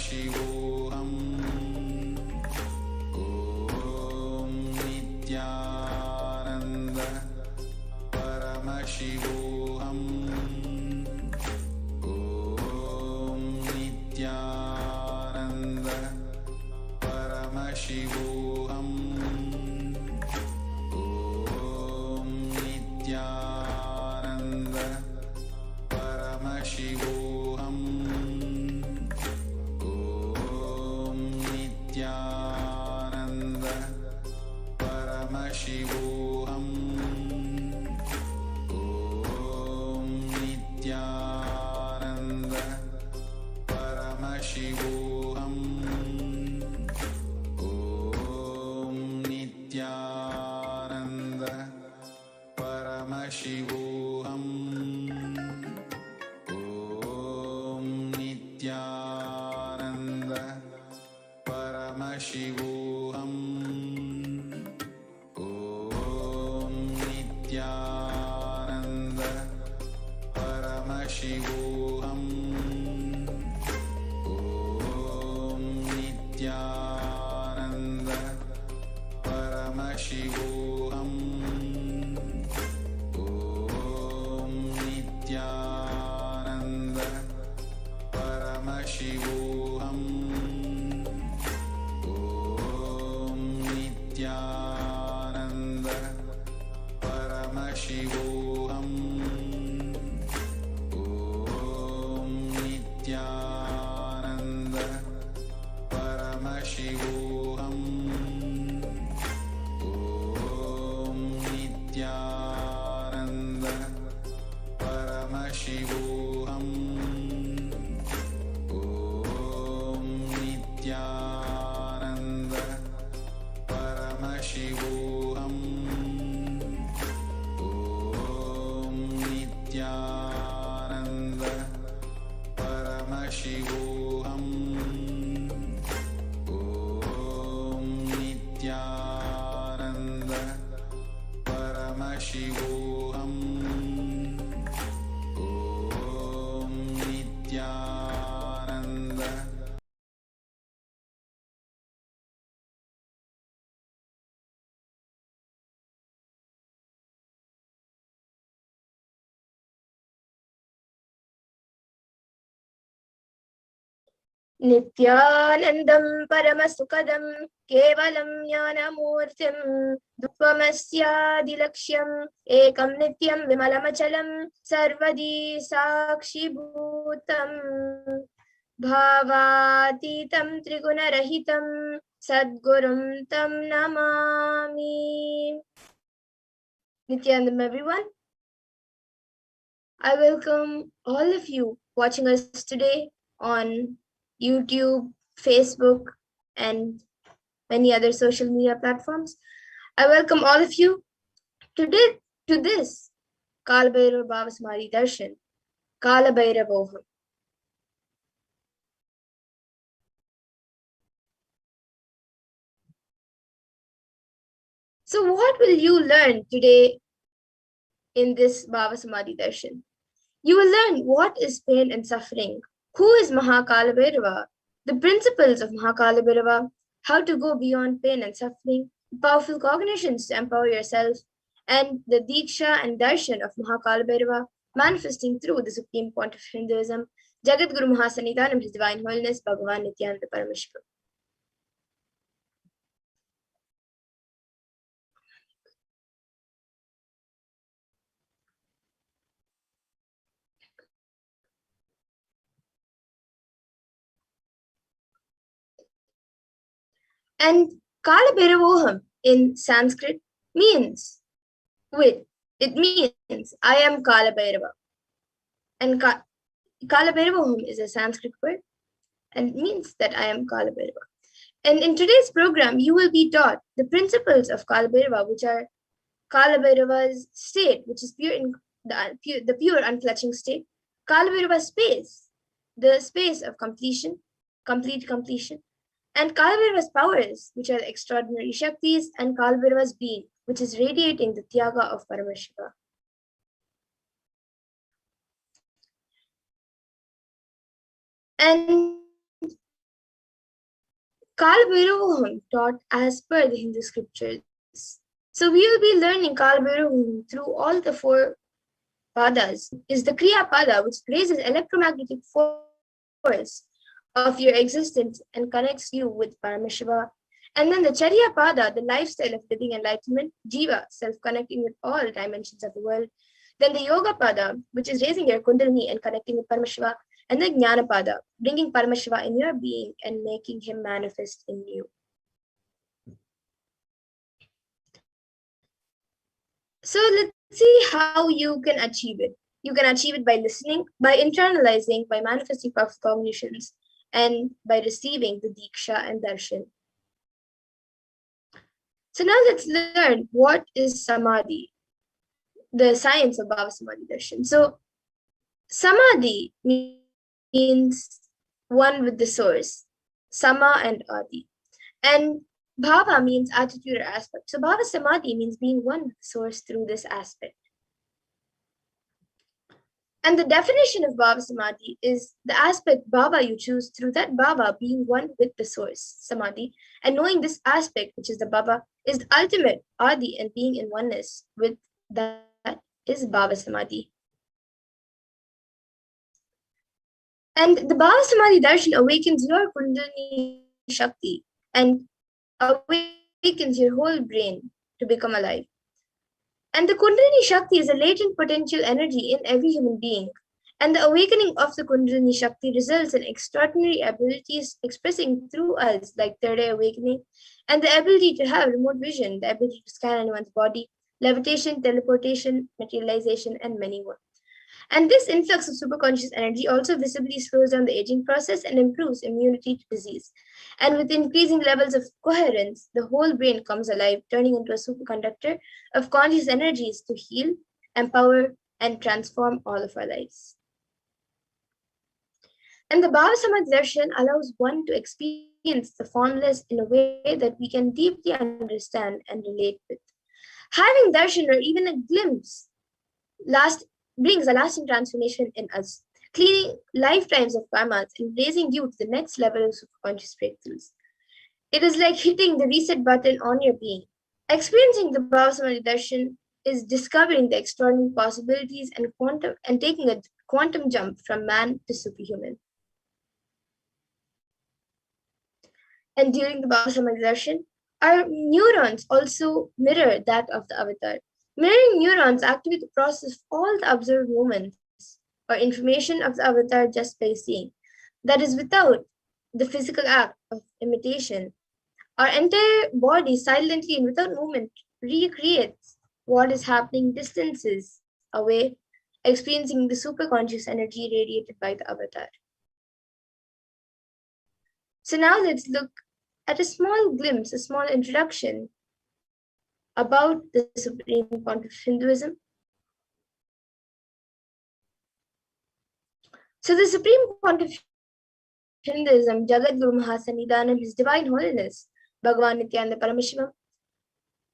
Paramashivoham. Om Nithyananda Paramashivoham. Om Nithyananda Paramashivoham. Om Nithyananda Paramashivoham. Om Nithyananda Paramashivoham. Om Nithyananda Paramashivoham. Om Nithyananda Paramashivoham. Om Nithyananda Paramashivoham. Om Nithyananda Paramashivoham. Om Nithyananda Paramashivoham. Om Nithyananda Paramashivoham. Om Nithyananda Paramashivoham. Om Nithyananda Paramashivoham. Om Nithyananda Paramashivoham. Om Nithyananda Paramashivoham. Om Nithyananda Paramashivoham. Om Nithyananda Paramashivoham. Om Nithyananda. Nithyanandam Paramasukadam Kevalam Jnanamurtim Dupamasyadilaksham Ekam Nityam Vimalamachalam Sarvadi Sakshi Bhutam Bhavatitam Trigunarahitam Sadgurum Tam Namami. Nithyanandam, everyone. I welcome all of you watching us today on YouTube, Facebook, and many other social media platforms. I welcome all of you today to this Kalabhairava Bhava Samadhi Darshan, Kalabhairavoham. So what will you learn today in this Bhava Samadhi Darshan? You will learn what is pain and suffering, who is Maha Kalabhairava, the principles of Maha Kalabhairava, how to go beyond pain and suffering, powerful cognitions to empower yourself, and the deeksha and darshan of Maha Kalabhairava manifesting through the supreme point of Hinduism, Jagat Guru Mahasanitanam, His Divine Holiness, Bhagavan Nithyananda Paramashivam. And Kalabhairavoham in Sanskrit means, it means I am Kalabhairava. And Kalabhairavoham is a Sanskrit word and means that I am Kalabhairava. And in today's program, you will be taught the principles of Kalabhairava, which are Kalabhairava's state, which is the pure unclutching state, Kalabhairava's space, the space of completion, complete completion, and Kalabhairava's powers, which are the extraordinary shaktis, and Kalabhairava's being, which is radiating the Tyaga of Paramashiva. And Kalabhairava taught as per the Hindu scriptures. So we will be learning Kalabhairava through all the four padas. Is the Kriya Pada, which raises electromagnetic force of your existence and connects you with Paramashiva. And then the Charya Pada, the lifestyle of living enlightenment, Jiva, self-connecting with all dimensions of the world. Then the Yoga Pada, which is raising your Kundalini and connecting with Paramashiva. And the Jnana Pada, bringing Paramashiva in your being and making him manifest in you. So let's see how you can achieve it. You can achieve it by listening, by internalizing, by manifesting powerful cognitions, and by receiving the deeksha and darshan. So now let's learn what is samadhi, the science of Bhava Samadhi Darshan. So samadhi means one with the source, sama and adi. And bhava means attitude or aspect. So bhava samadhi means being one with the source through this aspect. And the definition of Bhava Samadhi is the aspect Bhava you choose through that Bhava being one with the source, Samadhi, and knowing this aspect, which is the Bhava, is the ultimate Adi and being in oneness with that is Bhava Samadhi. And the Bhava Samadhi Darshan awakens your Kundalini Shakti and awakens your whole brain to become alive. And the Kundalini Shakti is a latent potential energy in every human being. And the awakening of the Kundalini Shakti results in extraordinary abilities expressing through us, like third eye awakening, and the ability to have remote vision, the ability to scan anyone's body, levitation, teleportation, materialization, and many more. And this influx of superconscious energy also visibly slows down the aging process and improves immunity to disease. And with increasing levels of coherence, the whole brain comes alive, turning into a superconductor of conscious energies to heal, empower, and transform all of our lives. And the Bhava Samadhi Darshan allows one to experience the formless in a way that we can deeply understand and relate with. Having darshan or even a glimpse brings a lasting transformation in us, cleaning lifetimes of karmas and raising you to the next level of subconscious breakthroughs. It is like hitting the reset button on your being. Experiencing the Bhava Samadhi Darshan is discovering the extraordinary possibilities and taking a quantum jump from man to superhuman. And during the Bhava Samadhi Darshan, our neurons also mirror that of the avatar. Mirroring neurons activate the process of all the observed movements or information of the avatar just by seeing. That is without the physical act of imitation. Our entire body silently and without movement recreates what is happening distances away, experiencing the superconscious energy radiated by the avatar. So now let's look at a small glimpse, a small introduction about the Supreme Pontiff of Hinduism. So the Supreme Pontiff of Hinduism, Jagat Guru Maha, His Divine Holiness, Bhagavan Nithyananda Paramashivam,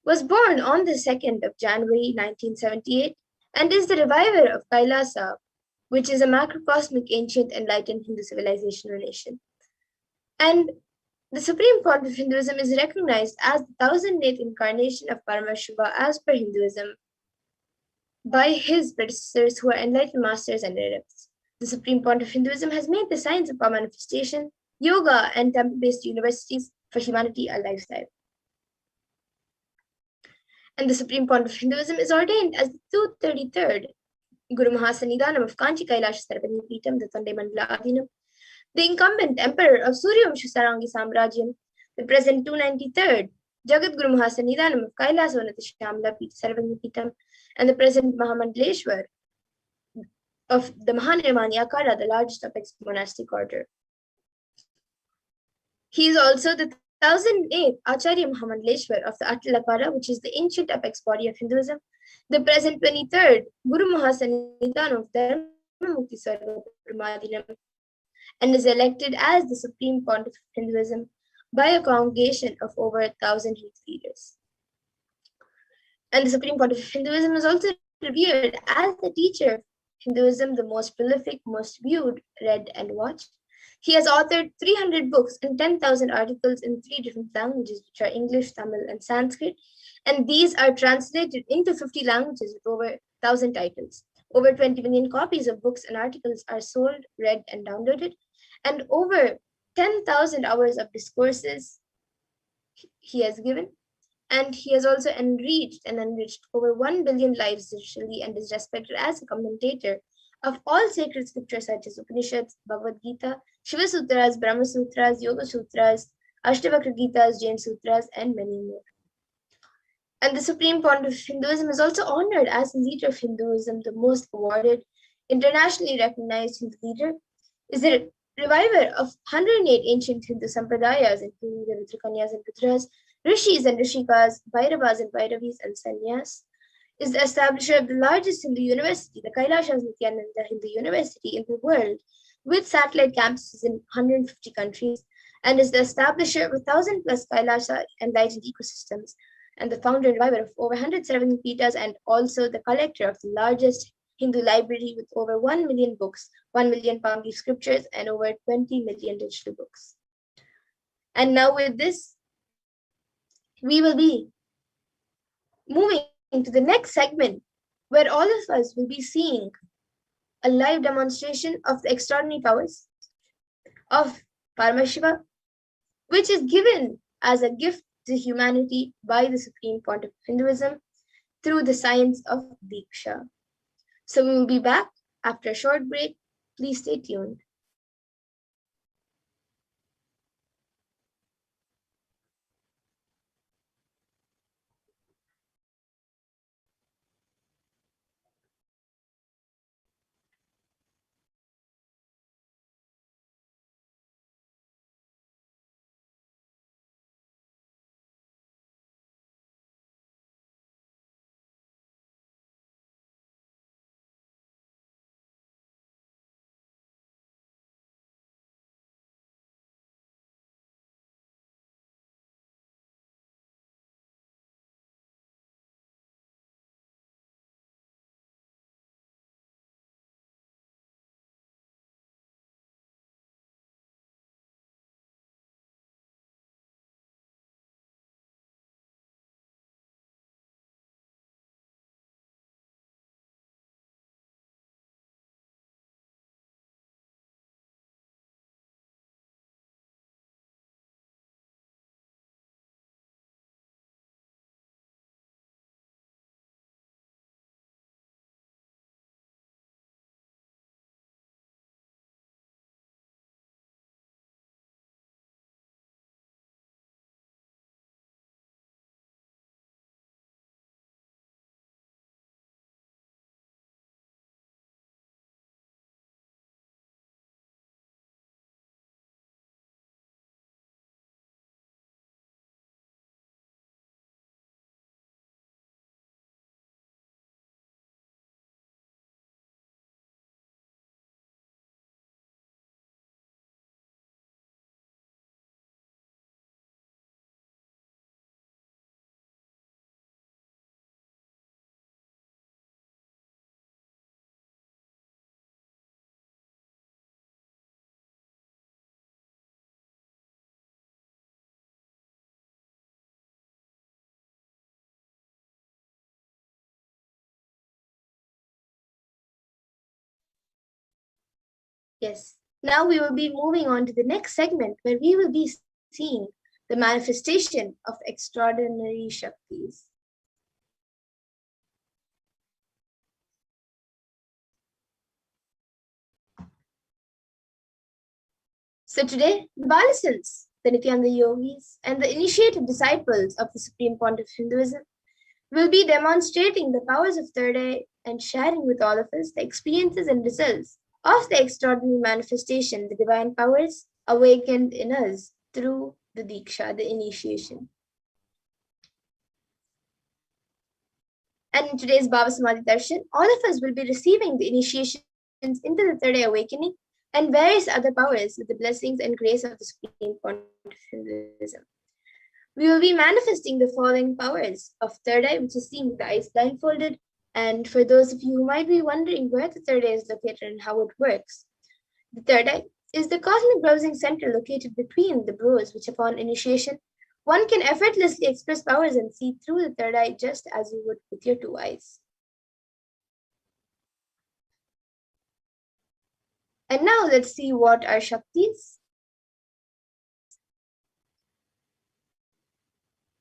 was born on the 2nd of January 1978 and is the reviver of Kailasa, which is a macrocosmic ancient enlightened Hindu civilizational nation. And the Supreme Pontiff of Hinduism is recognized as the 1008th incarnation of Paramashiva as per Hinduism by his predecessors who are enlightened masters and adepts. The Supreme Pontiff of Hinduism has made the science of power manifestation, yoga, and temple-based universities for humanity a lifestyle. And the Supreme Pontiff of Hinduism is ordained as the 233rd Guru Maha of Kanchi Kailasa Pitam, the Tande Mandala Adinam, the incumbent emperor of Suryavamsha Sarangi Samrajyam, the present 293rd Jagat Guru Maha of Kailasa Shamla Pitam, and the present Mahamandaleshwar of the Mahanirmani Akara, the largest apex monastic order. He is also the 1008th Acharya Mahamandaleshwar of the Atal Akara, which is the ancient apex body of Hinduism, the present 23rd Guru Maha of Dharmamukti Sarva Pramadinam, and is elected as the Supreme Pontiff of Hinduism by a congregation of over 1,000 leaders. And the Supreme Pontiff of Hinduism is also revered as the teacher of Hinduism, the most prolific, most viewed, read, and watched. He has authored 300 books and 10,000 articles in 3 different languages, which are English, Tamil, and Sanskrit. And these are translated into 50 languages with over 1,000 titles. Over 20 million copies of books and articles are sold, read, and downloaded. And over 10,000 hours of discourses he has given. And he has also enriched over 1 billion lives digitally and is respected as a commentator of all sacred scriptures such as Upanishads, Bhagavad Gita, Shiva Sutras, Brahma Sutras, Yoga Sutras, Ashtavakra Gitas, Jain Sutras, and many more. And the Supreme Pontiff of Hinduism is also honored as the leader of Hinduism, the most awarded, internationally recognized Hindu leader, is the reviver of 108 ancient Hindu sampradayas, including the Rudrakanyas and Rudras, Rishis and Rishikas, Bhairavas and Bhairavis, and Sannyas, is the establisher of the largest Hindu university, the Kailasa Nithyananda Hindu University in the world, with satellite campuses in 150 countries, and is the establisher of 1,000 plus Kailasa enlightened ecosystems, and the founder and reviver of over 107 Pitas, and also the collector of the largest Hindu library with over 1 million books, 1 million palm leaf scriptures, and over 20 million digital books. And now with this, we will be moving to the next segment, where all of us will be seeing a live demonstration of the extraordinary powers of Paramashiva, which is given as a gift to humanity by the Supreme Pontiff of Hinduism through the science of deeksha. So we will be back after a short break. Please stay tuned. Yes. Now we will be moving on to the next segment where we will be seeing the manifestation of extraordinary shaktis. So today, the Balasans, the Nityananda yogis, and the initiated disciples of the Supreme Pontiff of Hinduism will be demonstrating the powers of third eye and sharing with all of us the experiences and results of the extraordinary manifestation, the divine powers awakened in us through the deeksha, the initiation. And in today's Bhava Samadhi Darshan, all of us will be receiving the initiations into the third eye awakening and various other powers with the blessings and grace of the Supreme Pontiff of Hinduism. We will be manifesting the following powers of third eye, which is seeing with the eyes blindfolded. And for those of you who might be wondering where the third eye is located and how it works, the third eye is the cosmic browsing center located between the brows, which upon initiation, one can effortlessly express powers and see through the third eye just as you would with your two eyes. And now let's see what are shaktis.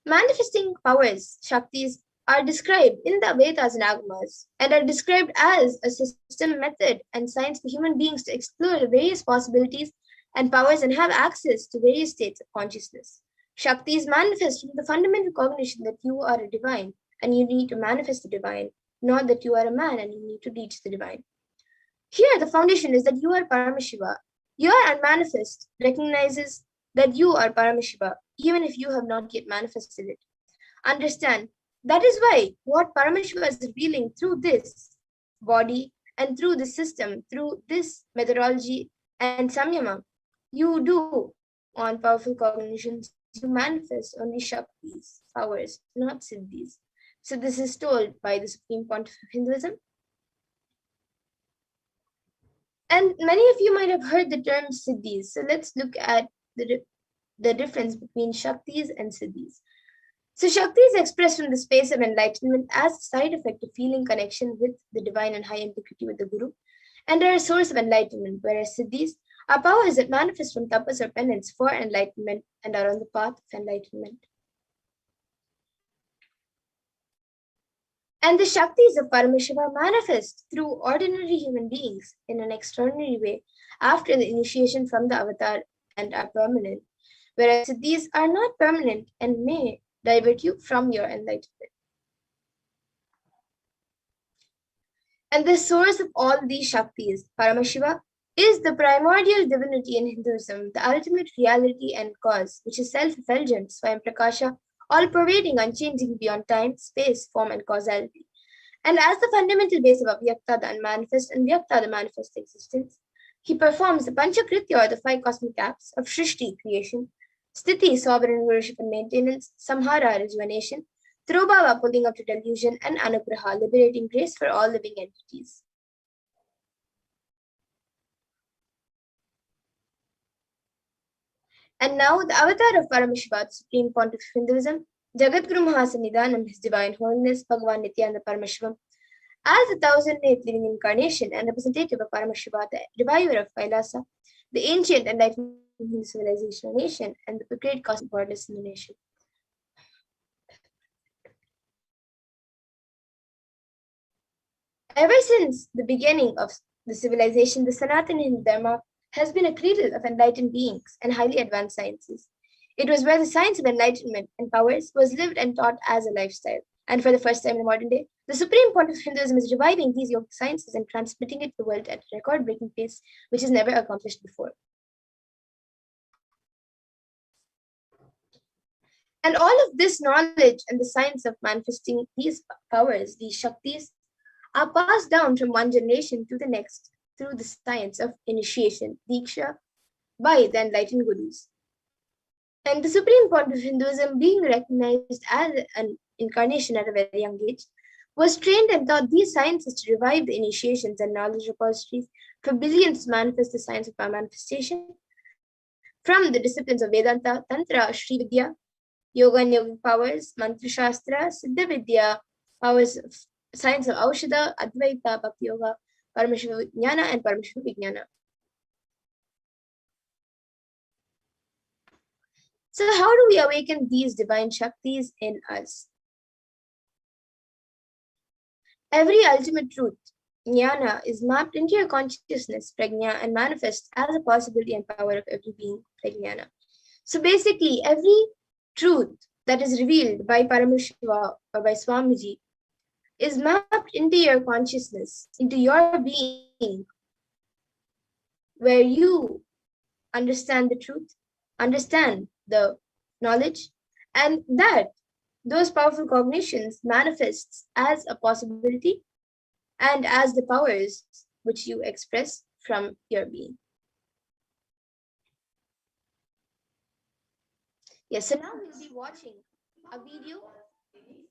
Manifesting powers, shaktis, are described in the Vedas and Agamas and are described as a system, method, and science for human beings to explore the various possibilities and powers and have access to various states of consciousness. Shaktis manifest from the fundamental cognition that you are a divine and you need to manifest the divine, not that you are a man and you need to reach the divine. Here, the foundation is that you are Paramashiva. Your unmanifest recognizes that you are Paramashiva, even if you have not yet manifested it. Understand, that is why what Paramashiva is revealing through this body and through this system, through this methodology and samyama, you do on powerful cognitions, you manifest only shaktis, powers, not siddhis. So this is told by the Supreme Pontiff of Hinduism. And many of you might have heard the term siddhis. So let's look at the difference between shaktis and siddhis. So shakti is expressed from the space of enlightenment as a side effect of feeling connection with the divine and high integrity with the Guru, and are a source of enlightenment, whereas siddhis are powers that manifest from tapas or penance for enlightenment and are on the path of enlightenment. And the shaktis of Paramashiva manifest through ordinary human beings in an extraordinary way after the initiation from the avatar and are permanent, whereas siddhis are not permanent and may divert you from your enlightenment. And the source of all these shaktis, Paramashiva, is the primordial divinity in Hinduism, the ultimate reality and cause, which is self-effulgent, Swayam Prakasha, all-pervading, unchanging beyond time, space, form, and causality. And as the fundamental base of Avyakta, the unmanifest, and Vyakta, the manifest existence, he performs the Panchakritya, or the 5 cosmic acts of Shrishti, creation, Sthiti, sovereign worship and maintenance, Samhara, rejuvenation, Throbhava, pulling up to delusion, and Anugraha, liberating grace for all living entities. And now the avatar of Paramashiva, the Supreme Pontiff of Hinduism, Jagadguru Maha Sannidhanam, His Divine Holiness, Bhagavan Nithyananda Paramashivam, as the 1008th living incarnation and representative of Paramashiva, the reviver of Kailasa, the ancient enlightened Hindu civilization nation, and the great cosmic goddess in the nation. Ever since the beginning of the civilization, the Sanatana Hindu Dharma has been a cradle of enlightened beings and highly advanced sciences. It was where the science of enlightenment and powers was lived and taught as a lifestyle. And for the first time in the modern day, the Supreme Pontiff of Hinduism is reviving these yogic sciences and transmitting it to the world at a record-breaking pace, which is never accomplished before. And all of this knowledge and the science of manifesting these powers, these shaktis, are passed down from one generation to the next through the science of initiation, deeksha, by the enlightened gurus. And the Supreme Pontiff of Hinduism, being recognized as an incarnation at a very young age, was trained and taught these sciences to revive the initiations and knowledge repositories for billions to manifest the science of manifestation from the disciplines of Vedanta, Tantra, Sri Vidya, Yoga and Yogic powers, Mantra Shastra, Siddha Vidya, powers of science of Aushadha, Advaita, Bhakti Yoga, Paramashiva Jnana, and Paramashiva Vijnana. So how do we awaken these divine shaktis in us? Every ultimate truth, jnana, is mapped into your consciousness, prajna, and manifests as a possibility and power of every being, prajnana. So basically, every truth that is revealed by Paramashiva or by Swamiji is mapped into your consciousness, into your being, where you understand the truth, understand the knowledge, and that those powerful cognitions manifests as a possibility and as the powers which you express from your being. Yes, so now we'll be watching a video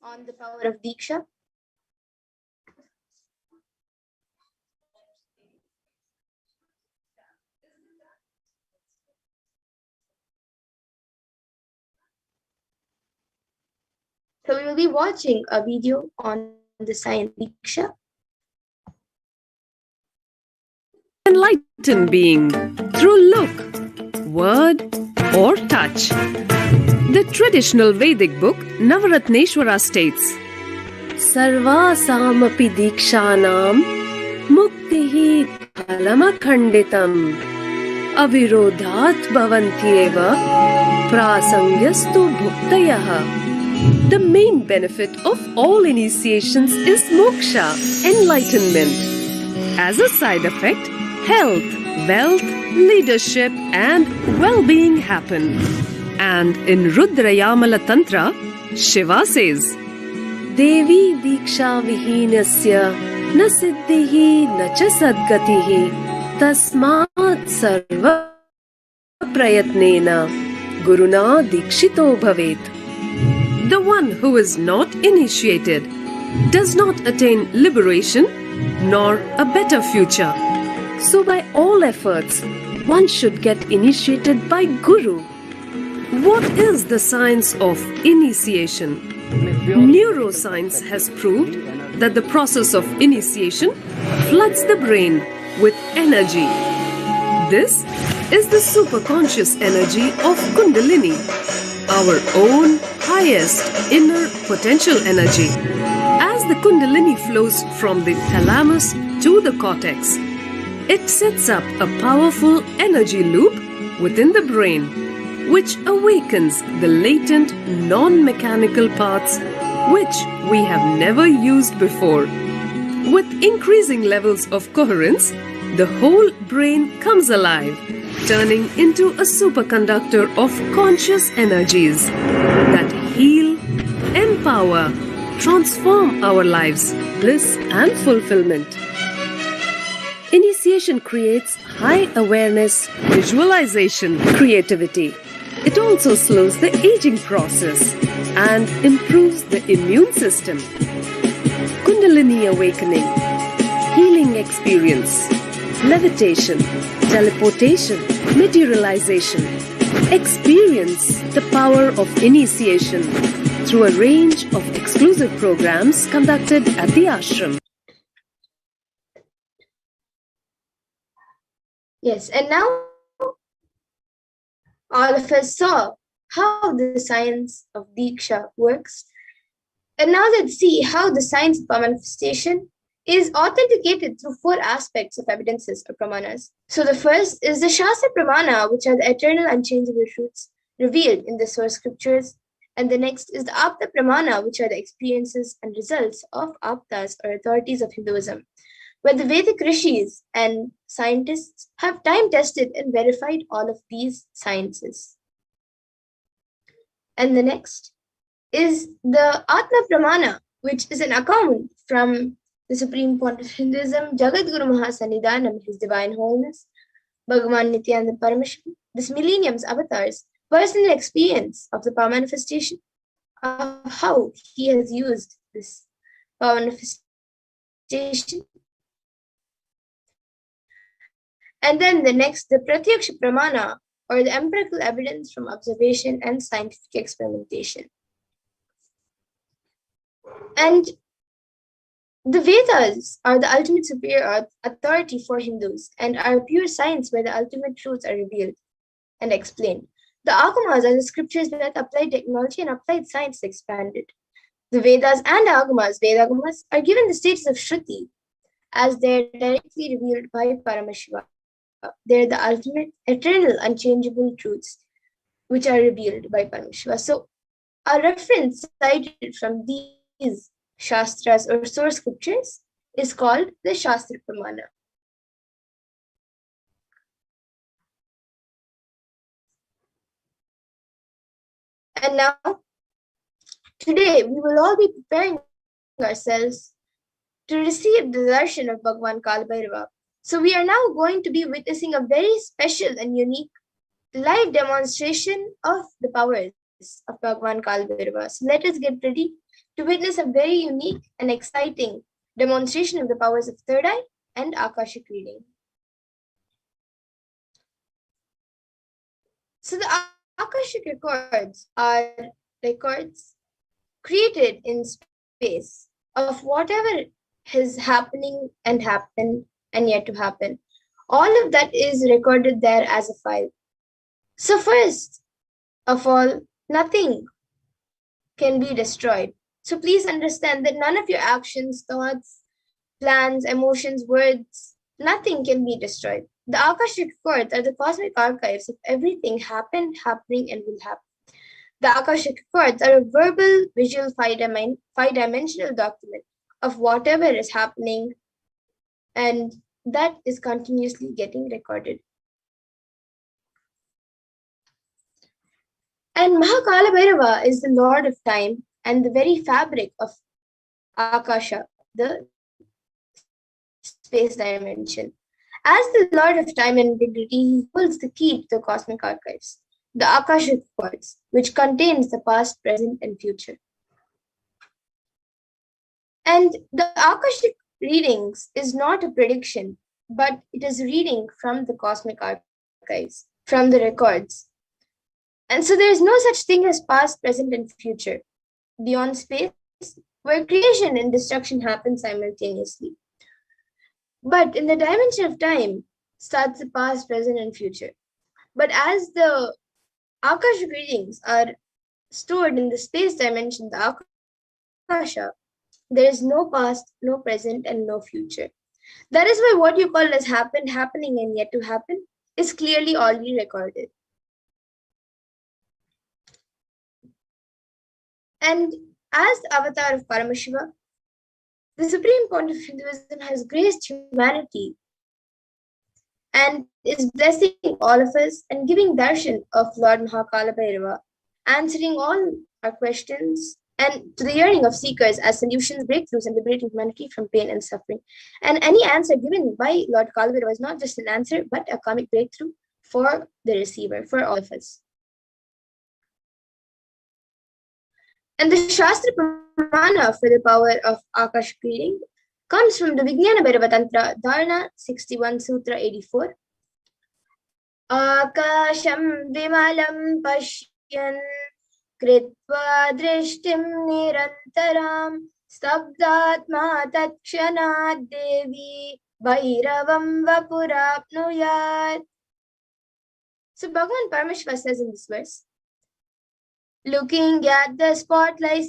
on the power of deeksha. So we will be watching a video on the science of deeksha. Enlightened being through look, word, or touch. The traditional Vedic book Navaratneshwara states, Sarvasamapi dikshanam muktihi phalamakhanditam avirodhat bhavantyeva prasangyastu bhuktayah. The main benefit of all initiations is moksha, enlightenment. As a side effect, health, wealth, leadership, and well-being happen. And in Rudrayamala Tantra, Shiva says, Devi Diksha Vihinasya na siddhihi na cha sadgatihi tasmat sarva prayatnena guruna dikshito bhavet. The one who is not initiated does not attain liberation nor a better future. So by all efforts, one should get initiated by Guru. What is the science of initiation? Neuroscience has proved that the process of initiation floods the brain with energy. This is the superconscious energy of Kundalini, our own highest inner potential energy. As the Kundalini flows from the thalamus to the cortex, it sets up a powerful energy loop within the brain, which awakens the latent non-mechanical parts which we have never used before. With increasing levels of coherence, the whole brain comes alive, turning into a superconductor of conscious energies that heal, empower, transform our lives, bliss and fulfillment. Initiation creates high awareness, visualization, creativity. It also slows the aging process and improves the immune system. Kundalini awakening, healing experience, levitation, teleportation, materialization. Experience the power of initiation through a range of exclusive programs conducted at the ashram. Yes, and now all of us saw how the science of deeksha works. And now let's see how the science of manifestation is authenticated through four aspects of evidences or pramanas. So the first is the Shastra Pramana, which are the eternal unchangeable truths revealed in the source scriptures. And the next is the Apta Pramana, which are the experiences and results of Aptas or authorities of Hinduism, where the Vedic rishis and scientists have time tested and verified all of these sciences. And the next is the Atma Pramana, which is an account from the Supreme Point of Hinduism, Jagadguru Maha Sannidhanam, His Divine Holiness, Bhagavan Nithyananda Paramashivam, this millennium's avatar's personal experience of the power manifestation, of how he has used this power manifestation. And then the next, the Pratyaksha Pramana, or the empirical evidence from observation and scientific experimentation. And the Vedas are the ultimate superior authority for Hindus and are pure science where the ultimate truths are revealed and explained. The Agamas are the scriptures that applied technology and applied science expanded. The Vedas and Agamas, Vedagamas, are given the status of Shruti as they're directly revealed by Paramashiva. They're the ultimate, eternal, unchangeable truths which are revealed by Paramashiva. So a reference cited from these Shastras or source scriptures is called the Shastra Pramana. And now, today we will all be preparing ourselves to receive the darshan of Bhagavan Kalabhairava. So we are now going to be witnessing a very special and unique live demonstration of the powers of Bhagavan Kalabhairava. So let us get ready to witness a very unique and exciting demonstration of the powers of third eye and Akashic reading. So the Akashic records are records created in space of whatever is happening and happened and yet to happen. All of that is recorded there as a file. So first of all, nothing can be destroyed. So please understand that none of your actions, thoughts, plans, emotions, words, nothing can be destroyed. The Akashic records are the cosmic archives of everything happened, happening, and will happen. The Akashic records are a verbal, visual, five-dimensional document of whatever is happening, and that is continuously getting recorded. And Maha Kalabhairava is the Lord of Time and the very fabric of Akasha, the space dimension. As the Lord of Time and Integrity, he holds the key to the cosmic archives, the Akashic records, which contains the past, present, and future. And the Akashic readings is not a prediction, but it is reading from the cosmic archives, from the records. And so there is no such thing as past, present, and future beyond space, where creation and destruction happen simultaneously. But in the dimension of time starts the past, present, and future. But as the Akashic readings are stored in the space dimension, the Akasha, there is no past, no present, and no future. That is why what you call as happened, happening, and yet to happen is clearly already recorded. And as the avatar of Paramashiva, the supreme point of Hinduism has graced humanity and is blessing all of us and giving darshan of Lord Maha Kalabhairava, answering all our questions and to the yearning of seekers as solutions, breakthroughs, and liberating humanity from pain and suffering. And any answer given by Lord Kalabhairava is not just an answer, but a karmic breakthrough for the receiver, for all of us. And the Shastra Pramana for the power of Akashic reading comes from the Vijnana Bhairava Tantra, Dhyana 61, Sutra 84. Akasham vimalam pashyan kritva drishtim nirantaram stabdatma takshanad devi bhairavam vapurapnuyat. So Bhagavan Paramashiva says in this verse, looking at the spotless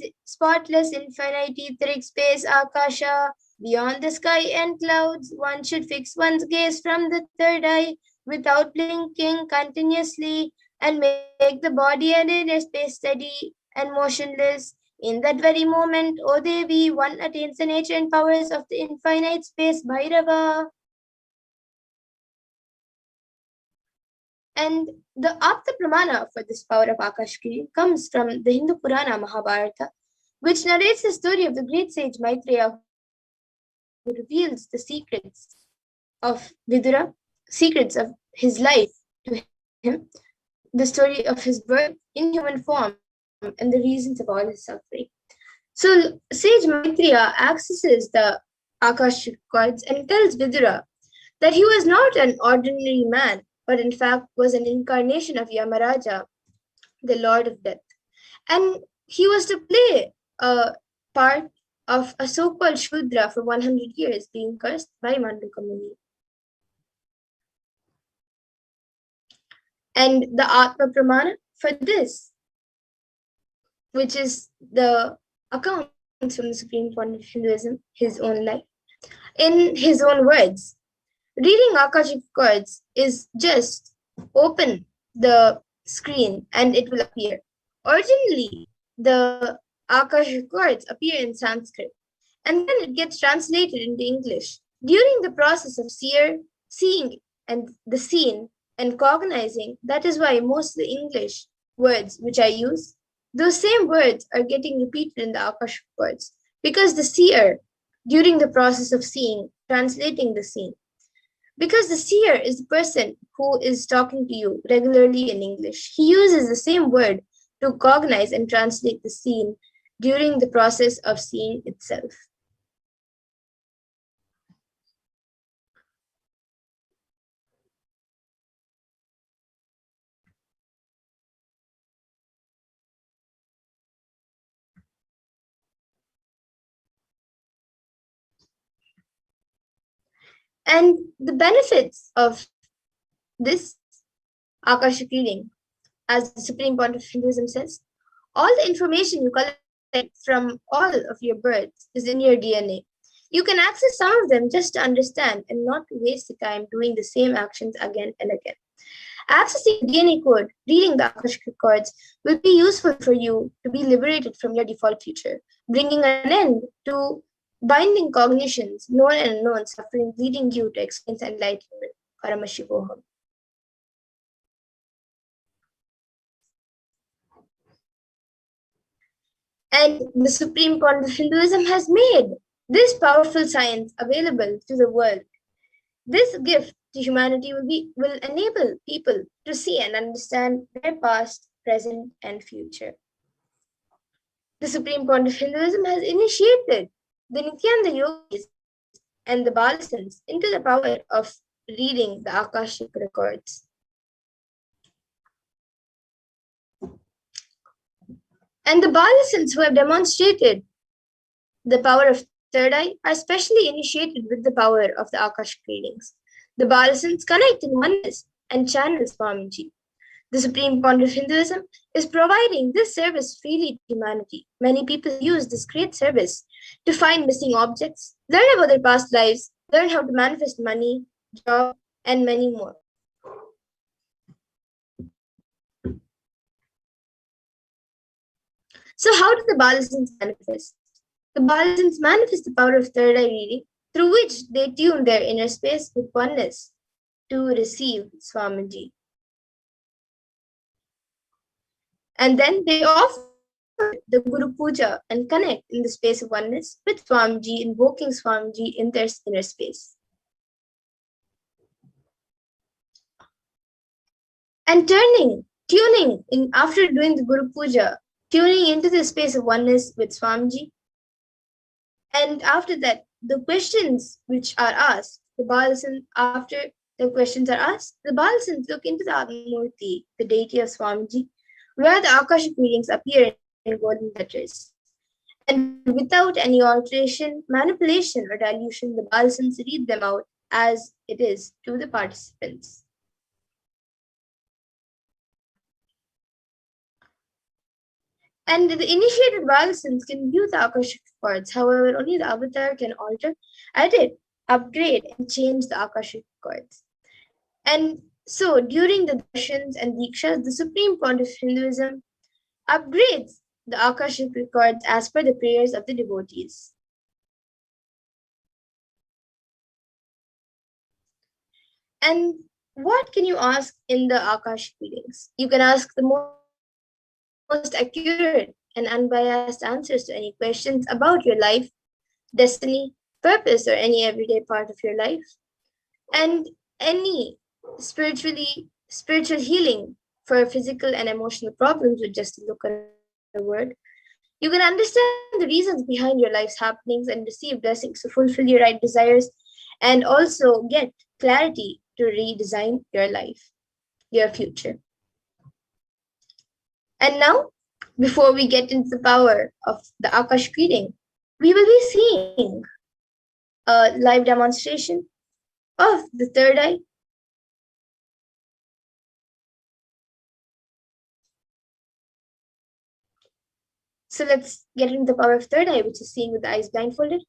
infinite etheric space Akasha, beyond the sky and clouds, one should fix one's gaze from the third eye without blinking continuously and make the body and inner space steady and motionless. In that very moment, O Devi, one attains the nature and powers of the infinite space Bhairava. And the Apta Pramana for this power of Akashki comes from the Hindu Purana Mahabharata, which narrates the story of the great sage Maitreya, who reveals the secrets of Vidura, secrets of his life to him, the story of his birth in human form, and the reasons of all his suffering. So sage Maitreya accesses the Akashic records and tells Vidura that he was not an ordinary man, but in fact was an incarnation of Yamaraja, the Lord of Death. And he was to play a part of a so-called Shudra for 100 years, being cursed by Manduka Muni. And the Atma Pramana for this, which is the accounts from the Supreme Point of Hinduism, his own life. In his own words, reading Akashic records is just open the screen and it will appear. Originally, the Akashic records appear in Sanskrit and then it gets translated into English. During the process of seeing and the seen and cognizing, that is why most of the English words which I use, those same words are getting repeated in the Akashic records because the seer, during the process of seeing, translating the scene, because the seer is the person who is talking to you regularly in English. He uses the same word to cognize and translate the scene during the process of seeing itself. And the benefits of this Akashic reading, as the Supreme Point of Hinduism says, all the information you collect from all of your births is in your DNA. You can access some of them just to understand and not to waste the time doing the same actions again and again. Accessing the DNA code, reading the Akashic records will be useful for you to be liberated from your default future, bringing an end to binding cognitions, known and unknown suffering, leading you to experience enlightenment, Paramashivoham. And the Supreme Court of Hinduism has made this powerful science available to the world. This gift to humanity will enable people to see and understand their past, present, and future. The Supreme Court of Hinduism has initiated the Nithyananda yogis and the Balasans into the power of reading the Akashic records. And the Balasans who have demonstrated the power of third eye are specially initiated with the power of the Akashic readings. The Balasans connect in oneness and channel Swamiji. The Supreme Point of Hinduism is providing this service freely to humanity. Many people use this great service to find missing objects, learn about their past lives, learn how to manifest money, job, and many more. So how do the Balasans manifest? The Balasans manifest the power of third eye reading, through which they tune their inner space with oneness to receive Swamiji. And then they offer the Guru Puja and connect in the space of oneness with Swamiji, invoking Swamiji in their inner space. And tuning in after doing the Guru Puja, tuning into the space of oneness with Swamiji. And after that, the questions which are asked, the Balasans, after the questions are asked, the Balasans look into the Atmamurti, the deity of Swamiji, where the Akashic readings appear in golden letters. And without any alteration, manipulation, or dilution, the Balasans read them out as it is to the participants. And the initiated Balasans can view the Akashic records. However, only the avatar can alter, edit, upgrade, and change the Akashic records. And so, during the Darshans and deekshas, the Supreme Point of Hinduism upgrades the Akashic records as per the prayers of the devotees. And what can you ask in the Akashic readings? You can ask the most accurate and unbiased answers to any questions about your life, destiny, purpose, or any everyday part of your life, and any spiritual healing for physical and emotional problems with just a look at a word. You can understand the reasons behind your life's happenings and receive blessings to fulfill your right desires, and also get clarity to redesign your life, your future. And now, before we get into the power of the Akashic reading, we will be seeing a live demonstration of the third eye. So let's get into the power of third eye, which is seeing with the eyes blindfolded.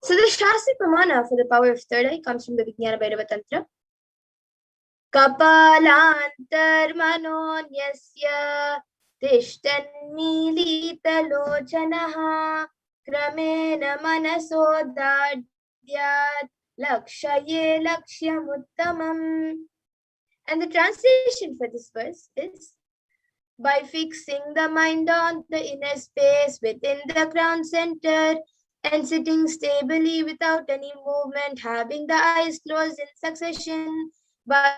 So the Shastri pramana for the power of third eye comes from the Kalabhairava Tantra. Kapalantarmanonyasya tishtannilitalochanaha kramena manasodadyat lakshaye lakshyamuttamam. And the translation for this verse is, by fixing the mind on the inner space within the crown center and sitting stably without any movement, having the eyes closed in succession, by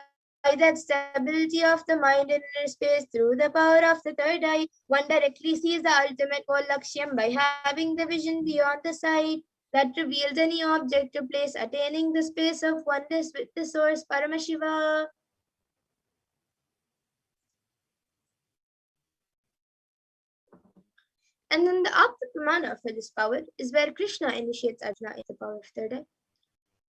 that stability of the mind in inner space through the power of the third eye, one directly sees the ultimate goal Lakshyam by having the vision beyond the sight that reveals any object to place, attaining the space of oneness with the source Paramashiva. And then the Apta Pramana for this power is where Krishna initiates Arjuna in the power of third eye.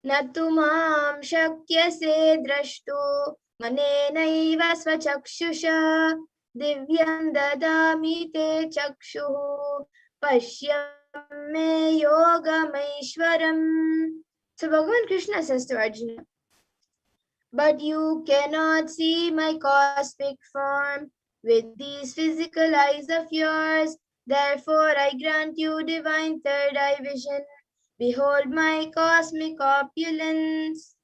Natu mam shakyase drashtu manenaiva svachakshusha divyam dadami te chakshuhu pashyam me yogamaishwaram. So Bhagavan Krishna says to Arjuna, but you cannot see my cosmic form with these physical eyes of yours. Therefore, I grant you divine third eye vision. Behold my cosmic opulence.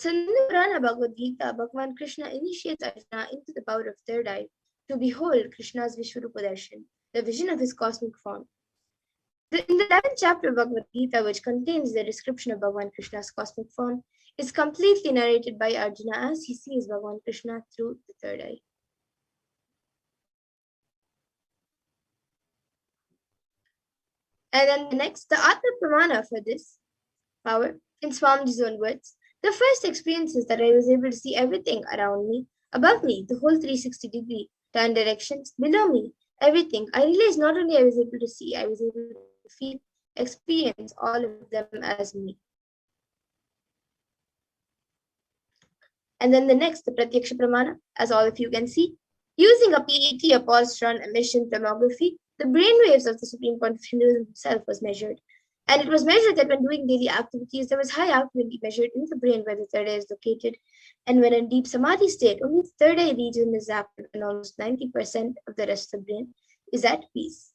So in the Purana Bhagavad Gita, Bhagavan Krishna initiates Arjuna into the power of third eye to behold Krishna's Vishwarupa Darshan, the vision of his cosmic form. In the 11th chapter of Bhagavad Gita, which contains the description of Bhagavan Krishna's cosmic form, is completely narrated by Arjuna as he sees Bhagavan Krishna through the third eye. And then the next, the Atma Pramana for this power, in Swamiji's own words, the first experience is that I was able to see everything around me, above me, the whole 360-degree, turn directions, below me, everything. I realized not only I was able to see, I was able to feel, experience all of them as me. And then the next, the Pratyaksha Pramana, as all of you can see, using a PET, a positron emission thermography, the brainwaves of the Supreme Point of Hinduism himself was measured. And it was measured that when doing daily activities, there was high activity measured in the brain where the third eye is located. And when in deep Samadhi state, only the third eye region is active and almost 90% of the rest of the brain is at peace.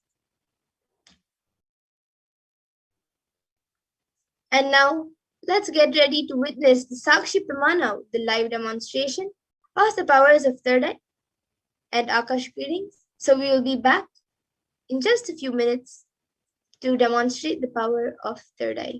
And now, let's get ready to witness the Sakshi Pramana, the live demonstration of the powers of third eye and Akashic readings. So we will be back in just a few minutes to demonstrate the power of third eye.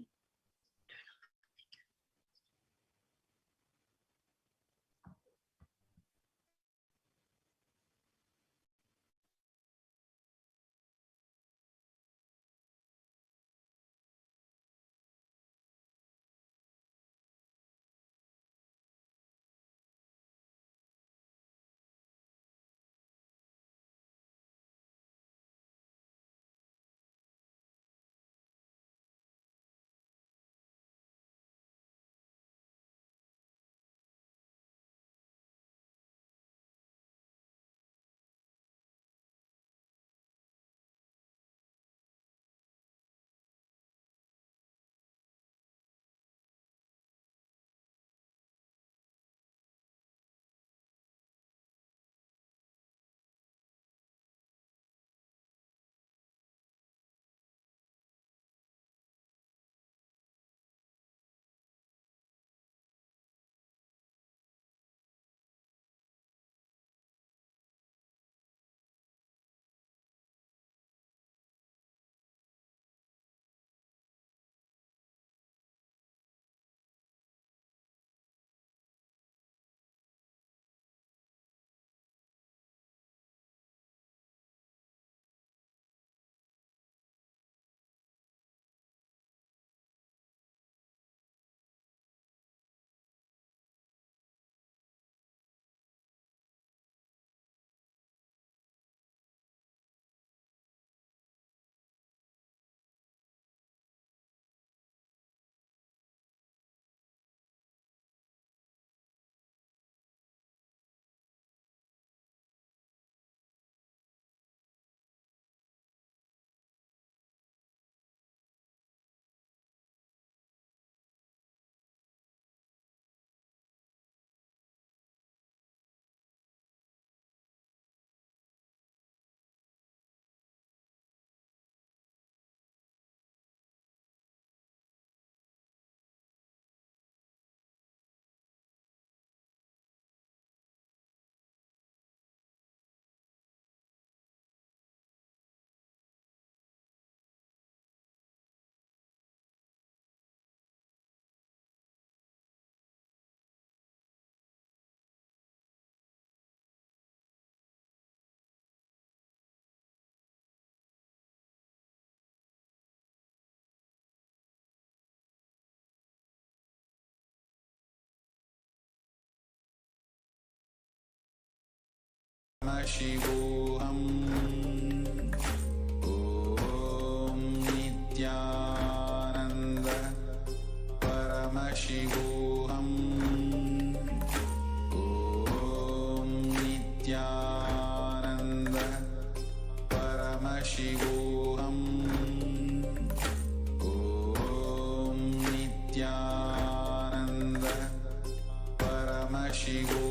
Paramashivoham.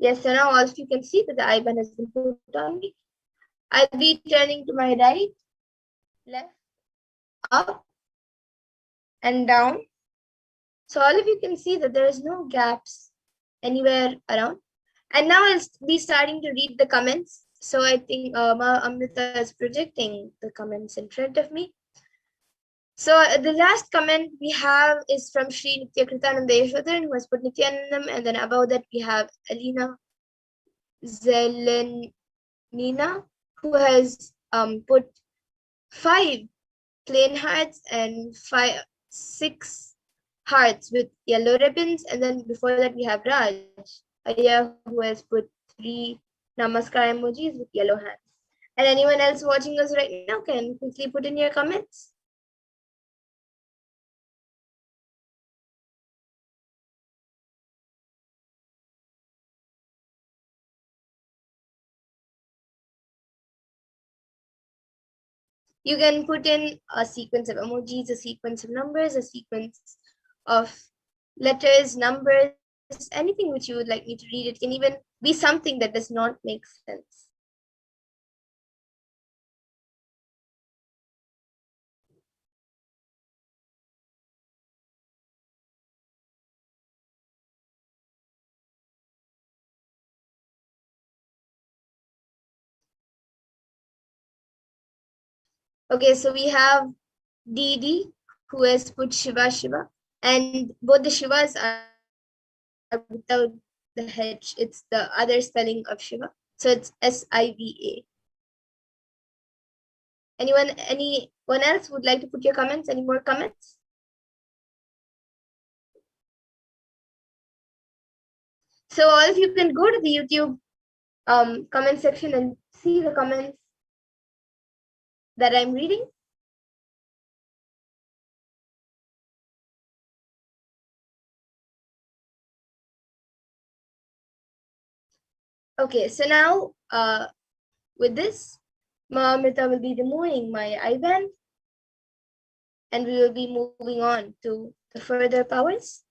Yes, so now all of you can see that the IBAN has been put on me. I'll be turning to my right, left, up, and down. So all of you can see that there is no gaps anywhere around. And now I'll be starting to read the comments. So I think Amrita is projecting the comments in front of me. So the last comment we have is from Sri Nithyananda Yashodharan, who has put Nithyanandam, and then above that we have Alina Zelenina, who has put 5 plain hearts and 6 hearts with yellow ribbons, and then before that we have Raj Aya, who has put 3 namaskar emojis with yellow hands. And anyone else watching us right now can quickly put in your comments. You can put in a sequence of emojis, a sequence of numbers, a sequence of letters, numbers, anything which you would like me to read. It can even be something that does not make sense. Okay, so we have Didi, who has put Shiva Shiva, and both the Shivas are without the H. It's the other spelling of Shiva. So it's Siva. Anyone else would like to put your comments? Any more comments? So all of you can go to the YouTube comment section and see the comments that I'm reading. Okay, so now with this, Amrita will be removing my IBAN, and we will be moving on to the further powers.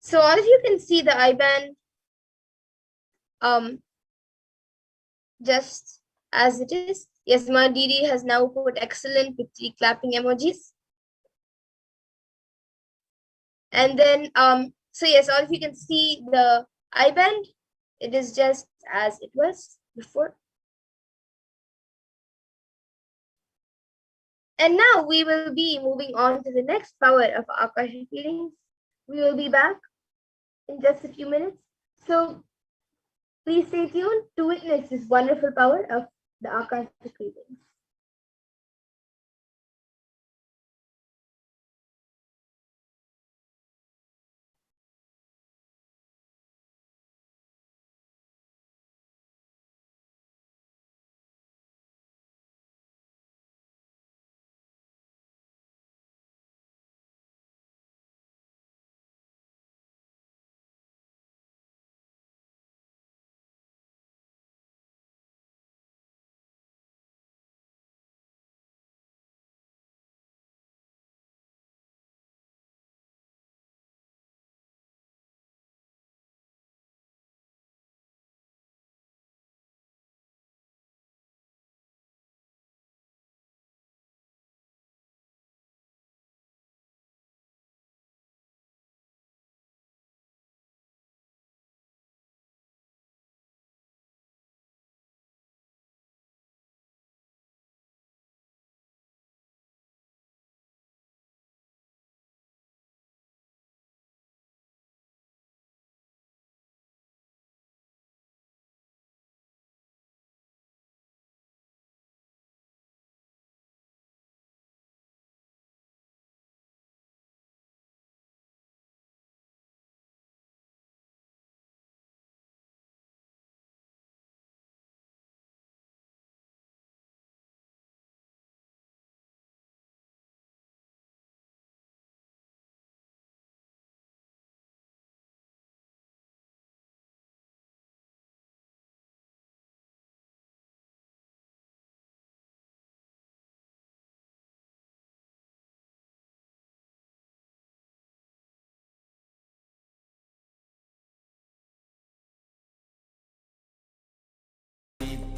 So all of you can see the IBAN just as it is. Yes, my Didi has now put excellent with 3 clapping emojis. And then so yes, all of you can see the IBAN. It is just as it was before. And now we will be moving on to the next power of Akashic feelings. We will be back in just a few minutes. So please stay tuned to witness this wonderful power of the Akashic feelings.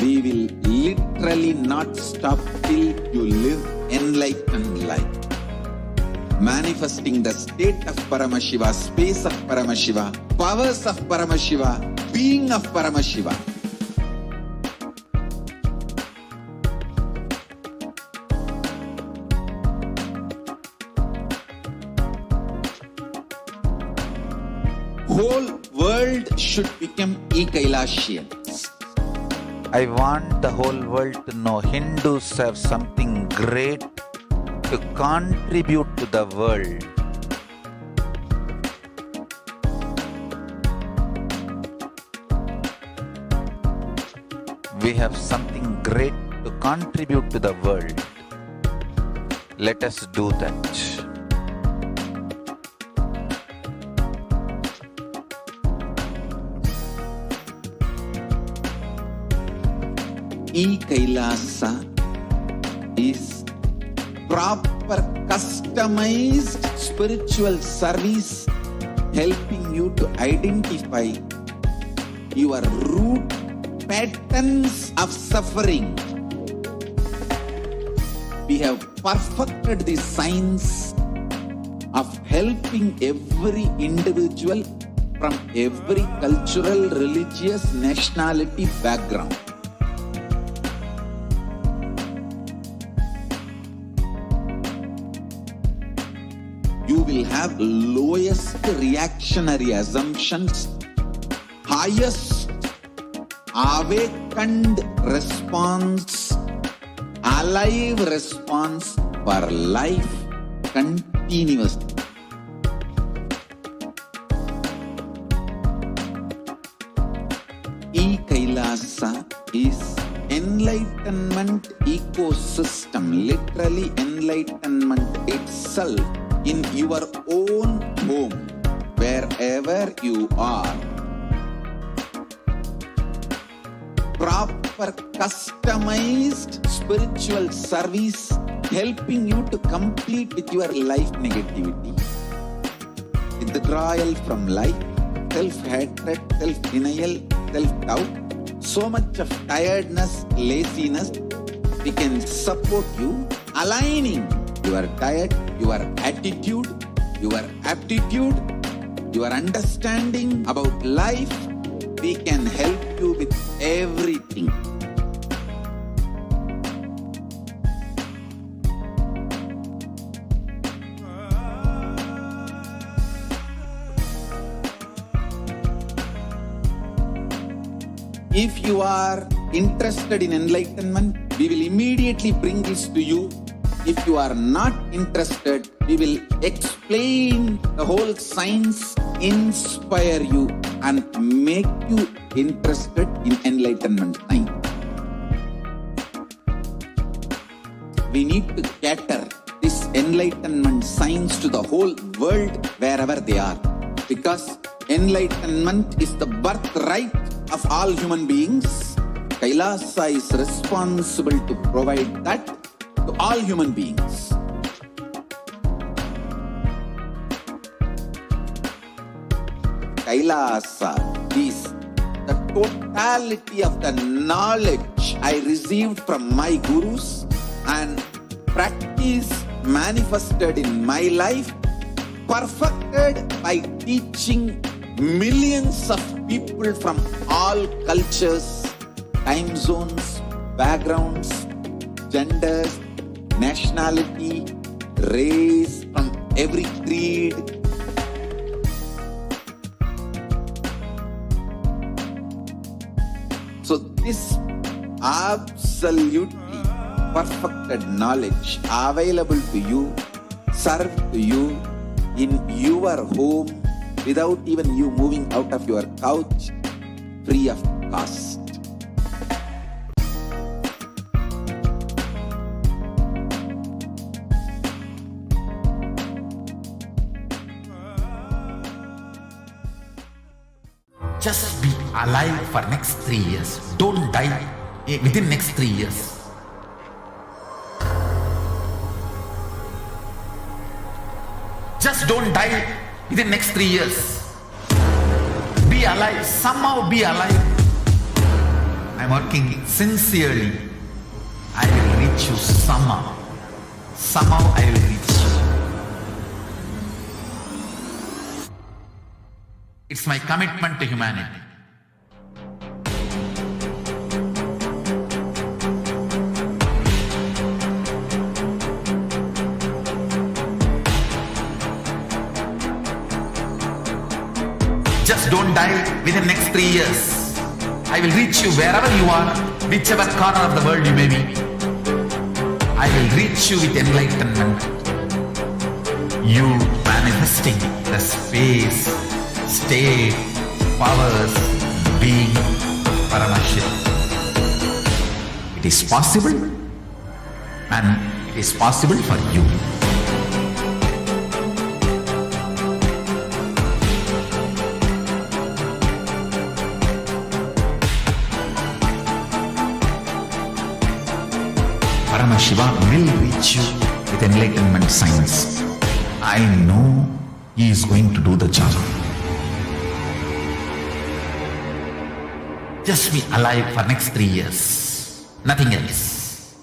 we will literally not stop till you live enlightened life. Manifesting the state of Paramashiva, space of Paramashiva, powers of Paramashiva, being of Paramashiva. Whole world should become Kailasians. I want the whole world to know Hindus have something great to contribute to the world. We have something great to contribute to the world. Let us do that. Kailasa is proper customized spiritual service helping you to identify your root patterns of suffering. We have perfected the science of helping every individual from every cultural, religious, nationality background. You will have lowest reactionary assumptions, highest awakened response, alive response for life continuously. Kailasa is enlightenment ecosystem, literally enlightenment itself in your own home, wherever you are. Proper customized spiritual service helping you to complete with your life negativity, withdrawal from life, self-hatred, self-denial, self-doubt, so much of tiredness, laziness. We can support you aligning your diet, your attitude, your aptitude, your understanding about life. We can help you with everything. If you are interested in enlightenment, we will immediately bring this to you. If you are not interested, we will explain the whole science, inspire you and make you interested in enlightenment science. We need to cater this enlightenment science to the whole world wherever they are, because enlightenment is the birthright of all human beings. Kailasa is responsible to provide that to all human beings. Kailasa is the totality of the knowledge I received from my gurus and practice manifested in my life, perfected by teaching millions of people from all cultures, time zones, backgrounds, genders, nationality, race, from every creed. So this absolutely perfected knowledge available to you, served to you in your home without even you moving out of your couch, free of cost. Just be alive for next 3 years. Don't die within next 3 years. Just don't die within next 3 years. Be alive. Somehow be alive. I'm working sincerely, I will reach you somehow. Somehow I will reach you. It's my commitment to humanity. Just don't die within the next 3 years. I will reach you wherever you are, whichever corner of the world you may be. I will reach you with enlightenment. You manifesting the space, state, powers, being Paramashiva. It is possible, and it is possible for you. Paramashiva will reach you with enlightenment science. I know he is going to do the job. Just be alive for next 3 years. Nothing else.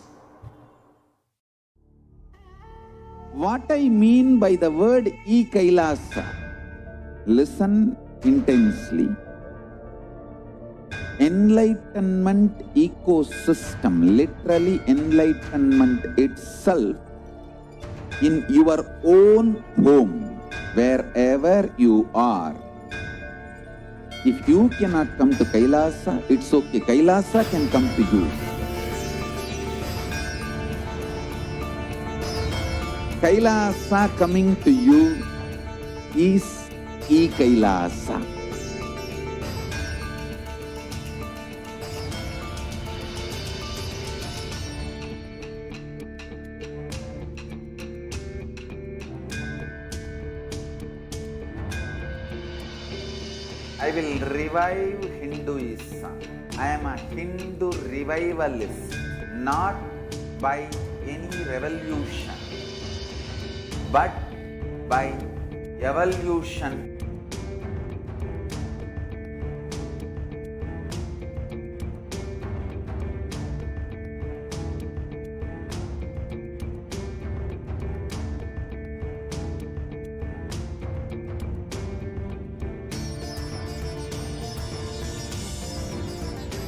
What I mean by the word Kailasa, listen intensely. Enlightenment ecosystem, literally enlightenment itself, in your own home, wherever you are. If you cannot come to Kailasa, it's okay. Kailasa can come to you. Kailasa coming to you is Kailasa. I will revive Hinduism. I am a Hindu revivalist, not by any revolution, but by evolution.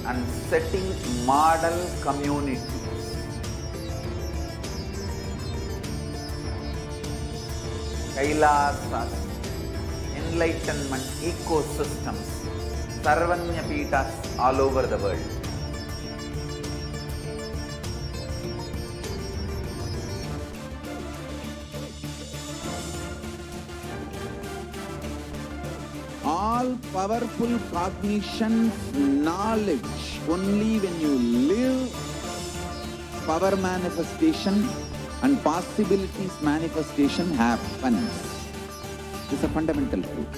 And setting model communities. Kailasas, enlightenment ecosystems, Sarvanyapitas all over the world. All powerful cognition, knowledge, only when you live, power manifestation and possibilities manifestation happens. This is a fundamental truth.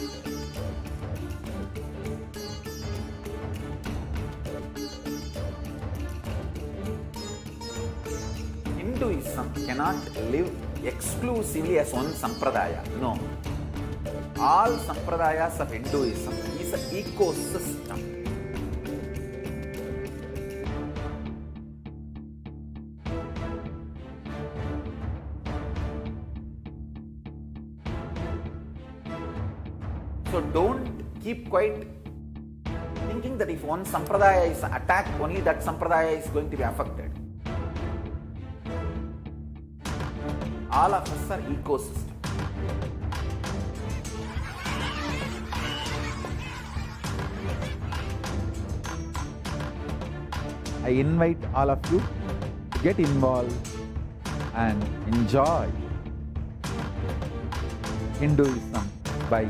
Hinduism cannot live exclusively as one sampradaya. No. All sampradayas of Hinduism is an ecosystem. So don't keep quiet thinking that if one sampradaya is attacked, only that sampradaya is going to be affected. All of us are ecosystem. I invite all of you to get involved and enjoy Hinduism by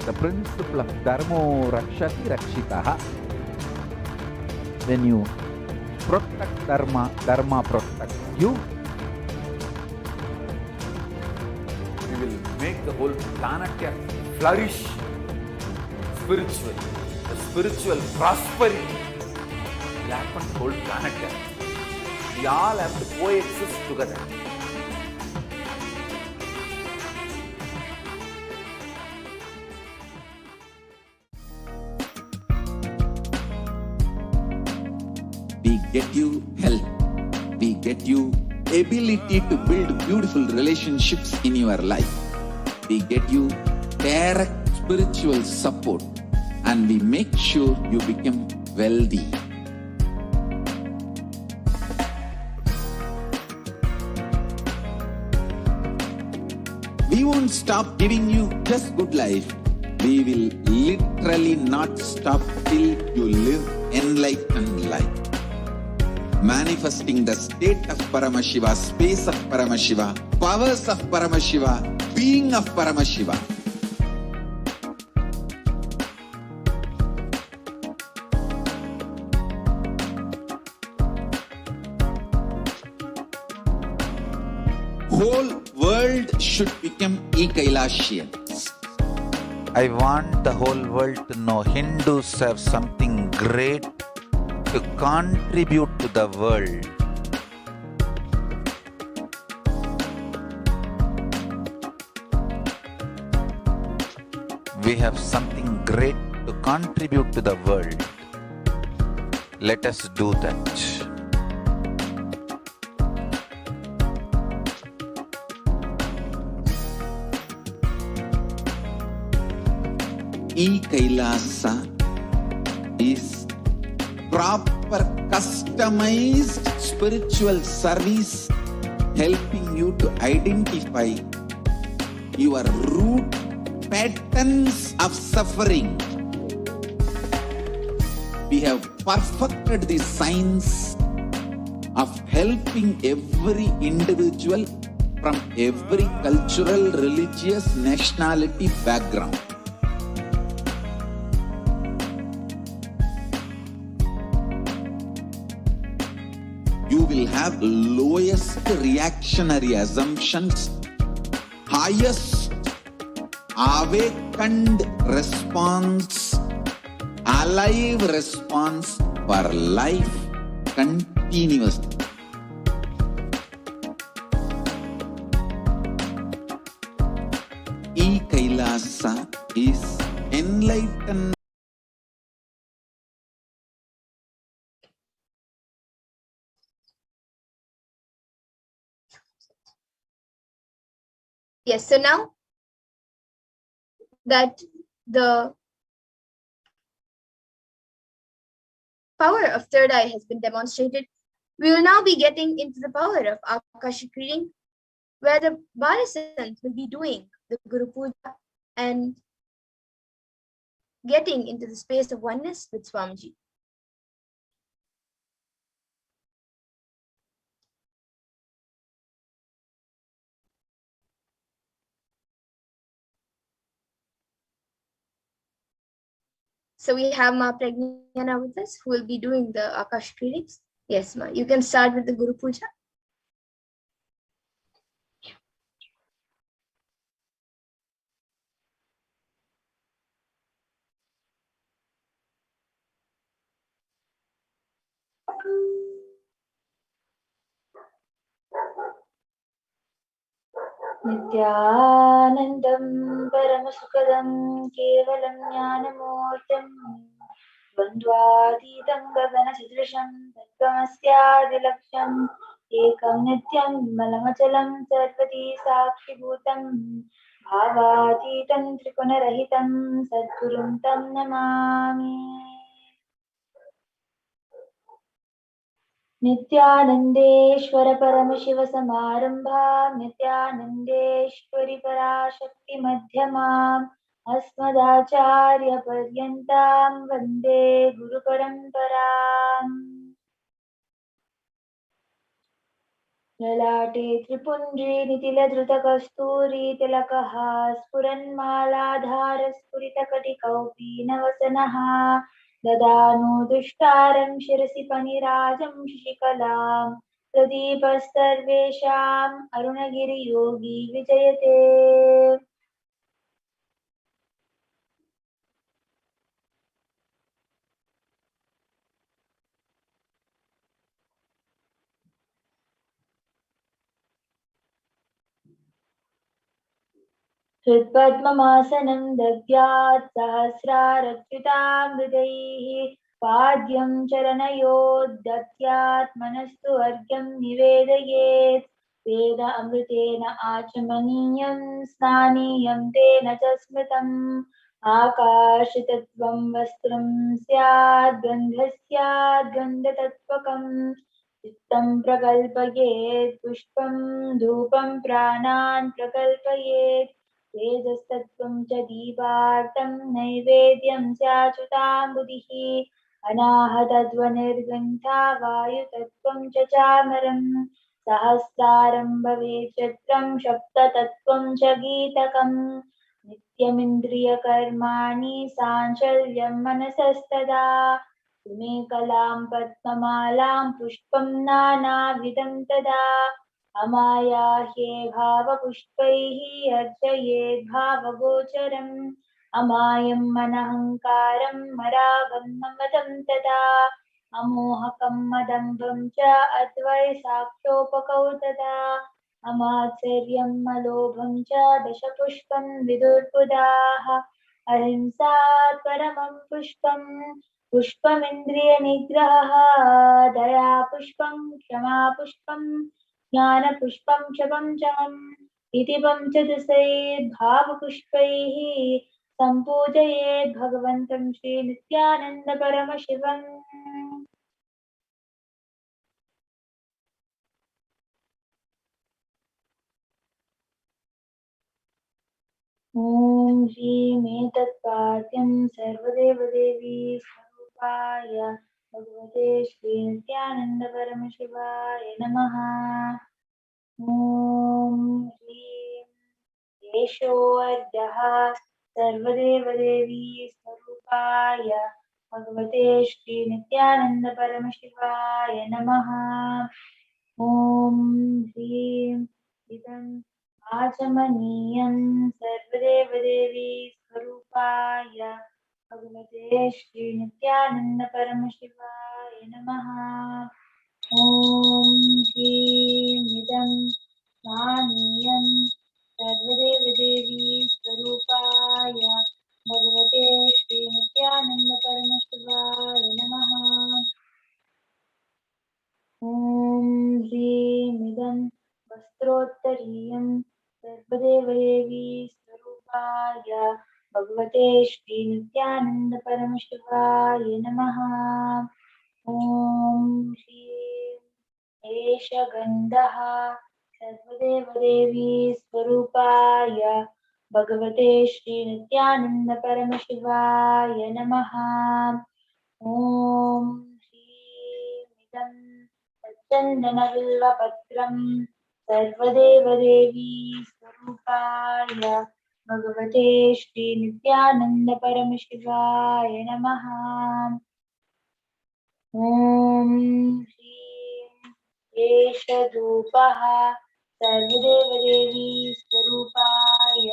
the principle of Dharmo Rakshati Rakshitaha. When you protect Dharma, Dharma protects you. We will make the whole planet flourish spiritually. The spiritual prosperity will happen to the whole planet. We all have to coexist together. get you ability to build beautiful relationships in your life. We get you direct spiritual support, and we make sure you become wealthy. We won't stop giving you just good life. We will literally not stop till you live enlightened life. Manifesting the state of Paramashiva, space of Paramashiva, powers of Paramashiva, being of Paramashiva. Whole world should become Kailasians. I want the whole world to know Hindus have something great to contribute to the world. We have something great to contribute to the world. Let us do that. Kailasa is proper customized spiritual service helping you to identify your root patterns of suffering. We have perfected the science of helping every individual from every cultural, religious, nationality background. You will have lowest reactionary assumptions, highest awakened response, alive response for life continuously. Kailasa is enlightenment. Yes, so now that the power of third eye has been demonstrated, we will now be getting into the power of Akashic reading, where the Bharisans will be doing the Guru Puja and getting into the space of oneness with Swamiji. So we have Ma Pragnana with us, who will be doing the Akashic readings. Yes, Ma, you can start with the Guru Puja. नित्यानन्दं परमसुखदं केवलं ज्ञानमूर्तिं द्वन्द्वातीतं गगनसदृशं तत्त्वमस्यादिलक्ष्यम् एकं नित्यं मलमचलं सर्वदी साक्षिभूतं भावातीतं त्रिगुणरहितं सद्गुरुं तं नमामि। नित्यानन्देश्वर परमशिव समारम्भां नित्यानन्देश्वरि पराशक्ति मध्यमाम् अस्मदाचार्य पर्यन्तां वन्दे गुरुपरम्पराम्। ललाटे त्रिपुण्ड्री नितिलधृतकस्तूरी तिलकः स्फुरन्मालाधार स्फुरितकटिकौपीनवसनः ददानु दुष्टारं शिरसि फणिराजं शशिकलां प्रदीपस्तर्वेषाम् अरुणगिरियोगी विजयते। हृत्पद्ममासनं दद्यात् सहस्रारच्युतां हृदैः पाद्यं चरणयोर्दत्यात्मनस्तु अर्घ्यं निवेदयेत् वेद अमृतेन आचमनीयं स्नानीयं तेन च स्मृतम् आकाशतत्त्वं वस्त्रं स्यात् गन्धः स्यात् गन्धतत्त्वकम् चित्तं प्रकल्पयेत् पुष्पं धूपं प्राणान् प्रकल्पयेत् तेजस्तत्त्वं च दीपार्थं नैवेद्यं स्याच्युताम्बुधिः अनाहतध्वनिर्गन्धा वायुतत्त्वं च चामरम् सहस्रारं भवेत् छत्रं सप्ततत्त्वं च गीतकम् नित्यमिन्द्रियकर्माणि साञ्चल्यं मनसस्तदा सुमे कलां पद्ममालां पुष्पं नानाविधं तदा अमायाह्ये भावपुष्पैः अर्चयेद् भावगोचरम् अमायं मनहङ्कारं मरागं ममदं तदा अमोहकं मदम्बं च अद्वैसाक्षोपकौ तदा अमात्सर्यं मलोभं च दशपुष्पं विदुर्बुधाः अहिंसात् परमं पुष्पं पुष्पमिन्द्रियनिग्रहः दया पुष्पं क्षमा पुष्पं ज्ञानपुष्पं शमं चमम् इति पञ्चदशैर्भावपुष्पैः सम्पूजयेत् भगवन्तं श्रीनित्यानन्दपरमशिवम्। ॐ श्रीमेतत्पाद्यं सर्वदेवदेवी स्वरूपाय भगवते श्रीनित्यानन्दपरमशिवाय नमः। ॐ श्रीं येषोऽर्घ्यः सर्वदेवदेवी स्वरूपाय भगवते श्रीनित्यानन्दपरमशिवाय नमः। ॐ ह्रीं इदम् आचमनीयं सर्वदेवदेवी स्वरूपाय भगवते श्रीनित्यानन्दपरमशिवाय नमः। ॐ ह्रीं इदम् स्नानीयं सर्वदेवदेवी स्वरूपाय भगवते श्रीनित्यानन्दपरमशिवाय नमः। ॐ ह्रीं इदं वस्त्रोत्तरीयं सर्वदेवदेवी स्वरूपाय भगवते श्रीनित्यानन्दपरमशिवाय नमः। ॐ श्रीं एष गन्धः सर्वदेवदेवी स्वरूपाय भगवते श्रीनित्यानन्दपरमशिवाय नमः। ॐ श्रीं इदं चन्दनबिल्वपत्रं सर्वदेवदेवी स्वरूपाय भगवते श्रीनित्यानन्दपरमशिवाय नमः। ॐ श्रीं एष धूपः सर्वदेवदेवी स्वरूपाय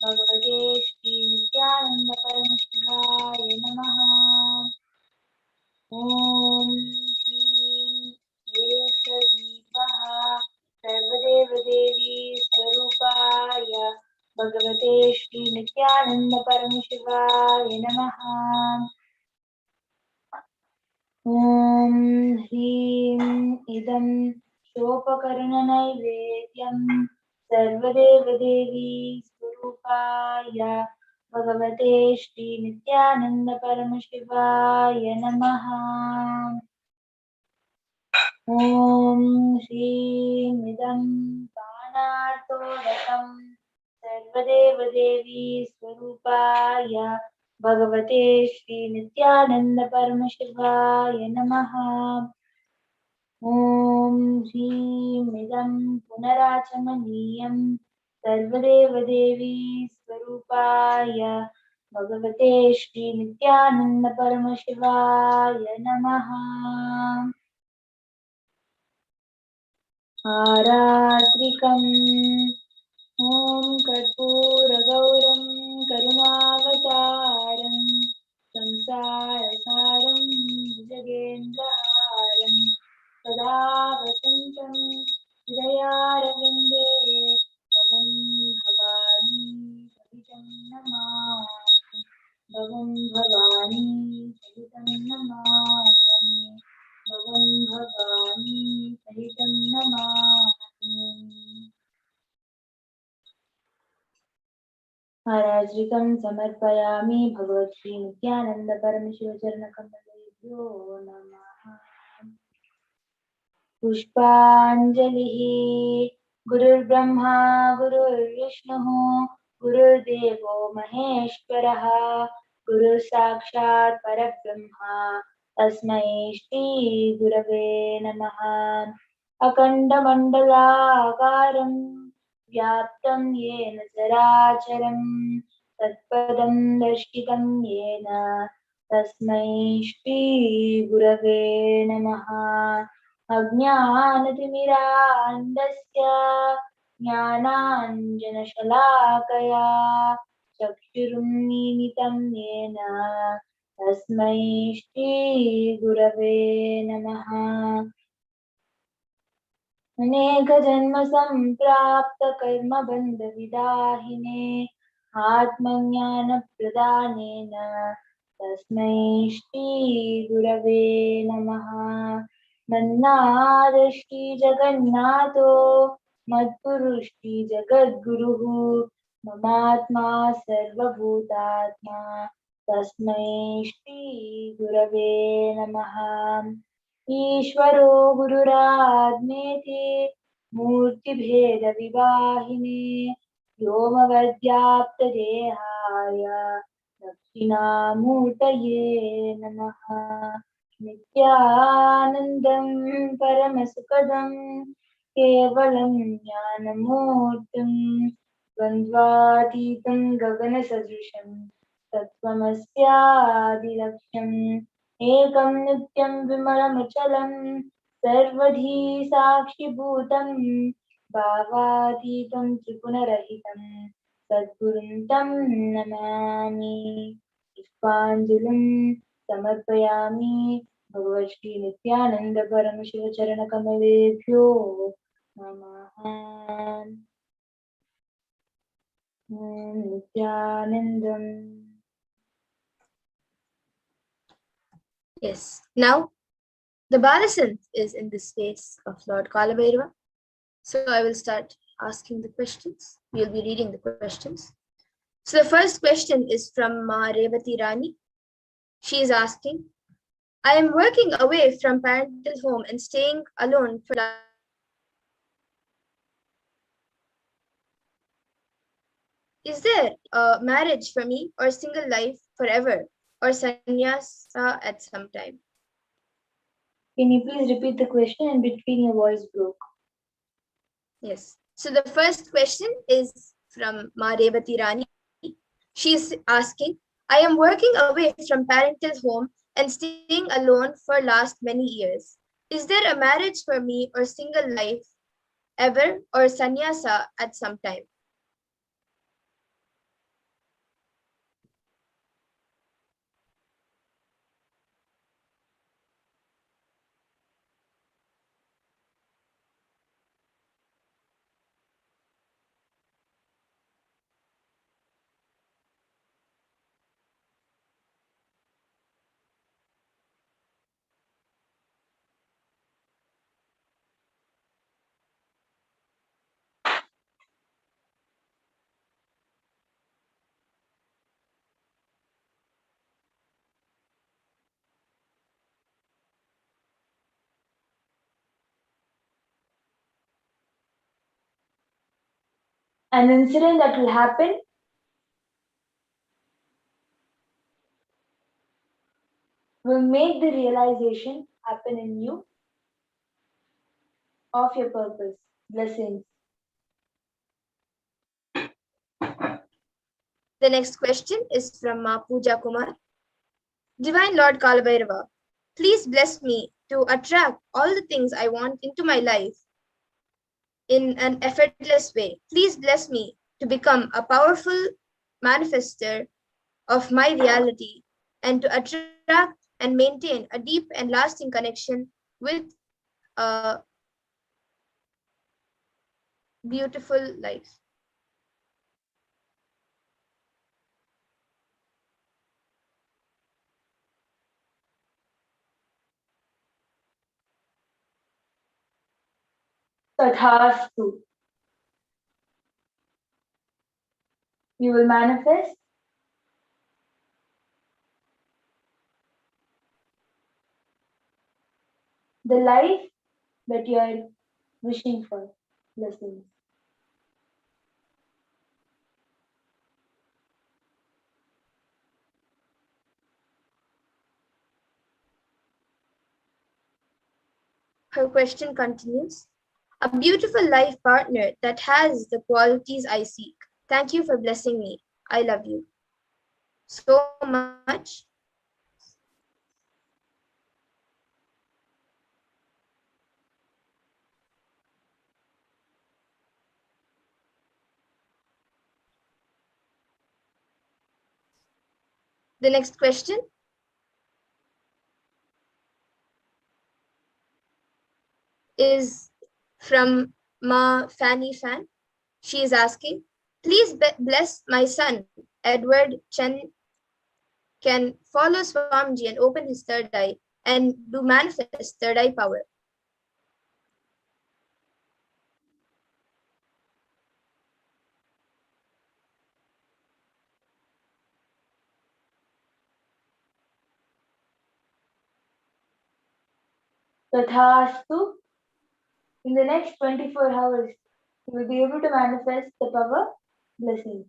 भगवते श्रीनित्यानन्दपरमशिवाय नमः। ॐ श्रीं एष दीपः सर्वदेवदेवी स्वरूपाय भगवते श्रीनित्यानन्दपरमशिवाय नमः। ॐ ह्रीं इदं शोपकर्णनैवेद्यं सर्वदेवदेवी स्वरूपाय भगवते श्रीनित्यानन्दपरमशिवाय नमः। ॐ श्रीं इदं पानार्तोदकं सर्वदेवदेवी स्वरूपाय भगवते श्रीनित्यानन्दपरमशिवाय नमः। ॐ ह्रीं इदं पुनराचमनीयं सर्वदेवदेवी स्वरूपाय भगवते श्रीनित्यानन्दपरमशिवाय नमः। आरात्रिकम् ॐ कर्पूरगौरं करुणावतारं संसारसारं भुजगेन्द्रहारं सदा वसन्तं हृदयारविन्दे भवं भवानी सहितं नमामि। भवं भवानी सहितं Namami. Harajrikam samarpayami Bhagavad-Sri Nithyananda Paramashiva Charanakamaledyo Namaha. Pushpanjalihi. Gurur Brahma Gurur Vishnu Gururdevo Maheshwaraha Guru Sakshat Parabrahma Tasmai Shri Gurave Namaha. Akandamandalakaram Vyaptam Yena Characharam Tatpadam Darshitam Yena Tasmai Shri Gurave Namaha. अज्ञानतिमिरान्धस्य ज्ञानाञ्जनशलाकया चक्षुरुन्मीलितं येन तस्मै श्रीगुरवे नमः। अनेकजन्मसम्प्राप्तकर्मबन्धविदाहिने आत्मज्ञानप्रदानेन तस्मै श्रीगुरवे नमः। मन्नादृष्टि जगन्नाथो मत्पुरुष्टि जगद्गुरुः ममात्मा सर्वभूतात्मा तस्मै श्रीगुरवे नमः। ईश्वरो गुरुरात्मेति मूर्तिभेदविवाहिने व्योमवद्व्याप्तदेहाय दक्षिणामूर्तये नमः। नित्यानन्दं परमसुखदं केवलं ज्ञानमूर्तिं द्वन्द्वातीतं गगनसदृशं तत्त्वमस्यादिलक्ष्यम् एकं नित्यं विमलमचलं सर्वधी साक्षिभूतं भावातीतं त्रिगुणरहितं सद्गुरुं तं नमामि। पुष्पाञ्जलिं समर्पयामि भगवश्री नित्यानंद परमशिव चरण कमलेभ्यो नमः। नित्यानंदम्। Yes. Now, the Balasanth is in the space of Lord Kalabhairava. So I will start asking the questions. We'll be reading the questions. So the first question is from Revati Rani. She is asking, I am working away from parental home and staying alone for Is there a marriage for me or single life forever or sannyasa at some time? Can you please repeat the question? In between your voice broke. Yes. So the first question is from Revati Rani. She's asking, I am working away from parental home and staying alone for last many years. Is there a marriage for me or single life ever or sannyasa at some time? An incident that will happen will make the realization happen in you of your purpose. Blessings. The next question is from Pooja Kumar. Divine Lord Kalabhairava, please bless me to attract all the things I want into my life in an effortless way. Please bless me to become a powerful manifester of my reality and to attract and maintain a deep and lasting connection with a beautiful life. Tathastu. you will manifest the life that you are wishing for. Blessings. Her question continues. A beautiful life partner that has the qualities I seek. Thank you for blessing me. I love you so much. The next question is from Ma Fanny Fan. She is asking, please bless my son, Edward Chen, can follow Swamiji and open his third eye and do manifest third eye power. Tathastu. In the next 24 hours, you will be able to manifest the power. Blessings.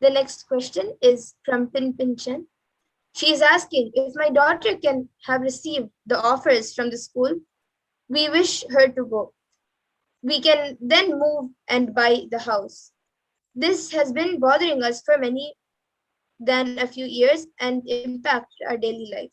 The next question is from Pin Pin Chen. She is asking if my daughter can have received the offers from the school. We wish her to go. We can then move and buy the house. This has been bothering us for many than a few years and impacted our daily life.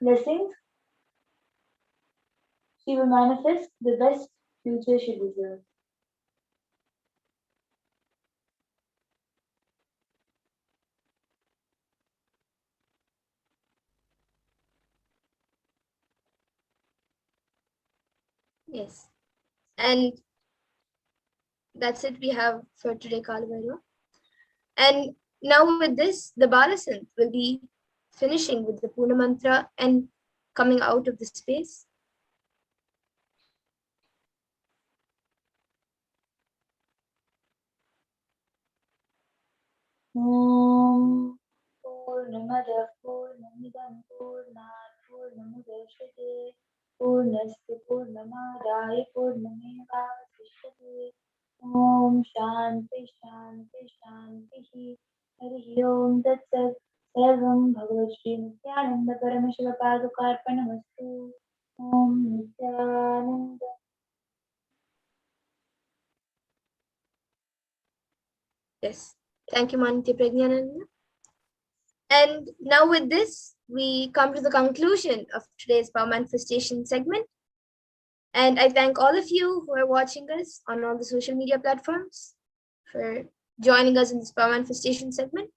Blessings. She will manifest the best future she deserves. Yes. And that's it we have for today, Kalabhairava. And now with this, the Balasanth will be finishing with the Puna Mantra and coming out of the space. Om Purnamada Purnamidam Purnat Purnamudachyate Purnasya Purnamadaya Purnamevavasishyate. Om Shanti Shanti Shanti. Harihi Om Tat Sat. Sarvam Bhagavad Shri Nithyananda Paramashiva Padukarpanamastu. Om Nithyananda. Yes. Thank you, Manitya Prajnananda. And now with this, we come to the conclusion of today's Power Manifestation segment. And I thank all of you who are watching us on all the social media platforms for joining us in this Power Manifestation segment.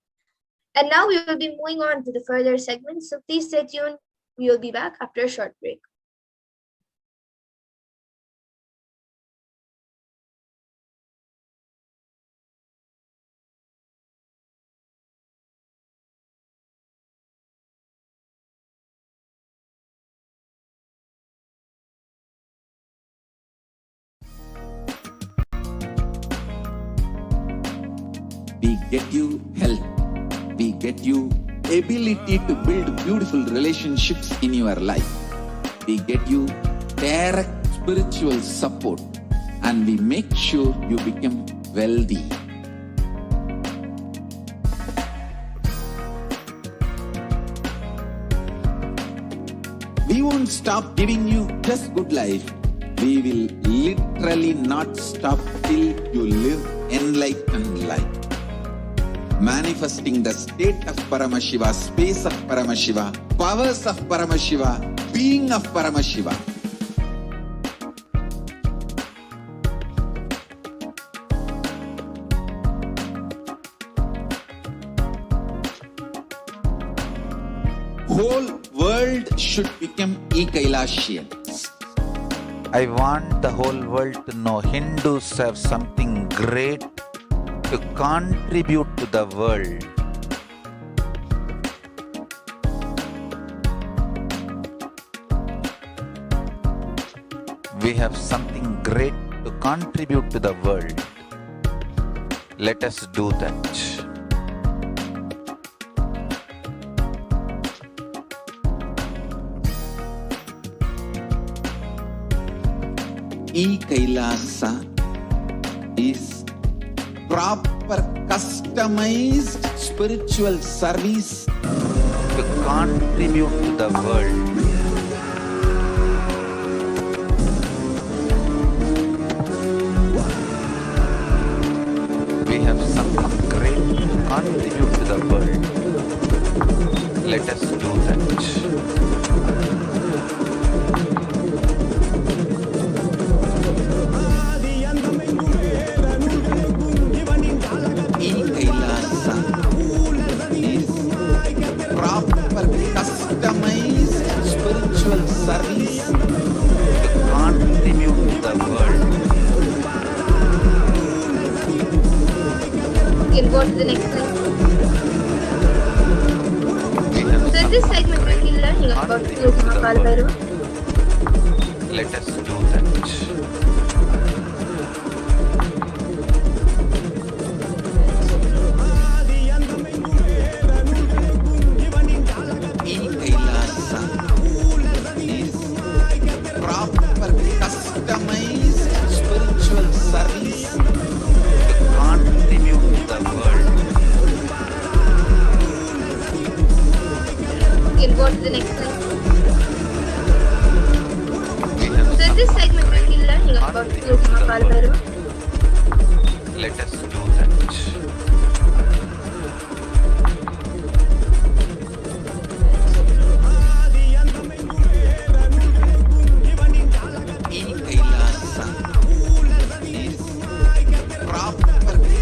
And now we will be moving on to the further segments. So please stay tuned. We will be back after a short break. We get you health. We get you ability to build beautiful relationships in your life. We get you direct spiritual support, and we make sure you become wealthy. We won't stop giving you just good life. We will literally not stop till you live enlightened life. Manifesting the state of Paramashiva, space of Paramashiva, powers of Paramashiva, being of Paramashiva. Whole world should become Kailasians. I want the whole world to know Hindus have something great to contribute to the world. We have something great to contribute to the world. Let us do that. Kailasa is proper customized spiritual service To contribute to the world. We have something great to contribute to the world. Let us do that. Kailasa is proper customized spiritual service To contribute to the world. You can go to the next slide. We have So in this segment, we'll be learning about the tools of Kalabhairava. Let us do that. Kailasa is proper customized spiritual service To contribute to the world. You can go to the next slide. We have So in this segment, we'll be learning about the tools of Kalabhairava. Let us do that. Kailasa is proper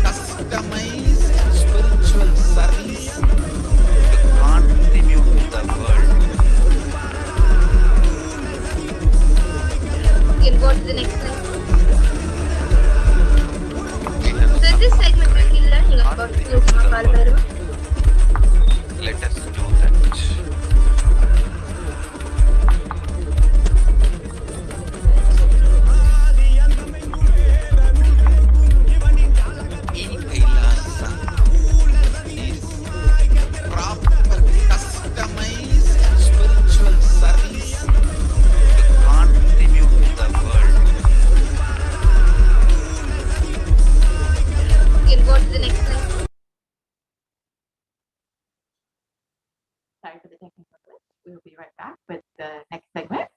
customized spiritual service To contribute to the world. You can go to the next slide. We have So in this segment, we'll be learning about the tools of Kalabhairava. Let us do that. Kailasa is proper customized spiritual service To contribute to the world. You can go to the next slide. Sorry for the technical glitch. We will be right back with the next segment.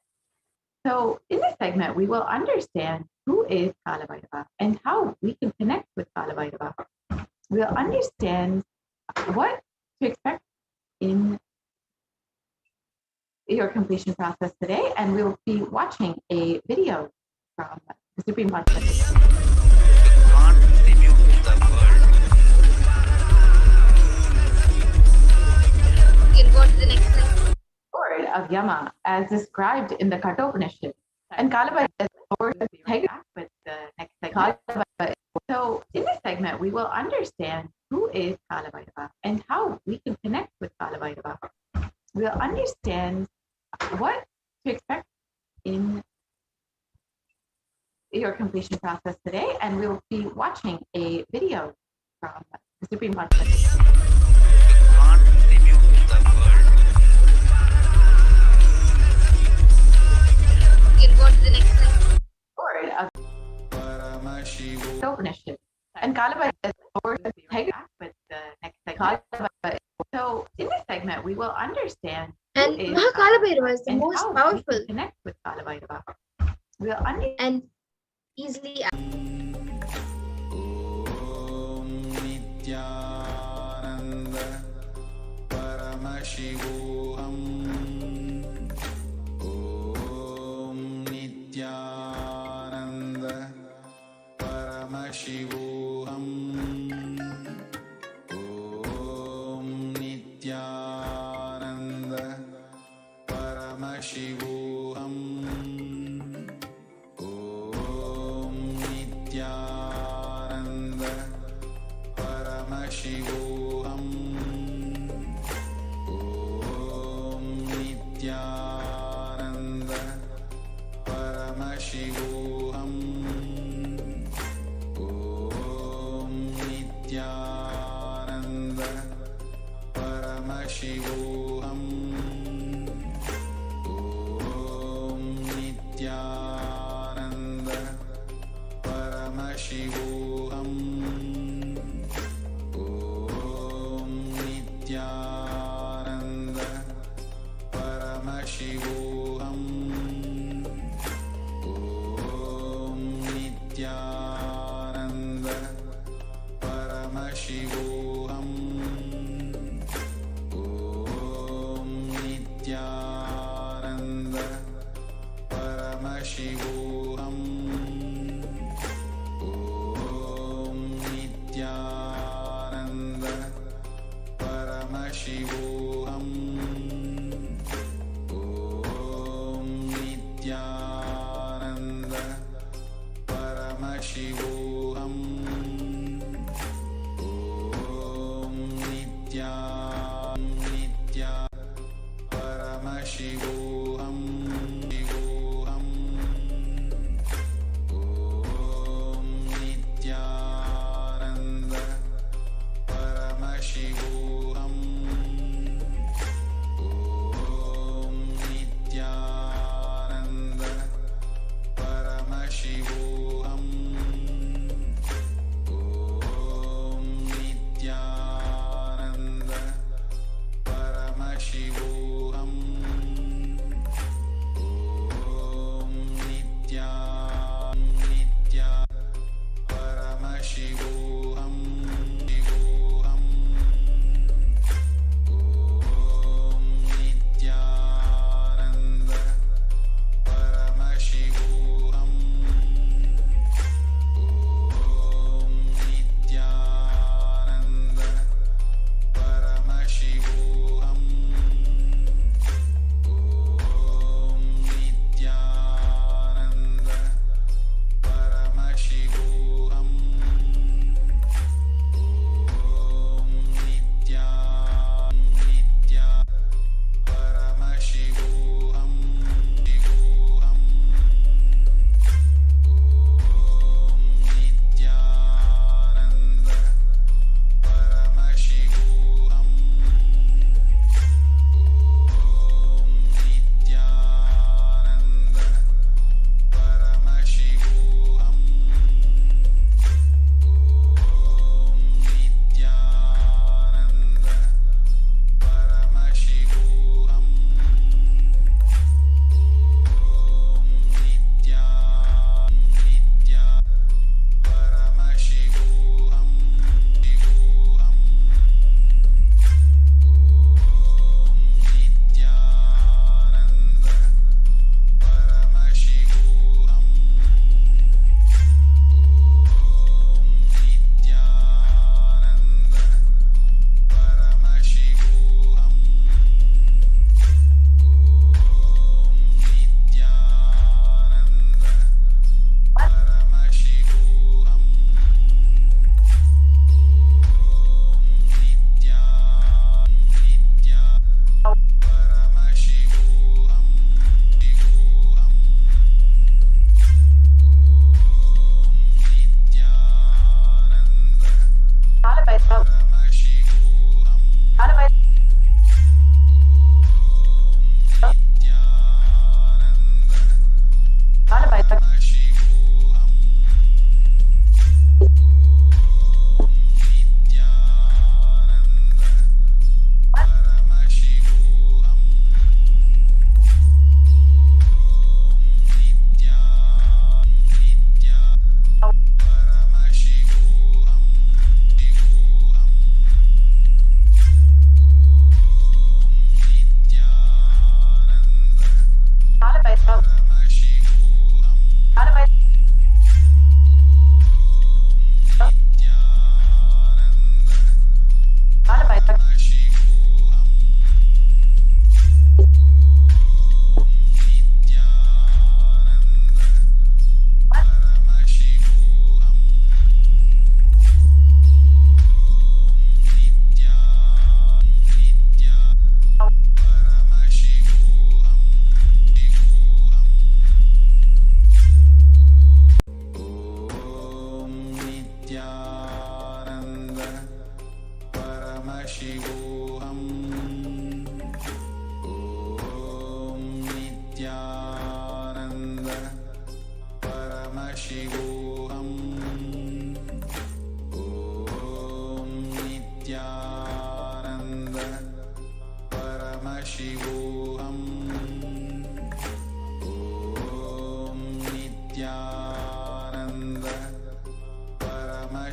So in this segment, we will understand who is Kalabhairava and how we can connect with Kalabhairava. We'll understand what to expect in your completion process today, and we will be watching a video from the Supreme Consciousness. Contribute to the world. You can go to the next slide. Lord of Yama, as described in the Kathopanishad. And Kalabhairava is Lord of Tiger with the next segment. So in this segment, we will understand who is Kalabhairava and how we can connect with Kalabhairava. We'll understand what to expect in your completion process today, and we will be watching a video from the Supreme Consciousness. Contribute to the world. You can go to the next slide. Lord of Paramashivoham. Intermission. And Kalabhairava is Lord of Tiger with the next segment. So in this segment, we will understand And is Maha Kalabhairava is the and most how we powerful can connect with Kalabhairava. We'll understand and easily Om Nithyananda Paramashivoham. Om Nithyananda Paramashivoham. Om Nithyananda Paramashivoham. Om Nithyananda Paramashivoham. Om Nithyananda Paramashivoham. Om Nithyananda Paramashivoham. Om Nithyananda Paramashivoham. Om Nithyananda Paramashivoham. Om Nithyananda Paramashivoham. Om Nithyananda Paramashivoham. Om Nithyananda Paramashivoham. Om Nithyananda Paramashivoham. Om Nithya Paramashivoham. Om Nithyananda Paramashivoham. Om Nithyananda Paramashivoham.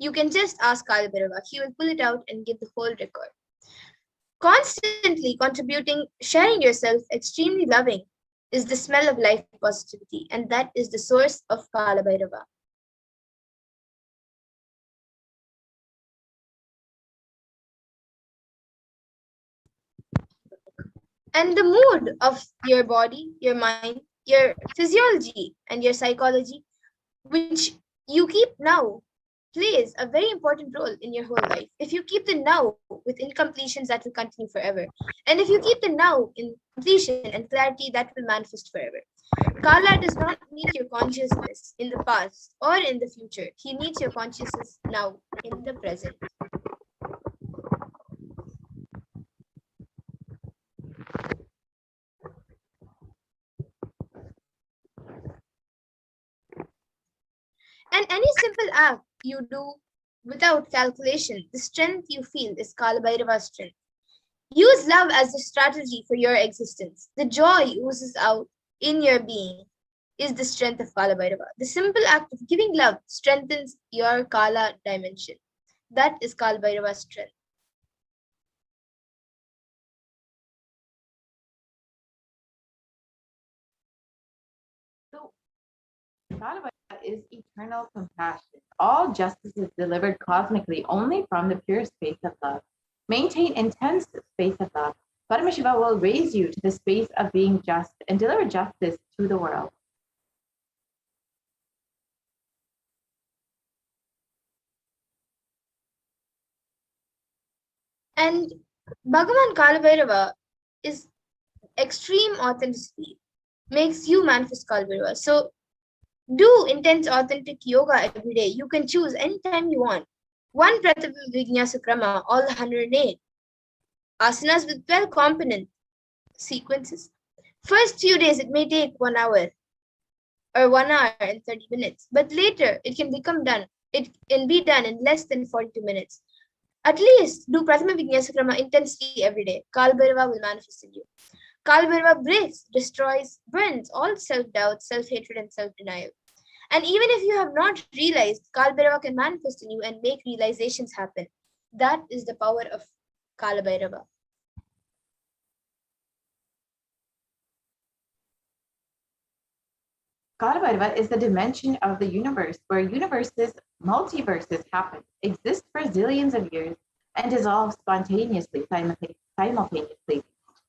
You can just ask Kalabhairava. He will pull it out and give the whole record. Constantly contributing, sharing yourself, extremely loving, is the smell of life positivity, and that is the source of Kalabhairava. And the mood of your body, your mind, your physiology, and your psychology, which you keep now, plays a very important role in your whole life. If you keep the now with incompletions, that will continue forever. And if you keep the now in completion and clarity, that will manifest forever. Kala does not need your consciousness in the past or in the future. He needs your consciousness now in the present. And any simple act you do without calculation, the strength you feel is Kalabhairava's strength. Use love as a strategy for your existence. The joy oozes out in your being is the strength of Kalabhairava. The simple act of giving love strengthens your Kala dimension. That is Kalabhairava's strength. So, Kalabhairava is eternal compassion. All justice is delivered cosmically only from the pure space of love. Maintain intense space of love. Paramashiva will raise you to the space of being just and deliver justice to the world. And Bhagavan Kalabhairava is extreme authenticity, makes you manifest Kalabhairava. So do intense authentic yoga every day. You can choose anytime you want. One Pratapa Vinyasa Krama, all 108. Asanas with 12 component sequences. First few days it may take 1 hour or 1 hour and 30 minutes, but later it can become done. It can be done in less than 42 minutes. At least do Pratama Vinyasa Krama intensely every day. Kalabhairava will manifest in you. Kalabhairava breaks, destroys, burns all self-doubt, self-hatred, and self-denial. And even if you have not realized, Kalabhairava can manifest in you and make realizations happen. That is the power of Kalabhairava. Kalabhairava is the dimension of the universe where multiverses happen, exist for zillions of years, and dissolve spontaneously, simultaneously.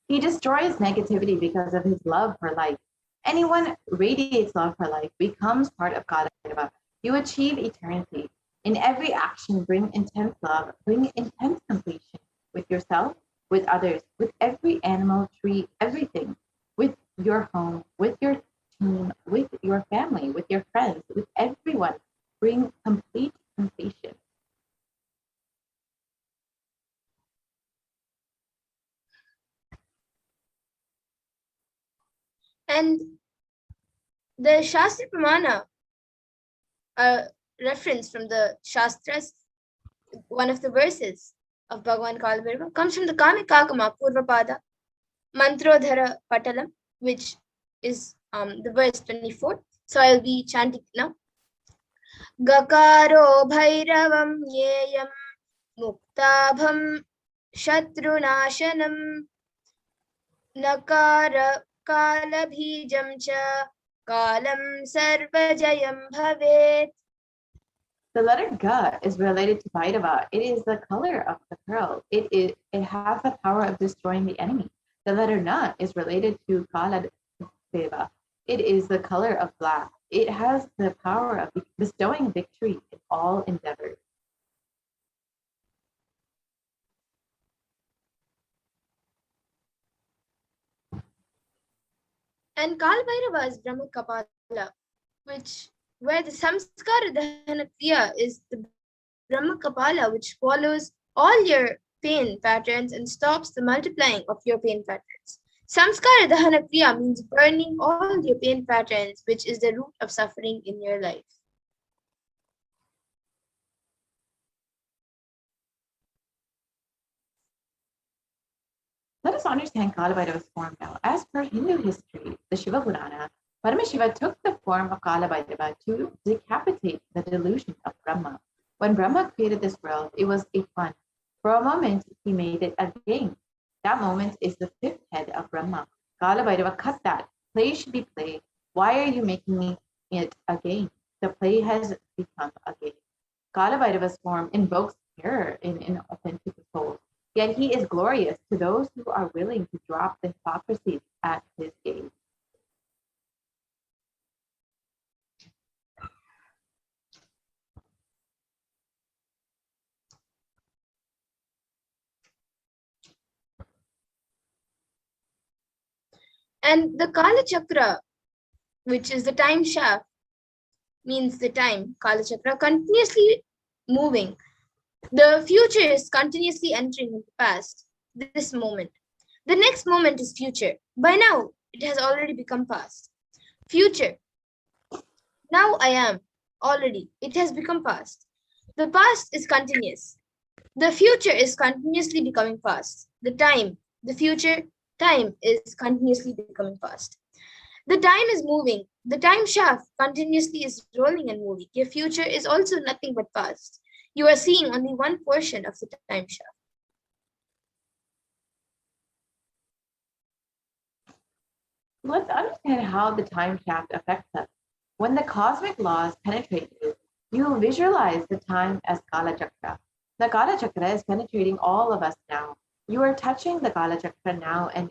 He destroys negativity because of his love for life. Anyone radiates love for life becomes part of Kalabhairava. You achieve eternity. In every action, bring intense love, bring intense completion with yourself, with others, with every animal, tree, everything, with your home, with your team, with your family, with your friends, with everyone. Bring complete completion. And the Shastra Pramana, a reference from the Shastras, one of the verses of Bhagavan Kalabhairava, comes from the Kamikakama Purvapada Mantrodhara Patalam, which is the verse 24. So I'll be chanting now. Gakaro Bhairavam Yeyam Muktabham Shatrunashanam Nakara Kalabhijam Cha Kalam Sarvajayam Bhavet. The letter Ga is related to Bhairava. It is the color of the pearl. It has the power of destroying the enemy. The letter Na is related to Kalabhairava. It is the color of black. It has the power of bestowing victory in all endeavors. And Kalabhairava is Brahma Kapala, where the Samskara Dhyana Kriya is the Brahma Kapala, which follows all your pain patterns and stops the multiplying of your pain patterns. Samskara Dhyana Kriya means burning all your pain patterns, which is the root of suffering in your life. Let us understand Kalabhairava's form now. As per Hindu history, the Shiva Purana, Paramashiva took the form of Kalabhairava to decapitate the delusion of Brahma. When Brahma created this world, it was a fun. For a moment, he made it a game. That moment is the fifth head of Brahma. Kalabhairava, cut that. Play should be play. Why are you making it a game? The play has become a game. Kalabhairava's form invokes terror in inauthentic souls. Yet he is glorious to those who are willing to drop the hypocrisy at his gaze. And the Kala Chakra, which is the time shaft, means the time, Kala Chakra, continuously moving. The future is continuously entering into the past, this moment. The next moment is future. By now, it has already become past. Future. Now I am. Already. It has become past. The past is continuous. The future is continuously becoming past. The time, the future, time is continuously becoming past. The time is moving. The time shaft continuously is rolling and moving. Your future is also nothing but past. You are seeing only one portion of the time shaft. Let's understand how the time shaft affects us. When the cosmic laws penetrate you, you visualize the time as Kala Chakra. The Kala Chakra is penetrating all of us now. You are touching the Kala Chakra now, and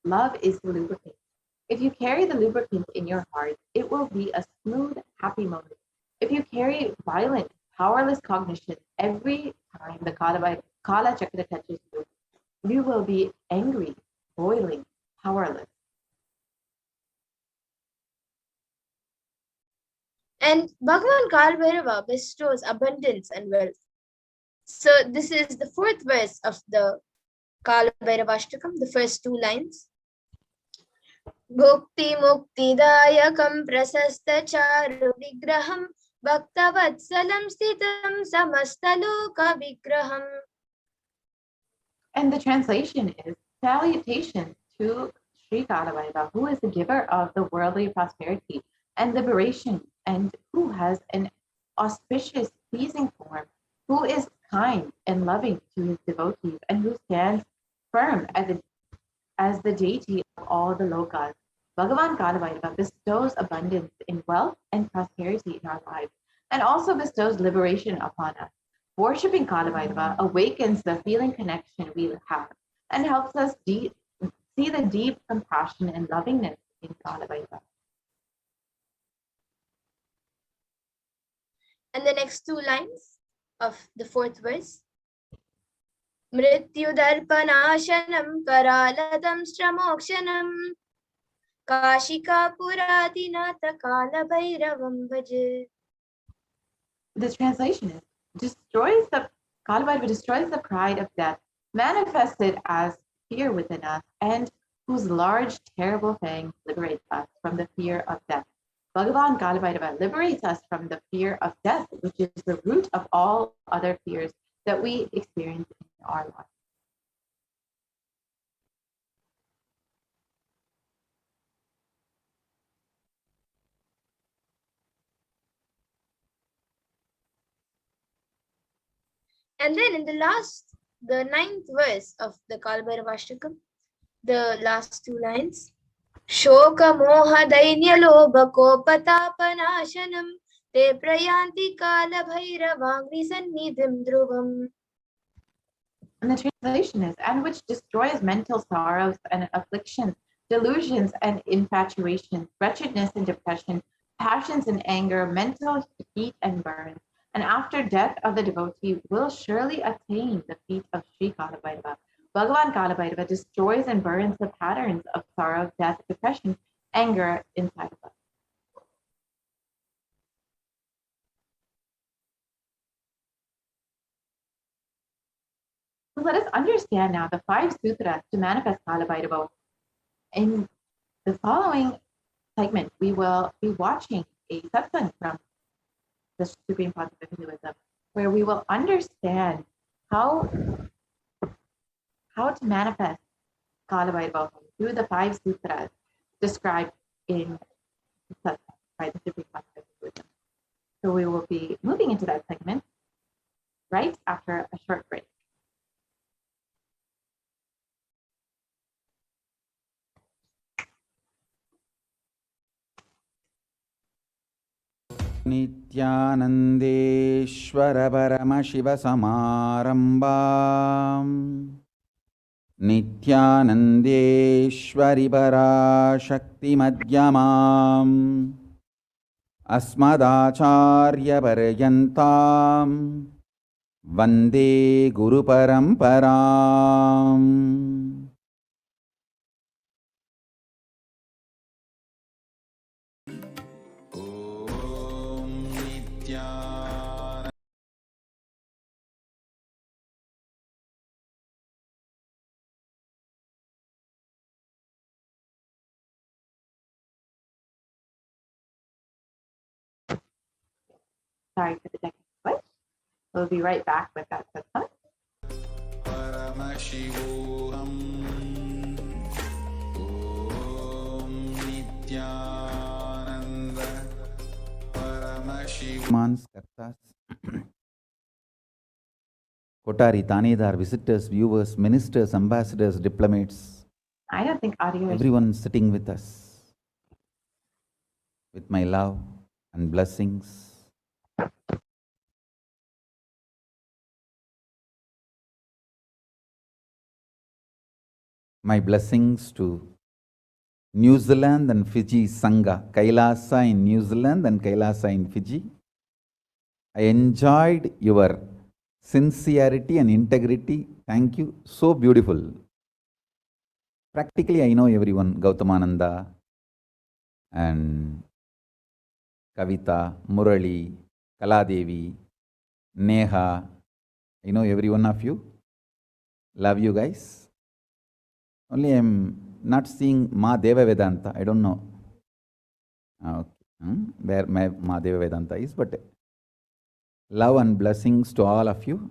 love is the lubricant. If you carry the lubricant in your heart, it will be a smooth, happy moment. If you carry violent, powerless cognition every time the Kala Chakra touches you, you will be angry, boiling, powerless. And Bhagavan Kalabhairava bestows abundance and wealth. So this is the fourth verse of the Kalabhairavashtakam, the first two lines. Bhukti Mukti Dayakam Prasasta Charu Vigraham Bhaktavatsalam Stitam Samastaloka Vigraham. And the translation is salutation to Sri Kalabhairava, who is the giver of the worldly prosperity and liberation, and who has an auspicious, pleasing form, who is kind and loving to his devotees, and who stands firm as the deity of all the lokas. Bhagavan Kalabhairava bestows abundance in wealth and prosperity in our lives, and also bestows liberation upon us. Worshipping Kalabhairava awakens the feeling connection we have and helps us see the deep compassion and lovingness in Kalabhairava. And the next two lines of the fourth verse. Mrityu darpanashanam karaladam stramokshanam kashika puradinata kalabhairavam bhaje. The translation is Kalabhairava destroys the pride of death, manifested as fear within us, and whose large, terrible fangs liberates us from the fear of death. Bhagavan Kalabhairava liberates us from the fear of death, which is the root of all other fears that we experience in our life. And then in the ninth verse of the Kalabhairavashtakam, the last two lines. Shoka moha dainya lobha kopatapanashanam te prayanti kalabhairavangri sannidhim dhruvam. And the translation is, and which destroys mental sorrows and afflictions, delusions and infatuation, wretchedness and depression, passions and anger, mental heat and burn. And after death of the devotee will surely attain the feet of Sri Kalabhairava. Bhagavan Kalabhairava destroys and burns the patterns of sorrow, death, depression, anger inside of us. So let us understand now the 5 sutras to manifest Kalabhairava. In the following segment, we will be watching a satsang from the Supreme Concept of Hinduism, where we will understand how to manifest Kalabhairava through the 5 sutras described in the satsang by the Supreme Concept of Hinduism. So we will be moving into that segment. right after a short break. नित्यानन्देश्वर परमशिवसमारम्भाम् नित्यानन्देश्वरि पराशक्तिमध्यमाम् अस्मदाचार्यपर्यन्ताम् वन्दे गुरुपरम्पराम् Sorry for the technical glitch. We'll be right back with that satsang. Paramashivoham. Om Nithyananda Paramashivam. Kartas, Kotari, Tanedar, visitors, viewers, ministers, ambassadors, diplomats, I don't think audio is. everyone sitting with us, with my love and blessings. My blessings to New Zealand and Fiji Sangha, Kailasa in New Zealand and Kailasa in Fiji. I enjoyed your sincerity and integrity. Thank you. So beautiful. Practically, I know everyone. Gautamananda and Kavita, Murali, Kaladevi, Neha. I know every one of you. Love you guys. Only I'm not seeing Ma Deva Vedanta. I don't know where my Ma Deva Vedanta is, but love and blessings to all of you.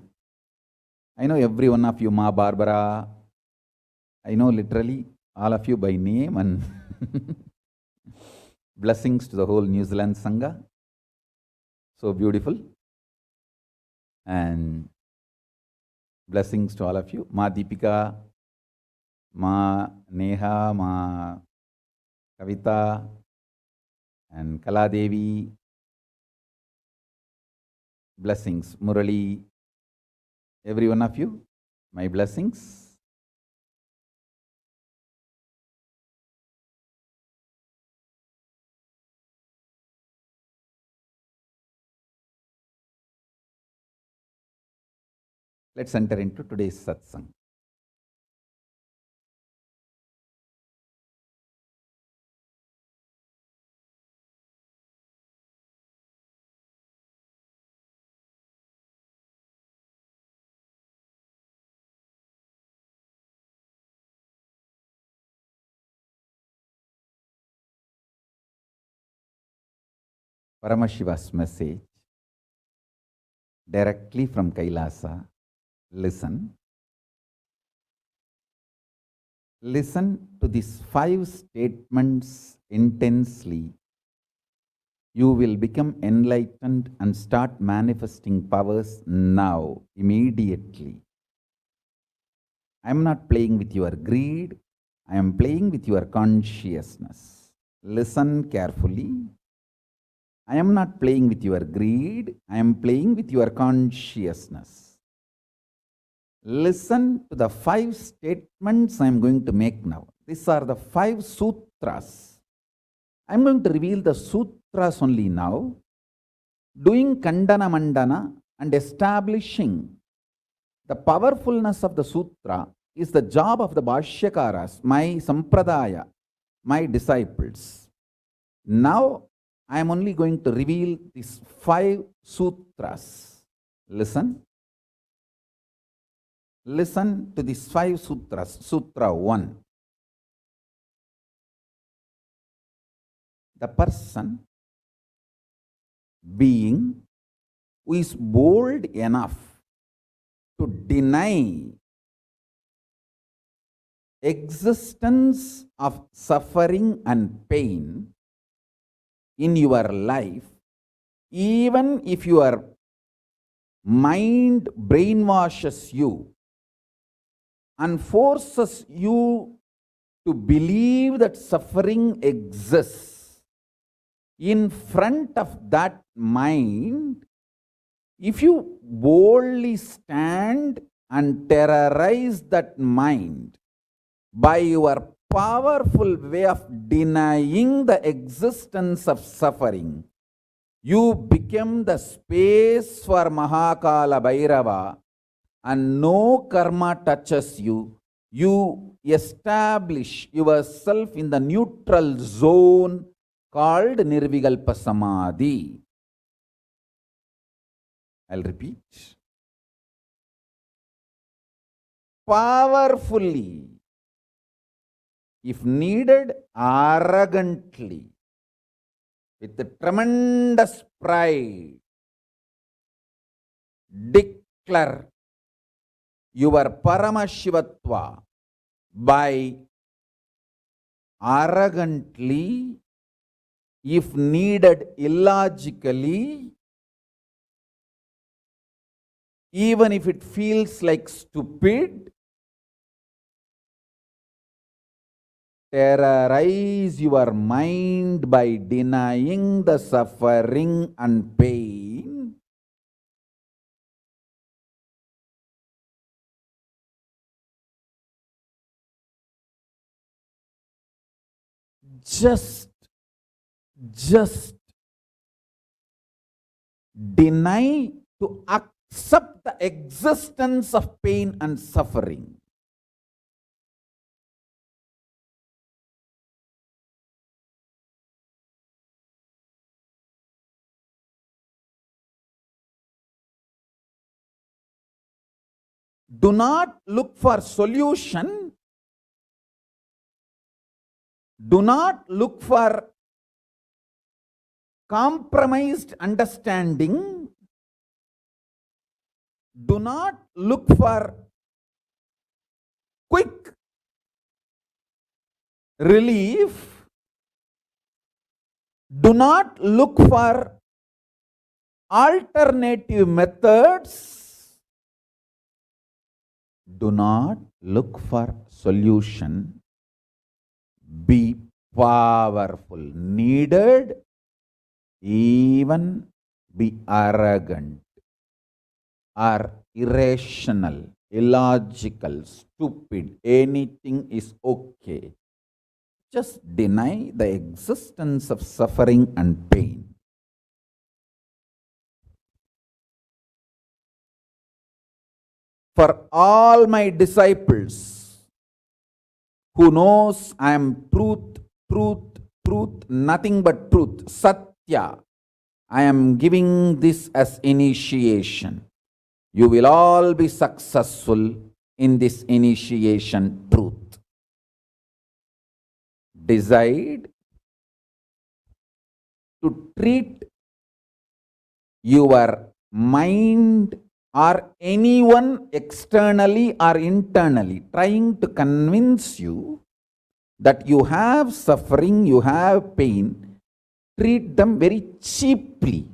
I know every one of you, Ma Barbara. I know literally all of you by name, and blessings to the whole New Zealand Sangha. So beautiful. And blessings to all of you. Ma Deepika, Ma Neha, Ma Kavita, and Kaladevi. Blessings. Murali, every one of you, my blessings. Let's enter into today's satsang. Paramashiva's message directly from Kailasa. Listen. Listen to these 5 statements intensely. You will become enlightened and start manifesting powers now, immediately. I am not playing with your greed. I am playing with your consciousness. Listen carefully. I am not playing with your greed. I am playing with your consciousness. Listen to the 5 statements I am going to make now. These are the 5 sutras. I am going to reveal the sutras only now, doing kandana mandana and establishing the powerfulness of the sutra is the job of the Bhashyakaras, my sampradaya, my disciples. Now, I am only going to reveal these 5 sutras. Listen. Listen to these 5 sutras. Sutra 1. The person, being, who is bold enough to deny existence of suffering and pain in your life, even if you are mind brainwashes you and forces you to believe that suffering exists, in front of that mind, if you boldly stand and terrorize that mind by your powerful way of denying the existence of suffering, you become the space for Maha Kalabhairava, and no karma touches you. You establish yourself in the neutral zone called Nirvikalpa Samadhi. I'll repeat. Powerfully, if needed, arrogantly, with tremendous pride, declare your Paramashivatva by arrogantly, if needed, illogically, even if it feels like stupid, terrorize your mind by denying the suffering and pain. Just deny to accept the existence of pain and suffering. Do not look for solution. Do not look for compromised understanding. Do not look for quick relief. Do not look for alternative methods. Do not look for solution. Be powerful. Needed, even be arrogant or irrational, illogical, stupid. Anything is okay. Just deny the existence of suffering and pain. For all my disciples who knows I am truth, nothing but truth, Satya, I am giving this as initiation. You will all be successful in this initiation truth. Decide to treat your mind or anyone externally or internally trying to convince you that you have suffering, you have pain, treat them very cheaply,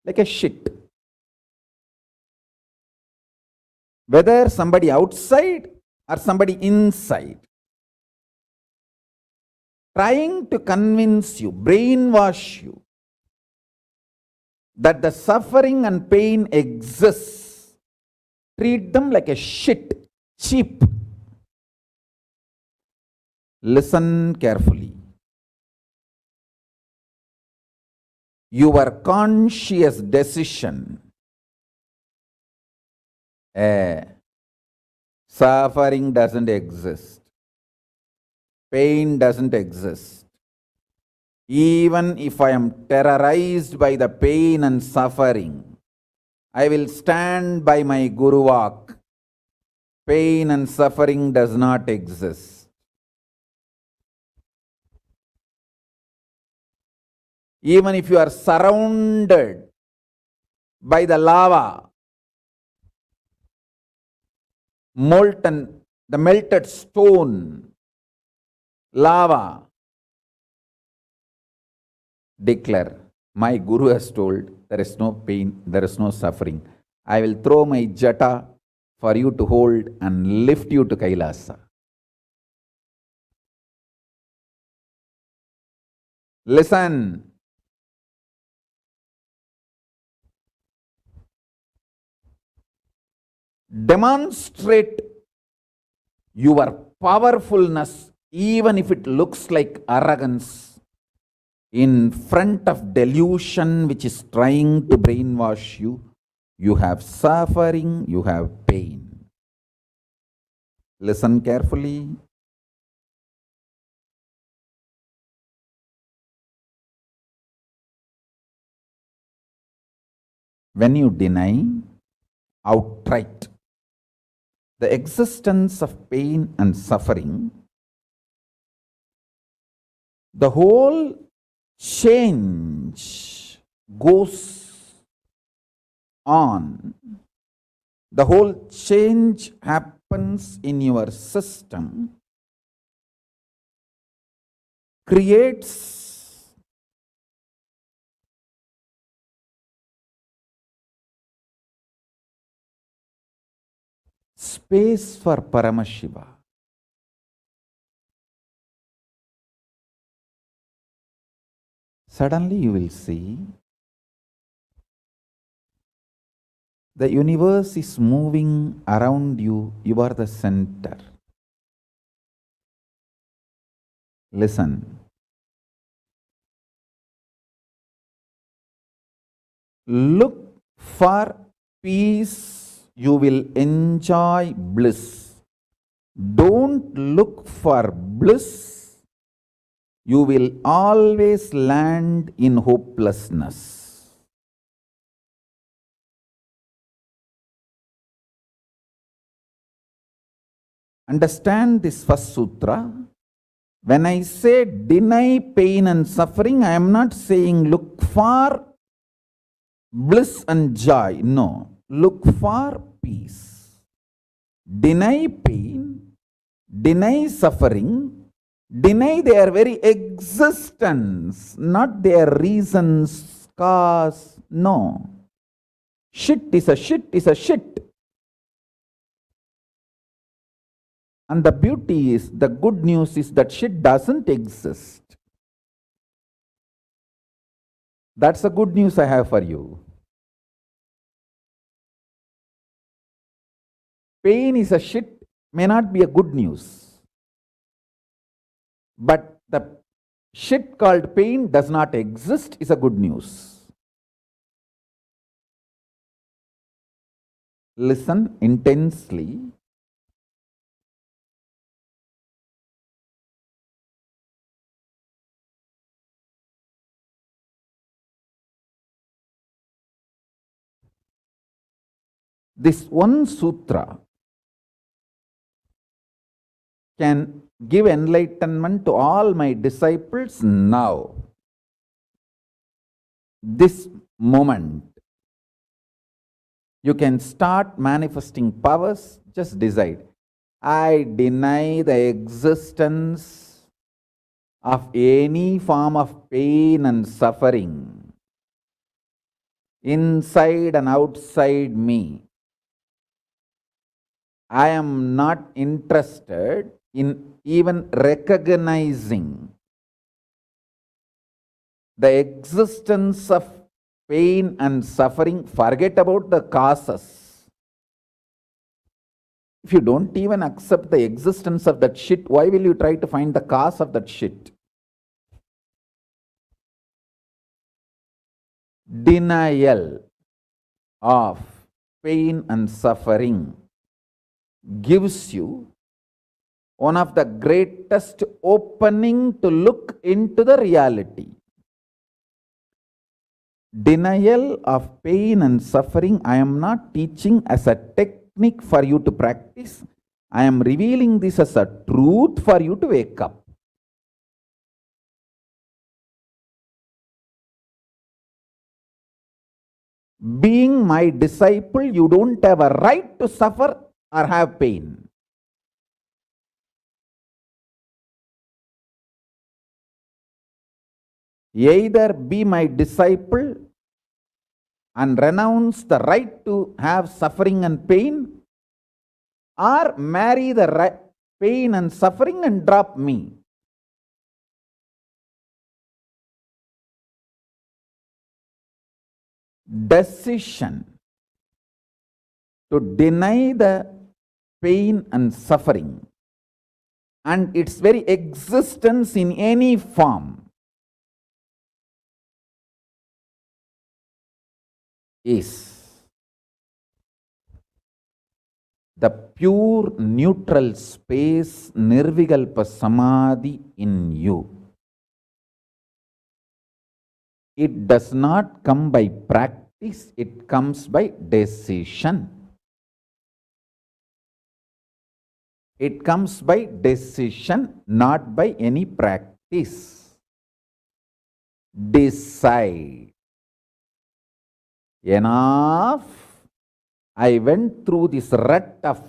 like a shit. Whether somebody outside or somebody inside, trying to convince you, brainwash you, that the suffering and pain exists, treat them like a shit, cheap. Listen carefully. Your conscious decision, suffering doesn't exist, pain doesn't exist. Even if I am terrorized by the pain and suffering, I will stand by my Guru Vak. Pain and suffering does not exist. Even if you are surrounded by the lava, molten, the melted stone, lava, declare, my Guru has told there is no pain, there is no suffering. I will throw my jata for you to hold and lift you to Kailasa. Listen. Demonstrate your powerfulness, even if it looks like arrogance, in front of delusion which is trying to brainwash you. You have suffering, you have pain. Listen carefully. When you deny outright the existence of pain and suffering, the whole change goes on. The whole change happens in your system, creates space for Paramashiva. Suddenly you will see the universe is moving around you. You are the center. Listen. Look for peace, you will enjoy bliss. Don't look for bliss, you will always land in hopelessness. Understand this first sutra. When I say deny pain and suffering, I am not saying look for bliss and joy. No. Look for peace. Deny pain, deny suffering, deny their very existence, not their reasons, cause. No. Shit is a shit is a shit. And the beauty is, the good news is that shit doesn't exist. That's the good news I have for you. Pain is a shit may not be a good news. But the shit called pain does not exist is a good news. Listen intensely. This one sutra can give enlightenment to all my disciples now. This moment. You can start manifesting powers. Just decide. I deny the existence of any form of pain and suffering inside and outside me. I am not interested in even recognizing the existence of pain and suffering. Forget about the causes. If you don't even accept the existence of that shit, why will you try to find the cause of that shit? Denial of pain and suffering gives you one of the greatest opening to look into the reality. Denial of pain and suffering, I am not teaching as a technique for you to practice. I am revealing this as a truth for you to wake up. Being my disciple, you don't have a right to suffer or have pain. Either be my disciple and renounce the right to have suffering and pain, or marry the pain and suffering and drop me? Decision to deny the pain and suffering and its very existence in any form is the pure neutral space Nirvikalpa Samadhi in you. It does not come by practice, it comes by decision. It comes by decision, not by any practice. Decide. Enough. I went through this rut of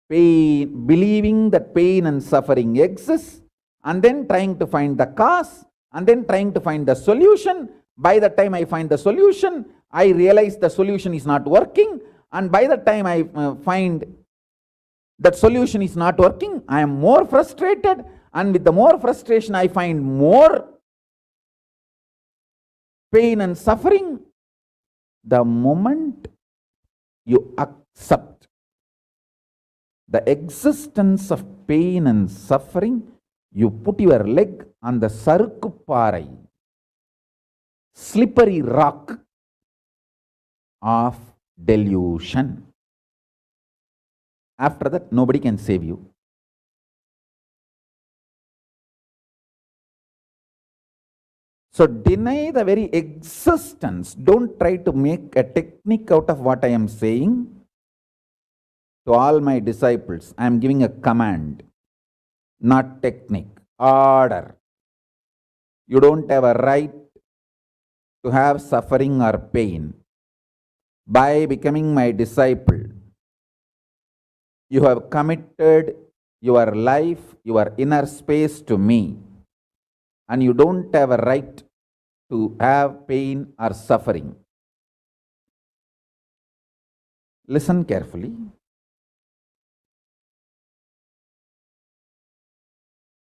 pain, believing that pain and suffering exist, and then trying to find the cause, and then trying to find the solution. By the time I find the solution, I realize the solution is not working, and by the time I find that solution is not working, I am more frustrated, and with the more frustration I find more pain and suffering. The moment you accept the existence of pain and suffering, you put your leg on the sarukupparai, slippery rock of delusion. After that, nobody can save you. So deny the very existence. Don't try to make a technique out of what I am saying. To all my disciples, I am giving a command, not technique, order. You don't have a right to have suffering or pain. By becoming my disciple, you have committed your life, your inner space to me, and you don't have a right to have pain or suffering. Listen carefully.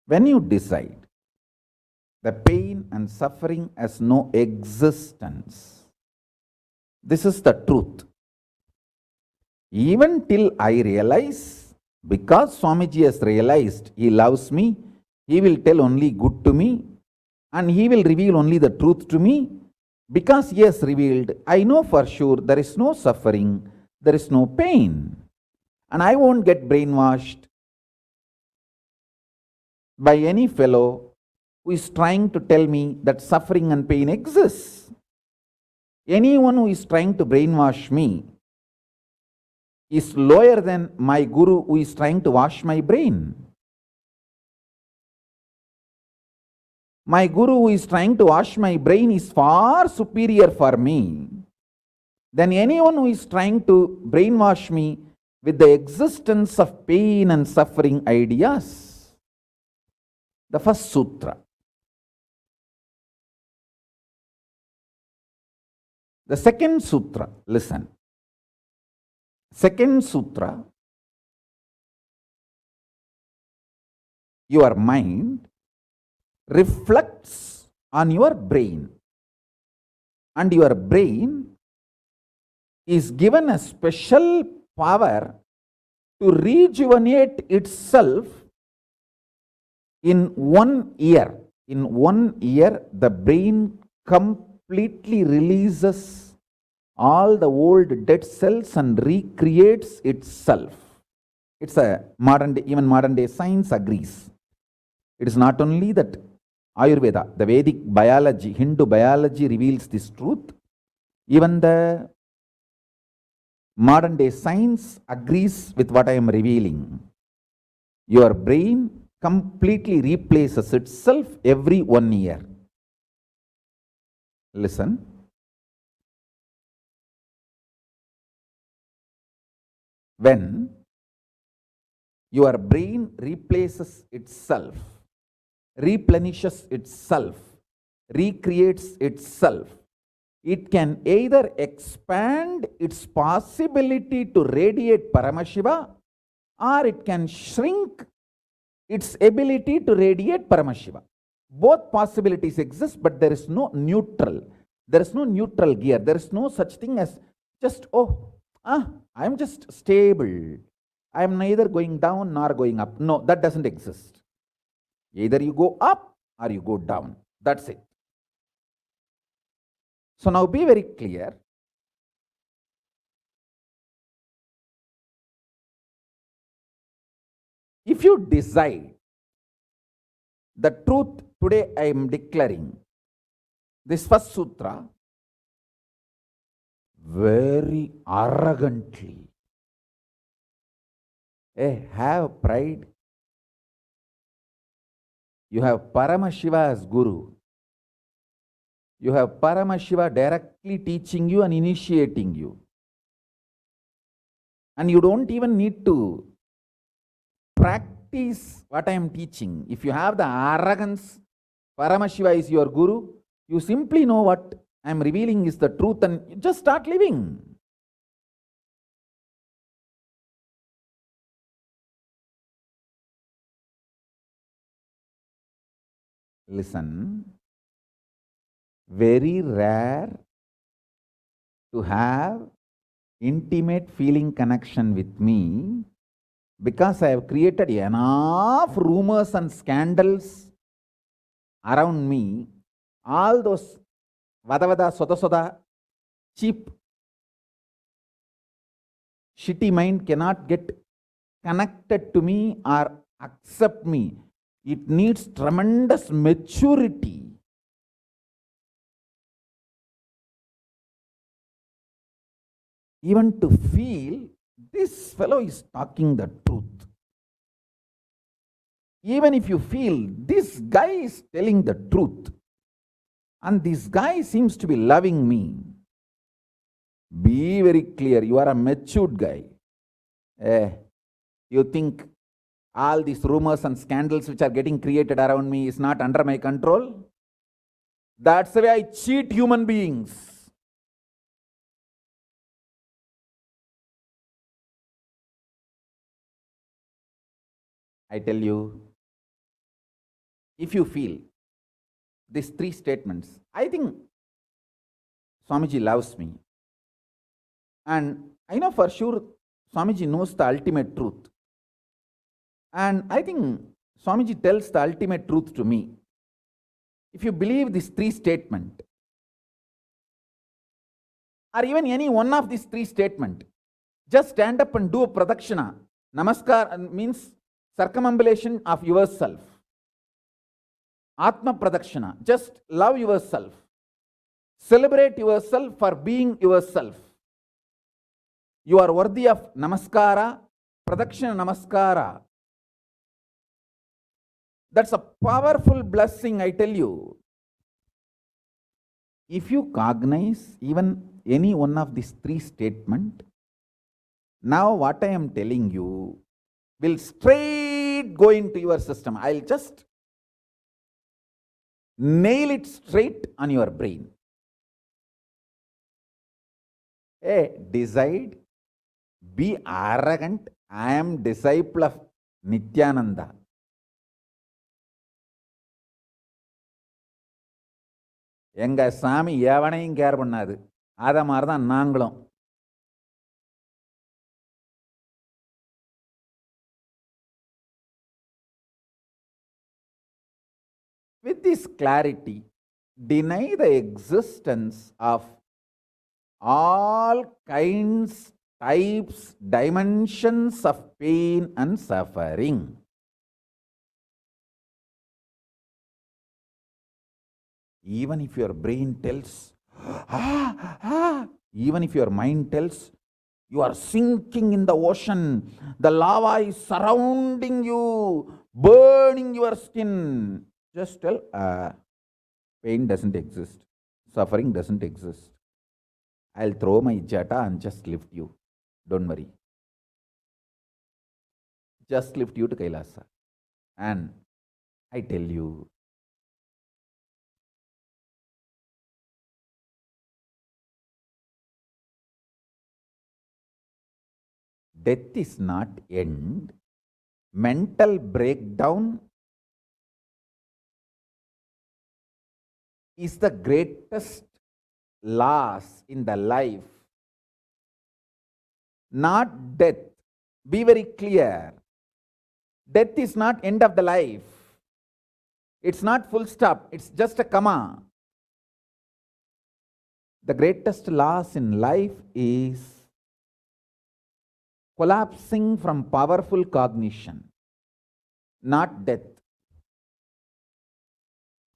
When you decide the pain and suffering has no existence, this is the truth. Even till I realize, because Swamiji has realized he loves me, he will tell only good to me, and he will reveal only the truth to me. Because he has revealed, I know for sure there is no suffering, there is no pain, and I won't get brainwashed by any fellow who is trying to tell me that suffering and pain exists. Anyone who is trying to brainwash me is lower than my guru who is trying to wash my brain. My guru who is trying to wash my brain is far superior for me than anyone who is trying to brainwash me with the existence of pain and suffering ideas. The first sutra. The second sutra, listen. Second sutra, your mind reflects on your brain, and your brain is given a special power to rejuvenate itself in 1 year. In 1 year, the brain completely releases all the old dead cells and recreates itself. It's a modern day, even modern day science agrees. It is not only that Ayurveda, the Vedic biology, Hindu biology reveals this truth. Even the modern day science agrees with what I am revealing. Your brain completely replaces itself every 1 year. Listen. When your brain replaces itself, replenishes itself, recreates itself, It can either expand its possibility to radiate Paramashiva, or it can shrink its ability to radiate Paramashiva. Both possibilities exist, but there is no neutral. There is no neutral gear. There is no such thing as just, I am just stable. I am neither going down nor going up. No, that doesn't exist. Either you go up or you go down. That's it. So now be very clear. If you decide the truth today, I am declaring this first sutra very arrogantly. Have pride. You have Paramashiva as Guru. You have Paramashiva directly teaching you and initiating you. And you don't even need to practice what I am teaching. If you have the arrogance, Paramashiva is your Guru, you simply know what I am revealing is the truth and you just start living. Listen, very rare to have intimate feeling connection with me because I have created enough rumors and scandals around me. All those vada soda cheap shitty mind cannot get connected to me or accept me. It needs tremendous maturity. Even to feel this fellow is talking the truth. Even if you feel this guy is telling the truth and this guy seems to be loving me, be very clear, you are a matured guy. You think all these rumors and scandals which are getting created around me is not under my control? That's the way I cheat human beings. I tell you, if you feel these three statements, I think Swamiji loves me. And I know for sure Swamiji knows the ultimate truth. And I think Swamiji tells the ultimate truth to me. If you believe these three statements, or even any one of these three statements, just stand up and do a pradakshina. Namaskar means circumambulation of yourself. Atma pradakshina. Just love yourself. Celebrate yourself for being yourself. You are worthy of namaskara, pradakshina namaskara. That's a powerful blessing, I tell you. If you cognize even any one of these three statements, now what I am telling you will straight go into your system. I'll just nail it straight on your brain. Decide, be arrogant. I am disciple of Nithyananda. எங்க சாமி எவனையும் care பண்ணாது. அத மாதிரி தான் நாங்களும். With this clarity, deny the existence of all kinds, types, dimensions of pain and suffering. Even if your brain tells, even if your mind tells, you are sinking in the ocean, the lava is surrounding you, burning your skin. Just tell, pain doesn't exist, suffering doesn't exist. I'll throw my jata and just lift you. Don't worry. Just lift you to Kailasa. And I tell you, Death is not end. Mental breakdown is the greatest loss in the life. Not death. Be very clear. Death is not end of the life. It's not full stop. It's just a comma. The greatest loss in life is collapsing from powerful cognition, not death.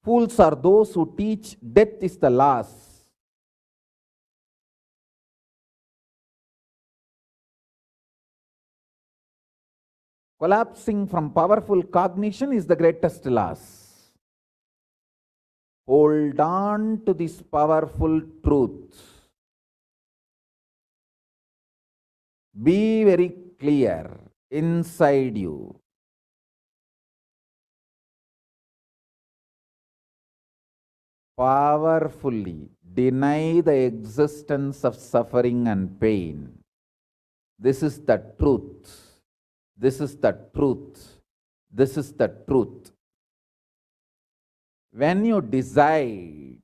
Fools are those who teach death is the loss. Collapsing from powerful cognition is the greatest loss. Hold on to this powerful truth. Be very clear inside you. Powerfully deny the existence of suffering and pain. This is the truth. This is the truth. This is the truth. When you decide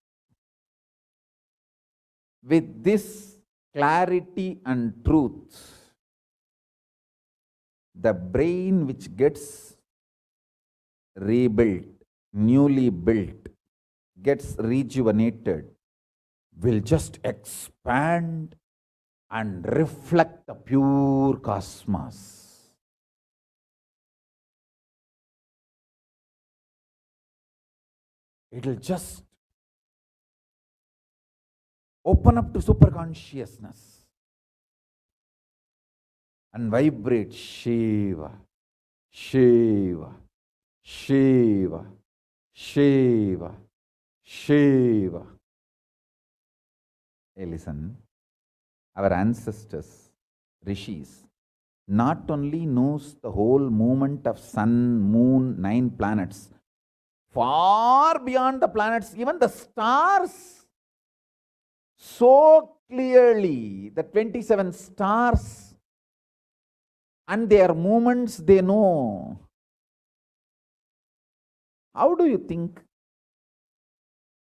with this clarity and truth, the brain which gets rebuilt, newly built, gets rejuvenated, will just expand and reflect the pure cosmos. It will just open up to superconsciousness and vibrate Shiva, Shiva, Shiva, Shiva, Shiva. Hey, listen, our ancestors, rishis, not only knows the whole movement of sun, moon, 9 planets, far beyond the planets, even the stars, so clearly, the 27 stars and their movements they know. How do you think?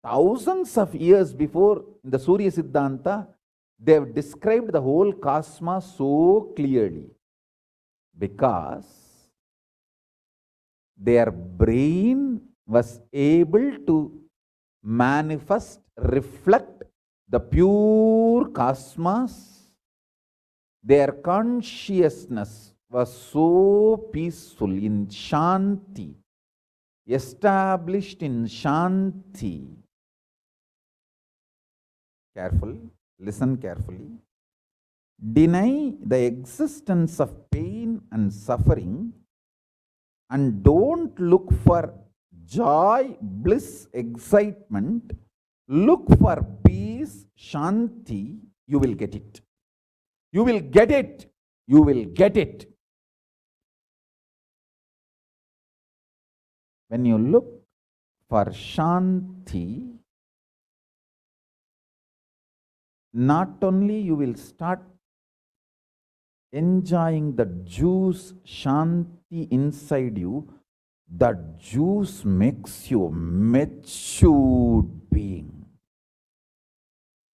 Thousands of years before, in the Surya Siddhanta, they have described the whole cosmos so clearly because their brain was able to manifest, reflect the pure cosmos. Their consciousness was so peaceful in Shanti, established in Shanti. Careful, listen carefully. Deny the existence of pain and suffering and don't look for joy, bliss, excitement. Look for peace, Shanti. You will get it. You will get it. You will get it. When you look for Shanti, not only you will start enjoying the juice Shanti inside you, that juice makes you a matured being,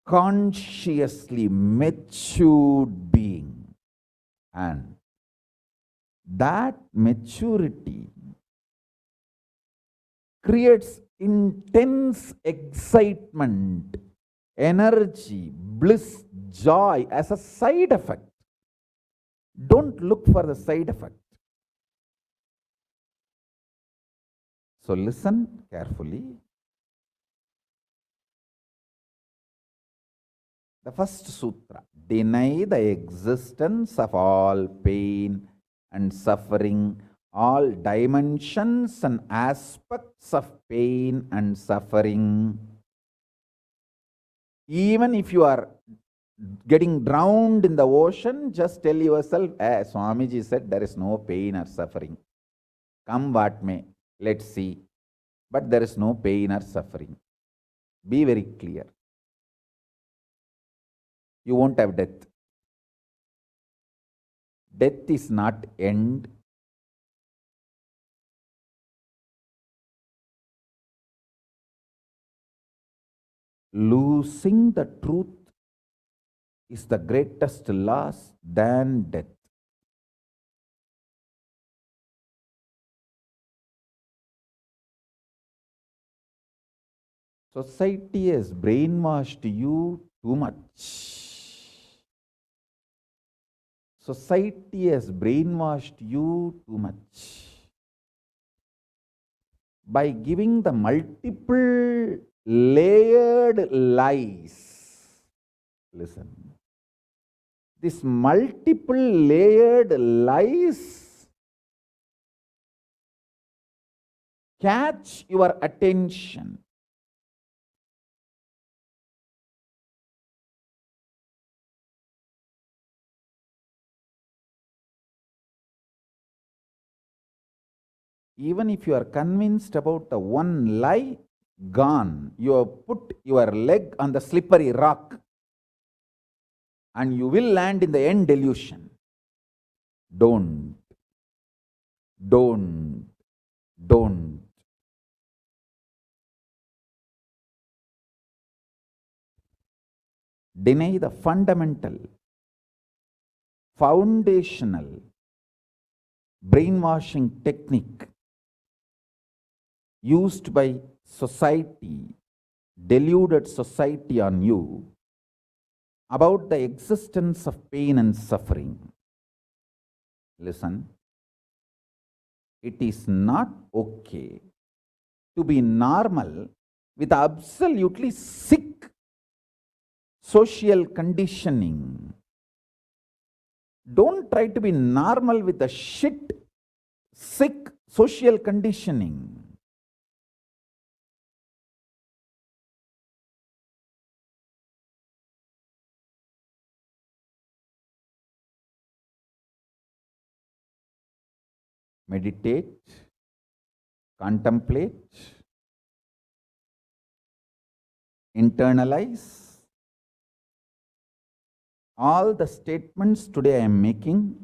consciously matured being, and that maturity creates intense excitement, energy, bliss, joy as a side effect. Don't look for the side effect. So listen carefully. The first sutra, deny the existence of all pain and suffering, all dimensions and aspects of pain and suffering. Even if you are getting drowned in the ocean, just tell yourself, Swamiji said there is no pain or suffering. Come what may. Let's see. But there is no pain or suffering. Be very clear. You won't have death. Death is not end. Losing the truth is the greatest loss than death. Society has brainwashed you too much. Society has brainwashed you too much by giving the multiple layered lies. Listen. This multiple layered lies catch your attention. Even if you are convinced about the one lie, gone. You have put your leg on the slippery rock and you will land in the end delusion. Don't. Deny the fundamental, foundational brainwashing technique used by society, deluded society on you about the existence of pain and suffering. Listen, it is not okay to be normal with absolutely sick social conditioning. Don't try to be normal with the sick social conditioning. Meditate, contemplate, internalize all the statements today I am making.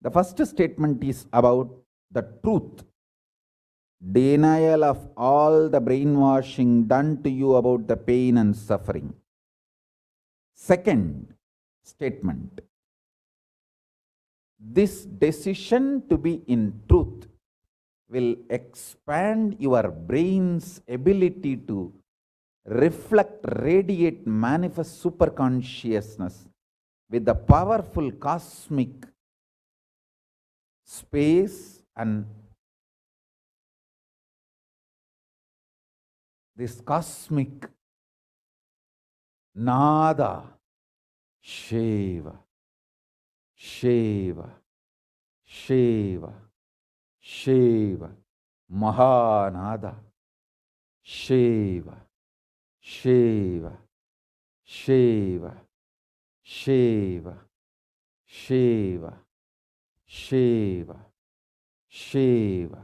The first statement is about the truth, denial of all the brainwashing done to you about the pain and suffering. Second statement, this decision to be in truth will expand your brain's ability to reflect, radiate, manifest superconsciousness with the powerful cosmic space and this cosmic nada, Shiva, Shiva, Shiva, Shiva, Mahanada, Shiva, Shiva, Shiva, Shiva, Shiva, Shiva, Shiva.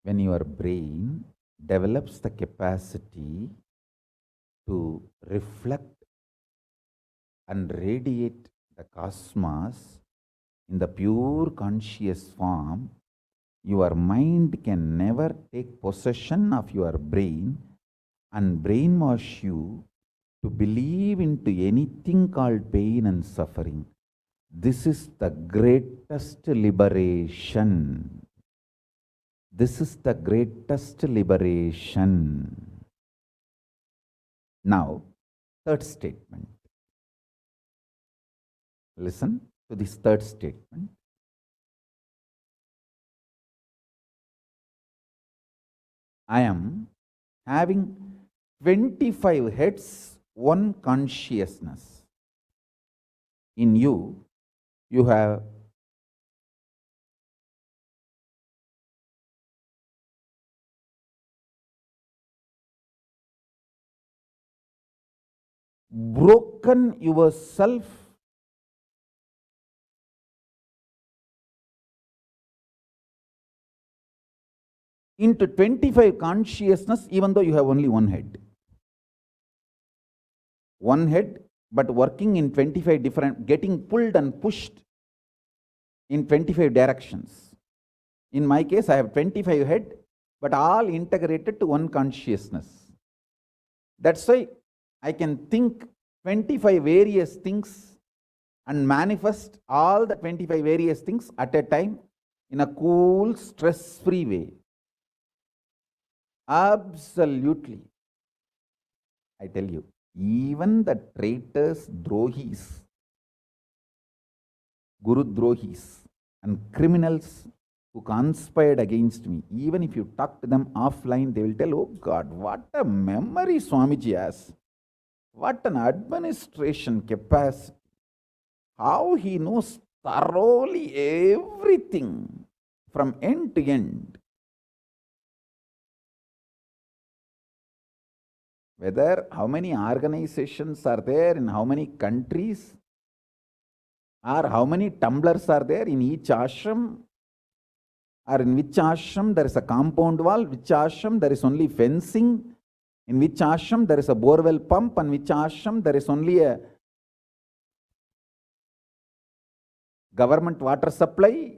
When your brain develops the capacity to reflect and radiate the cosmos in the pure conscious form, your mind can never take possession of your brain and brainwash you to believe into anything called pain and suffering. This is the greatest liberation. This is the greatest liberation. Now, third statement. Listen to this third statement. I am having 25 heads, one consciousness. In you, you have broken yourself into 25 consciousness, even though you have only one head. One head but working in 25 different, getting pulled and pushed in 25 directions. In my case, I have 25 head, but all integrated to one consciousness. That's why I can think 25 various things and manifest all the 25 various things at a time in a cool, stress-free way. Absolutely. I tell you, even the traitors, drohis, guru drohis, and criminals who conspired against me, even if you talk to them offline, they will tell, oh God, what a memory Swamiji has. What an administration capacity. How he knows thoroughly everything from end to end. Whether how many organizations are there in how many countries, or how many tumblers are there in each ashram, or in which ashram there is a compound wall, which ashram there is only fencing, in which ashram there is a borewell pump, and which ashram there is only a government water supply.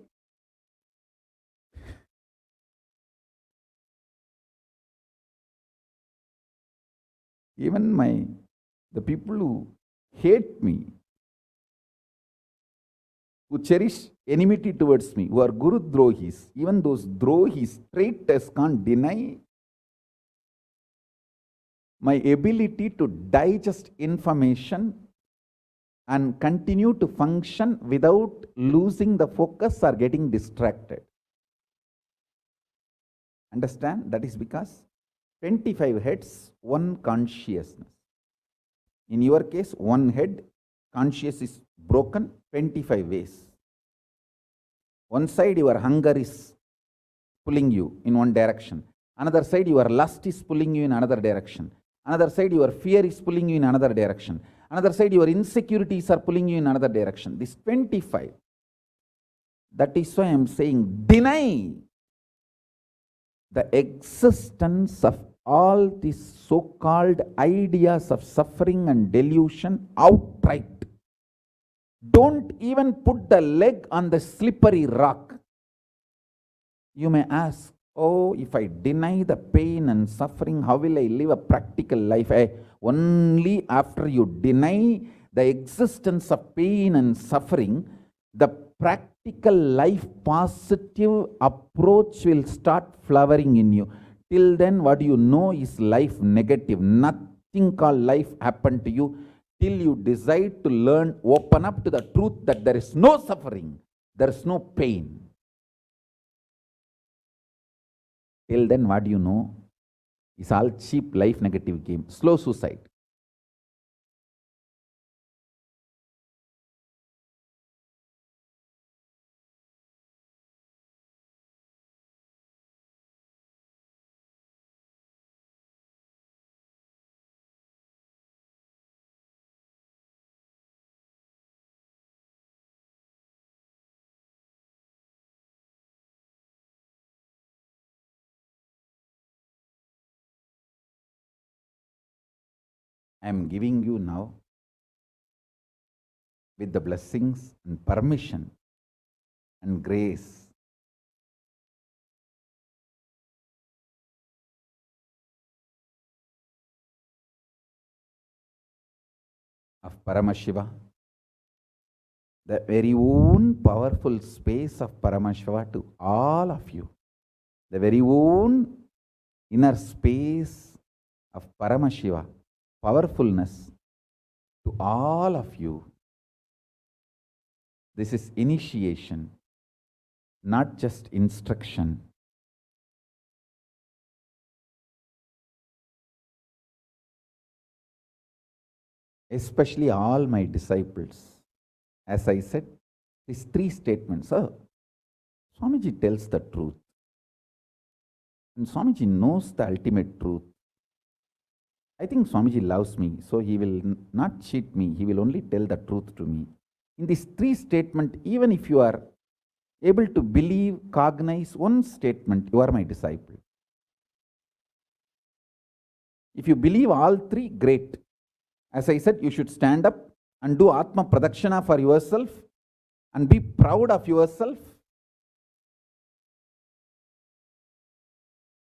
Even the people who hate me, who cherish enmity towards me, who are Guru Drohis, even those Drohis, traitors, can't deny my ability to digest information and continue to function without losing the focus or getting distracted. Understand? That is because 25 heads, one consciousness. In your case, one head, conscious is broken 25 ways. One side your hunger is pulling you in one direction. Another side your lust is pulling you in another direction. Another side your fear is pulling you in another direction. Another side your insecurities are pulling you in another direction. This 25. That is why I am saying deny the existence of all these so-called ideas of suffering and delusion outright. Don't even put the leg on the slippery rock. You may ask, oh, if I deny the pain and suffering, how will I live a practical life? Only after you deny the existence of pain and suffering, the practical life positive approach will start flowering in you. Till then, what you know is life negative. Nothing called life happened to you till you decide to learn, open up to the truth that there is no suffering, there is no pain. Till then, what you know is all cheap life negative game, slow suicide. I am giving you now, with the blessings and permission and grace, of Paramashiva, the very own powerful space of Paramashiva to all of you, the very own inner space of Paramashiva, powerfulness to all of you. This is initiation, not just instruction. Especially all my disciples. As I said, these three statements. Swamiji tells the truth. And Swamiji knows the ultimate truth. I think Swamiji loves me, so he will not cheat me. He will only tell the truth to me. In these three statements, even if you are able to believe, cognize one statement, you are my disciple. If you believe all three, great. As I said, you should stand up and do Atma Pradakshina for yourself and be proud of yourself.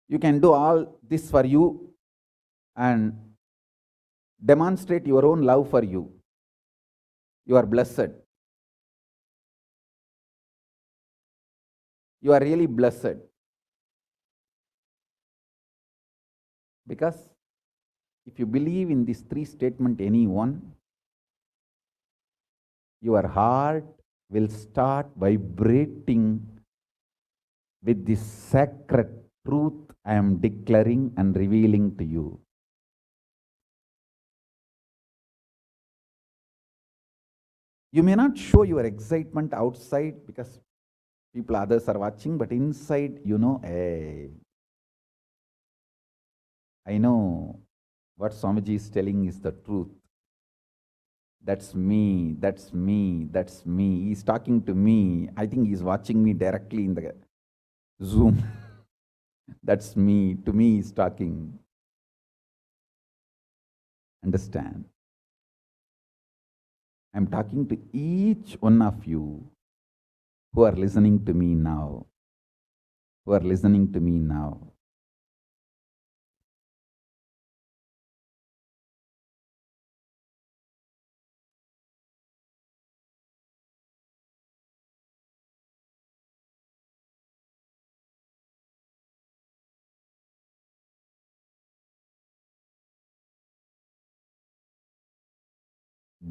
You can do all this for you and demonstrate your own love for you. You are blessed. You are really blessed. Because if you believe in these three statements, any one, your heart will start vibrating with this sacred truth I am declaring and revealing to you. You may not show your excitement outside because others are watching, but inside, hey, I know what Swamiji is telling is the truth. That's me, that's me, that's me. He's talking to me. I think he's watching me directly in the Zoom. That's me. To me, he's talking. Understand? I'm talking to each one of you who are listening to me now. Who are listening to me now.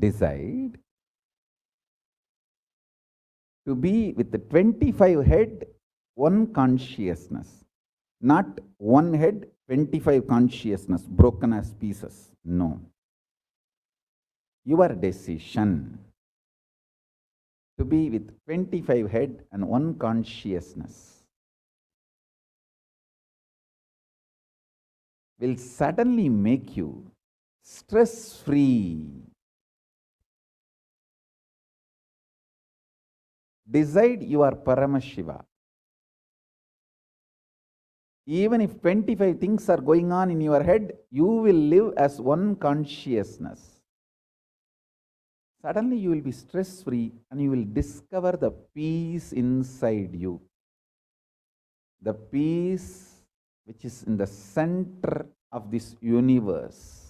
Decide to be with the 25 head, one consciousness. Not one head, 25 consciousness, broken as pieces. No. Your decision to be with 25 head and one consciousness will suddenly make you stress-free. Decide you are Paramashiva. Even if 25 things are going on in your head, you will live as one consciousness. Suddenly you will be stress-free and you will discover the peace inside you. The peace which is in the center of this universe.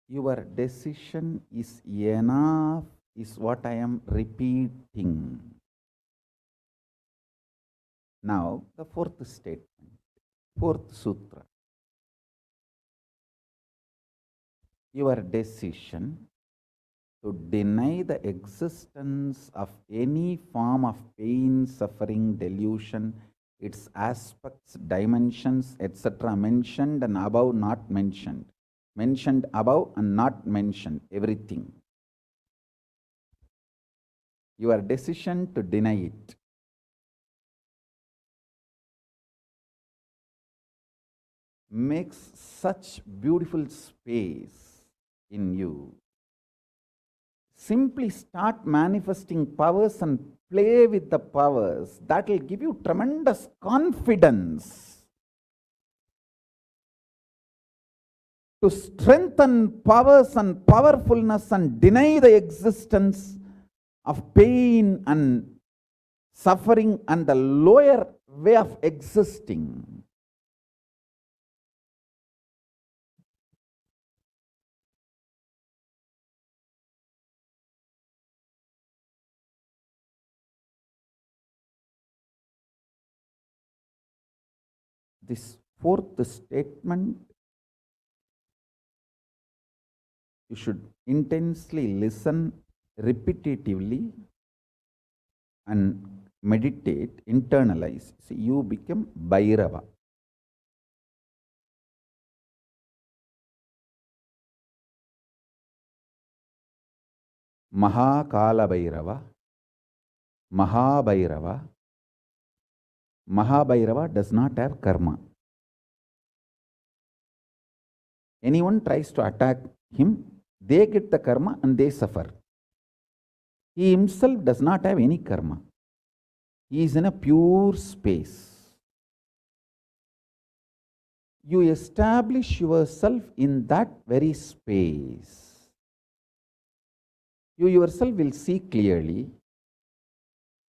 Your decision is enough, is what I am repeating. Now, the fourth statement, fourth sutra. Your decision to deny the existence of any form of pain, suffering, delusion, its aspects, dimensions, etc. mentioned and above not mentioned. Mentioned above and not mentioned, everything. Your decision to deny it. Makes such beautiful space in you. Simply start manifesting powers and play with the powers. That will give you tremendous confidence to strengthen powers and powerfulness and deny the existence of pain and suffering and the lower way of existing. This fourth statement, you should intensely listen repetitively and meditate, internalize, see, you become Bhairava. Maha Kalabhairava, Mahabhairava. Mahabhairava does not have karma. Anyone tries to attack him, they get the karma and they suffer. He himself does not have any karma. He is in a pure space. You establish yourself in that very space. You yourself will see clearly.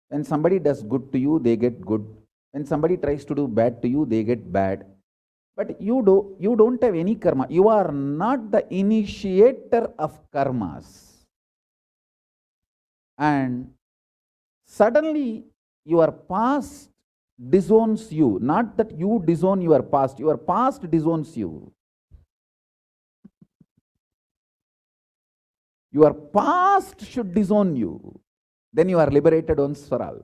When somebody does good to you, they get good. When somebody tries to do bad to you, they get bad. But you don't have any karma. You are not the initiator of karmas. And suddenly your past disowns you. Not that you disown your past disowns you. Your past should disown you. Then you are liberated once for all.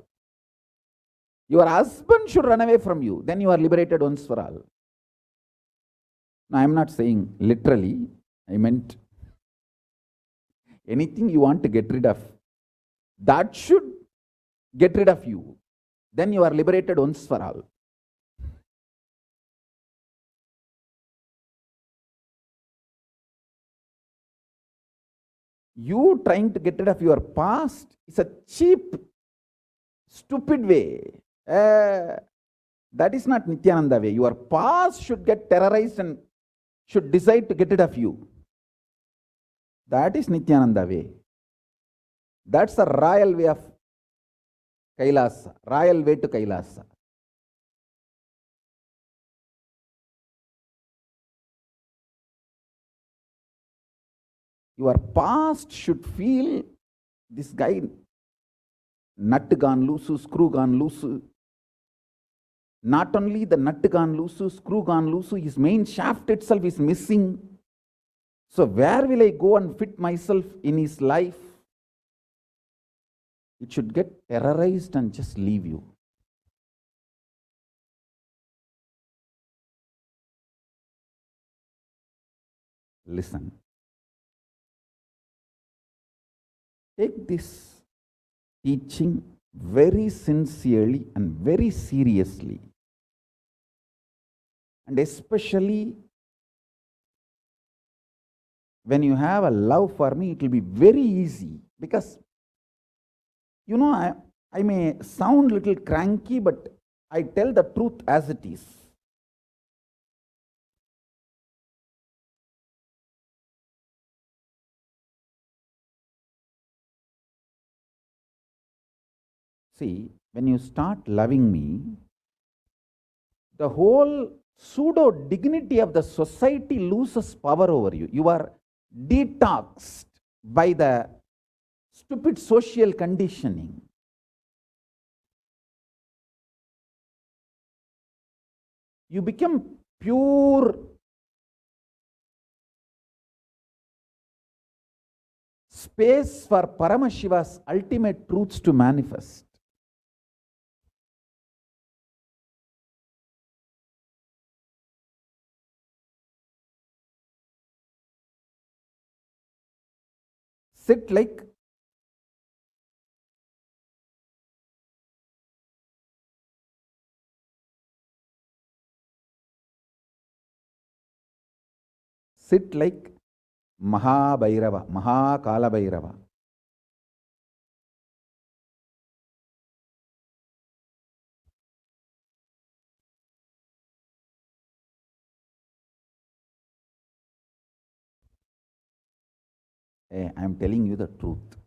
Your husband should run away from you. Then you are liberated once for all. Now, I am not saying literally. I meant anything you want to get rid of, that should get rid of you. Then you are liberated once for all. You trying to get rid of your past is a cheap, stupid way. That is not Nithyananda way. Your past should get terrorized and should decide to get rid of you. That is Nithyananda way. That's the royal way of Kailasa, royal way to Kailasa. Your past should feel, this guy, nut gone loose, screw gone loose. Not only the nut gone loose, screw gone loose, his main shaft itself is missing. So where will I go and fit myself in his life? It should get terrorized and just leave you. Listen. Take this teaching very sincerely and very seriously. And especially when you have a love for me, it will be very easy. Because, you know, I may sound a little cranky, but I tell the truth as it is. See, when you start loving me, the whole pseudo dignity of the society loses power over you. You are detoxed by the stupid social conditioning. You become pure space for Paramashiva's ultimate truths to manifest. Sit like Mahabhairava, Maha Kalabhairava. I am telling you the truth.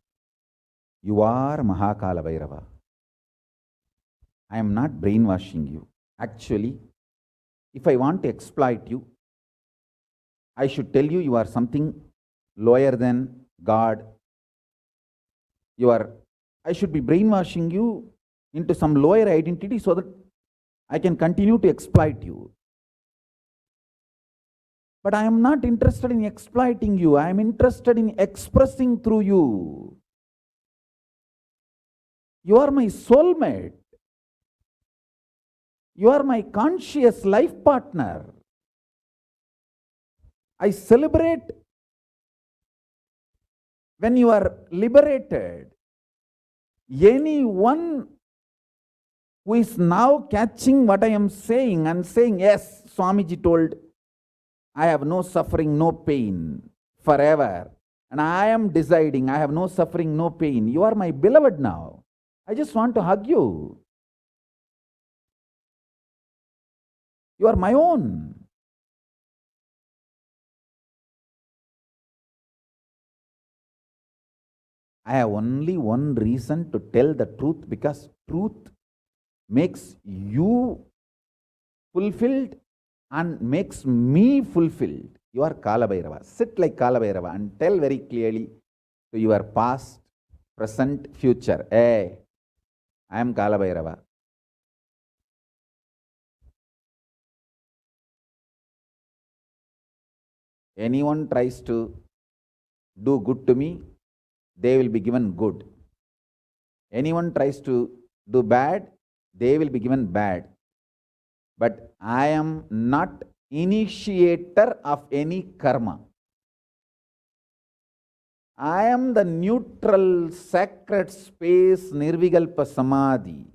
You are Maha Kalabhairava. I am not brainwashing you. Actually, if I want to exploit you, I should tell you are something lower than God. I should be brainwashing you into some lower identity so that I can continue to exploit you. But I am not interested in exploiting you. I am interested in expressing through you. You are my soulmate. You are my conscious life partner. I celebrate when you are liberated. Anyone who is now catching what I am saying and saying, yes, Swamiji told, I have no suffering, no pain forever. And I am deciding, I have no suffering, no pain. You are my beloved now. I just want to hug you. You are my own. I have only one reason to tell the truth, because truth makes you fulfilled and makes me fulfilled. You are Kalabhairava. Sit like Kalabhairava and tell very clearly to your past, present, future. Hey, I am Kalabhairava. Anyone tries to do good to me, they will be given good. Anyone tries to do bad, they will be given bad. But I am not initiator of any karma. I am the neutral, sacred space, Nirvikalpa Samadhi.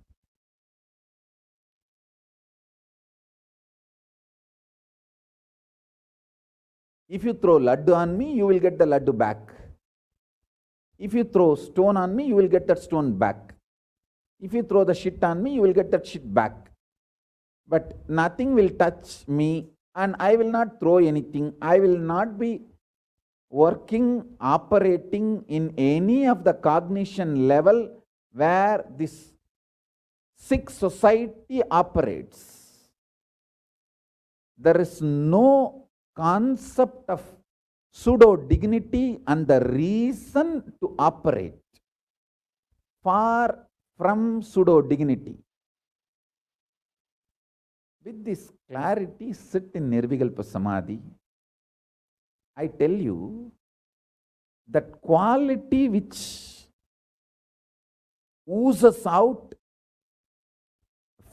If you throw laddu on me, you will get the laddu back. If you throw stone on me, you will get that stone back. If you throw the shit on me, you will get that shit back. But nothing will touch me, and I will not throw anything. I will not be working, operating in any of the cognition level where this sick society operates. There is no concept of pseudo dignity and the reason to operate. Far from pseudo dignity. With this clarity, sit in Nirvikalpa Samadhi. I tell you that quality which oozes out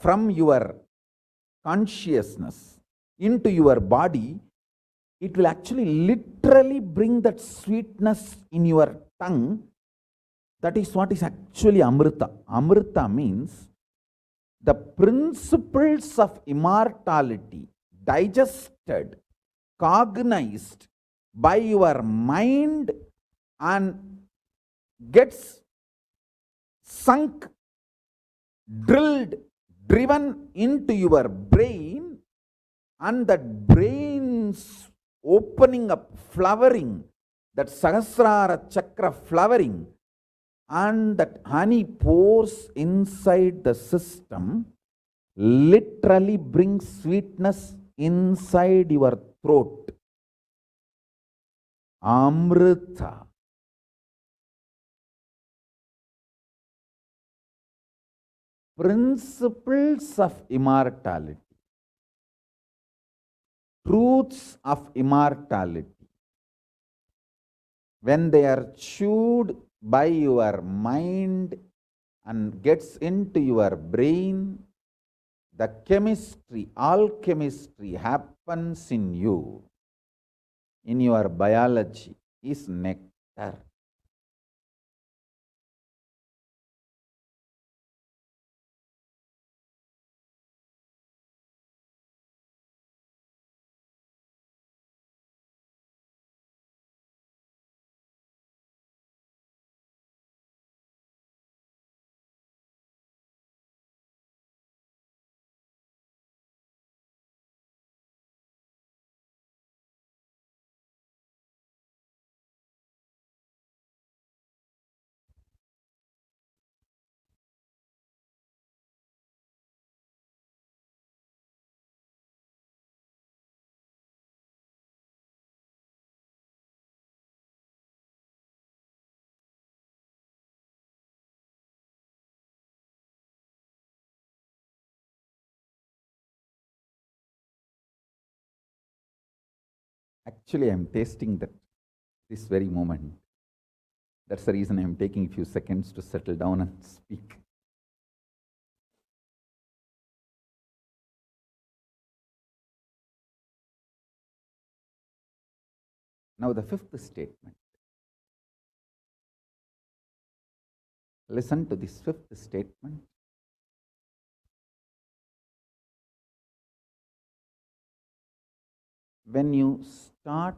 from your consciousness into your body, it will actually literally bring that sweetness in your tongue. That is what is actually Amrita. Amrita means the principles of immortality digested, cognized by your mind and gets sunk, drilled, driven into your brain, and that brain's opening up, flowering, that Sahasrara Chakra flowering, and that honey pours inside the system, literally brings sweetness inside your throat. Amrita. Principles of immortality. Truths of immortality. When they are chewed by your mind and gets into your brain, the chemistry, alchemistry happens in you, in your biology, is nectar. Actually, I am tasting that this very moment. That's the reason I am taking a few seconds to settle down and speak. Now the fifth statement. Listen to this fifth statement. When you start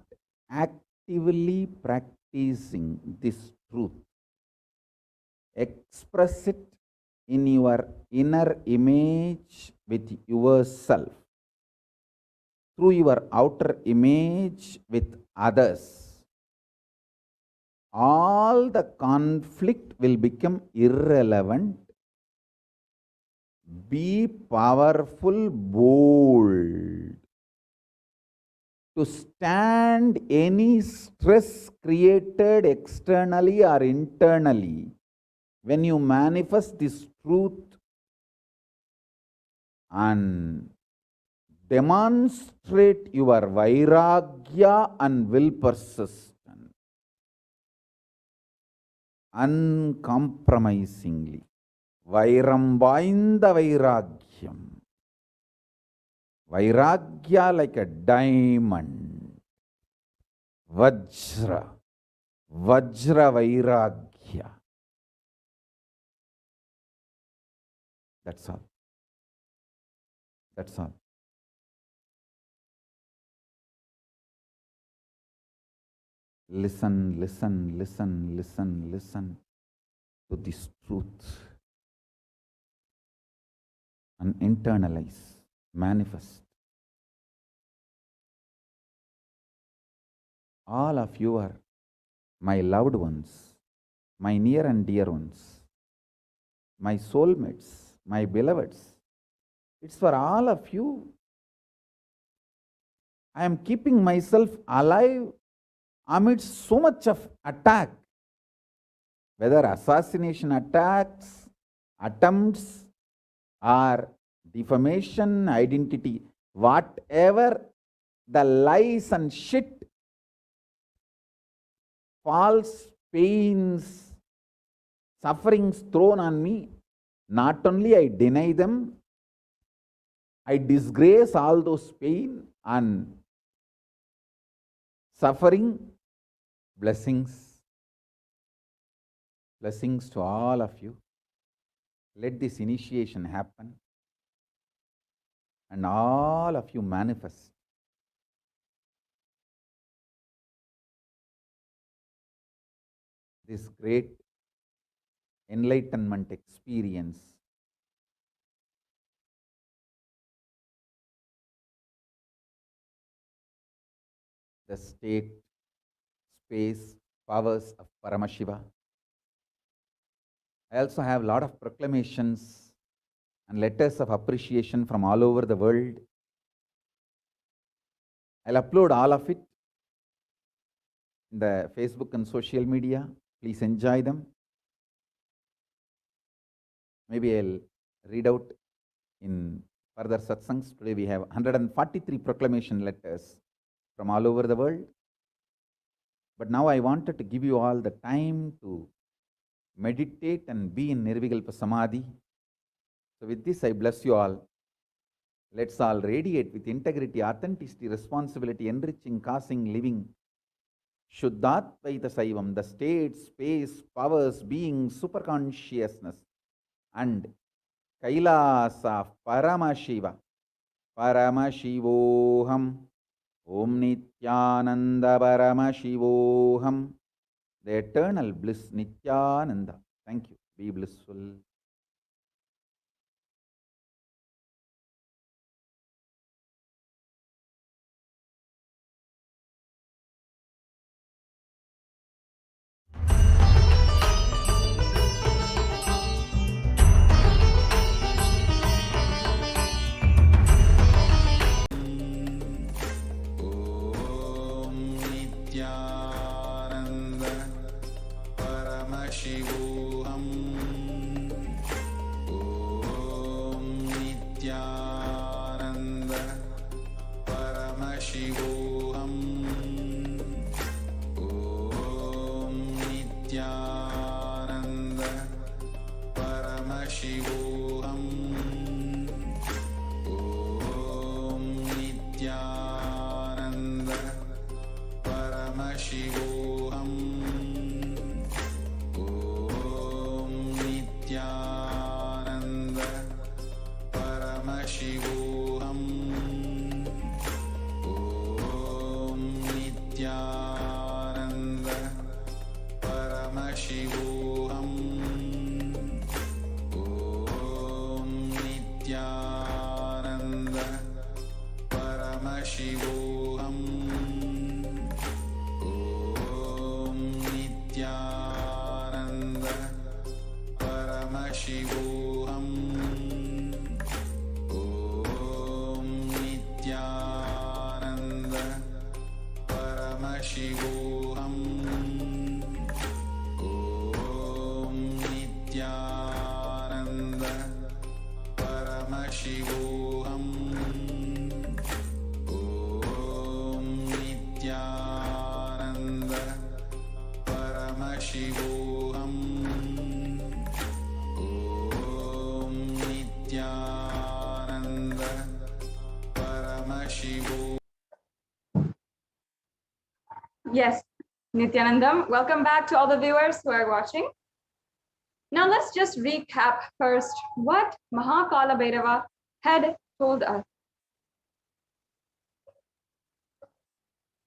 actively practicing this truth, express it in your inner image with yourself, through your outer image with others, all the conflict will become irrelevant. Be powerful, bold, to stand any stress created externally or internally. When you manifest this truth and demonstrate your vairagya and will persistent, uncompromisingly, vairam vainda vairagyam, vairagya like a diamond, vajra vairagya. That's all. That's all. Listen, listen, listen, listen, listen to this truth and internalize, manifest. All of you are my loved ones, my near and dear ones, my soulmates, my beloveds. It's for all of you. I am keeping myself alive amidst so much of attack, whether assassination attacks, attempts, or defamation, identity, whatever the lies and shit, false pains, sufferings thrown on me, not only I deny them, I disgrace all those pain and suffering. Blessings to all of you. Let this initiation happen and all of you manifest this great enlightenment experience. The state, space, powers of Paramashiva. I also have a lot of proclamations and letters of appreciation from all over the world. I'll upload all of it in the Facebook and social media. Please enjoy them. Maybe I'll read out in further satsangs. Today we have 143 proclamation letters from all over the world. But now I wanted to give you all the time to meditate and be in Nirvikalpa Samadhi. So with this I bless you all. Let's all radiate with integrity, authenticity, responsibility, enriching, causing, living. Shuddhatvaita Saivam, the state, space, powers, being, superconsciousness, and Kailasa, Paramashiva, Paramashivoham, Om Nithyananda Paramashivoham, the eternal bliss Nithyananda. Thank you. Be blissful. Paramashivoham. Om Nithyananda Paramashivoham. Om Nithyananda Paramashivoham. Om Nithyananda Paramashivoham. Paramashivoham. Om Nithyananda Paramashivoham. Om Nithyananda Paramashivoham. Om Nithyananda Paramashivoham. Om Nithyananda Paramashivoham. Om Nithyananda Paramashivoham. Yes, Nithyanandam, welcome back to all the viewers who are watching. Now let's just recap first what Maha Kalabhairava had told us.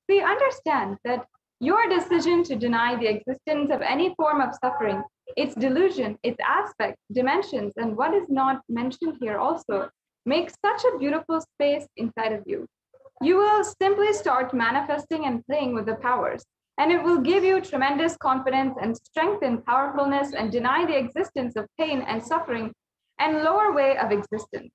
We understand that your decision to deny the existence of any form of suffering, its delusion, its aspects, dimensions, and what is not mentioned here also, makes such a beautiful space inside of you. You will simply start manifesting and playing with the powers, and it will give you tremendous confidence and strength and powerfulness and deny the existence of pain and suffering and lower way of existence.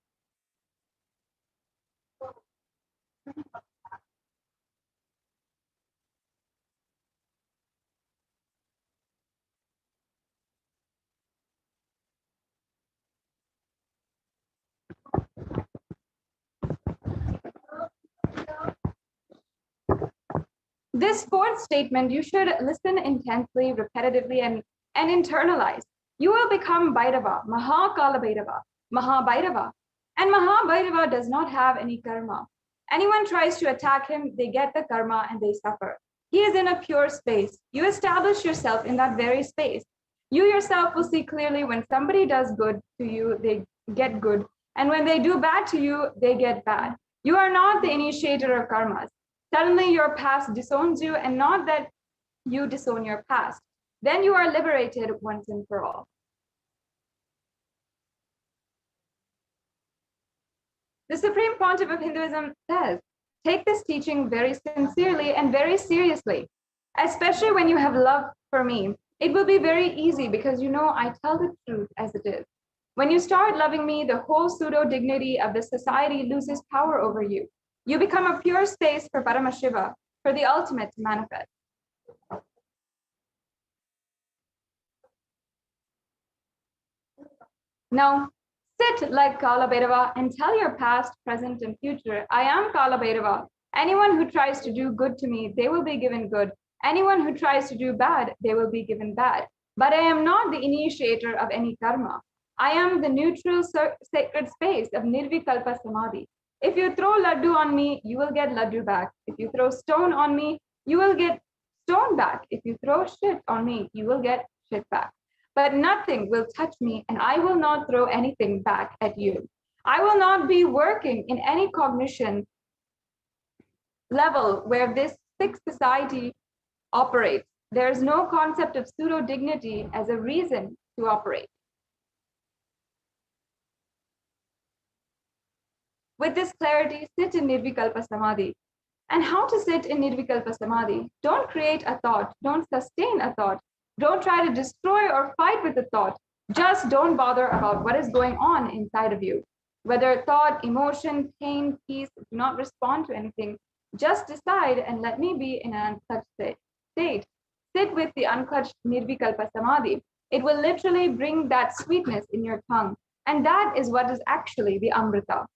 This fourth statement, you should listen intensely, repetitively, and internalize. You will become Bhairava, Maha Kalabhairava, Maha Bhairava. And Maha Bhairava does not have any karma. Anyone tries to attack him, they get the karma and they suffer. He is in a pure space. You establish yourself in that very space. You yourself will see clearly when somebody does good to you, they get good. And when they do bad to you, they get bad. You are not the initiator of karmas. Suddenly your past disowns you, and not that you disown your past. Then you are liberated once and for all. The Supreme Pontiff of Hinduism says, take this teaching very sincerely and very seriously, especially when you have love for me. It will be very easy because you know I tell the truth as it is. When you start loving me, the whole pseudo-dignity of the society loses power over you. You become a pure space for Paramashiva, for the ultimate to manifest. Now, sit like Kalabhairava and tell your past, present, and future, I am Kalabhairava. Anyone who tries to do good to me, they will be given good. Anyone who tries to do bad, they will be given bad. But I am not the initiator of any karma. I am the neutral sacred space of Nirvikalpa Samadhi. If you throw laddu on me, you will get laddu back. If you throw stone on me, you will get stone back. If you throw shit on me, you will get shit back. But nothing will touch me, and I will not throw anything back at you. I will not be working in any cognition level where this sick society operates. There is no concept of pseudo-dignity as a reason to operate. With this clarity, sit in Nirvikalpa Samadhi. And how to sit in Nirvikalpa Samadhi? Don't create a thought. Don't sustain a thought. Don't try to destroy or fight with a thought. Just don't bother about what is going on inside of you. Whether thought, emotion, pain, peace, do not respond to anything. Just decide and let me be in an unclutched state. Sit with the unclutched Nirvikalpa Samadhi. It will literally bring that sweetness in your tongue. And that is what is actually the Amrita.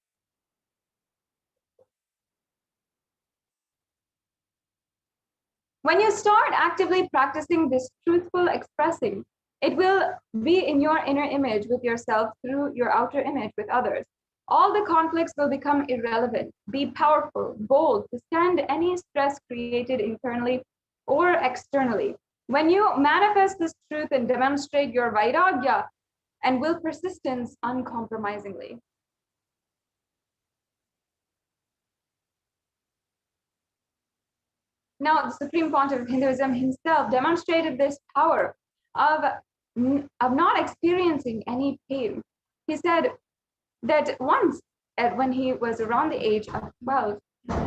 When you start actively practicing this truthful expressing, it will be in your inner image with yourself through your outer image with others. All the conflicts will become irrelevant. Be powerful, bold, to stand any stress created internally or externally. When you manifest this truth and demonstrate your vairagya and will persistence uncompromisingly. Now, the Supreme Pontiff of Hinduism himself demonstrated this power of not experiencing any pain. He said that once, when he was around the age of 12,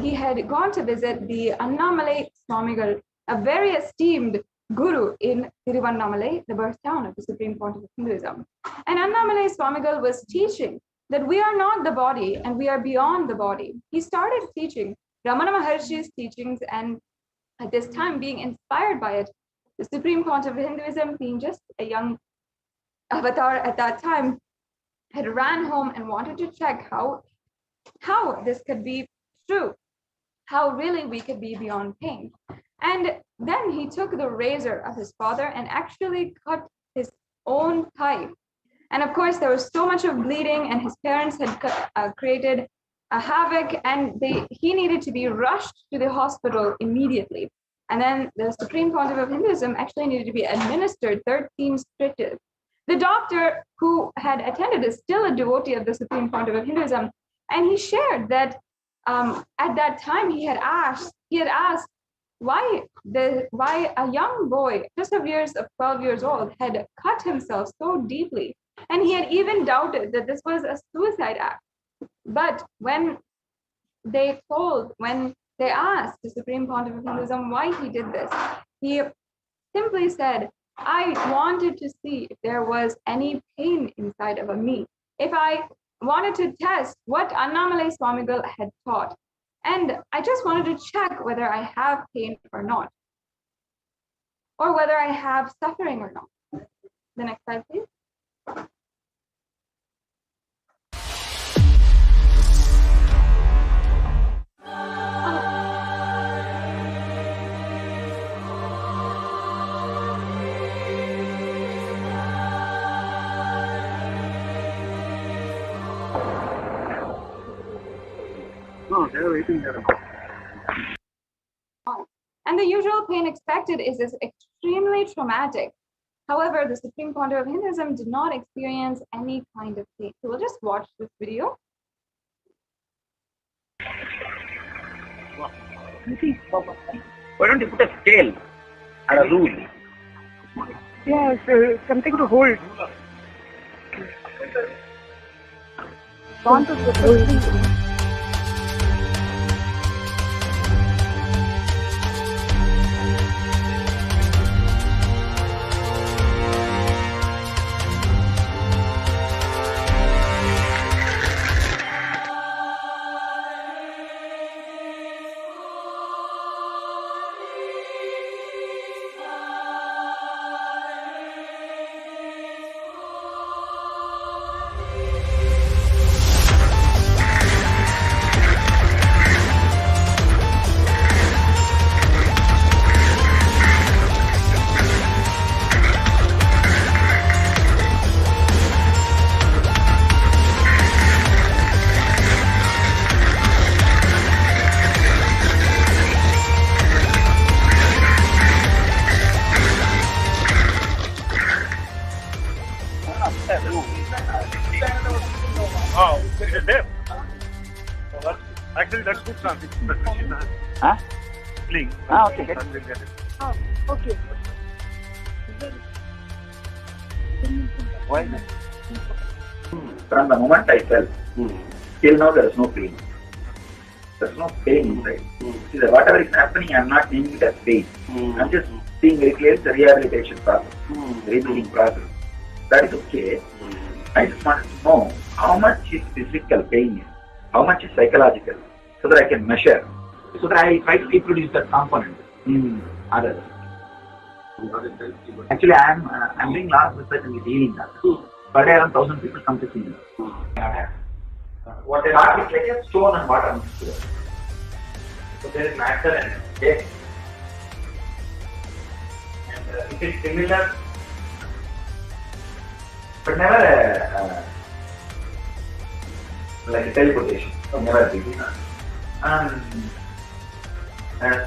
he had gone to visit the Annamalai Swamigal, a very esteemed guru in Tiruvannamalai, the birthtown of the Supreme Pontiff of Hinduism. And Annamalai Swamigal was teaching that we are not the body and we are beyond the body. He started teaching Ramana Maharshi's teachings, and at this time being inspired by it, the Supreme Pontiff of Hinduism, being just a young avatar at that time, had ran home and wanted to check how this could be true, how really we could be beyond pain. And then he took the razor of his father and actually cut his own thigh. And of course, there was so much of bleeding, and his parents had created a havoc, and he needed to be rushed to the hospital immediately. And then the Supreme Pontiff of Hinduism actually needed to be administered 13 stitches. The doctor who had attended is still a devotee of the Supreme Pontiff of Hinduism, and he shared that at that time he had asked why a young boy just of 12 years old had cut himself so deeply, and he had even doubted that this was a suicide act. But when they asked the Supreme Pontiff of Hinduism why he did this, he simply said, I wanted to see if there was any pain inside of me, if I wanted to test what Annamalai Swamigal had taught. And I just wanted to check whether I have pain or not, or whether I have suffering or not. The next slide, please. No, they're waiting there. And the usual pain expected is extremely traumatic. However, the Supreme Pontiff of Hinduism did not experience any kind of pain. So we'll just watch this video. Why don't you put a scale and a rule? Yes, something to hold. Want to put Actually, that's good transition. Huh? Playing. Okay. Oh, okay. Why? From the moment I felt, till now there is no pain. There is no pain inside. See, whatever is happening, I am not seeing it as pain. I am just seeing very clearly the rehabilitation process, rebuilding process. That is okay. I just want to know how much is physical pain, how much is psychological, so that I can measure, so that I try to reproduce that component in others. Actually, I'm doing lot of research in healing that. Per day around 1,000 people come to see me. What they are is like a stone and water mixed together. So there is matter and yes. And it is similar, but never like a teleportation. Never big. And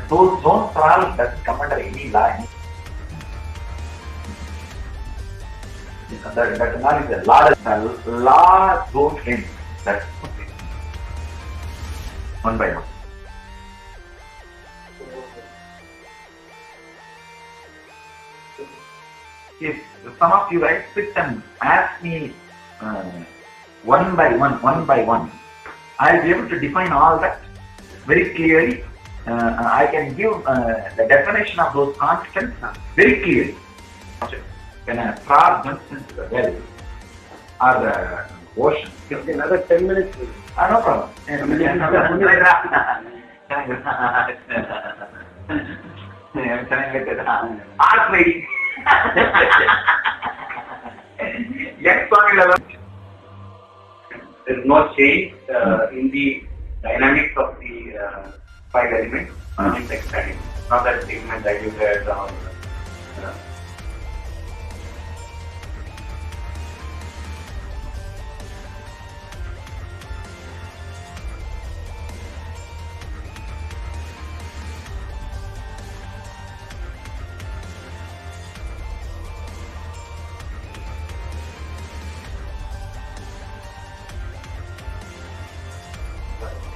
those zones all doesn't come under any law. That knowledge is the law don't end. That's okay. One by one. If some of you guys sit and ask me one by one, I'll be able to define all that very clearly. I can give the definition of those constants very clearly. When a frog jumps into the well or the ocean, Just another 10 minutes. no problem. Art making. Yes, there is no change in the dynamics of the five elements. It's expanding. Not that segment diluted or.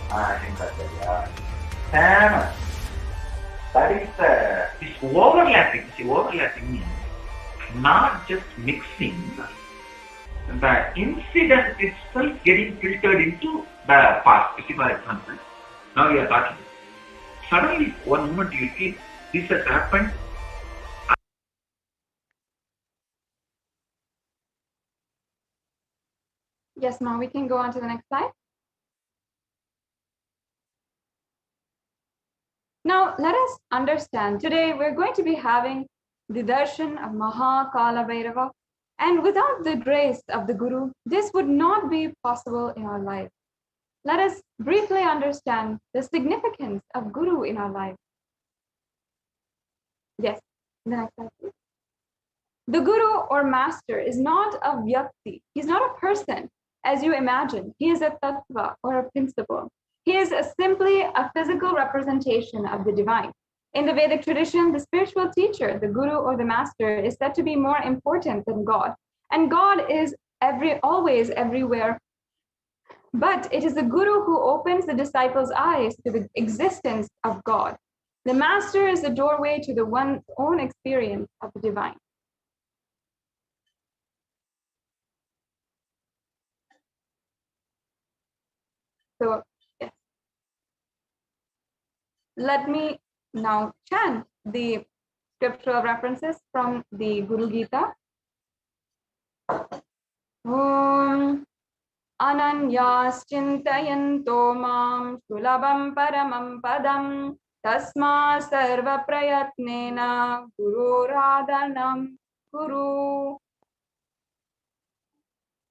I think that's it, yeah. Sam, that is it's overlapping. See, overlapping means not just mixing, the incident itself getting filtered into the past. You see, for example, now we are talking. Suddenly, one moment you feel this has happened. Yes, Ma, we can go on to the next slide. Now, let us understand. Today, we're going to be having the Darshan of Maha Kalabhairava. And without the grace of the Guru, this would not be possible in our life. Let us briefly understand the significance of Guru in our life. Yes, the next slide, please. The Guru or Master is not a vyakti. He's not a person, as you imagine. He is a tattva or a principle. He is simply a physical representation of the divine. In the Vedic tradition, the spiritual teacher, the Guru or the Master, is said to be more important than God. And God is always everywhere. But it is the Guru who opens the disciples' eyes to the existence of God. The Master is the doorway to one's own experience of the divine. So, yes. Let me now chant the scriptural references from the Guru Gita. Om Ananyas Chintayanto Mam Sulabam Paramam Padam Tasma Sarva Prayatnena Guru Radhanam Guru.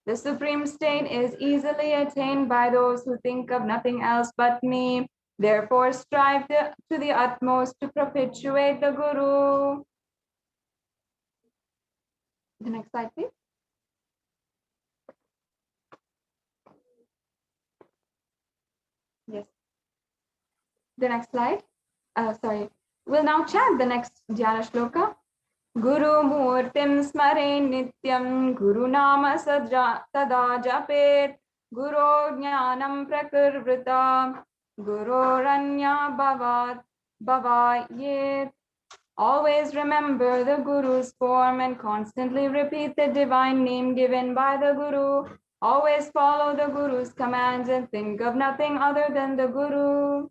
The supreme state is easily attained by those who think of nothing else but me. Therefore, strive to the utmost to perpetuate the Guru. The next slide, please. Yes. The next slide. We'll now chant the next dhyana shloka. Guru Murtim Smare Nityam Guru Nama Sada Japet Guru Jnanam Prakurvrita Guru Ranya Bhavayet. Always remember the Guru's form and constantly repeat the divine name given by the Guru. Always follow the Guru's commands and think of nothing other than the Guru.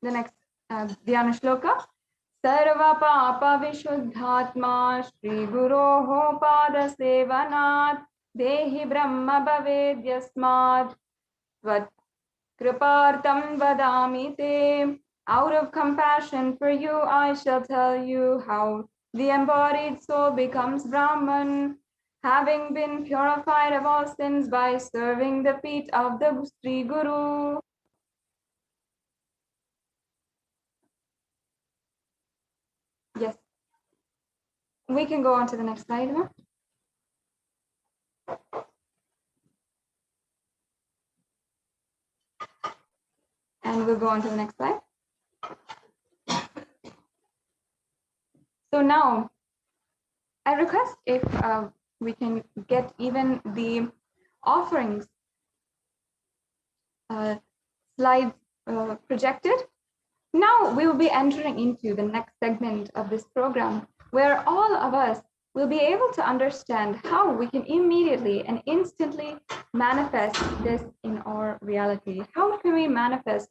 The next dhyana shloka. Sarva papa vishuddhatma Shri Guroho pada sevanat Dehi brahma bhaved yasmad Vat kripartam vadami te. Out of compassion for you, I shall tell you how the embodied soul becomes Brahman, having been purified of all sins by serving the feet of the Sri Guru. Yes. We can go on to the next slide now. And we'll go on to the next slide. So now, I request if we can get even the offerings slides projected. Now we will be entering into the next segment of this program, where all of us we'll be able to understand how we can immediately and instantly manifest this in our reality. How can we manifest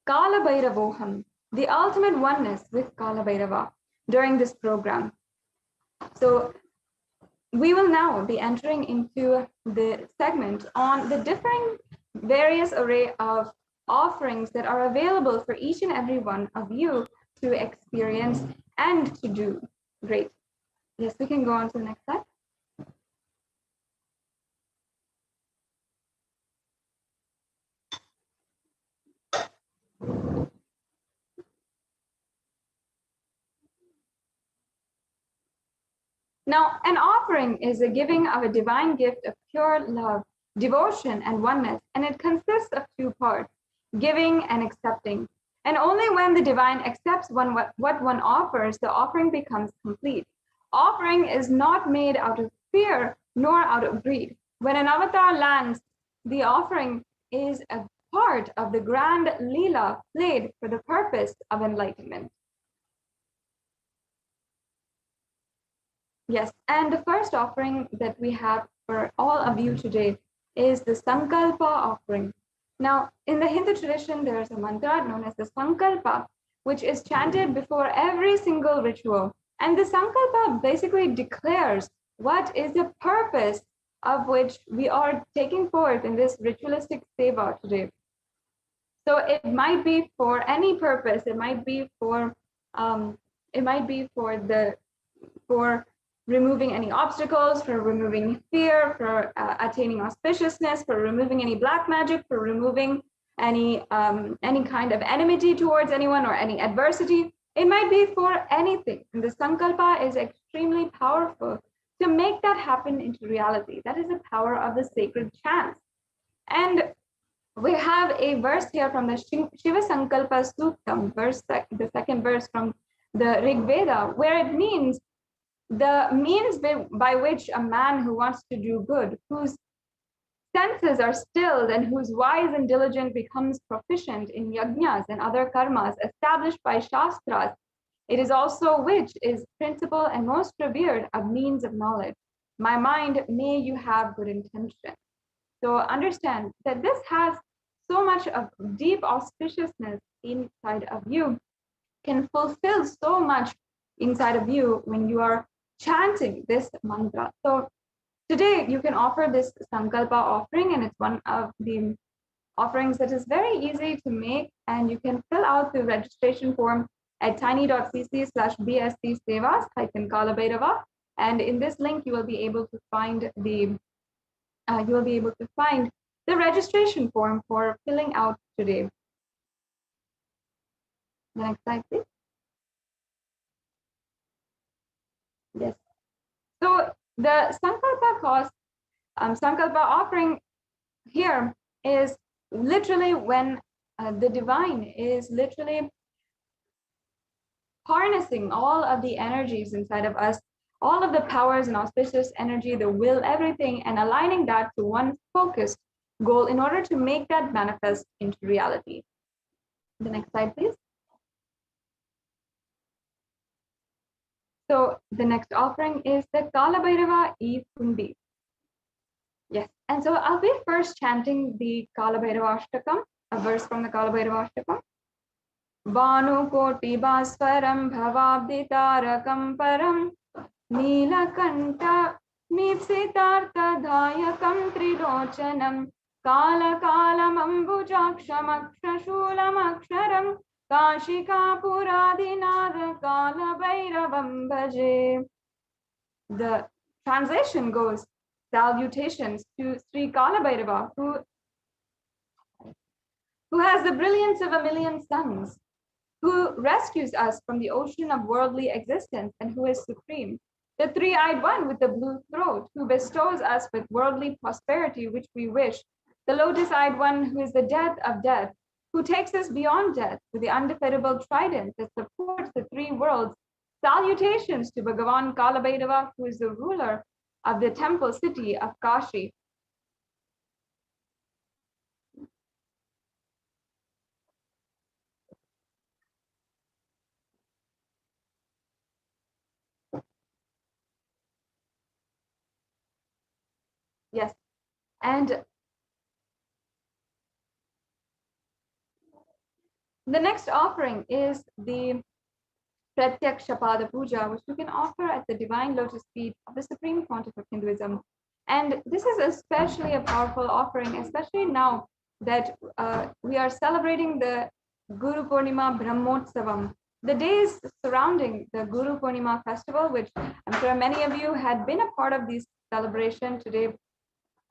Kalabhairavoham, the ultimate oneness with Kalabhairava, during this program? So we will now be entering into the segment on the different various array of offerings that are available for each and every one of you to experience and to do. Great. Yes, we can go on to the next slide. Now, an offering is a giving of a divine gift of pure love, devotion, and oneness, and it consists of two parts, giving and accepting. And only when the divine accepts what one offers, the offering becomes complete. Offering is not made out of fear nor out of greed. When an avatar lands, the offering is a part of the grand Leela played for the purpose of enlightenment. Yes, and the first offering that we have for all of you today is the Sankalpa offering. Now, in the Hindu tradition, there is a mantra known as the Sankalpa, which is chanted before every single ritual. And the Sankalpa basically declares what is the purpose of which we are taking forth in this ritualistic seva today. So it might be for any purpose. It might be for removing any obstacles, for removing fear, for attaining auspiciousness, for removing any black magic, for removing any kind of enmity towards anyone or any adversity. It might be for anything. And the Sankalpa is extremely powerful to make that happen into reality. That is the power of the sacred chants. And we have a verse here from the Shiva Sankalpa Suktam, the second verse from the Rig Veda, where it means the means by which a man who wants to do good, whose senses are stilled and who's wise and diligent becomes proficient in yajnas and other karmas established by shastras, it is also which is principal and most revered of means of knowledge. My mind, may you have good intention. So understand that this has so much of deep auspiciousness inside of you, can fulfill so much inside of you when you are chanting this mantra. So today you can offer this Sankalpa offering, and it's one of the offerings that is very easy to make, and you can fill out the registration form at tiny.cc/bsc-sevas-kalabhairava, and in this link you will be able to find the registration form for filling out today. The next slide, please. Yes. So the Sankalpa offering here is literally when the divine is literally harnessing all of the energies inside of us, all of the powers and auspicious energy, the will, everything, and aligning that to one focused goal in order to make that manifest into reality. The next slide, please. So the next offering is the Kalabhairava Kundi. Yes, and so I'll be first chanting the Kalabhairava Ashtakam, a verse from the Kalabhairava Ashtakam. Vanu Koti Baswaram Bhavabditarakam Param Nilakanta Mipsitartha Dhayakam Tridochanam Kala Kalam Ambujakshamakshashulam Aksharam Kashika Puradinada Kalabhairavam Bhaje. The translation goes, salutations to Sri Kalabhairava, who has the brilliance of a million suns, who rescues us from the ocean of worldly existence and who is supreme. The three-eyed one with the blue throat, who bestows us with worldly prosperity which we wish. The lotus-eyed one who is the death of death, who takes us beyond death with the undefeatable trident that supports the three worlds. Salutations to Bhagavan Kalabhairava, who is the ruler of the temple city of Kashi. Yes. And the next offering is the Pratyaksha Pada Puja, which you can offer at the divine lotus feet of the Supreme Pontiff of Hinduism. And this is especially a powerful offering, especially now that we are celebrating the Guru Purnima Brahmotsavam, the days surrounding the Guru Purnima festival, which I'm sure many of you had been a part of this celebration today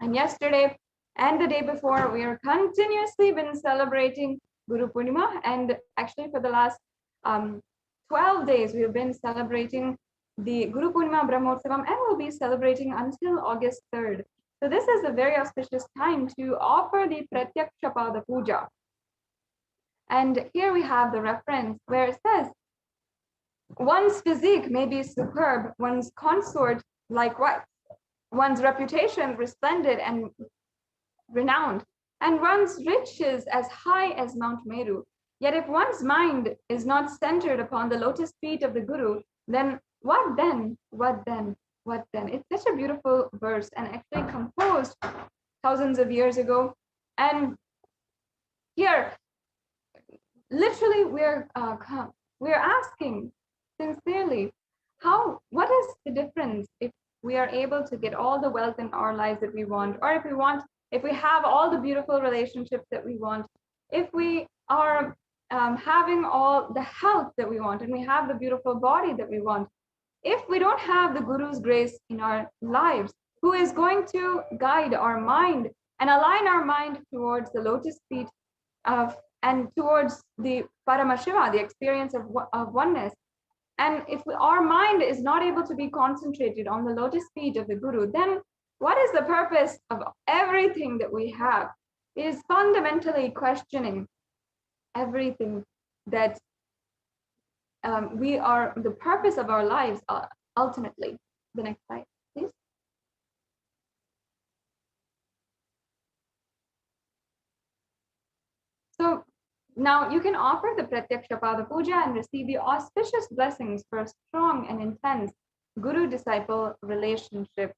and yesterday and the day before. We are continuously been celebrating Guru Purnima, and actually for the last 12 days, we've been celebrating the Guru Purnima Brahmotsavam, and we'll be celebrating until August 3rd. So this is a very auspicious time to offer the Pratyaksha Pada Puja. And here we have the reference where it says, one's physique may be superb, one's consort likewise, one's reputation resplendent and renowned, and one's riches as high as Mount Meru. Yet if one's mind is not centered upon the lotus feet of the Guru, then what then? What then? What then? It's such a beautiful verse, and actually composed thousands of years ago. And here, literally, we're asking sincerely, what is the difference if we are able to get all the wealth in our lives that we want, or if we have all the beautiful relationships that we want, if we are having all the health that we want, and we have the beautiful body that we want, if we don't have the Guru's grace in our lives, who is going to guide our mind and align our mind towards the lotus feet and towards the Paramashiva, the experience of oneness. And if our mind is not able to be concentrated on the lotus feet of the Guru, then what is the purpose of everything that we have? It is fundamentally questioning everything that the purpose of our lives ultimately. The next slide, please. So now you can offer the Pratyaksha Pada Puja and receive the auspicious blessings for a strong and intense Guru-disciple relationship.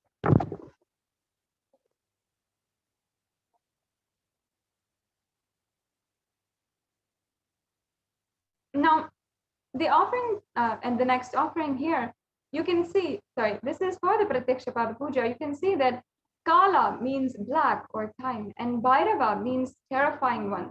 Now, the offering and the next offering here, you can see, this is for the Pratyaksha Pada Puja. You can see that Kala means black or time, and Bhairava means terrifying one.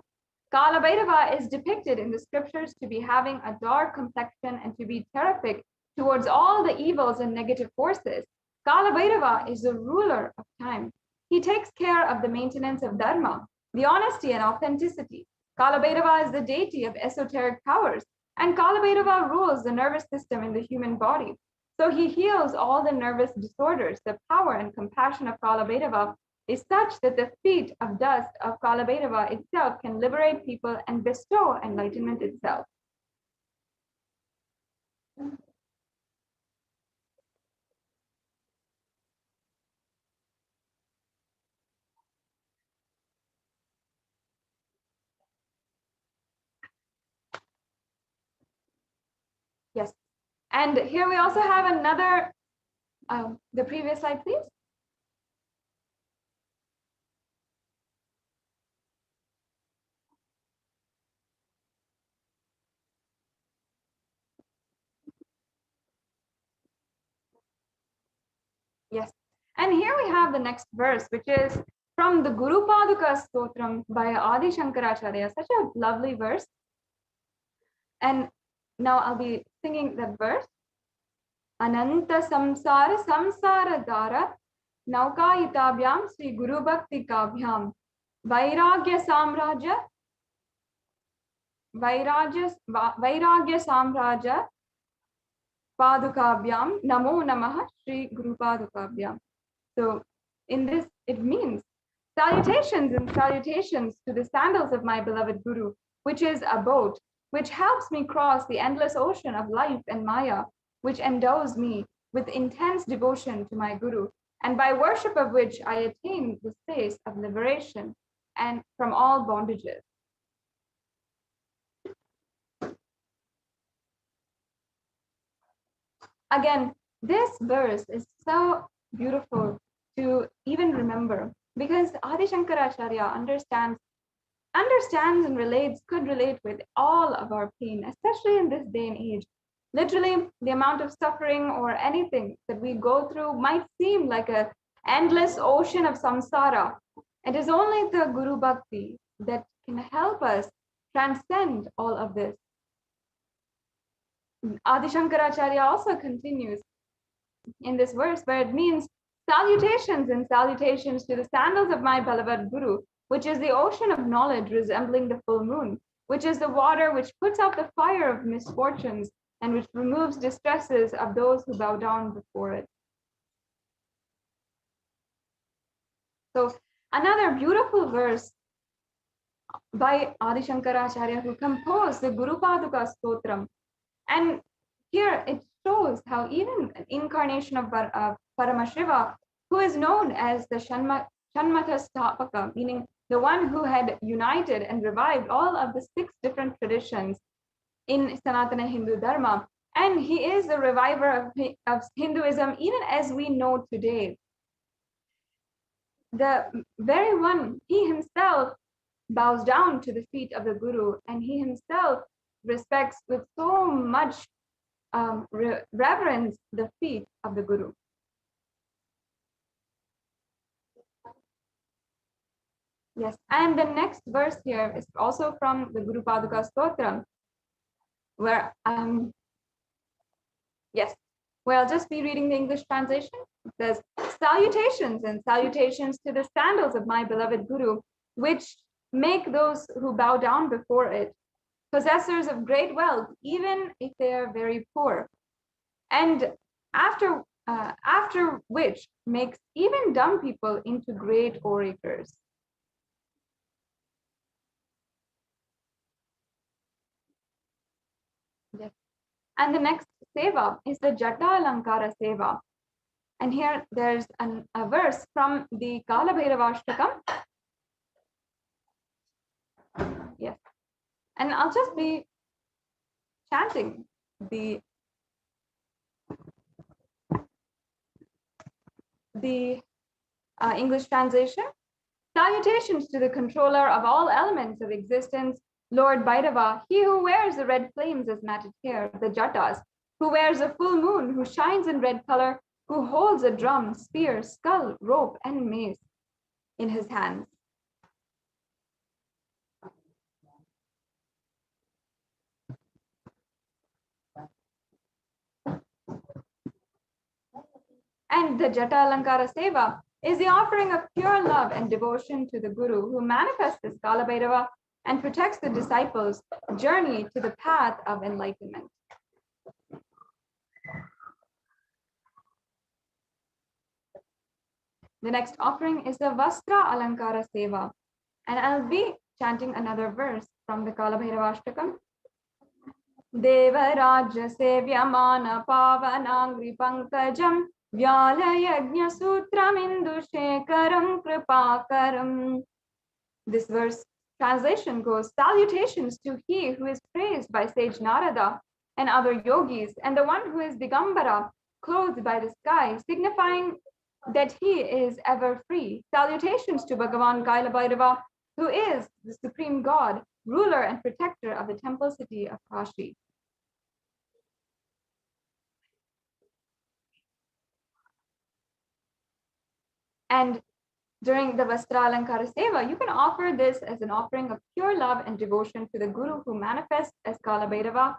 Kalabhairava is depicted in the scriptures to be having a dark complexion and to be terrific towards all the evils and negative forces. Kalabhairava is the ruler of time. He takes care of the maintenance of dharma, the honesty and authenticity. Kalabhairava is the deity of esoteric powers, and Kalabhairava rules the nervous system in the human body. So he heals all the nervous disorders. The power and compassion of Kalabhairava is such that the feet of dust of Kalabhairava itself can liberate people and bestow enlightenment itself. Yes, and here we also have another, the previous slide, please. Yes, and here we have the next verse, which is from the Guru Paduka Stotram by Adi Shankaracharya. Such a lovely verse. And now I'll be singing that verse. Ananta samsara samsara dara naukayitabhyam Sri Guru Bhakti Kabhyam Vairagya Samraja Padukabhyam Namo Namaha Sri Guru Padukabhyam. So in this, it means salutations and salutations to the sandals of my beloved Guru, which is a boat, which helps me cross the endless ocean of life and Maya, which endows me with intense devotion to my Guru, and by worship of which I attain the space of liberation and from all bondages. Again, this verse is so beautiful to even remember, because Adi Shankaracharya understands and could relate with all of our pain, especially in this day and age. Literally, the amount of suffering or anything that we go through might seem like an endless ocean of samsara. It is only the Guru Bhakti that can help us transcend all of this. Adi Shankaracharya also continues in this verse where it means, salutations and salutations to the sandals of my beloved Guru, which is the ocean of knowledge resembling the full moon, which is the water which puts out the fire of misfortunes and which removes distresses of those who bow down before it. So another beautiful verse by Adi Shankaracharya, who composed the Guru Paduka Stotram. And here it shows how even an incarnation of Paramashiva, who is known as the Shanmata Stapaka, meaning the one who had united and revived all of the 6 different traditions in Sanatana Hindu Dharma. And he is the reviver of Hinduism, even as we know today. The very one, he himself bows down to the feet of the Guru, and he himself respects with so much reverence the feet of the Guru. Yes, and the next verse here is also from the Guru Paduka Stotram, where I'll just be reading the English translation. It says, salutations and salutations to the sandals of my beloved Guru, which make those who bow down before it possessors of great wealth, even if they are very poor. And after which makes even dumb people into great orators. Yes. And the next seva is the Jata Alankara seva. And here there's a verse from the Kalabhairava Ashtakam. Yes. And I'll just be chanting the English translation. Salutations to the controller of all elements of existence, Lord Bhairava, he who wears the red flames as matted hair, the Jatas, who wears a full moon, who shines in red color, who holds a drum, spear, skull, rope, and mace in his hands. And the Jata Alankara Seva is the offering of pure love and devotion to the Guru, who manifests as Kalabhairava and protects the disciples' journey to the path of enlightenment. The next offering is the Vastra Alankara Seva, and I'll be chanting another verse from the Kalabhairava Ashtakam. Deva Rajya Sevyamana Pavanangri Pankajam Vyala Yajna Sutram Indushekaram Kripakaram. This verse translation goes, salutations to he who is praised by sage Narada and other yogis, and the one who is Digambara, clothed by the sky, signifying that he is ever free. Salutations to Bhagavan Kalabhairava, who is the supreme God, ruler and protector of the temple city of Kashi. And during the Vastra Alankara Seva, you can offer this as an offering of pure love and devotion to the Guru who manifests as Kalabhairava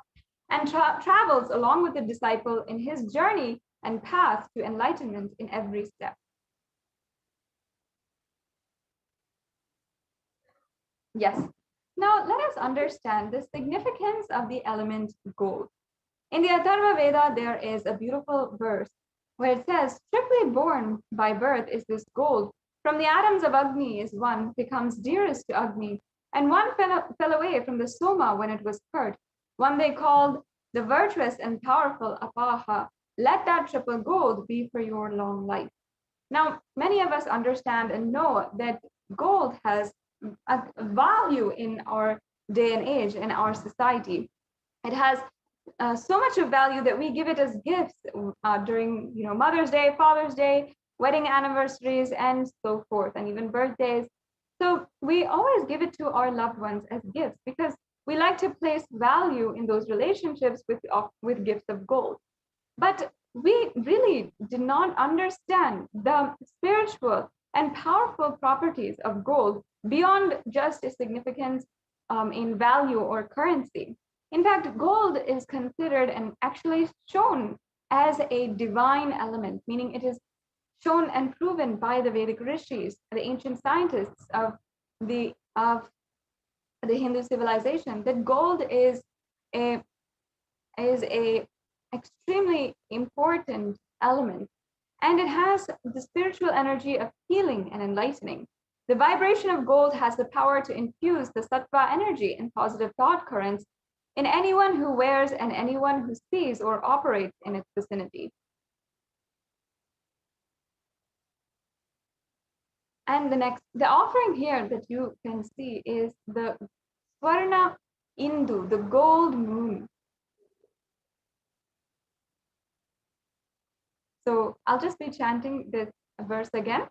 and travels along with the disciple in his journey and path to enlightenment in every step. Yes. Now let us understand the significance of the element gold. In the Atharva Veda, there is a beautiful verse where it says, triply born by birth is this gold. From the atoms of Agni is one, becomes dearest to Agni, and one fell away from the Soma when it was hurt. One they called the virtuous and powerful Apaha. Let that triple gold be for your long life. Now, many of us understand and know that gold has a value in our day and age, in our society. It has so much of value that we give it as gifts during Mother's Day, Father's Day, wedding anniversaries, and so forth, and even birthdays. So we always give it to our loved ones as gifts because we like to place value in those relationships with gifts of gold. But we really did not understand the spiritual and powerful properties of gold beyond just its significance in value or currency. In fact, gold is considered and actually shown as a divine element, meaning it is shown and proven by the Vedic rishis, the ancient scientists of the Hindu civilization, that gold is a extremely important element, and it has the spiritual energy of healing and enlightening. The vibration of gold has the power to infuse the sattva energy and positive thought currents in anyone who wears and anyone who sees or operates in its vicinity. And the offering here that you can see is the Swarna Indu, the gold moon. So I'll just be chanting this verse again.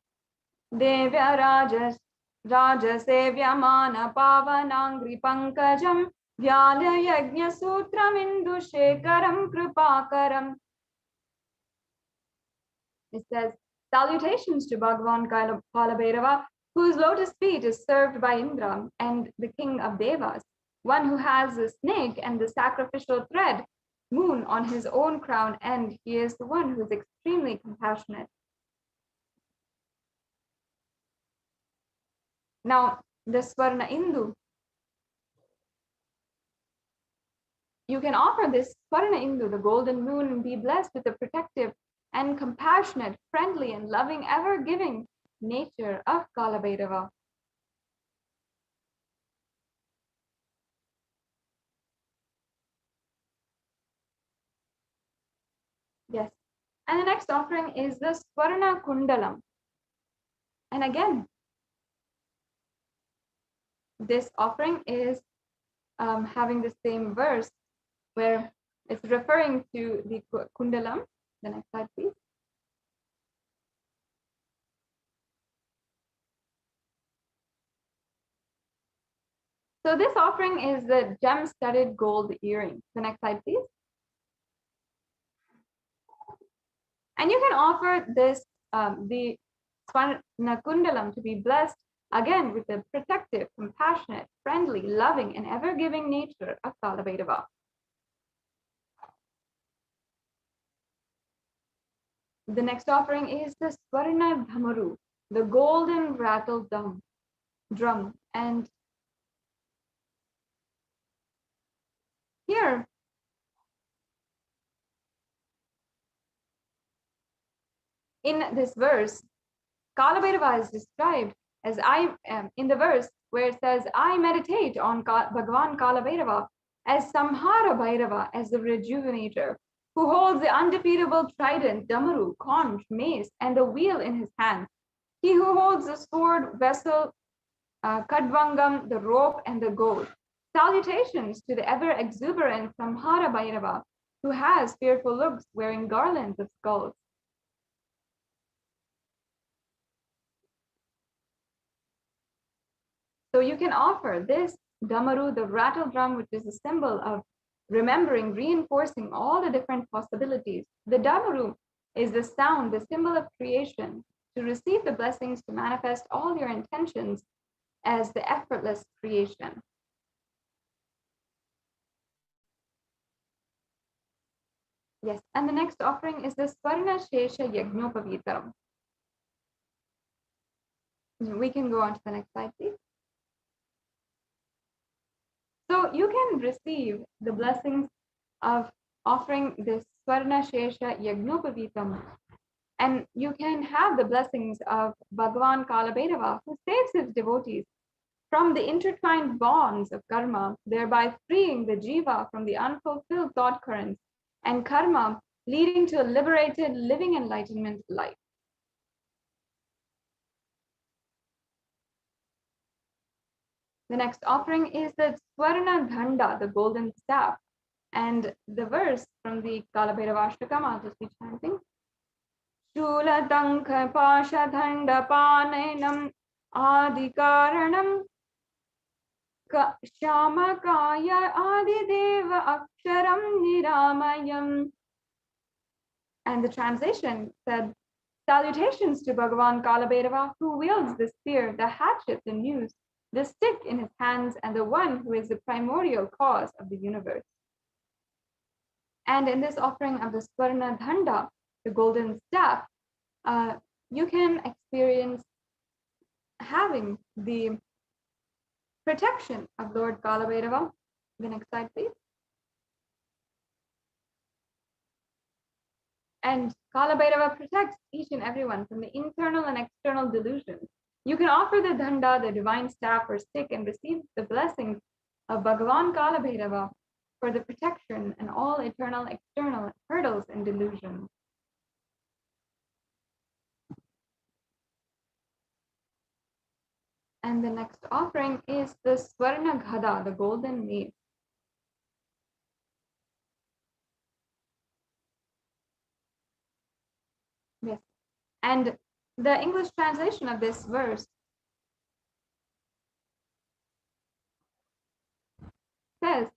Devya Rajasevyamana Pavanangri Pankajam Vyala Yajna Sutram Indu Shekaram Kripakaram. It says, salutations to Bhagavan Kalabhairava, whose lotus feet is served by Indra and the king of Devas, one who has the snake and the sacrificial thread moon on his own crown, and he is the one who is extremely compassionate. Now, the Swarna Indu, you can offer this Swarna Indu, the golden moon, and be blessed with the protective and compassionate, friendly, and loving, ever-giving nature of Kalabhairava. Yes. And the next offering is the Swarna Kundalam. And again, this offering is having the same verse where it's referring to the Kundalam. The next slide, please. So this offering is the gem-studded gold earring. The next slide, please. And you can offer this, the Swarna Kundalam, to be blessed again with the protective, compassionate, friendly, loving, and ever-giving nature of Kalabhairava. The next offering is the Swarna Dhamaru, the golden rattle drum. And here, in this verse, Kalabhairava is described as in the verse where it says, I meditate on Bhagavan Kalabhairava as Samhara Bhairava, as the rejuvenator, who holds the undefeatable trident, Damaru, conch, mace, and the wheel in his hand. He who holds the sword, vessel, Kadvangam, the rope, and the gold. Salutations to the ever-exuberant Samhara Bhairava, who has fearful looks, wearing garlands of skulls. So you can offer this Damaru, the rattle drum, which is a symbol of remembering, reinforcing all the different possibilities. The Damaru is the sound, the symbol of creation, to receive the blessings, to manifest all your intentions as the effortless creation. Yes, and the next offering is the Swarna Shesha Yagnopavitaram. We can go on to the next slide, please. So you can receive the blessings of offering this Swarna Shesha Yagnopavitam, and you can have the blessings of Bhagavan Kalabhairava, who saves his devotees from the intertwined bonds of karma, thereby freeing the jiva from the unfulfilled thought currents and karma, leading to a liberated, living enlightenment life. The next offering is the Swarna Dhanda, the golden staff. And the verse from the Kalabhairava Ashtakam, I'll just be chanting. Shulatanka Pashadhanda Panenam Adikaranam Shamakaya Adideva Aksharam Niramayam. And the translation said, salutations to Bhagavan Kalabhairava, who wields the spear, the hatchet, the noose, the stick in his hands, and the one who is the primordial cause of the universe. And in this offering of the Swarna Dhanda, the golden staff, you can experience having the protection of Lord Kalabhairava. The next slide, please. And Kalabhairava protects each and everyone from the internal and external delusions. You can offer the Dhanda, the divine staff or stick, and receive the blessings of Bhagavan Kalabhairava for the protection and all eternal external hurdles and delusions. And the next offering is the Swarna Ghada, the golden mace. Yes. And the English translation of this verse says,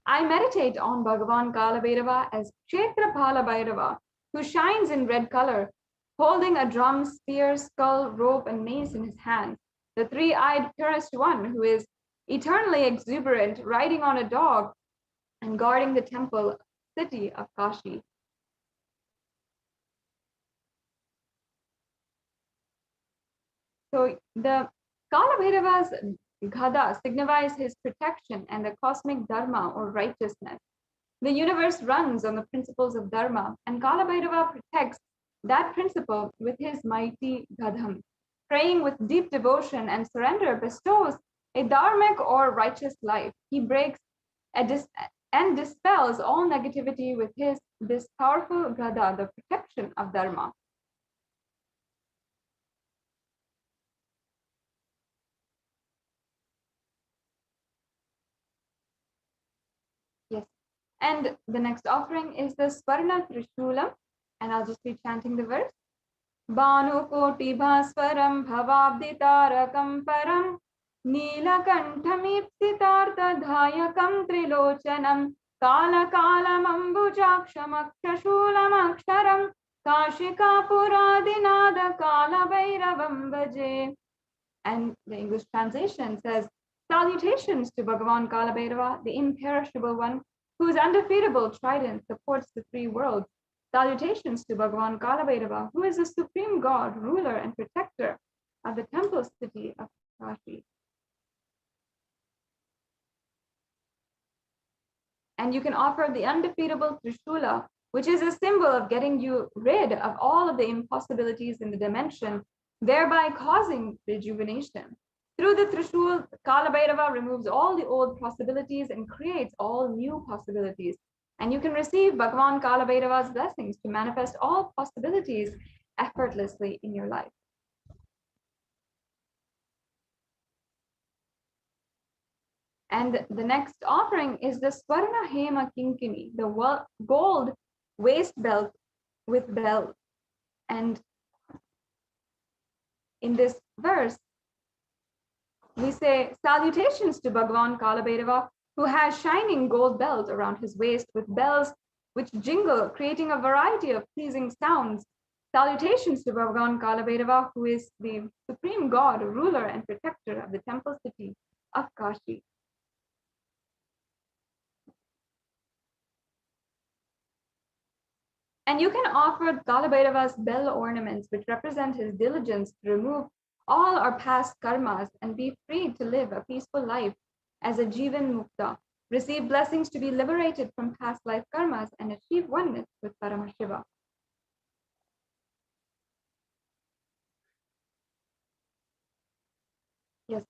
I meditate on Bhagavan Kalabhairava as Kshetrapala Bhairava, who shines in red color, holding a drum, spear, skull, rope, and mace in his hands. The three-eyed purest one, who is eternally exuberant, riding on a dog and guarding the temple city of Kashi. So the Kalabhairava's Ghada signifies his protection and the cosmic dharma or righteousness. The universe runs on the principles of dharma, and Kalabhairava protects that principle with his mighty Gadham. Praying with deep devotion and surrender bestows a dharmic or righteous life. He breaks and dispels all negativity with this powerful Gada, the protection of dharma. Yes. And the next offering is the Swarna Trishulam, and I'll just be chanting the verse. Bhanu Koti Bhaswaram Bhavabditarakam Param Neelakantamipsitartha Dhayakam Trilochanam Kala Kalam Ambujakshamakshulam Aksharam Kashika Puradinada Kalabhairavam Bhaje. And the English translation says, salutations to Bhagavan Kalabhairava, the imperishable one, whose undefeatable trident supports the three worlds. Salutations to Bhagavan Kalabhairava, who is the supreme god, ruler, and protector of the temple city of Kashi. And you can offer the undefeatable Trishula, which is a symbol of getting you rid of all of the impossibilities in the dimension, thereby causing rejuvenation. Through the Trishul, Kalabhairava removes all the old possibilities and creates all new possibilities. And you can receive Bhagavan Kalabhairava's blessings to manifest all possibilities effortlessly in your life. And the next offering is the Swarna Hema Kinkini, the gold waist belt with belt. And in this verse, we say, salutations to Bhagavan Kalabhairava, who has shining gold belt around his waist with bells which jingle, creating a variety of pleasing sounds. Salutations to Bhagavan Kalabhairava, who is the supreme god, ruler, and protector of the temple city of Kashi. And you can offer Kalabhairava's bell ornaments, which represent his diligence to remove all our past karmas and be free to live a peaceful life as a Jivan Mukta, receive blessings to be liberated from past life karmas and achieve oneness with Paramashiva. Yes.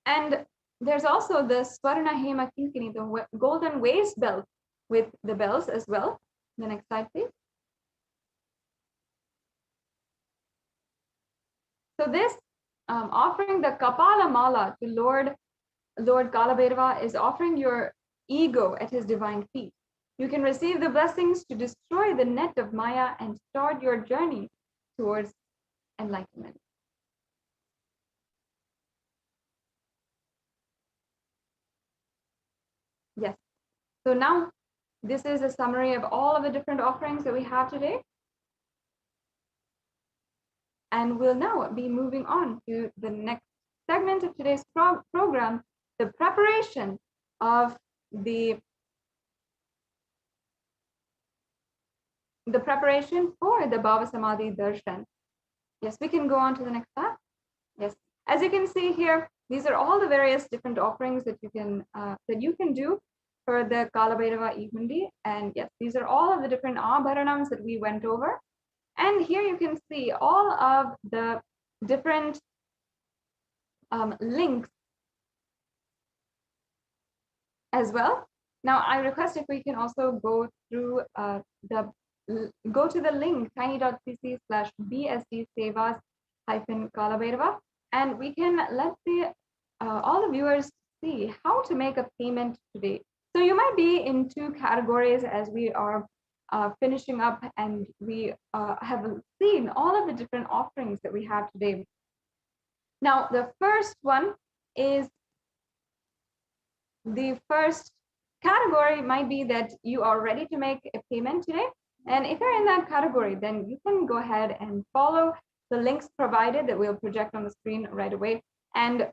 And there's also the Swarna Hema Kinkini, the golden waist belt with the bells as well. The next slide, please. So this offering the Kapala Mala to Lord Kalabhairava is offering your ego at his divine feet. You can receive the blessings to destroy the net of Maya and start your journey towards enlightenment. Yes. So now this is a summary of all of the different offerings that we have today. And we'll now be moving on to the next segment of today's program, the preparation of the preparation for the Bhava Samadhi Darshan. Yes, we can go on to the next step. Yes, as you can see here, these are all the various different offerings that you can do for the Kalabhairava Evendi. And yes, these are all of the different abharanams that we went over. And here you can see all of the different links as well. Now, I request if we can also go through go to the link tiny.cc/bsdsevas-kalabhairava, and we can let all the viewers see how to make a payment today. So you might be in two categories as we are finishing up, and we have seen all of the different offerings that we have today. Now, the first one is the first category might be that you are ready to make a payment today. And if you're in that category, then you can go ahead and follow the links provided that we'll project on the screen right away. And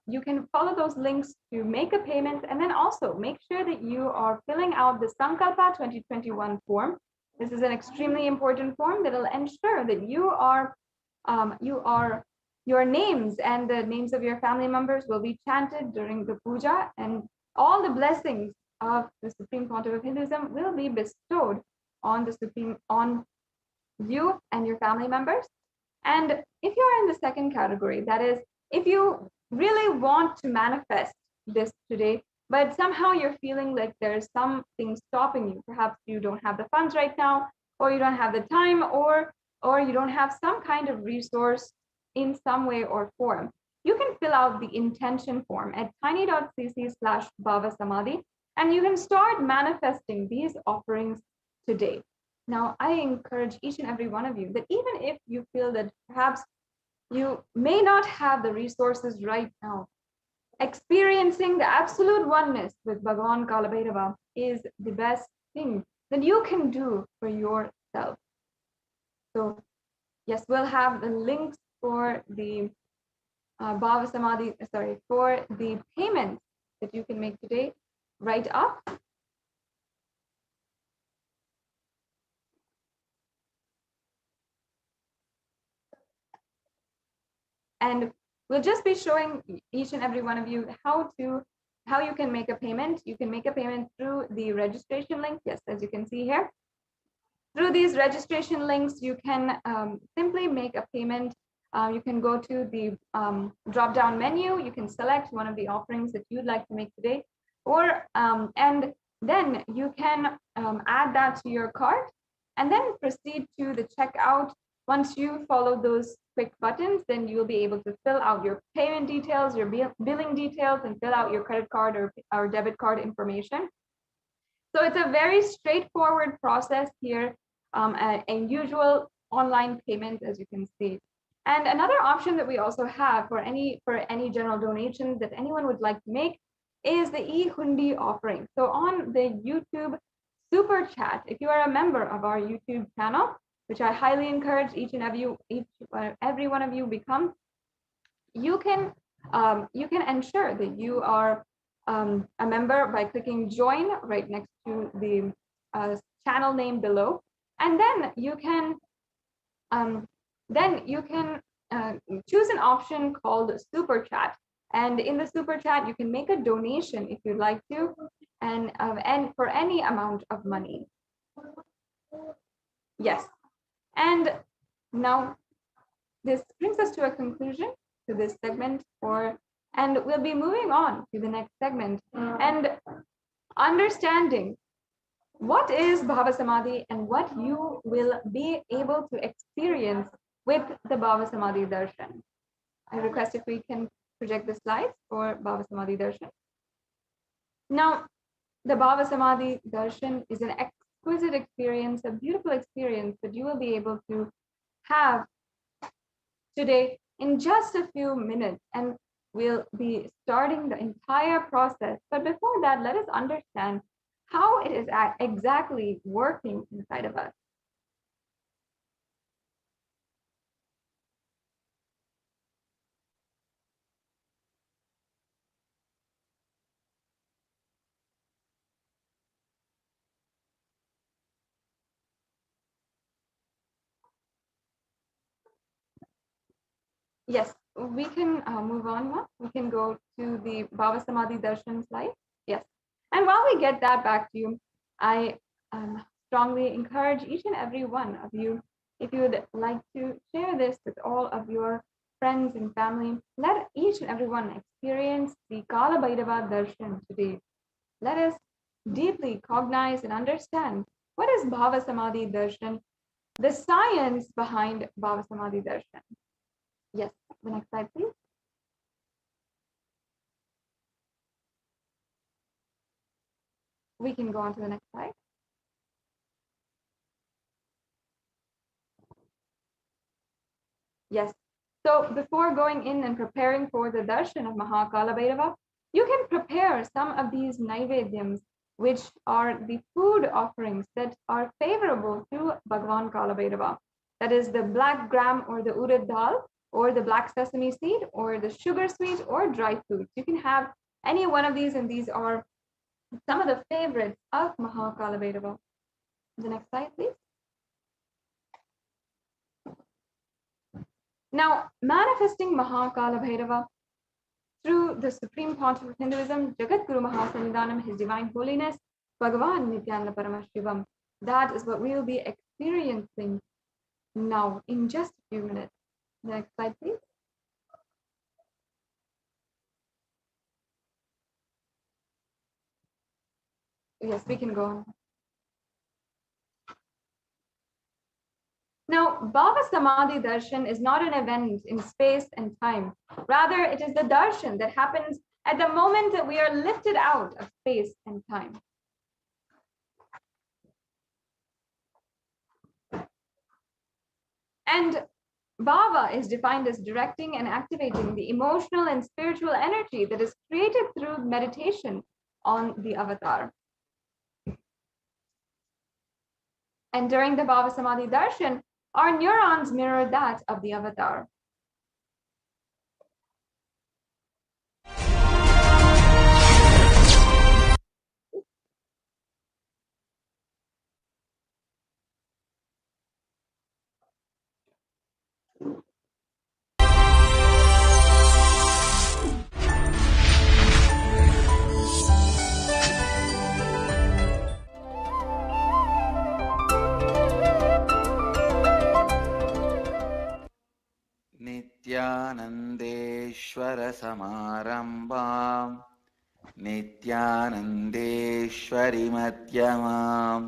you can follow those links to make a payment, and then also make sure that you are filling out the Sankalpa 2021 form. This is an extremely important form that will ensure that your names and the names of your family members will be chanted during the puja, and all the blessings of the Supreme Pontiff of Hinduism will be bestowed on you and your family members. And if you're in the second category, that is, if you really want to manifest this today, but somehow you're feeling like there's something stopping you, perhaps you don't have the funds right now, or you don't have the time, or you don't have some kind of resource in some way or form, you can fill out the intention form at tiny.cc/Bhava Samadhi, and you can start manifesting these offerings today. Now, I encourage each and every one of you that even if you feel that perhaps you may not have the resources right now, experiencing the absolute oneness with Bhagavan Kalabhairava is the best thing that you can do for yourself. So, yes, we'll have the links for the Bhava Samadhi, for the payments that you can make today right up. And we'll just be showing each and every one of you how you can make a payment. You can make a payment through the registration link. Yes, as you can see here. Through these registration links, you can simply make a payment. You can go to the drop-down menu. You can select one of the offerings that you'd like to make today, and then you can add that to your cart, and then proceed to the checkout. Once you follow those quick buttons, then you'll be able to fill out your payment details, your billing details, and fill out your credit card or debit card information. So it's a very straightforward process here, a usual online payment, as you can see. And another option that we also have for any general donations that anyone would like to make is the e-hundi offering. So on the YouTube super chat, if you are a member of our YouTube channel, which I highly encourage each and every one of you become, you can ensure that you are a member by clicking join right next to the channel name below, and then you can choose an option called super chat, and in the super chat you can make a donation if you'd like to, and for any amount of money. Yes. And now this brings us to a conclusion to this segment, and we'll be moving on to the next segment and understanding what is Bhava Samadhi and what you will be able to experience with the Bhava Samadhi Darshan. I request if we can project the slides for Bhava Samadhi Darshan. Now, The Bhava Samadhi Darshan is an exquisite experience, a beautiful experience that you will be able to have today in just a few minutes, and we'll be starting the entire process. But before that, let us understand how it is exactly working inside of us. Yes, we can move on now. We can go to the Bhava Samadhi Darshan slide. Yes. And while we get that back to you, I strongly encourage each and every one of you, if you would like to share this with all of your friends and family, let each and every one experience the Kalabhairava Darshan today. Let us deeply cognize and understand what is Bhava Samadhi Darshan, the science behind Bhava Samadhi Darshan. Yes, the next slide, please. We can go on to the next slide. Yes. So before going in and preparing for the darshan of Maha Kalabhairava, you can prepare some of these naivedyams, which are the food offerings that are favorable to Bhagavan Kalabhairava. That is the black gram or the urad dal, or the black sesame seed, or the sugar sweet, or dry fruits. You can have any one of these, and these are some of the favorites of Maha Kalabhairava. The next slide, please. Now, manifesting Maha Kalabhairava through the Supreme Pontiff of Hinduism, Jagat Guru Maha Sannidhanam, His Divine Holiness, Bhagavan Nithyananda Paramashivam. That is what we will be experiencing now in just a few minutes. Next slide, please. Yes, we can go on. Now, Bhava Samadhi Darshan is not an event in space and time. Rather, it is the darshan that happens at the moment that we are lifted out of space and time. And Bhava is defined as directing and activating the emotional and spiritual energy that is created through meditation on the avatar. And during the Bhava Samadhi Darshan, our neurons mirror that of the avatar. नित्यानन्देश्वर समारम्भाम् नित्यानन्देश्वरि मध्यमाम्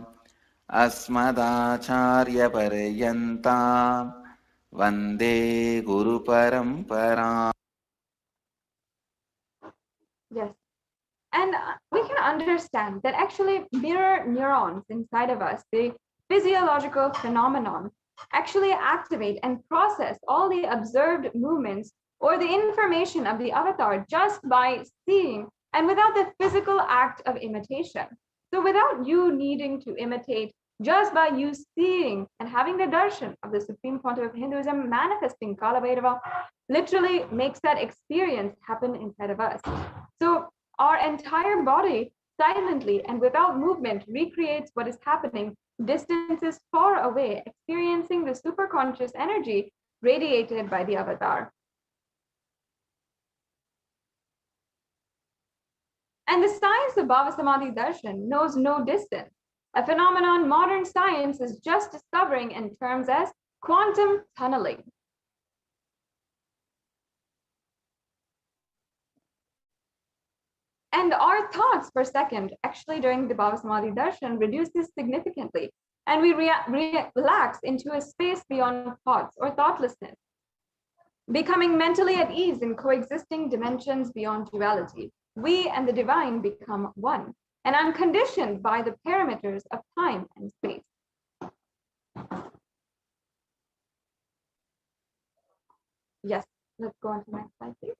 अस्मदाचार्यपर्यन्ताम् वन्दे गुरुपरम्पराम्. Yes. And we can understand that actually mirror neurons inside of us, the physiological phenomenon, actually activate and process all the observed movements or the information of the avatar just by seeing and without the physical act of imitation. So without you needing to imitate, just by you seeing and having the darshan of the Supreme Pontiff of Hinduism manifesting Kalabhairava literally makes that experience happen inside of us. So our entire body silently and without movement recreates what is happening distances far away, experiencing the superconscious energy radiated by the avatar. And the science of Bhava Samadhi Darshan knows no distance, a phenomenon modern science is just discovering in terms as quantum tunneling. And our thoughts per second, actually during the Bhava Samadhi Darshan, reduces significantly, and we relax into a space beyond thoughts or thoughtlessness, becoming mentally at ease in coexisting dimensions beyond duality. We and the divine become one. and unconditioned by the parameters of time and space. Yes, let's go on to the next slide, please.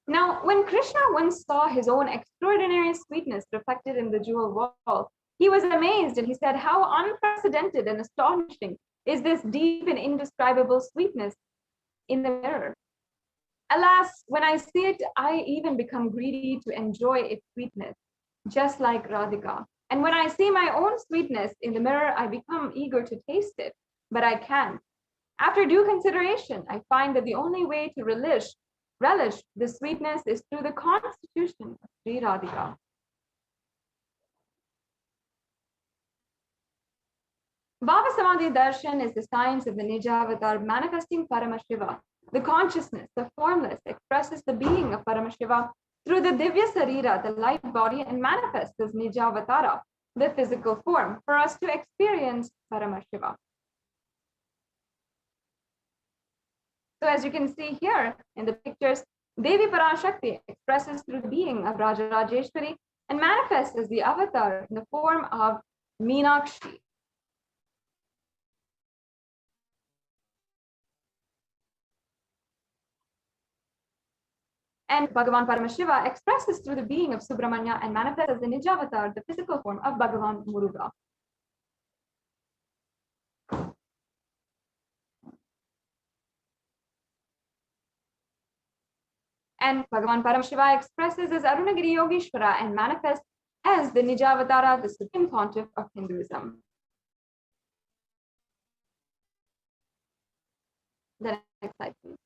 Now, when Krishna once saw his own extraordinary sweetness reflected in the jewel wall, he was amazed and he said, "How unprecedented and astonishing is this deep and indescribable sweetness in the mirror. Alas, when I see it, I even become greedy to enjoy its sweetness, just like Radhika. And when I see my own sweetness in the mirror, I become eager to taste it, but I can't. After due consideration, I find that the only way to relish this sweetness is through the constitution of Sri Radhika." Bhava Samadhi Darshan is the science of the Nijavatar manifesting Paramashiva. The consciousness, the formless, expresses the being of Paramashiva through the Divya Sarira, the light body, and manifests as Nijavatara, the physical form, for us to experience Paramashiva. So as you can see here in the pictures, Devi Parashakti expresses through the being of Rajarajeshwari and manifests as the avatar in the form of Meenakshi. And Bhagavan Paramashiva expresses through the being of Subramanya and manifests as the Nijavatar, the physical form of Bhagavan Muruga. And Bhagavan Paramashiva expresses as Arunagiri Yogeshwara and manifests as the Nijavatara, the Supreme Pontiff of Hinduism. The next slide, please.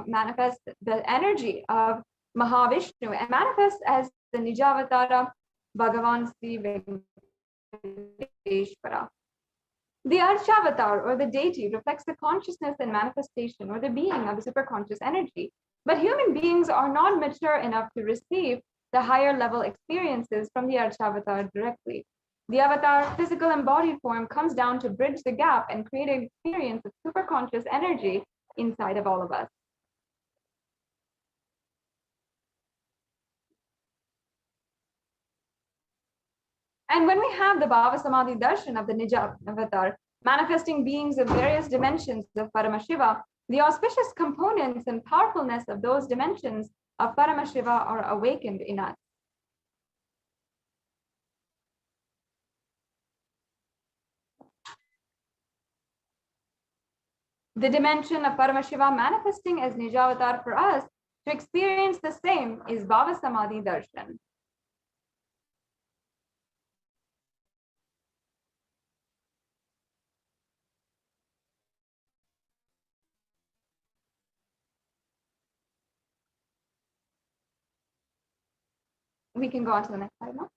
Manifests the energy of Mahavishnu and manifests as the Nijavatara Bhagavan Sri Venkateshwara. The Archavatar or the deity reflects the consciousness and manifestation or the being of the superconscious energy. But human beings are not mature enough to receive the higher level experiences from the Archavatar directly. The avatar, physical embodied form, comes down to bridge the gap and create an experience of superconscious energy inside of all of us. And when we have the Bhava Samadhi Darshan of the Nijavatar, manifesting beings of various dimensions of Paramashiva, the auspicious components and powerfulness of those dimensions of Paramashiva are awakened in us. The dimension of Paramashiva manifesting as Nijavatar for us to experience the same is Bhava Samadhi Darshan. We can go on to the next slide now.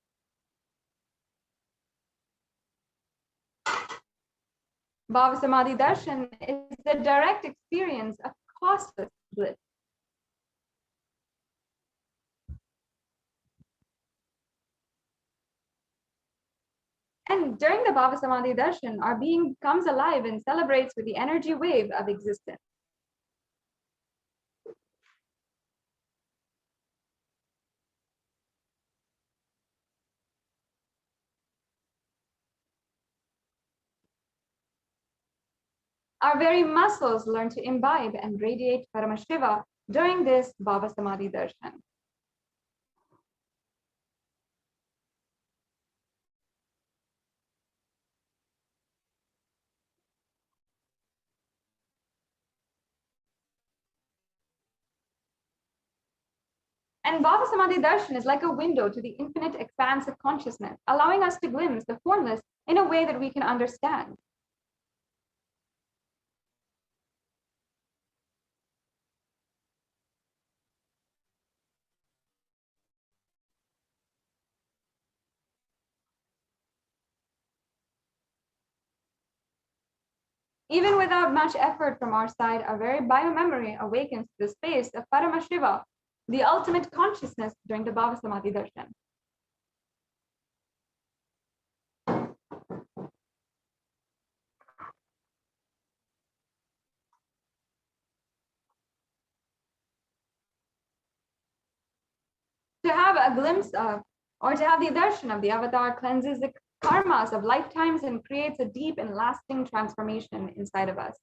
Bhava Samadhi Darshan is the direct experience of costless bliss. And during the Bhava Samadhi Darshan, our being comes alive and celebrates with the energy wave of existence. Our very muscles learn to imbibe and radiate Paramashiva during this Bhava Samadhi Darshan. And Bhava Samadhi Darshan is like a window to the infinite expanse of consciousness, allowing us to glimpse the formless in a way that we can understand. Even without much effort from our side, our very biomemory awakens to the space of Paramashiva, the ultimate consciousness during the Bhava Samadhi Darshan. have a glimpse of, or to have the darshan of the avatar cleanses the karmas of lifetimes and creates a deep and lasting transformation inside of us.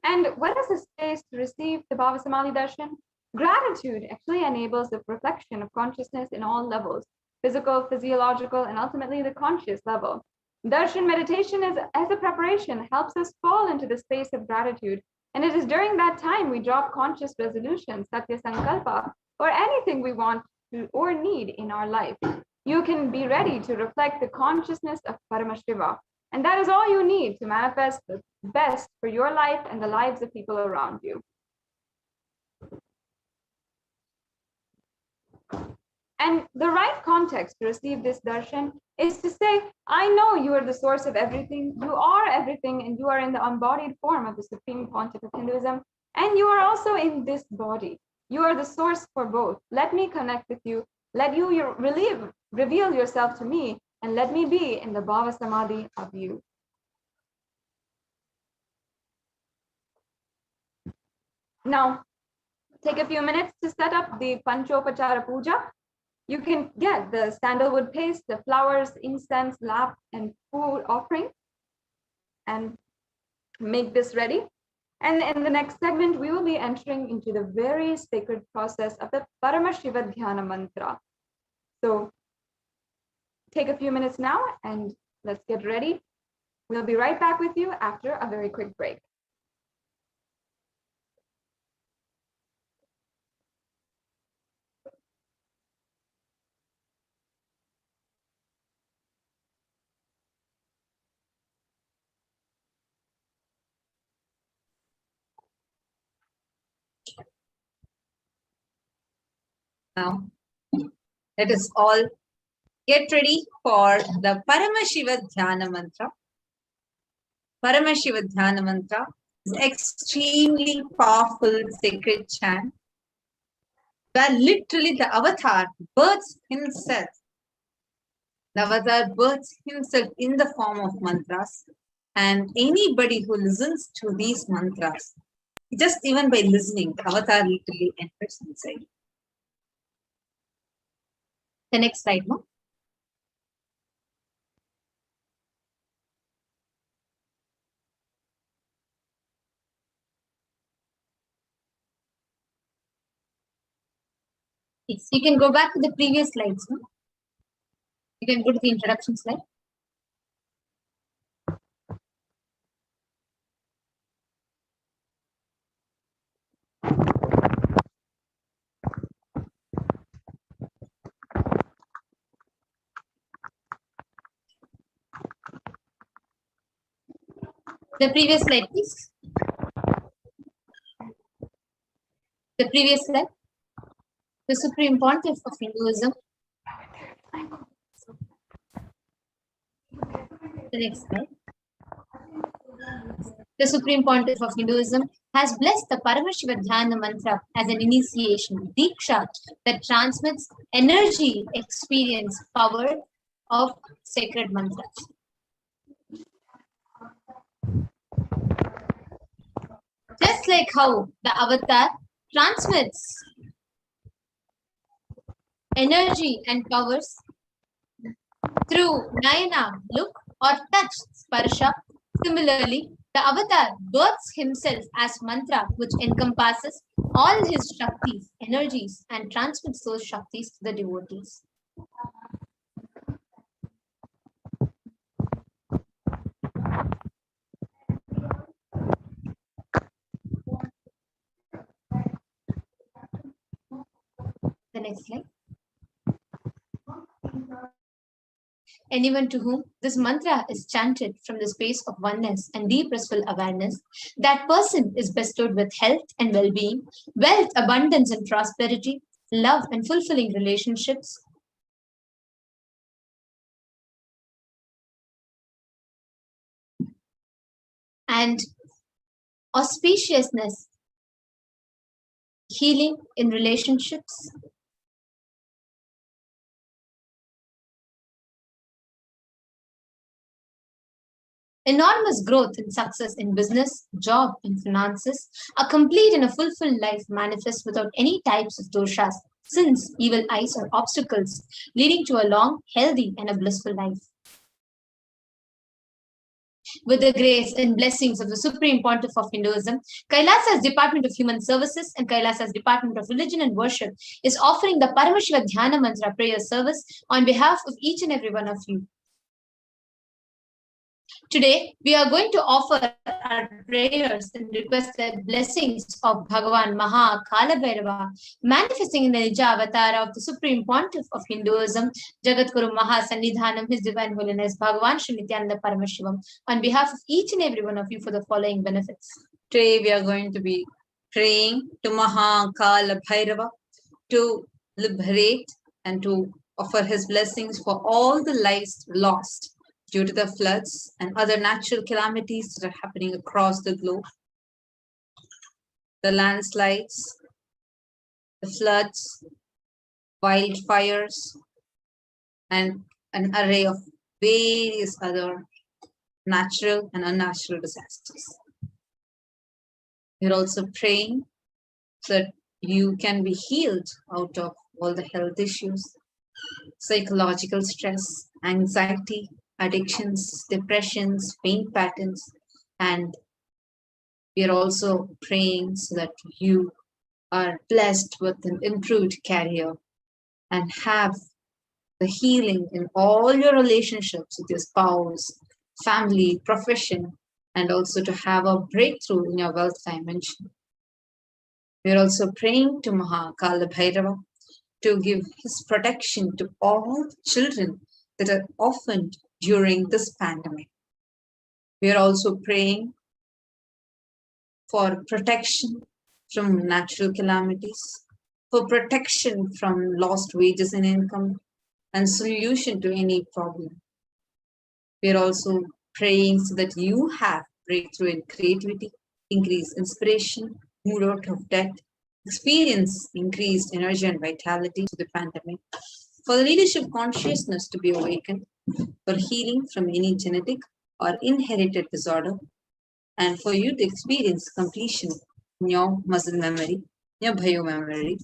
And what is the space to receive the Bhava Samadhi Darshan? Gratitude actually enables the reflection of consciousness in all levels, physical, physiological, and ultimately the conscious level. Darshan meditation as a preparation helps us fall into the space of gratitude. And it is during that time we drop conscious resolutions, satya sankalpa, or anything we want to or need in our life. You can be ready to reflect the consciousness of Paramashiva. And that is all you need to manifest the best for your life and the lives of people around you. And the right context to receive this darshan is to say, I know you are the source of everything, you are everything, and you are in the embodied form of the Supreme Pontiff of Hinduism, and you are also in this body. You are the source for both. Let me connect with you. Let you reveal yourself to me, and let me be in the Bhava Samadhi of you. Now, take a few minutes to set up the Panchopachara Puja. You can get the sandalwood paste, the flowers, incense, lamp, and food offering, and make this ready. And in the next segment, we will be entering into the very sacred process of the Paramashiva dhyana mantra. So take a few minutes now and let's get ready. We'll be right back with you after a very quick break. Now, let us all get ready for the Paramashiva Dhyana Mantra. Paramashiva Dhyana Mantra is extremely powerful sacred chant where literally the avatar births himself. The avatar births himself in the form of mantras, and anybody who listens to these mantras, just even by listening, the avatar literally enters inside. The next slide, no? Yes, you can go back to the previous slides, no? You can go to the introduction slide. The previous slide, please. The previous slide. The Supreme Pontiff of Hinduism. The next slide. The Supreme Pontiff of Hinduism has blessed the Paramashiva Dhyana Mantra as an initiation, deeksha, that transmits energy, experience, power of sacred mantras. Just like how the avatar transmits energy and powers through dhyana, look, or touch, sparsha, similarly, the avatar births himself as mantra, which encompasses all his shaktis, energies, and transmits those shaktis to the devotees. The next slide. Anyone to whom this mantra is chanted from the space of oneness and deep restful awareness, that person is bestowed with health and well-being, wealth, abundance and prosperity, love and fulfilling relationships, and auspiciousness, healing in relationships, Enormous growth and success in business, job, and finances, a complete and a fulfilled life manifests without any types of doshas, sins, evil eyes, or obstacles, leading to a long, healthy, and a blissful life. With the grace and blessings of the Supreme Pontiff of Hinduism, Kailasa's Department of Human Services and Kailasa's Department of Religion and Worship is offering the Paramashiva Dhyana Mantra prayer service on behalf of each and every one of you. Today, we are going to offer our prayers and request the blessings of Bhagavan Maha Kalabhairava, manifesting in the Nija avatar of the Supreme Pontiff of Hinduism, Jagadguru Maha Sannidhanam, His Divine Holiness Bhagavan Shri Nithyananda Paramashivam, on behalf of each and every one of you for the following benefits. Today, we are going to be praying to Maha Kalabhairava to liberate and to offer his blessings for all the lives lost due to the floods and other natural calamities that are happening across the globe. The landslides, the floods, wildfires, and an array of various other natural and unnatural disasters. We're also praying so that you can be healed out of all the health issues, psychological stress, anxiety, addictions, depressions, pain patterns, and we are also praying so that you are blessed with an improved career and have the healing in all your relationships with your spouse, family, profession, and also to have a breakthrough in your wealth dimension. We are also praying to Maha Kalabhairava to give his protection to all children that are orphaned during this pandemic. We are also praying for protection from natural calamities, for protection from lost wages and income, and solution to any problem. We are also praying so that you have breakthrough in creativity, increased inspiration, move out of debt, experience increased energy and vitality to the pandemic, for the leadership consciousness to be awakened, for healing from any genetic or inherited disorder, and for you to experience completion in your muscle memory, your bio memory,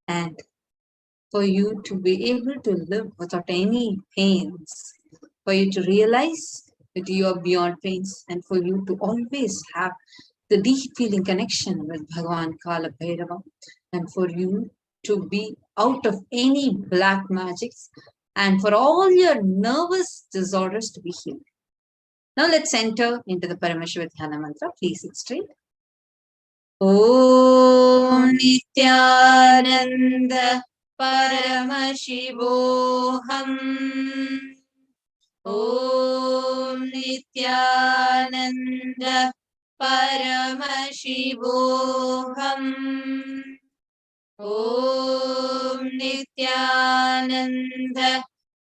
and for you to be able to live without any pains, for you to realize that you are beyond pains, and for you to always have the deep feeling connection with Bhagavan Kalabhairava, and for you to be out of any black magics, and for all your nervous disorders to be healed. Now let's enter into the Paramashiva Dhyana Mantra. Please sit straight. Om Nithyananda Paramashivoham. Om Nithyananda Paramashivoham. Om Nithyananda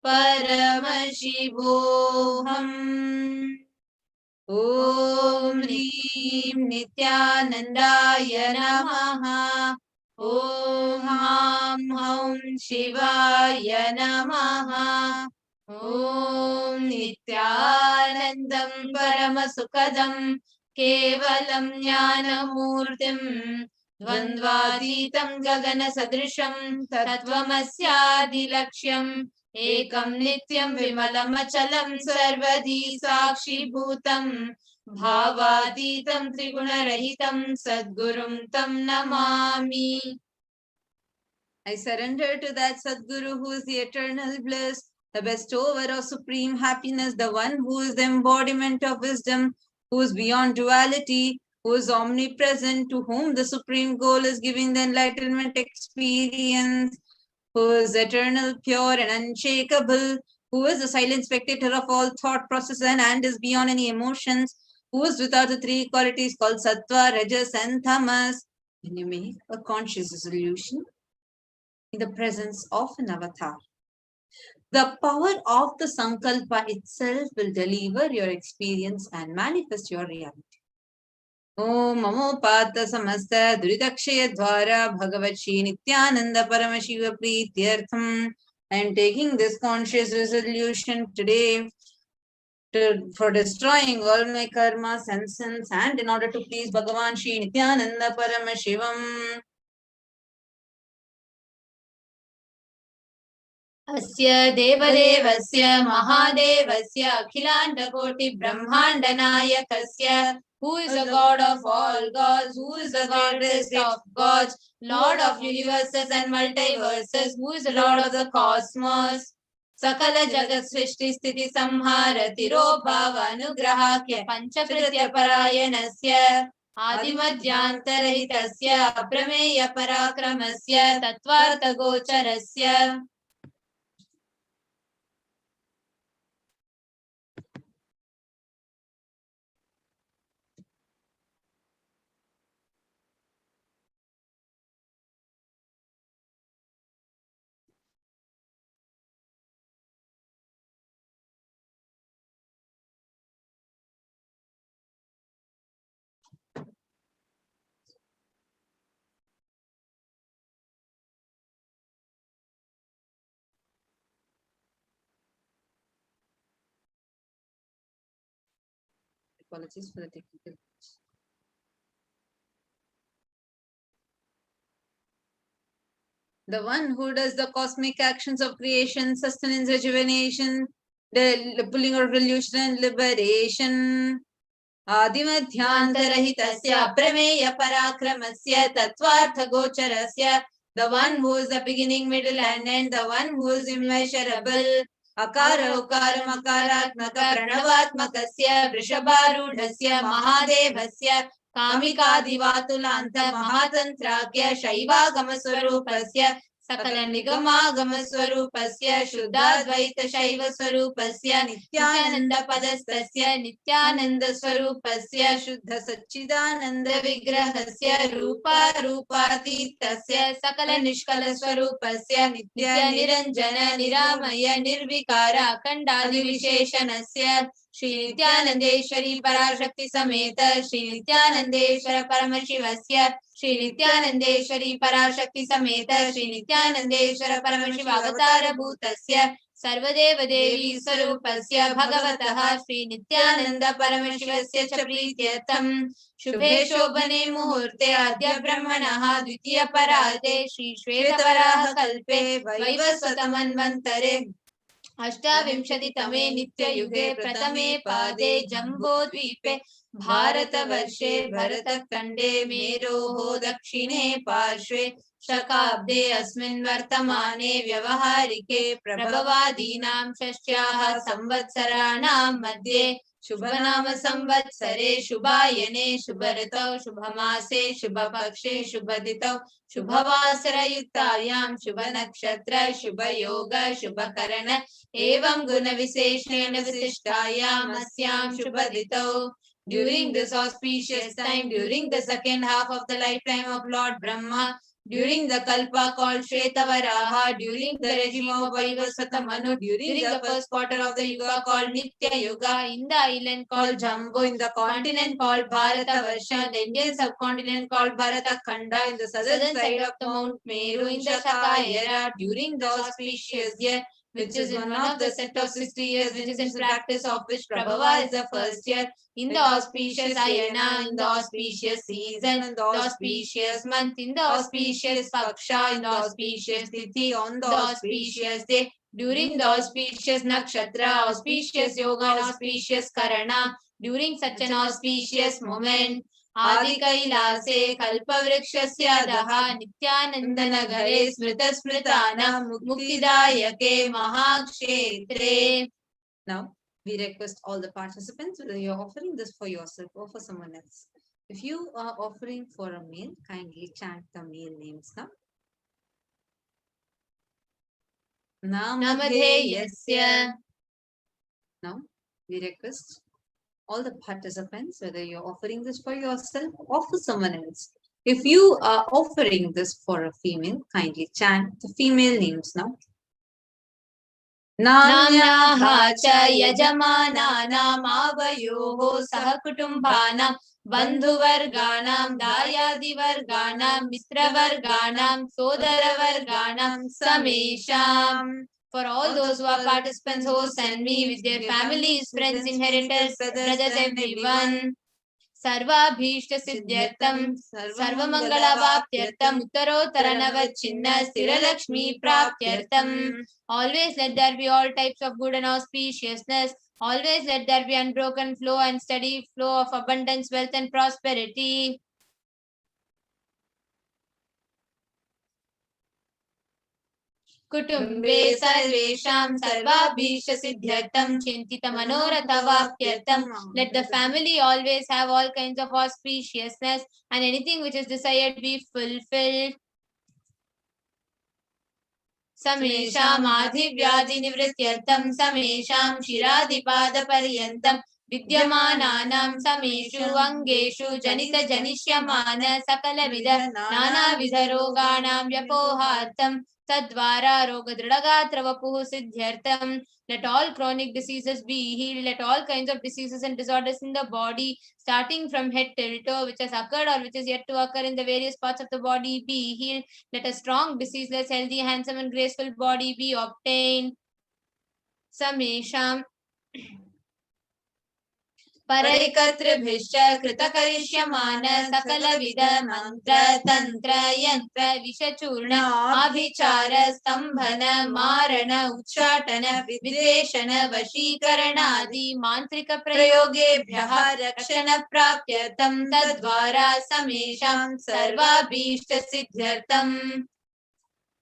Paramashivoham. Om Hrim Nithyanandaya Namaha. Om Ham Hum Shivaya Namaha. Om Nithyanandam Paramasukadam Kevalam Jnanamurtim Dvandvaditam Gagana Sadrisham Tattvamasya Laksham Ekam Nityam Vimalam Achalam Sarvadi Sakshi Bhutam Bhavaditam Triguna-rahitam Sadgurum Tam Namami. I surrender to that Sadguru who is the eternal bliss, the bestower of supreme happiness, the one who is the embodiment of wisdom, who is beyond duality, who is omnipresent, to whom the supreme goal is giving the enlightenment experience, who is eternal, pure and unshakable, who is the silent spectator of all thought processes and is beyond any emotions, who is without the three qualities called sattva, rajas and tamas. When you make a conscious resolution in the presence of an avatar, the power of the sankalpa itself will deliver your experience and manifest your reality. Om Mamopata Samasta Duridakshaya Dvara Bhagavat Shri Nithyananda Paramashiva Preetyartham. I am taking this conscious resolution today for destroying all my karmas and sins, and in order to please Bhagavan Shri Nithyananda Paramashivam. Asya Devadevasya Mahadevasya Akhilanda Koti Brahmanda Nayakasya, who is the God of all gods, who is the greatest of gods, Lord of universes and multiverses, who is the Lord of the cosmos. Sakala Jagat Srishti Sthiti Samhara Tiro Bhava Anugrahakya Panchakritya Parayanasya Adimadhyantarahitasya Aprameya Parakramasya Tatvartha Gocharasya. Apologies for the technical. The one who does the cosmic actions of creation, sustenance, rejuvenation, the pulling of revolution and liberation. Adimadhyantarahitasya prameya parakramasya tatvartha gocharasya. The one who is the beginning, middle and end, the one who is immeasurable. Akara ukara makaratmaka pranavatmakasya vrishabharudhasya mahadevasya Kamikadivatulanta Mahatantrakya Shaivagama Swarupasya Sakala Nigamagama Swarupasya Shuddhadvaita Shaiva Swarupasya Nityananda Padastasya Nityananda Swarupasya Shuddha Satchidananda Vigrahasya Rupa Rupatitasya Sakala Nishkala Swarupasya Nitya Niranjana Niramaya Nirvikara Kandadi Visheshanasya Shri Nityanandeshwari Parashakti Sameta Shri Nityanandeshwara Paramashivoham Shri Nityanandeshwari Parashakti Sameta Shri Nityanandeshwara Paramashiva Avatara Bhutasya Sarvadeva Devi Swarupasya Bhagavataha Shri Nityananda Paramashivasya cha Prityartham Shubhe Shobhane Muhurte Adya Brahmanaha Dvitiya Parade Shri Shvetavaraha Kalpe Vaivasvatamanvantare अष्टाविंशतितमे नित्ययुगे प्रथमे पादे जम्बोद्वीपे भारतवर्षे भरतखण्डे मेरोः दक्षिणे पार्श्वे शकाब्दे अस्मिन् वर्तमाने व्यवहारिके प्रभवादीनां षष्ट्याः संवत्सराणां मध्ये शुभनाम संवत्सरे शुभायने शुभऋतौ शुभमासे शुभपक्षे शुभदितौ शुभवासरयुक्तायां शुभनक्षत्र शुभयोग शुभकरण एवं गुणविशेषेण विशिष्टायाम् अस्यां शुभदितौ. During this auspicious time, during the second half of the lifetime of Lord Brahma, during the Kalpa called Shvetavaraha, during the regime of Vaivasvata Manu, during the first quarter of the Yuga called Nitya Yuga, in the island called Jambu, in the continent called Bharatavarsha, the Indian subcontinent called Bharatakhanda, in the southern side of the Mount Meru, in the Shakayara, during the auspicious year, which is one of the set of 60 years, which is in practice of which Prabhava is the first year, in the auspicious Ayana, in the auspicious season, in the auspicious month, in the auspicious Paksha, in the auspicious Tithi, on the auspicious day, during the auspicious Nakshatra, auspicious Yoga, and auspicious Karana, during such an auspicious moment, Adi Kailase Kalpavrikshasya Daha Nityanandana Smrita Muktidayake Mahakshetre. Now, we request all the participants, whether you're offering this for yourself or for someone else. If you are offering for a meal, kindly chant the meal names now. Namadheyasya. Now, we request all the participants, whether you're offering this for yourself or for someone else. If you are offering this for a female, kindly chant the female names now. Namnyaha cha yajamananam avayoho sahakutumbhanam bandhuvarganam dayadivarganam mitravarganam sodaravarganam samesham. For all those who are participants, hosts, and me, with their families, friends, inheritors, brothers, everyone. Sarvabhishta siddhyartham, sarvamangala vaptyartham, uttarottaranavatchinna sthiralakshmi praptyartham. Always let there be all types of good and auspiciousness. Always let there be unbroken flow and steady flow of abundance, wealth, and prosperity. Kutumbe sarvesham sarvabhisha siddhyartham chintita manoratha vaptyartham. Let the family always have all kinds of auspiciousness and anything which is desired be fulfilled. Samesham adhivyadi nivrityartham samesham shiradipada paryantam vidyamananam sameshu angeshu janita janishyamana sakala vida nana vidharoganam vyapohartham tadvara rogadridagatra vapuhu siddhyartham. Let all chronic diseases be healed. Let all kinds of diseases and disorders in the body, starting from head till toe, which has occurred or which is yet to occur in the various parts of the body, be healed. Let a strong, diseaseless, healthy, handsome, and graceful body be obtained. Samesham Paraikatribhisha Kritakarishyamana Sakalavida Mantra Tantra Yantra Vishachurna Abhichara Stambhana Marana Uchatana Videshana Vashikarana Adi Mantrika Prayogebhyaha Rakshana Prapyatam Tadvara Samesham Sarvabhishta Siddhyartham.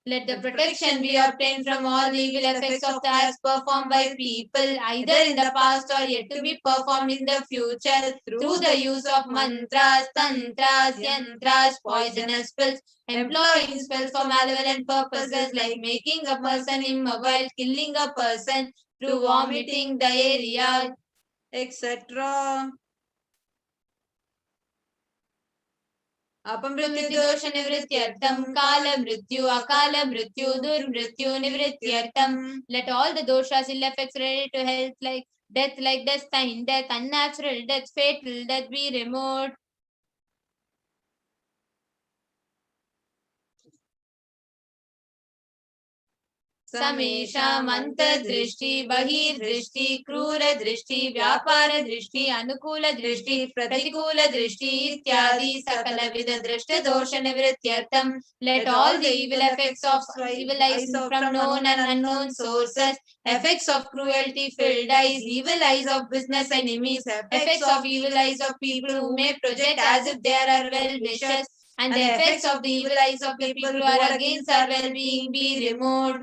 Let the protection be obtained from all evil effects of the acts performed by people, either in the past or yet to be performed in the future, through the use of mantras, tantras, yantras, poisonous spells, employing spells for malevolent purposes like making a person immobile, killing a person through vomiting, diarrhea, etc. Apamrityu dosha nivrityartham kala mrityu akala mrityu durmrityu nivrityartham. Let all the doshas, ill effects related to health like destined death, unnatural death, fatal death be removed. Samesham antardrishti, bahirdrishti, krura drishti, vyapara drishti, anukula drishti, pratikula drishti, ityadi sakala vida drishta dosha nivrityartham. Let all the evil effects of evil eyes from known and unknown sources, effects of cruelty filled eyes, evil eyes of business enemies, effects of evil eyes of people who may project as if they are well wishers, and the effects of the evil eyes of the people who are against our well-being be removed.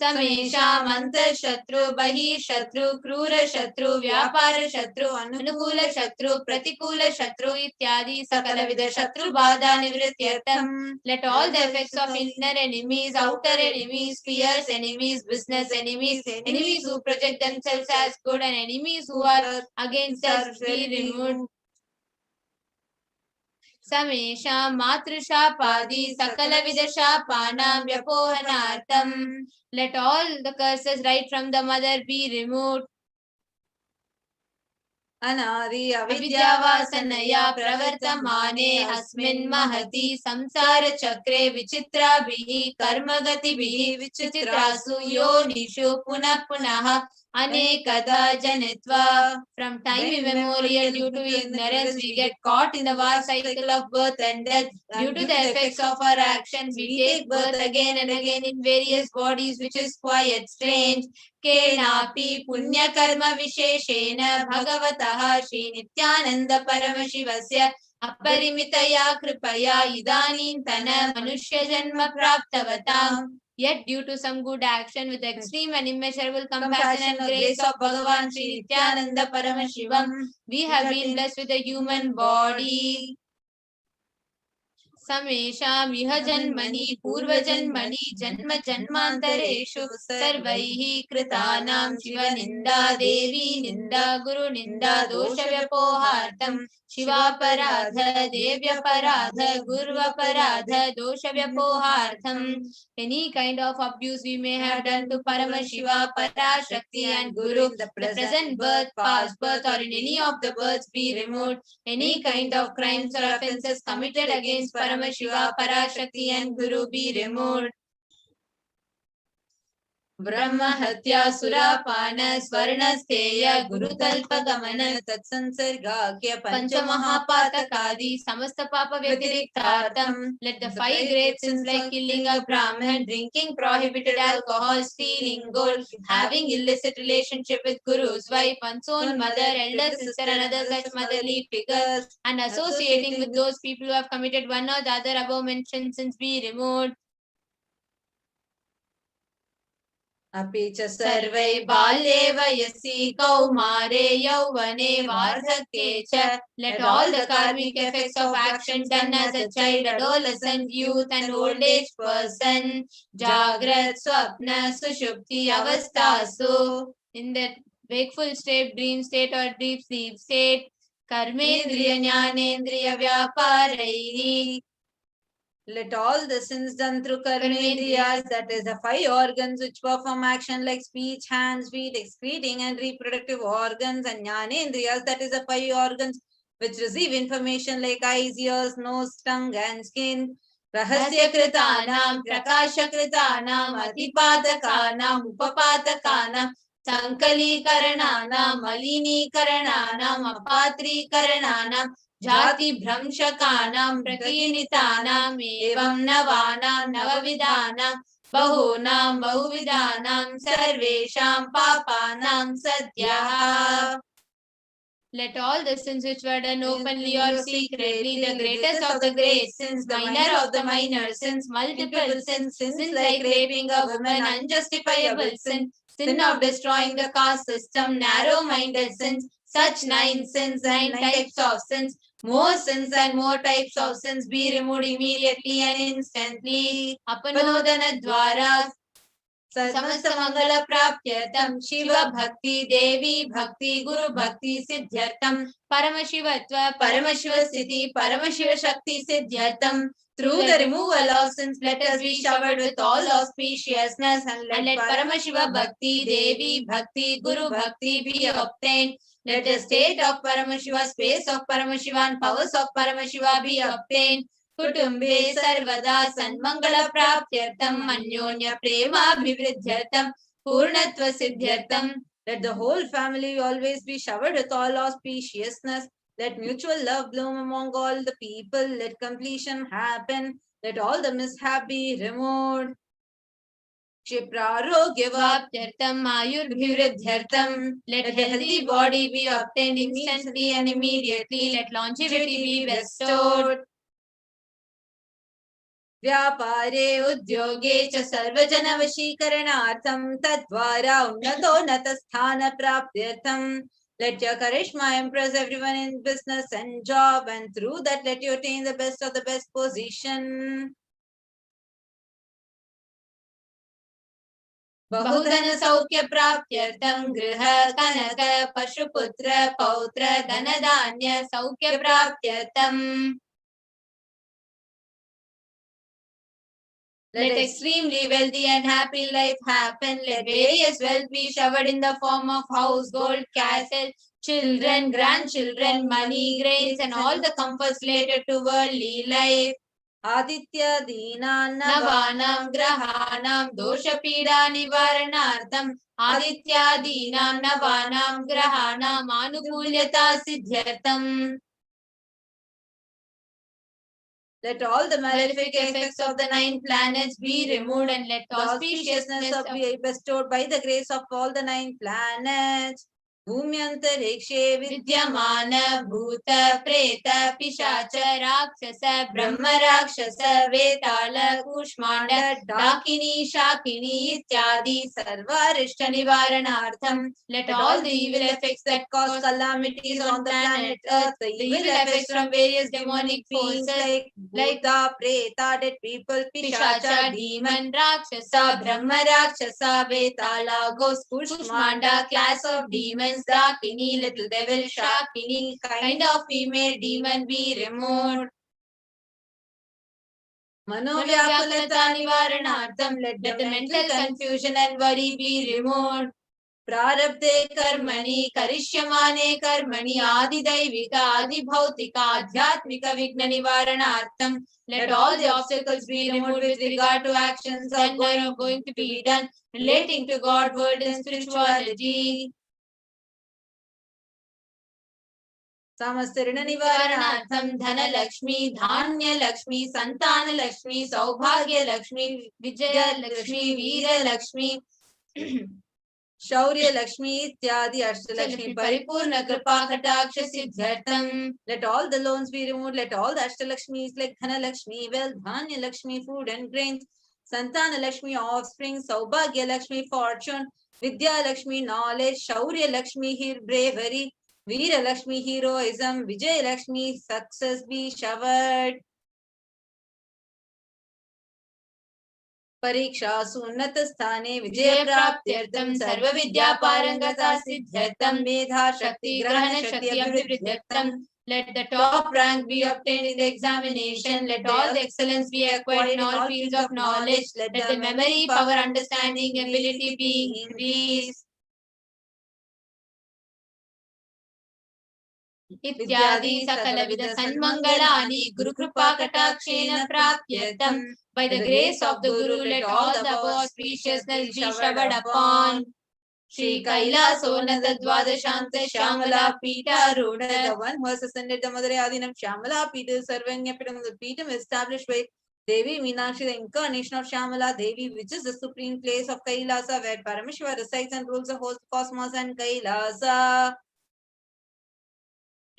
Samesham antar shatru, bahir shatru, krura shatru, vyapara shatru, anukula shatru, pratikula shatru, ityadi sakala vida shatru bada nivrityartham. Let all the effects of inner enemies, outer enemies, fierce enemies, business enemies, enemies who project themselves as good, and enemies who are against us be removed. Samesham matrishapadi sakala vidashapanam vyapohanartham. Let all the curses right from the mother be removed. Anadi avidyavasanaya pravartamane asmin mahati samsara chakre vichitrabhihi karmagatibihi vichitrasu yonishu punah punaha anekada janitva. From time immemorial, due to ignorance, we get caught in the vast cycle of birth and death. Due to the effects of our actions, we take birth again and again in various bodies, which is quite strange. Kenapi punya karma visheshena bhagavataha Shri Nithyananda Paramashivasya aparimitaya kripaya idanintana manushya janma praptavatam. Yet due to some good action with extreme and immeasurable compassion and grace of Bhagavan Shri Nithyananda Paramashivam, we have been blessed with a human body. Samesham iha janmani purva janmani janma janmantareshu sarvaihi kritanam shiva ninda devi ninda guru ninda dosha vyapohartam shiva paradha devya paradha gurva paradha dosha vyapohartam. Any kind of abuse we may have done to Paramashiva, Parashakti and Guru, the present birth, past birth or in any of the births be removed. Any kind of crimes or offences committed against Paramashiva, Parashakti and Guru be removed. ब्रह्महत्या सुरापान स्वर्णस्थेय गुरुतल्पगमन तत्संसर्गाख्य पंचमहापातकादि समस्त पाप व्यतिरिक्तार्थम. Let the five great sins like killing a Brahmin, drinking prohibited alcohol, stealing gold, having illicit relationship with Guru's wife, one's own mother, elder sister, and other such motherly figures, and associating with those people who have committed one or the other above mentioned sins be removed. अपि च सर्वै बाल्ये वयसि कौमारे यौवने वार्धक्ये च. Let all the karmic effects of action done as a child, adolescent, youth, and old age person, Jagrat, Swapna, Sushupti, Avastasu, in that wakeful state, dream state, or deep sleep state, Karmendriya Jnanendriya Vyaparaihi. let all the sins done through karmendriyas, that is the five organs which perform action like speech, hands, feet, excreting and reproductive organs, and jnanendriyas, that is the five organs which receive information like eyes, ears, nose, tongue and skin. Rahasya kritanam, prakasha kritanam, atipatakanam, upapatakanam, sankalikarananam, malinikarananam, apatrikarananam, jati bhramshakanam, prakinitanam, evam navanam, navavidanam, bahunam, bahuvidanam, sarvesham papanam sadhyaha. Let all the sins which were done openly or secretly, the greatest of the great sins, minor of the minor sins, multiple sins, sins like raping a woman, unjustifiable sin, sin of destroying the caste system, narrow-minded sins, such 9 sins, 9 types of sins, more sins and more types of sins be removed immediately and instantly. Apanodana dwara समस्त मंगल प्राप्त्यर्थम शिव भक्ति देवी भक्ति गुरु भक्ति सिद्ध्यर्थम परमशिवत्व परमशिव स्थिति परमशिव शक्ति सिद्ध्यर्थम. Through the removal of sins, let us be showered with all auspiciousness, and let Paramashiva Bhakti, Devi Bhakti, Guru Bhakti be obtained. Let the state of Paramashiva, space of Paramashiva, and powers of Paramashiva be obtained. कुटुंबे सर्वदा सन्मंगल प्राप्त्यर्थम अन्योन्य प्रेमाभिवृद्ध्यर्थम पूर्णत्व सिद्ध्यर्थम. Let the whole family always be showered with all auspiciousness. Let mutual love bloom among all the people. Let completion happen. Let all the mishap be removed. Kshiprarogya-vaptyartham ayurbhivriddhyartham. Let healthy body be obtained instantly and immediately. Let longevity be bestowed. व्यापारे उद्योगे च सर्वजनवशीकरणार्थं तद्वारा उन्नतोन्नतस्थान प्राप्त्यर्थं. Let your charisma impress everyone in business and job, and through that let you attain the best of the best position. बहुधन सौख्य प्राप्त्यर्थं गृह कनक पशुपुत्र पौत्र धनधान्य सौख्य प्राप्त्यर्थं. Let extremely wealthy and happy life happen. Let various wealth be showered in the form of house, gold, castle, children, grandchildren, money, grains, and all the comforts related to worldly life. Aditya Deenan Navanam Grahanam Dosha Pida Nivaranartham Aditya Deenam Navanam Grahanam Anukulyata Siddhyartham. Let all the malefic effects of the 9 planets be removed, and let auspiciousness be bestowed by the grace of all the 9 planets. Bhumyantarikshe Vidyamana Bhuta Preta Pishacha Rakshasa Brahma Rakshasa Vetala Kushmanda Dakini Shakini Ityadi Sarvarishta Nivaranartham. Let all the evil effects that cause calamities on the planet Earth, the evil effects from various demonic forces like Bhuta, Preta, dead people, Pishacha, demon, Rakshasa, Brahma Rakshasa, Vetala, ghost, Kushmanda, class of demons, Dakini, little devil, Shakini, kind of female demon be removed. Manovyakulata Nivaranartham, let the mental confusion and worry be removed. प्रारब्धे कर्मणि करिष्यमाणे कर्मणि आदिदैविक आदिभौतिक आध्यात्मिक विघ्न निवारणार्थं let all the obstacles be removed with regard to actions that are going to be done relating to God, word and spirituality. समस्त ऋण निवारणार्थं धन लक्ष्मी धान्य लक्ष्मी संतान लक्ष्मी सौभाग्य लक्ष्मी विजय लक्ष्मी वीर लक्ष्मी शौर्य लक्ष्मी इत्यादि अष्टलक्ष्मी परिपूर्ण कृपा कटाक्ष सिद्ध्यर्थम let all the loans be removed, let all the ashtalakshmis like dhana lakshmi, wealth, dhanya lakshmi, food and grains, santana lakshmi, offspring, saubhagya lakshmi, fortune, vidya lakshmi, knowledge, shaurya lakshmi, bravery, veera lakshmi, heroism, vijay lakshmi, success be showered. परीक्षासु उन्नत स्थाने विजय प्राप्त्यर्थं सर्व विद्या पारंगता सिद्ध्यर्थं मेधा शक्ति ग्रहण शक्ति अभिवृद्ध्यर्थं let the top rank be obtained in the examination, let all the excellence be acquired in all fields of knowledge, let the memory, power, understanding, ability be increased. इत्यादि सकलविध सन्मंगलानि गुरु कृपा कटाक्षेन प्राप्त्यर्थं by the grace of the Guru let all the above auspiciousness be showered upon. Shri Kailasa Nada Dwadashanta Shyamala Pita Ruda, the one who has ascended the Mother Adinam Shyamala Pita Sarvanya Pitam, the Pitam established by Devi Meenakshi, the incarnation of Shyamala Devi, which is the supreme place of Kailasa, where Paramashiva resides and rules the whole cosmos and Kailasa.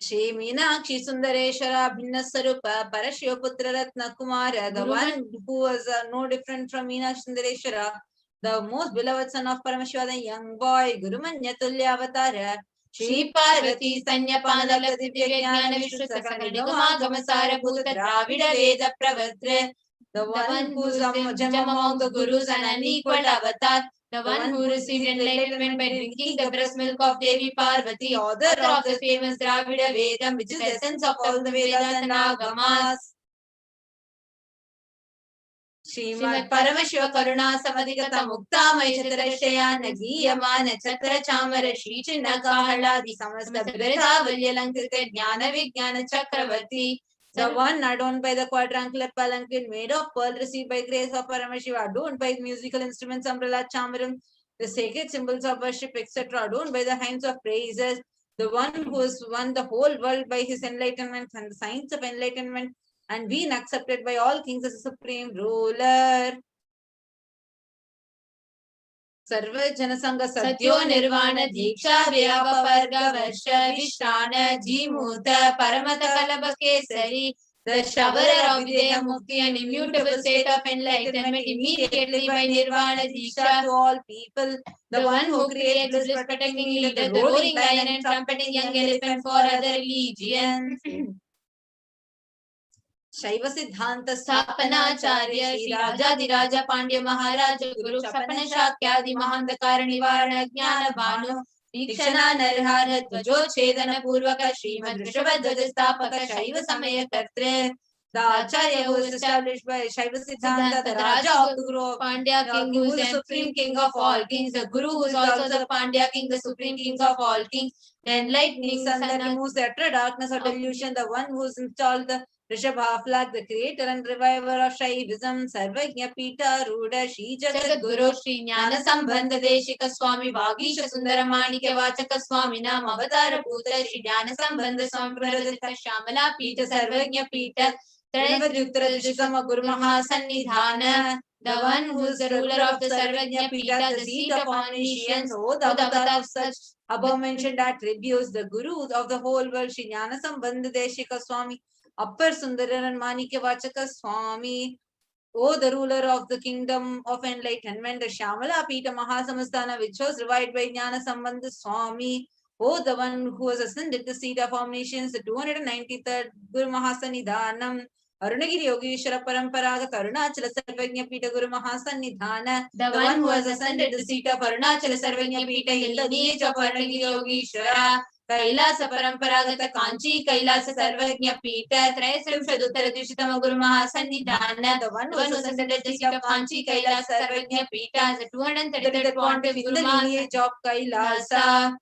Shri Meenakshi Sundareshwara Bhinna Sarupa Parashiva Putra Ratna Kumara, the one who was no different from Meenakshi Sundareshwara, the most beloved son of Paramashiva, the young boy, Gurumanya Tulya Avatara, Shri Parvati Sanya Panala Divya Jnana Vishnu Sakala Gamasara Bhuta Dravida Veda Pravatre, the one who is gem among the Gurus and unequaled avatar, the one who received enlightenment by drinking the breast milk of Devi Parvati, author of the famous Dravida Vedam, which is the essence of all the Vedas and Agamas. Srimad Paramashiva Karuna Samadhigata Mukta Mayachatarashaya Nagiyamana Chakra Chamara Shri Chinna Kahaladi Samasta Birata Valyalankrita Jnana Vijnana Chakravarti, the one adorned by the quadrangular palanquin made of pearl received by grace of Paramashiva, adorned by musical instruments, umbrella, chamaram, the sacred symbols of worship, etc., adorned by the hymns of praises, the one who has won the whole world by his enlightenment and the science of enlightenment, and been accepted by all kings as a supreme ruler. Sarva Janasanga Sadyo Nirvana Deeksha Vyapa Varga Varsha Vishrana Jimuta Paramata Kalabha Kesari, the showerer of Videha Mukti and immutable state of enlightenment immediately by Nirvana Deeksha to all people, the one who creates bliss, protecting leader, the roaring lion and trumpeting young elephant for other religions. Shaiva Siddhanta Sthapanacharya Shri Rajadiraja Pandya Maharaja Guru Shapana Shakyadi Mahandakara Nivarana Jnana Bhanu Vikshana Narhara Dvajo Chedana Purvaka Srimad Rishabhadvaja Sthapaka Shaiva Samaya Kartre. The Acharya who is established by Shaiva Siddhanta, the Raja of the Guru of Pandya King, who is the supreme king of all kings, the Guru who is also the Pandya King, the supreme king of all kings, the enlightening sun that removes the utter darkness of delusion, the one who has installed the Rishabha flag, the creator and reviver of Shaivism, Sarvajna Pita Ruda Shri Jagat Guru Shri Jnana Sambandha Deshika Swami Bhagisha Sundara Manikya Vachaka Swami Nam Avatara Bhuta Shri Jnana Sambandha Swami Praradita Shamala Pita Sarvajna Pita Trinavadhyuttara Dishikama Guru Maha Sannidhana, the one who is the ruler of the Sarvajna Pita, the seat of omniscience, O the avatar of such above mentioned attributes, the Guru of the whole world, Shri Jnana Sambandha Deshika Swami, Appar Sundaran Manikya Vachaka Swami, O the ruler of the kingdom of enlightenment, the Shamala Pita Mahasamastana, which was revived by Jnana Sambandha Swami, O the one who has ascended the seat of omniscience, the 293rd Guru Mahasanidhanam, Arunagiri Yogeshwara Paramparaga Arunachala Sarvajna Pita Guru Mahasanidhana, the one who has ascended the seat of Arunachala Sarvajna Pita in the lineage of Arunagiri Yogeshwara, Kailash परंपरागत कांची कैलास सर्वज्ञ पीठ त्रयस्त्रिंशदुत्तरद्विशतम गुरु महासन्निधान the one who ascended the seat of Kanchi Kailasa Sarvajna Pita as the 233rd pontiff in the lineage of Kailasa.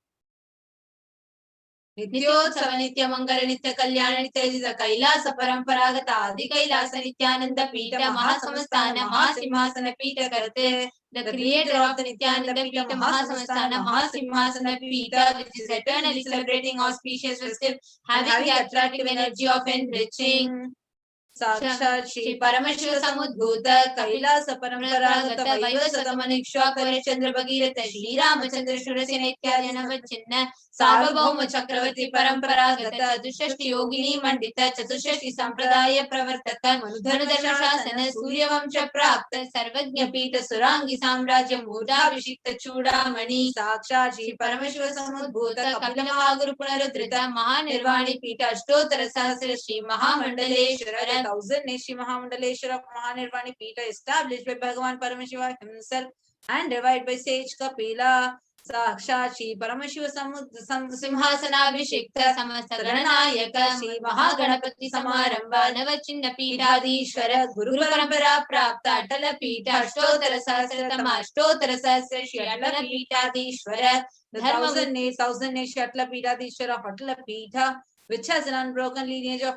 नित्योत्सव नित्य मंगल नित्य कल्याण नित्य कैलास परंपरागत आदि कैलास नित्यानंद पीठ महासंस्थान महासिंहासन पीठ करते the creator of the Nithyananda Pita Mahasamastana Mahasimhasana Pita, which is eternally celebrating auspicious festive, having the attractive energy of enriching. साक्षात श्री परमशिव समुद्भूत कैलास परंपरागत वैवस्वत मनुष्याकर चंद्र भगीरथ श्री रामचंद्र शूरसेन इत्यादि नवचिन्ह सार्वभौम चक्रवर्ती परंपरागत चतुष्षष्टि योगिनी मंडित चतुष्षष्टि संप्रदाय प्रवर्तक मनुधनुधर शासन सूर्यवंश प्राप्त सर्वज्ञ पीठ सुरांगी साम्राज्य मूर्धाभिषिक्त चूड़ामणि साक्षात श्री परमशिव समुद्भूत कपिल महागुरु पुनरुद्धृत महानिर्वाणी पीठ अष्टोत्तर सहस्र श्री महामंडलेश्वर 1000 Shri Mahamandaleshwara Mahanirvani Pita established by Bhagavan Paramashiva himself and revived by sage Kapila. Sakshat Shri Paramashiva Simhasanabhishekta Samasta Gananayaka Shri Mahaganapati Samaramba Navachinna Pitadishwara Guru Parampara Prapta Atala Pita Ashtotara Sahasratama Ashtotara Sahasra Shri Atala Pitadishwara the 1000 Shri Atala Pitadishwara Atala Pita, which has an unbroken lineage of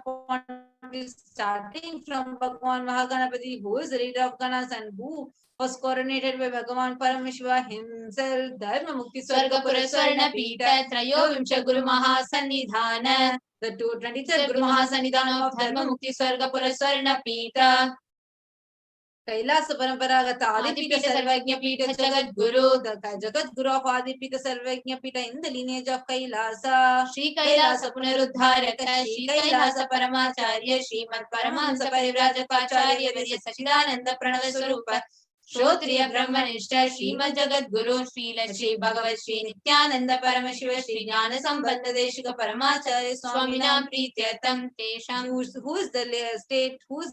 starting from Bhagavan Mahaganapati, who is the leader of Ganas and who was coronated by Bhagavan Paramashiva himself. Dharma Mukti Swargapura Swarna Pita Trayovimsha Guru Mahasannidhana, the 223rd Guru Mahasannidhana of Dharma Mukti Swargapura Swarna Pita. Kailasa Paramparagat Adipita Sarvajna Pita Jagat Guru, the Jagat Guru of Adipita Sarvajna Pita in the lineage of Kailasa. Shri Kailasa Punarudharaka, Shri Kailasa Paramacharya, Shrimad Paramahamsa Parivrajapacharya, Virya Sachidananda Pranava Swarupa, Shrotriya Brahmanishta, Shrimad Jagat Guru, Srila Shri Bhagavat Shri Nithyananda Paramashiva, Shri Jnana Sambandha Deshika Paramacharya, Swaminam Prityatam Tesham, who is in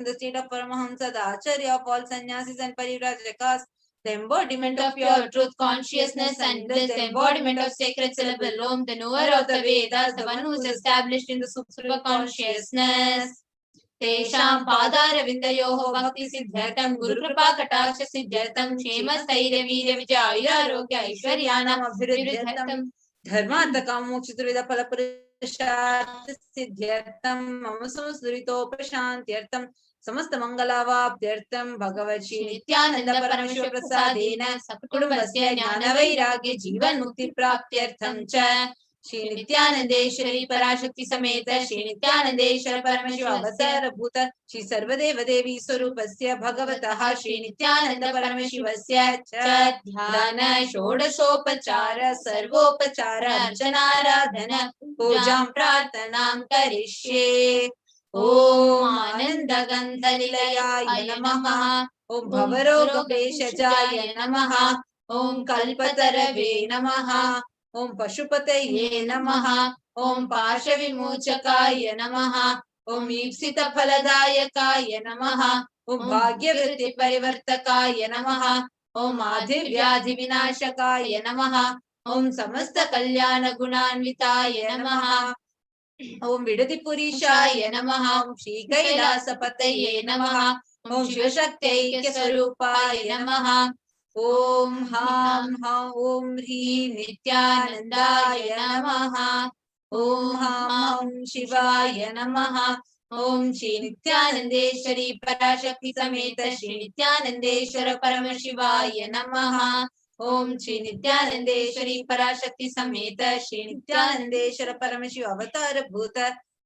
the state of Paramahamsa, the Acharya of all sannyasis and parivrajakas, the embodiment of pure truth consciousness, and this the embodiment of sacred syllable Om, the knower of the Vedas, the one who is established in the super consciousness. तेषां पादारविन्दयोः भक्ति सिद्ध्यर्थं गुरुकृपा कटाक्ष सिद्ध्यर्थं क्षेम स्थैर्य वीर्य विजय आयुरारोग्य ऐश्वर्याणाम् अभिवृद्ध्यर्थं धर्मार्थ काम मोक्ष चतुर्विध फल पुरुषार्थ सिद्ध्यर्थं मम संस्दुरितोपशान्त्यर्थं समस्त मंगलावाप्त्यर्थं भगवत् श्री नित्यानंद परमशिव प्रसादेन सकुटुम्बस्य ज्ञान वैराग्य जीवन मुक्ति प्राप्त्यर्थं च श्री नित्यानंदेश्वरी पराशक्ति समेत श्री नित्यानंदेश्वर परमशिव अवतार भूत श्री सर्वदेव देवी स्वरूपस्य भगवतः श्री नित्यानंद परमशिवस्य च ध्यान षोडशोपचार सर्वोपचार अर्चनाराधन पूजां प्रार्थनां करिष्ये। ओम आनंदगंधनिलयाय नमः, ओम भवरोगभेषजाय नमः, ओम कल्पतरवे नमः, ओम पशुपतये नमः, ओम पाशविमोचकाय नमः, ओम ईप्सित फलदायकाय नमः, ओम भाग्यवृत्ति परिवर्तकाय नमः, ओम आधि व्याधि विनाशकाय नमः, ओम समस्त कल्याण गुणान्विताय नमः, ओम विडतिपुरीशाय नमः, ओम श्री कैलासपतये नमः, ओम शिवशक्त्यैक्य स्वरूपाय नमः, ओम हां हां ओम ह्रीं नित्यानंदाय नमः, ओम हां शिवाय नमः, ओम श्री नित्यानंदेश्वरी पराशक्ति समेत श्री नित्यानंदेश्वर परमशिवाय नमः, ओम श्री नित्यानंदेश्वरी पराशक्ति समेत श्री नित्यानंदेश्वर परमशिव अवतार भूत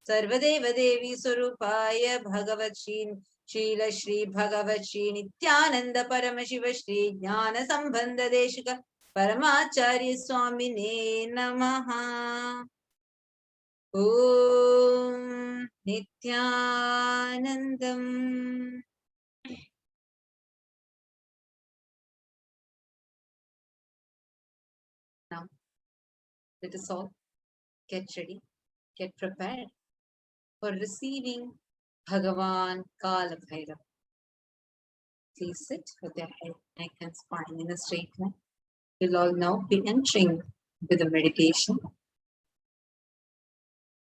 सर्वदेव देवी स्वरूपाय भगवत् श्रील श्री भगवत् श्री नित्यानंद परमशिव श्री ज्ञान संबंध देशिक परमाचार्य स्वामिने नमः। ओम Nityanandam. Now, let us all get ready, get prepared for receiving Bhagavan Kalabhairava. Please sit with your head, neck and spine in a straight line. You'll all now be entering with a meditation.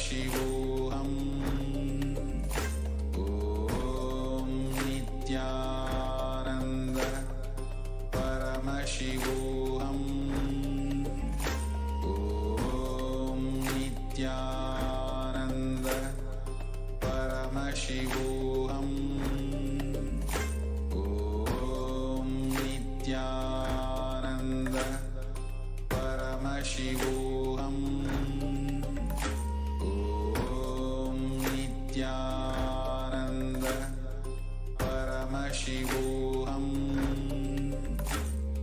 Paramashivoham. Om Nithyananda Paramashivoham. Om Nithyananda Paramashivoham. Om Nithyananda Paramashivoham. Om Nithyananda Paramashivoham.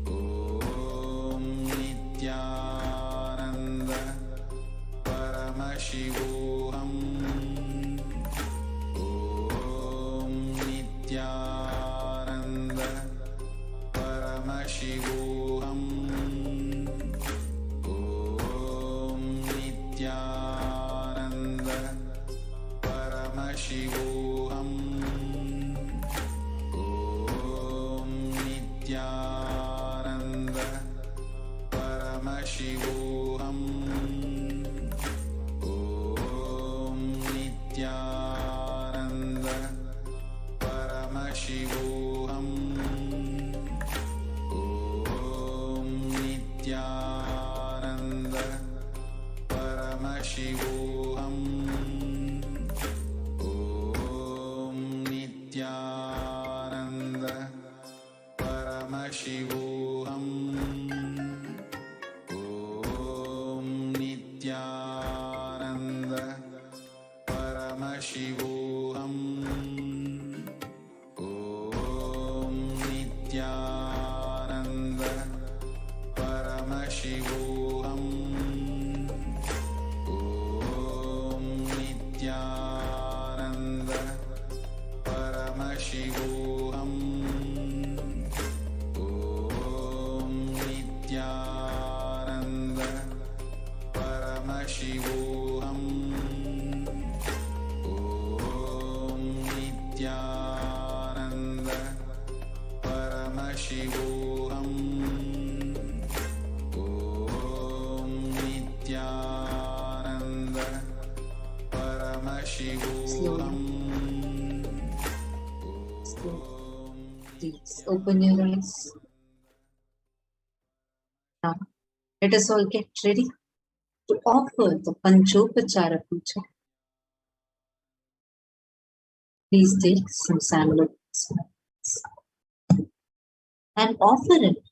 Om Nithyananda Paramashivoham. Om Nithyananda Paramashivoham. Om Nithyananda Paramashivoham. Om Nithyananda Paramashivoham. Om Nithyananda Paramashivoham. Om Nithyananda Paramashivoham. Om Nithyananda Paramashivoham. Om Nithyananda Paramashivoham. Om Nithyananda Paramashivoham. Om Nithyananda Paramashivoham. Om Nithyananda Paramashivoham. Om Nithyananda Paramashivoham. Om Nithyananda Paramashivoham. Please open your eyes. Now, let us all get ready to offer the Panchopachara Puja. Please take some sandalwood and offer it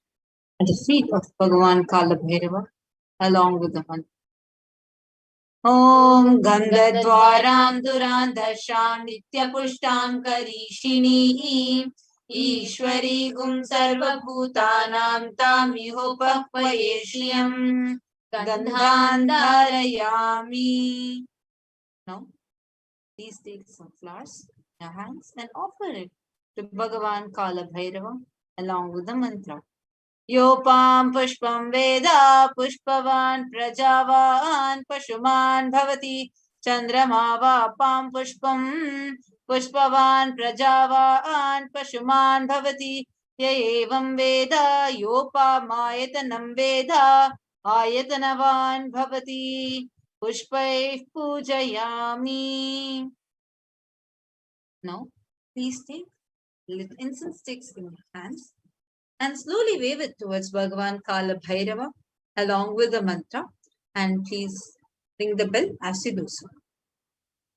at the feet of Bhagavan Kalabhairava along with the mantra. Om Gandhadwaram Durandasham Nityapushtam Karishini Ishwari Gum Sarvabhutanam Tamihopahvayeshyam Gandhandharayami. Now, please take some flowers in your hands and offer it to Bhagavan Kalabhairava along with the mantra. Yopam pushpam veda pushpavan prajavan pashuman bhavati chandrama vapam pushpam pushpavan prajavan pashuman bhavati yaevam veda yopamaytanam veda ayatanavan bhavati pushpai pujayami. Now, please take little incense sticks in your hands and slowly wave it towards Bhagavan Kalabhairava along with the mantra, and please ring the bell as you do so.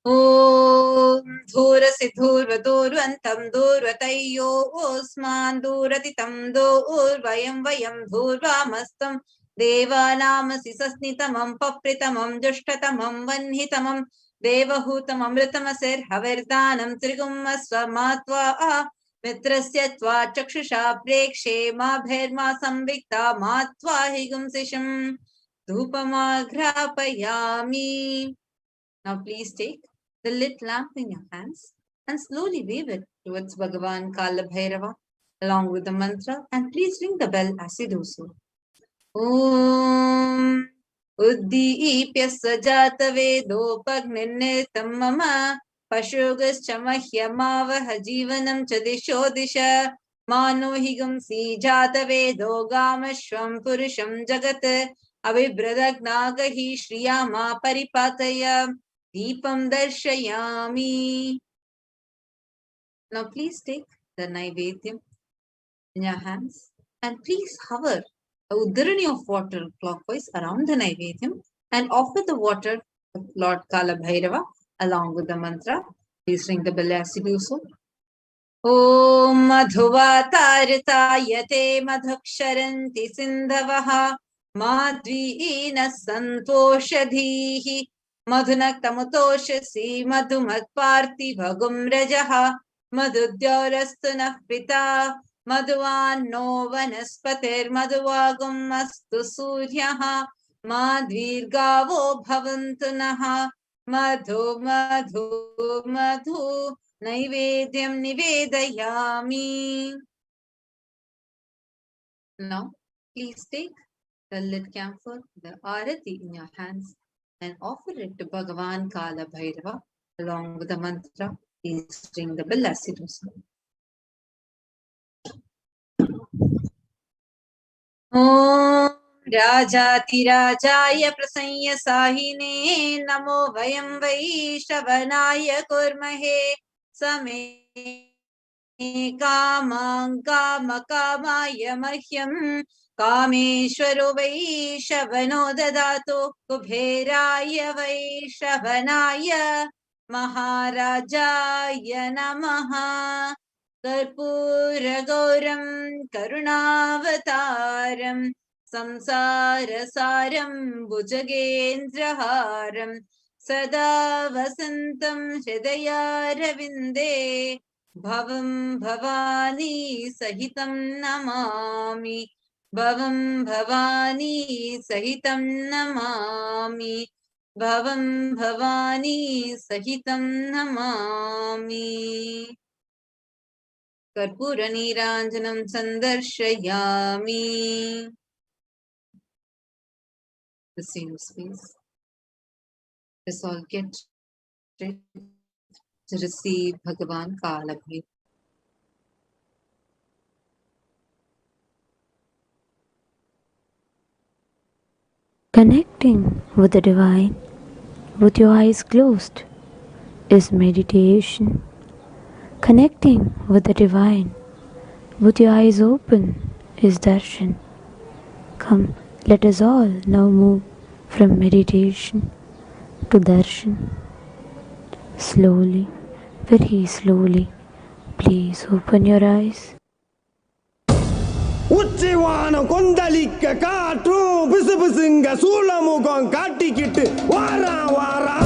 Om Dhurasi Dhurvadurantam Dhurvatayyo Osman Dhuratitam Dhurvayam Vayam Dhurvamastam Devanamasi Sasnitamam Papritamam Jushtatamam Vanhitamam Devahutam Amritamasir Haverdanam Trigummasvamatva Mitrasya tva chakshusha prekshe ma bherma samvikta matva higumsisham dhupamagrapayami. Now please take the lit lamp in your hands and slowly wave it towards Bhagavan Kalabhairava along with the mantra, and please ring the bell as you do so. Om Uddipya sajata vedopagninnitam mama Pashugaschamahyamavaha jivanam cha disho disha mano higumsi jata vedo gamashvam purusham jagat avibradagnaga hi shriyama paripataya Deepam darshayami. Now please take the Naivedyam in your hands and please hover a uddarani of water clockwise around the Naivedyam and offer the water to Lord Kalabhairava along with the mantra. Please ring the bell as you do so. Om madhuvatartayate madhuksharanti sindhavaha madviina santoshadhihi madhunaktamutoshasi madhumatparti bhagum rajaha madhudyarastu nah pita madhuvanno vanaspatir madhuvagum astu suryaha madvirgavo bhavantu naha madhu madhu madhu Naivedyam nivedayami. Now, please take the lit camphor, the arati in your hands and offer it to Bhagavan Kalabhairava along with the mantra. Please ring the bell as you do so. Om Rajati Rajaya Prasanya Sahine Namo Vayam Vaishavanaya Kurmahe Same Kamang Kama Kamaya Mahyam Kameshwaro Vaishavano Dadato Kubheraya Vaishavanaya Maharajaya Namaha Karpura Gauram Karunavataram Samsarasaram Bhujagendraharam Sada Vasantam Hridayarvinde Bhavam Bhavani Sahitam Namami Bhavam Bhavani Sahitam Namami Bhavam Bhavani Sahitam Namami Karpura Niranjanam Sandarshayami. The same space. Let's all get ready to receive Bhagavan Kalabhairava. Connecting with the divine with your eyes closed is meditation. Connecting with the divine with your eyes open is darshan. Come, let us all now move from meditation to darshan. Slowly, very slowly, please open your eyes. உச்சிவானம் கொந்தளிக்க காற்றும் பிசு பிசுங்க சூளமுகம் காட்டிக்கிட்டு வாரா வாரா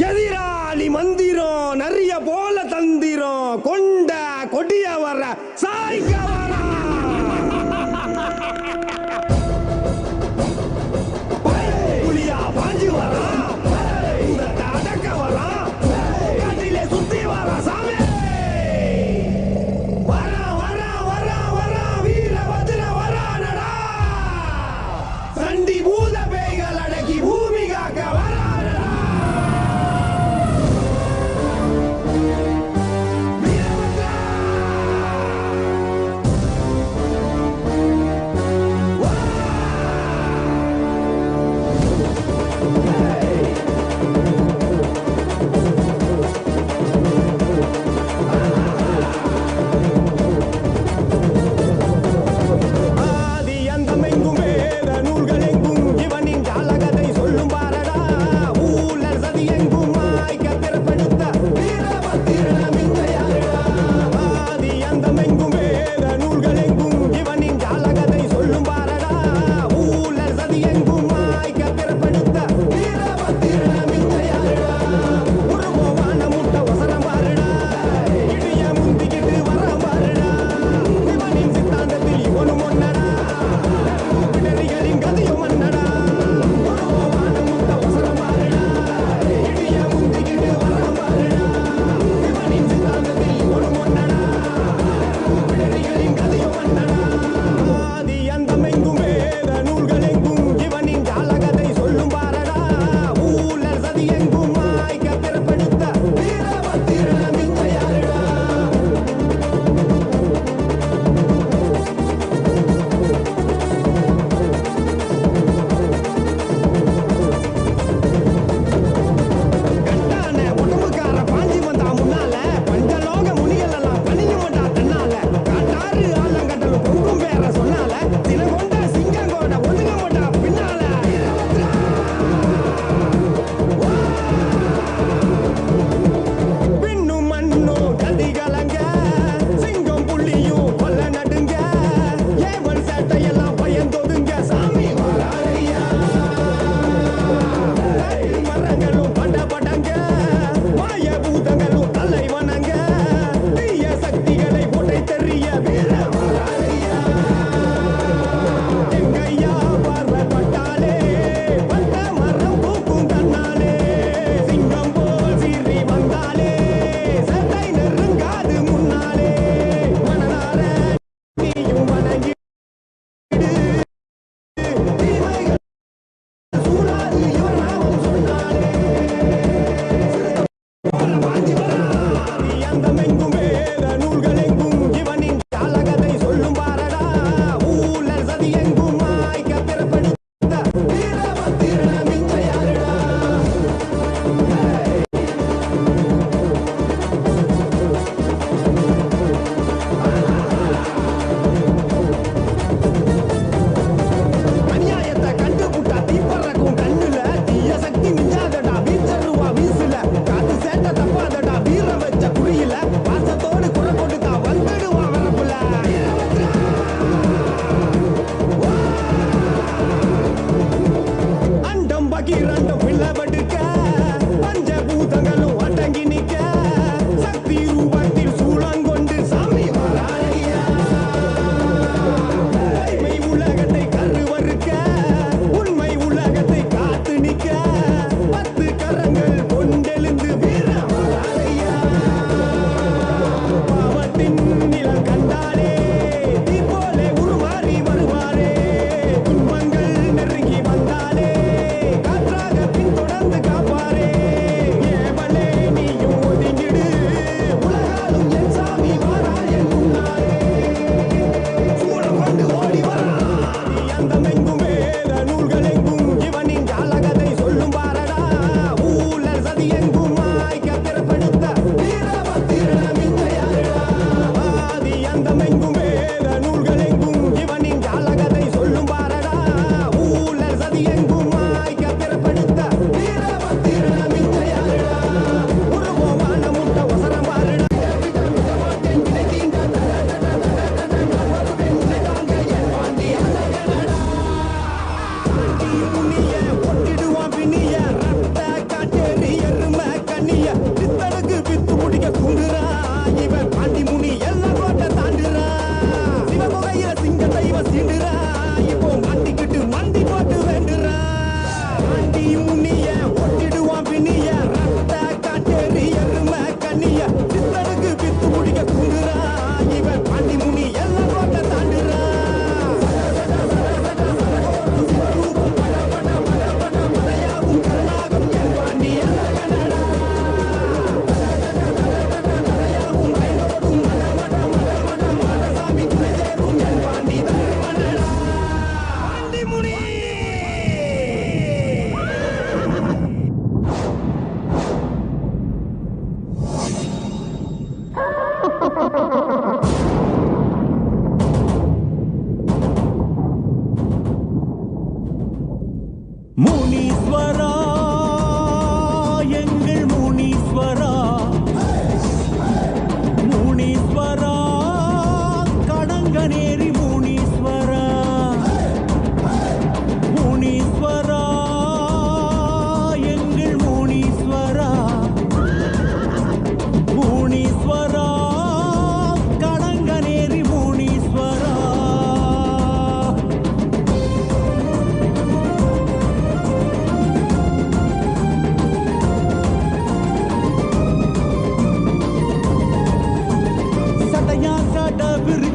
எதிராளி மந்திரம் நிறைய போல தந்திரம் கொண்ட கொடிய வர சாய்க்க வரா புலியா பாஞ்சு வரா Para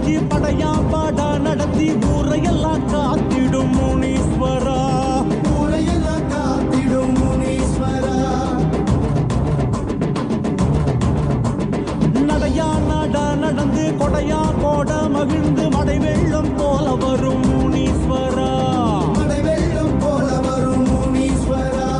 விருக்கி படையா பாட நடத்தி ஊரையெல்லாம் காத்திடும் முனீஸ்வரா, ஊரையெல்லாம் காத்திடும் முனீஸ்வரா. நடையா நட நடந்து கொடையா கோட மகிழ்ந்து மடை வெள்ளம் போல வரும் முனீஸ்வரா, மடை வெள்ளம் போல வரும் முனீஸ்வரா.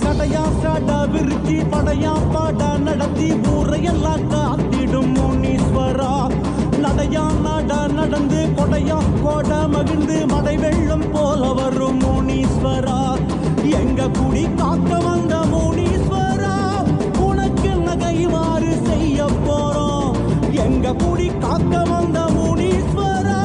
சடையா சட விருக்கி படையா பாட நடத்தி ஊரையெல்லாம் காத்திடும் முனீஸ்வரா. நடையா நட நடந்து கொடையா கோட மகிழ்ந்து மடை வெள்ளம் போல வரும் முனீஸ்வரா. எங்க குடி காக்க வந்த முனீஸ்வரா, உனக்கு நகைவாறு செய்ய போறோம். எங்க குடி காக்க வந்த முனீஸ்வரா,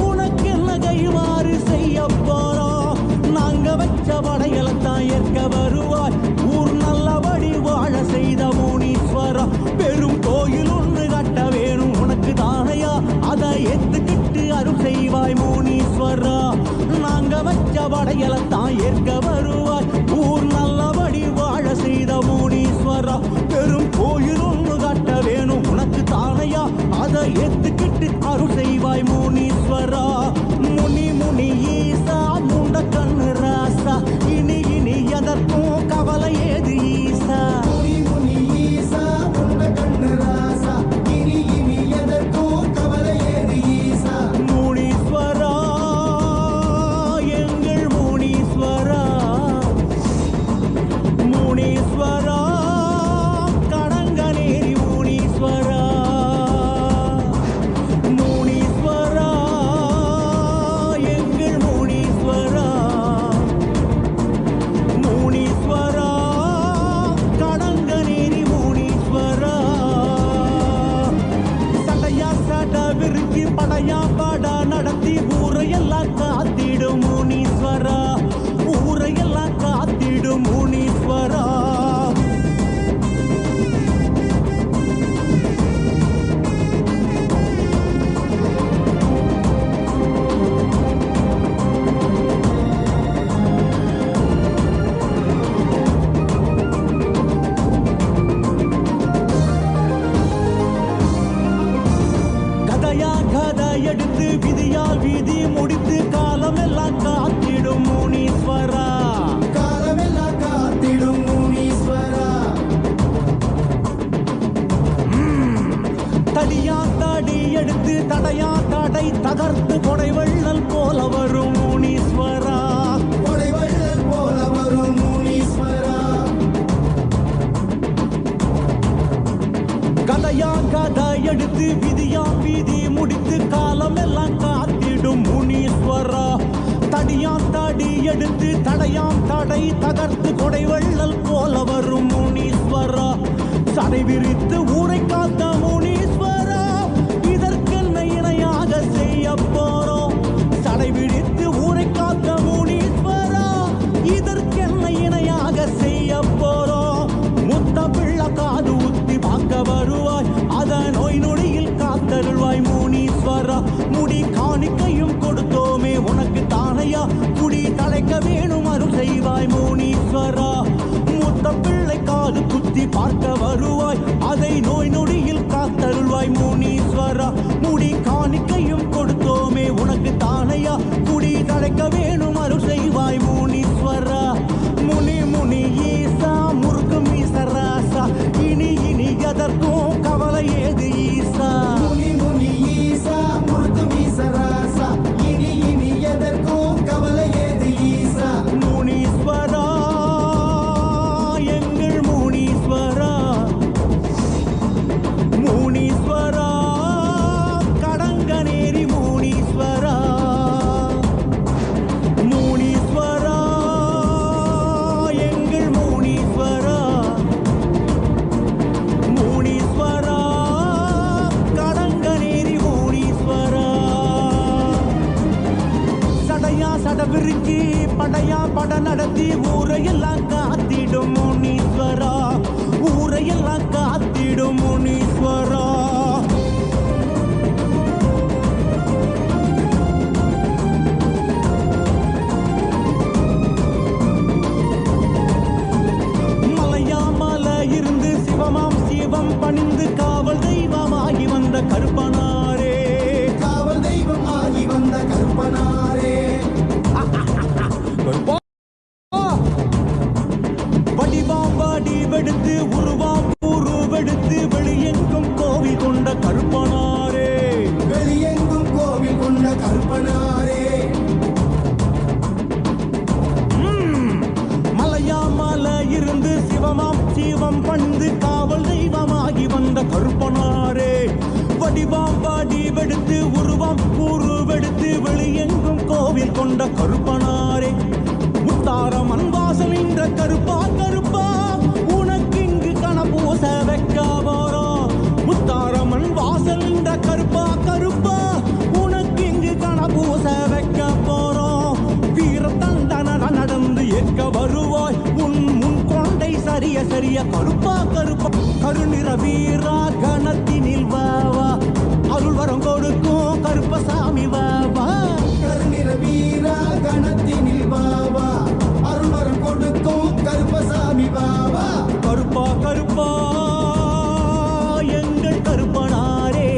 உனக்கு நகைவாறு செய்ய போறோம். நாங்க வச்ச படையலத்தான் ஏற்க வருவாய், ஊர் நல்லபடி வாழ செய்த முனீஸ்வரா. பெரும் கோயில் ஒன்று கட்ட வேணும் உனக்கு தானையா, அதை ஏத்துக்கிட்டு அருள் செய்வாய் முனீஸ்வரா. நாங்க வச்ச படையலத்தான் ஏற்க வருவாய், ஊர் நல்லபடி வாழ செய்த முனீஸ்வரா. பெரும் கோயில் ஒன்று கட்ட வேணும் உனக்கு தானையா, அதை ஏத்துக்கிட்டு அருள் செய்வாய் முனீஸ்வரா. முனி முனி ஈசா முண்ட கண்ணு ராசா, இனி இனி எதற்கும் கவலை ஏது ஈசா. முனி முனி ஈசா முண்ட கண்ணு ராசா, இனி இனி எதற்கும் கவலை ஏது ஈசா. முனீஸ்வரா எங்கள் முனீஸ்வரா, முனீஸ்வரா கடங்கநேரி முனீஸ்வரா, முனீஸ்வரா எங்கள் முனீஸ்வரா, முனீஸ்வரா கடங்கநேரி முனீஸ்வரா. சடையா சட விருக்கி படையா பாட நடத்தி ஊரையெல்லாம் காத்திடும் முனீஸ்வரா, ஊரையெல்லாம் காத்திடும் முனீஸ்வரா. கதையா கதை எடுத்து விதியால் விதி முடித்து காலமெல்லாம் காத்திடும் முனீஸ்வரா, காலமெல்லாம் காத்திடும் முனீஸ்வரா. தடியா தடி எடுத்து தடையா தடை தகர்த்து கொடை வள்ளல் போல வரும் முனீஸ்வரா, கொடை வள்ளல் போல வரும் முனீஸ்வரா. கதையா கதை எடுத்து விதியா விதி முடித்து காலமெல்லாம் காத்திடும் முனீஸ்வரா. தடியா தடி எடுத்து தடையாம் தடை தகர்த்து கொடை வள்ளல் போல வரும் முனீஸ்வரா. சடை விரித்து ஊரை காத்த முனீஸ்வரா, இதற்கென்ன இணையாக செய்ய போறோம். சடை விரித்து ஊரை காத்த முனீஸ்வரா, இதற்கென்ன இணையாக செய்ய போறோம். முத்த பிள்ளை காது ஊத்தி பார்க்க வருவாய், அத நோய் நொடியில் காத்தருள்வாய் முனீஸ்வரா. முடி காணிக்கையும் கொடுத்தோமே உனக்கு தானையா, குடி தலைக்க வேணும் அருள் செய்வாய் முனீஸ்வரா. முத்த பிள்ளை காது குத்தி பார்க்க வருவாய், அதை நோய் நொடியில் காத்தருள்வாய் முனீஸ்வரா. முடி காணிக்கையும் கொடுத்தோமே உனக்கு தானையா, குடி தலைக்க வேணும் அருள் செய்வாய் முனீஸ்வரா. முனி முனி ஈசா முருகு மீசராசா, இனி இனி எதற்கும் கவலை ஏது ஈசா. முனி முனி ஈசா முருகு மீசராசா, இனி இனி எதற்கும் கவலை ஏது ஈசா. முனீஸ்வரா எங்கள் முனீஸ்வரா, முனீஸ்வரா கடங்கநேரி முனீஸ்வரா, முனீஸ்வரா எங்கள் முனீஸ்வரா, முனீஸ்வரா கடங்கநேரி முனீஸ்வரா. சடையா சடவிருக்கி படையா பட நடத்தி ஊரையெல்லாம் காத்திடும் முனீஸ்வரா, ஊரையெல்லாம் காத்திடும் முனீஸ்வரா. மலையா மலை இருந்து சிவமாம் சிவம் பணிந்து சிவமாம் சீவம் பணிந்து காவல் தெய்வமாகி வந்த கருப்பனாரே, வடிவாம் வடிவெடுத்து உருவாம் உருவெடுத்து வெளியெங்கும் கோவில் கொண்ட கருப்பனாரே, முத்தாரம் அன்வாசல் என்ற கருப்பா கருப்பா உனக்கு இங்கு கணபூச வைக்க போறோம். முத்தாரமன் வாசல் என்ற கருப்பா கருப்பா உனக்கு இங்கு கணபூச வைக்க போறோம். வீரத்தண்டன நடந்து ஏற்க வருவாய் உன் முன் கொண்டை சரிய சரிய கருப்பா கருப்பா. கருநிற வீரா கணத்தினில் வாவா அருள் வரம் கொடுக்கும் கருப்பசாமி வாவா. கருநிற வீரா கணத்தினில் வாவா அருள் வரம் கொடுக்கும் கருப்பசாமி வாவா. கருப்பா கருப்பா எங்கள் கருப்பனாரே,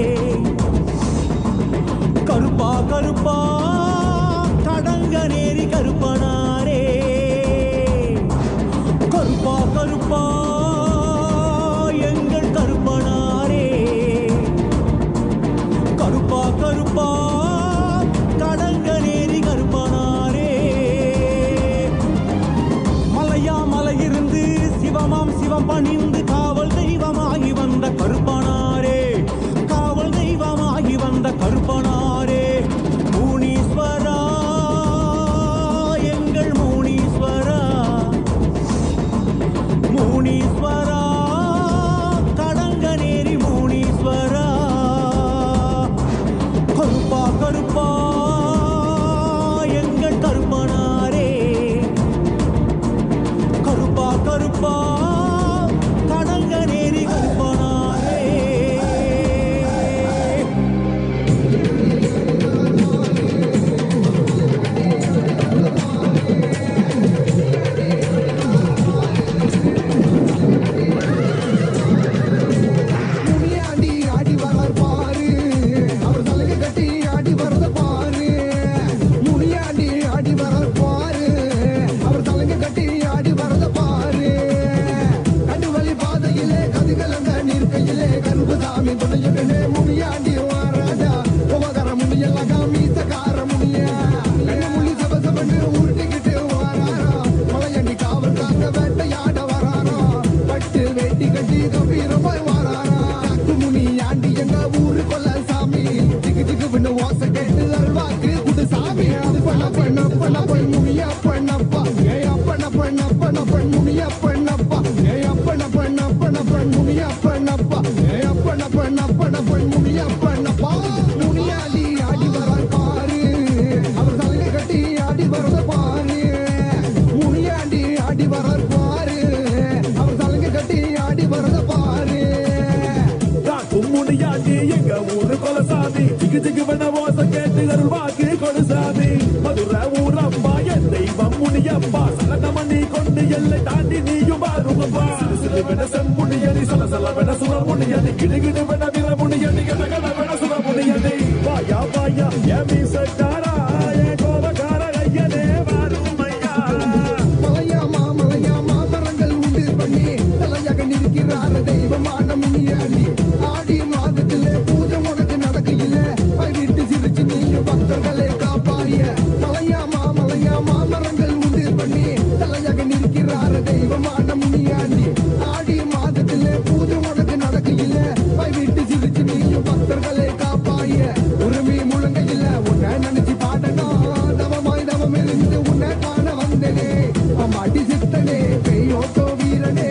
கருப்பா கருப்பா கடங்க நேரி கருப்பனாரே, கருப்பா கருப்பா எங்கள் கருப்பனாரே, கருப்பா கருப்பா கடங்க நேரி கருப்பனாரே. மலையா மலையிருந்து சிவமாம் சிவம் பணிந்து காவல் தெய்வமாகி வந்த கருப்பனாரே, காவல் தெய்வமாகி வந்த கருப்பனாரே. முனீஸ்வரா எங்கள் முனீஸ்வரா, முனீஸ்வரா கடங்க நேரி முனீஸ்வரா. கருப்பா கருப்பா எங்கள் கருப்பனாரே, கருப்பா கருப்பா கடங்க நேரி கருப்பனாரே. முனியாண்டி ஆடி வரார் பாரு, அவர் தலையை கட்டி ஆடி வரத பாரு. முனியாண்டி ஆடி வரார் பாரு, அவர் தலையை கட்டி ஆடி வரத பாரு. கண்டுவலி பாதையிலே கதிகலங்க நிற்கையிலே கருப்புசாமி துணையுடனே முனியாண்டி வாராடா. உபகர முனியெல்லாம் மீசக்கார முனியா கண்ணு முள்ளி சபசபன்னு உருட்டிக்கிட்டு வாராரா. மலையண்டி காவல் காக்க வேட்டையாட வராரா, பட்டு வேட்டி கட்டி கம்பீரமாய் வாராரா. முனியாண்டி எங்க ஊரு கொல்ல சாமி, திக்கு திக்கு ஓசை கேட்டு அல்வாக்கு குடு சாமி. பண்ண பண்ண பண்ண பண்ண முனியா பண்ணப்பா, ஏ அப்பன பண்ண பண்ண பண்ண முனியா பண்ணப்பா, ஏ அப்பன பண்ண பண்ண பண்ண முனியா பண்ணப்பா, ஏ அப்பன பண்ண பண்ண பண்ண முனியா பண்ணப்பா. முனியாண்டி ஆடி வரார் பாரு, அவர் தலையை கட்டி ஆடி வரத பாரு. முனியாண்டி ஆடி வரார் பாரு, அவர் தலையை கட்டி ஆடி வரத பாரு. முனியாண்டி எங்க ஊரு கொலசாமி, திக்கு திக்கு பண்ண ஓசை கேட்டு அருள்வாக்கு கொடு சாமி. மதுரை ஊரம்மா என் தெய்வம் முனியப்பா, சலனமணி கொண்டு எல்லை தாண்டி நீயும் பாருங்கப்பா. சிறு வென செம்முனியடி சலசல வென சுரமுனியடி, கிடுகிடு வென விரமுனியடி, கடகட வென சுரமுனியடி. வாயா வாயா ஏ மீசக்காரா, ஏ கோபக்கார ஐயனே வாருமையா. மலையாமா மலையாமா மரங்கள் உண்டு பண்ணி தலையாக நிற்கிறார தெய்வமான முனியாண்டி. ஆடி மாதத்திலே பூஜை உனக்கு நடக்கையில வீட்டு சிரிச்சு நீங்க பக்தர்களை காப்பாய. மலையாமா மலையாமா மரங்கள் உண்டு பண்ணி தலையாக நிற்கிறார தெய்வமான முனியாண்டி. ஆடி மாதத்திலே பூஜை உனக்கு நடக்கையில வீட்டு சிரிச்சு நீங்க பக்தர்களை காப்பாய. உரிமை முழங்கையில உன்னை நினைச்சு பாடணும், தவமாய் தவம் இருந்து உன்னை காண வந்தனே. அம்மாட்டி சித்தனே பெய்யோட்டோ வீரனே,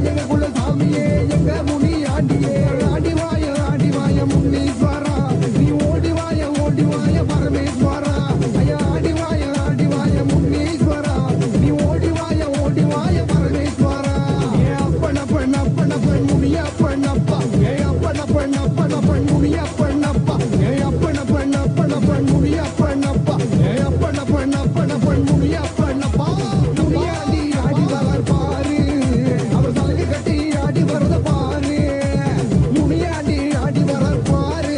எங்க குல சாமியே எங்க முனியாண்டியே. ஆடி வாய முன்னீஸ்வரா, நீ ஓடி வாய பரமேஸ்வரா. ஐயா ஆடி வாய முன்னீஸ்வரா, நீ ஓடி வாய பரமேஸ்வரா. ஏ அப்பன பண்ண பண்ண பண் முனியா பண்ணப்பா, ஏ அப்பன பண்ண பண்ண பண் முனியா பண்ணப்பா, ஏ அப்பன பண்ண பண்ண பண் முனியா பண்ணப்பா, ஏ அப்பன பண்ண பண்ண பண் முனியா பண்ணப்பா. முனியாண்டி ஆடி வரார் பாரு, அவர் தலையை கட்டி ஆடி வரத பாரு. முனியாண்டி ஆடி வரார் பாரு,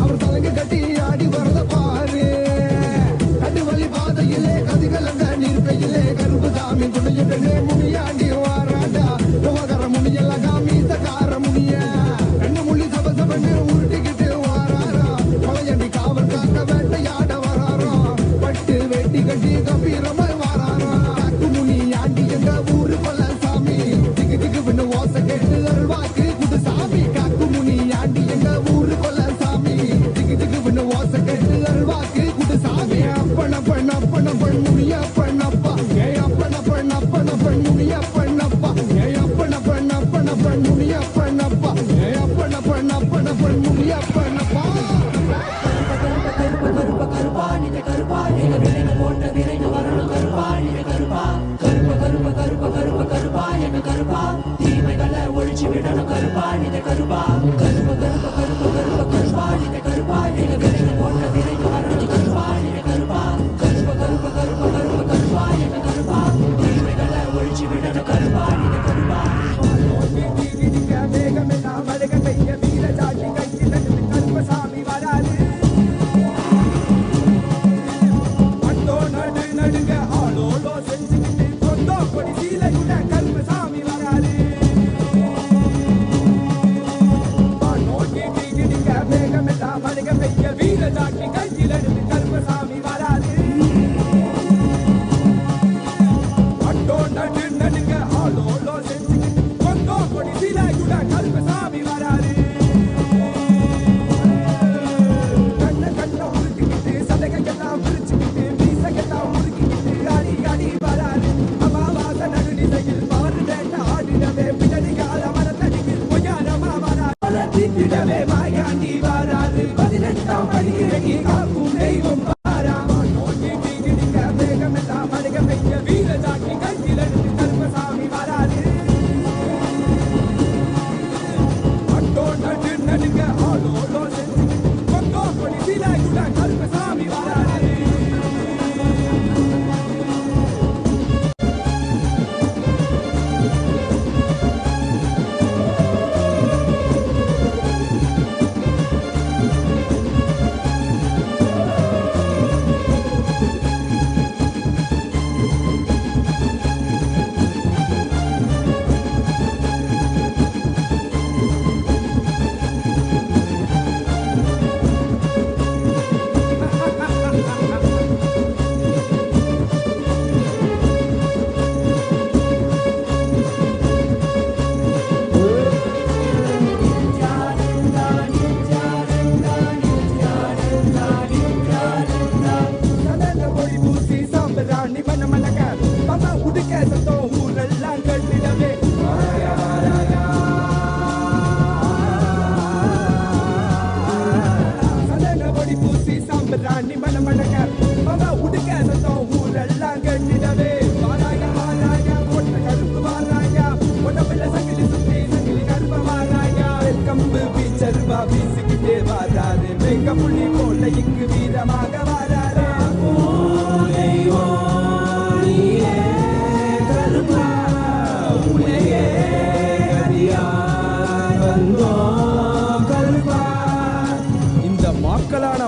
அவர் தலையை கட்டி ஆடி வரத பாரு. கண்டுவலி பாதையிலே கதிகலங்க நிற்கையிலே கருப்புசாமி துணையுடனே முனியாண்டி வாராடா. உபகர முனியெல்லாம் மீசக்கார முனியா கண்ணு முள்ளி சபசபன்னு உருட்டிக்கிட்டு வாராரா.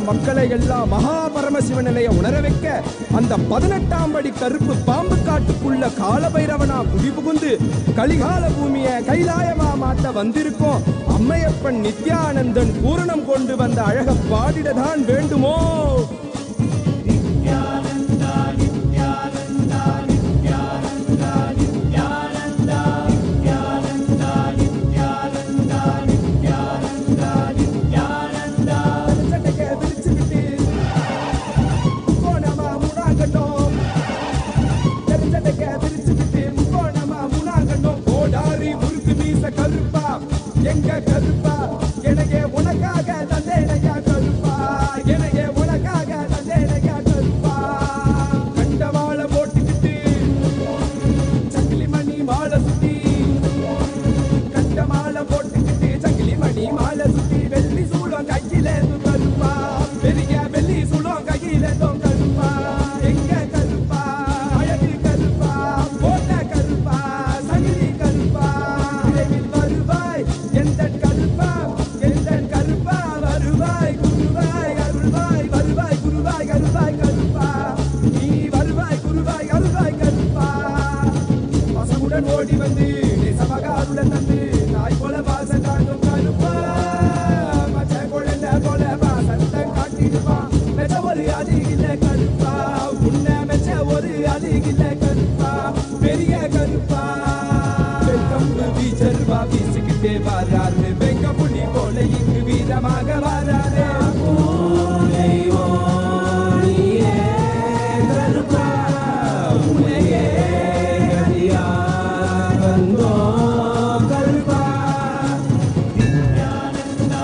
மக்களை எல்லாம் மகா பரமசிவ நிலைய உணர வைக்க அந்த 18ஆம் படி கருப்பு பாம்பு காட்டுக்குள்ள காலபைரவனா குடிபுகுந்து கலிகால பூமிய கைலாயமா மாத்த வந்திருக்கோம். அம்மையப்பன் நித்யானந்தன் பூரணம் கொண்டு வந்த அழக பாடிடதான் வேண்டுமோ? எங்க கருப்பா எனக்கு உனக்காக தந்தேனையா கருப்பா, எனக்கு உனக்காக தந்தேனையா கருப்பா. கண்ட மாலை போட்டுக்கிட்டு சங்கிலி மணி மாலை சுத்தி, கண்ட மாலை போட்டுக்கிட்டு சங்கிலி மணி மாலை சுத்தி, வெள்ளி சூளம் கையில கருப்பா, பெரிய வெள்ளி சூளம் கையில கருப்பா. எங்க கருப்பா அழகு கருப்பா, போட்ட கருப்பா சங்கிலி கருப்பா, விரைவில் வருவாய் எந்தன் கருப்பா, எந்தன் கருப்பா வருவாய் குருவாய் அருள்வாய், வருவாய் குருவாய் அருள்வாய் கருப்பா, நீ வருவாய் குருவாய் அருள்வாய் கருப்பா. பசமுடன் ஓடி வந்து நேசமாக அருளன் தந்து நாய் போல வாசம் காட்டும் கருப்பா, மச்ச குழந்தை போல வாசத்தை காட்டிடுவான். மெச்ச ஒரு அதிகில கருப்பா, உன்னை மெச்ச ஒரு அதிகில கருப்பா, பெரிய கருப்பா. வெங்கம்பு வீச்சருவா வீசிக்கிட்டே வராரு, வெங்க புலி போல இங்கு வீரமாக வராரு. கருப்பா உன்னையே அறியார் வந்தோம் கருப்பா. Nithyananda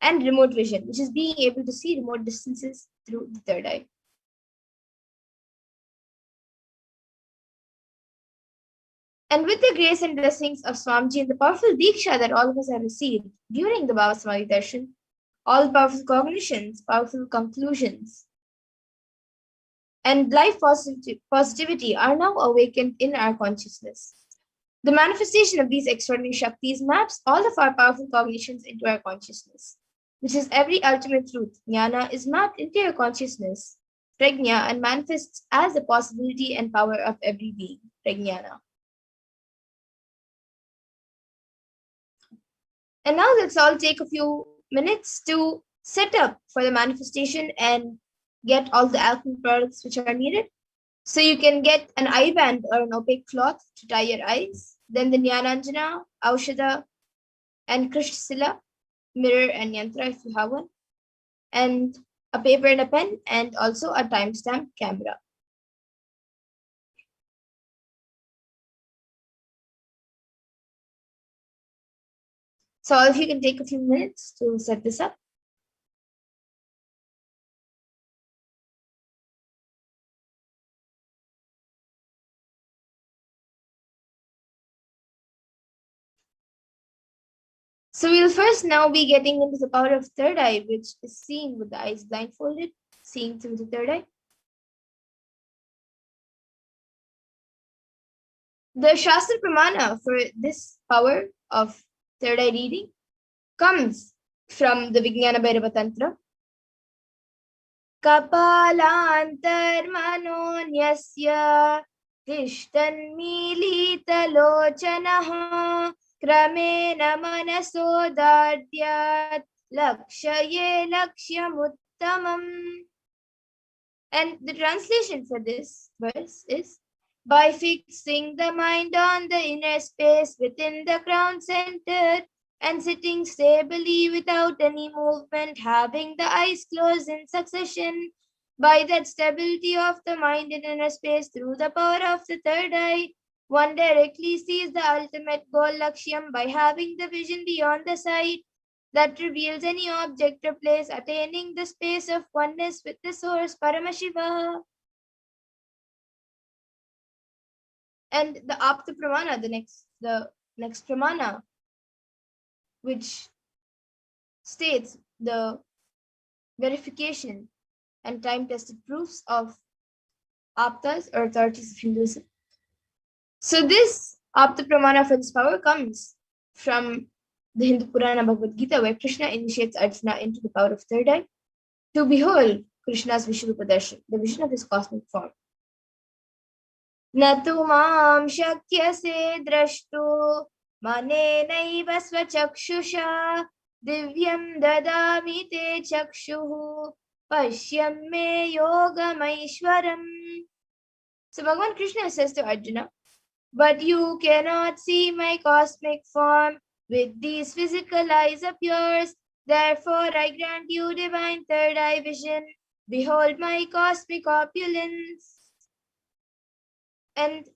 and remote vision, which is being able to see remote distances through the third eye. And with the grace and blessings of Swamiji and the powerful deeksha that all of us have received during the Bhava Samadhi Darshan, all powerful cognitions, powerful conclusions, and life positivity are now awakened in our consciousness. The manifestation of these extraordinary shaktis maps all of our powerful cognitions into our consciousness, which is every ultimate truth. Dhyana is mapped into your consciousness, prajna, and manifests as the possibility and power of every being, prajnana. And now let's all take a few minutes to set up for the manifestation and get all the alchemy products which are needed. So you can get an eye band or an opaque cloth to tie your eyes, then the Jnananjana, Aushadha, and Krishtsila, mirror and yantra if you have one, and a paper and a pen, and also a timestamp camera. So all of you can take a few minutes to set this up. So we'll first now be getting into the power of third eye, which is seeing with the eyes blindfolded, seeing through the third eye. The Shastra Pramana for this power of third eye reading comes from the Vijnana Bhairava Tantra. Kapalantarmanonyasya tishtanmilitalochanaha kramena manasodadyat lakshaye lakshyamuttamam. And the translation for this verse is, by fixing the mind on the inner space within the crown center and sitting stably without any movement, having the eyes closed in succession, by that stability of the mind in inner space through the power of the third eye, one directly sees the ultimate goal lakshyam by having the vision beyond the sight that reveals any object or place, attaining the space of oneness with the source, Paramashiva. And the Apta Pramana, the next Pramana, which states the verification and time-tested proofs of Aptas or authorities of Hinduism. So this Apta Pramana for this power comes from the Hindu Purana Bhagavad Gita, where Krishna initiates Arjuna into the power of third eye to behold Krishna's Vishwarupa Darshan, the vision of his cosmic form. Natu mam shakyase drashtu manenaiva svachakshusha divyam dadami te chakshuhu pashyam me yogamaishwaram. So Bhagavan Krishna says to Arjuna, but you cannot see my cosmic form with these physical eyes of yours. Therefore I grant you divine third eye vision. Behold my cosmic opulence. And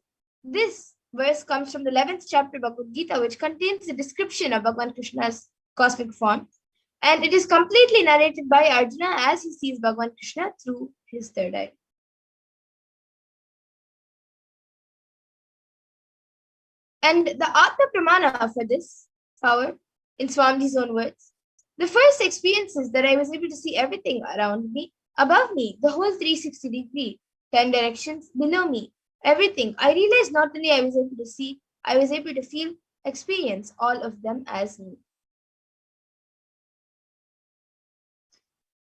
this verse comes from the 11th chapter of Bhagavad Gita, which contains the description of Bhagavan Krishna's cosmic form. And it is completely narrated by Arjuna as he sees Bhagavan Krishna through his third eye. And the Atma Pramana for this power, in Swamiji's own words, the first experience is that I was able to see everything around me, above me, the whole 360 degree, 10 directions below me. Everything. I realized not only I was able to see, I was able to feel, experience all of them as me.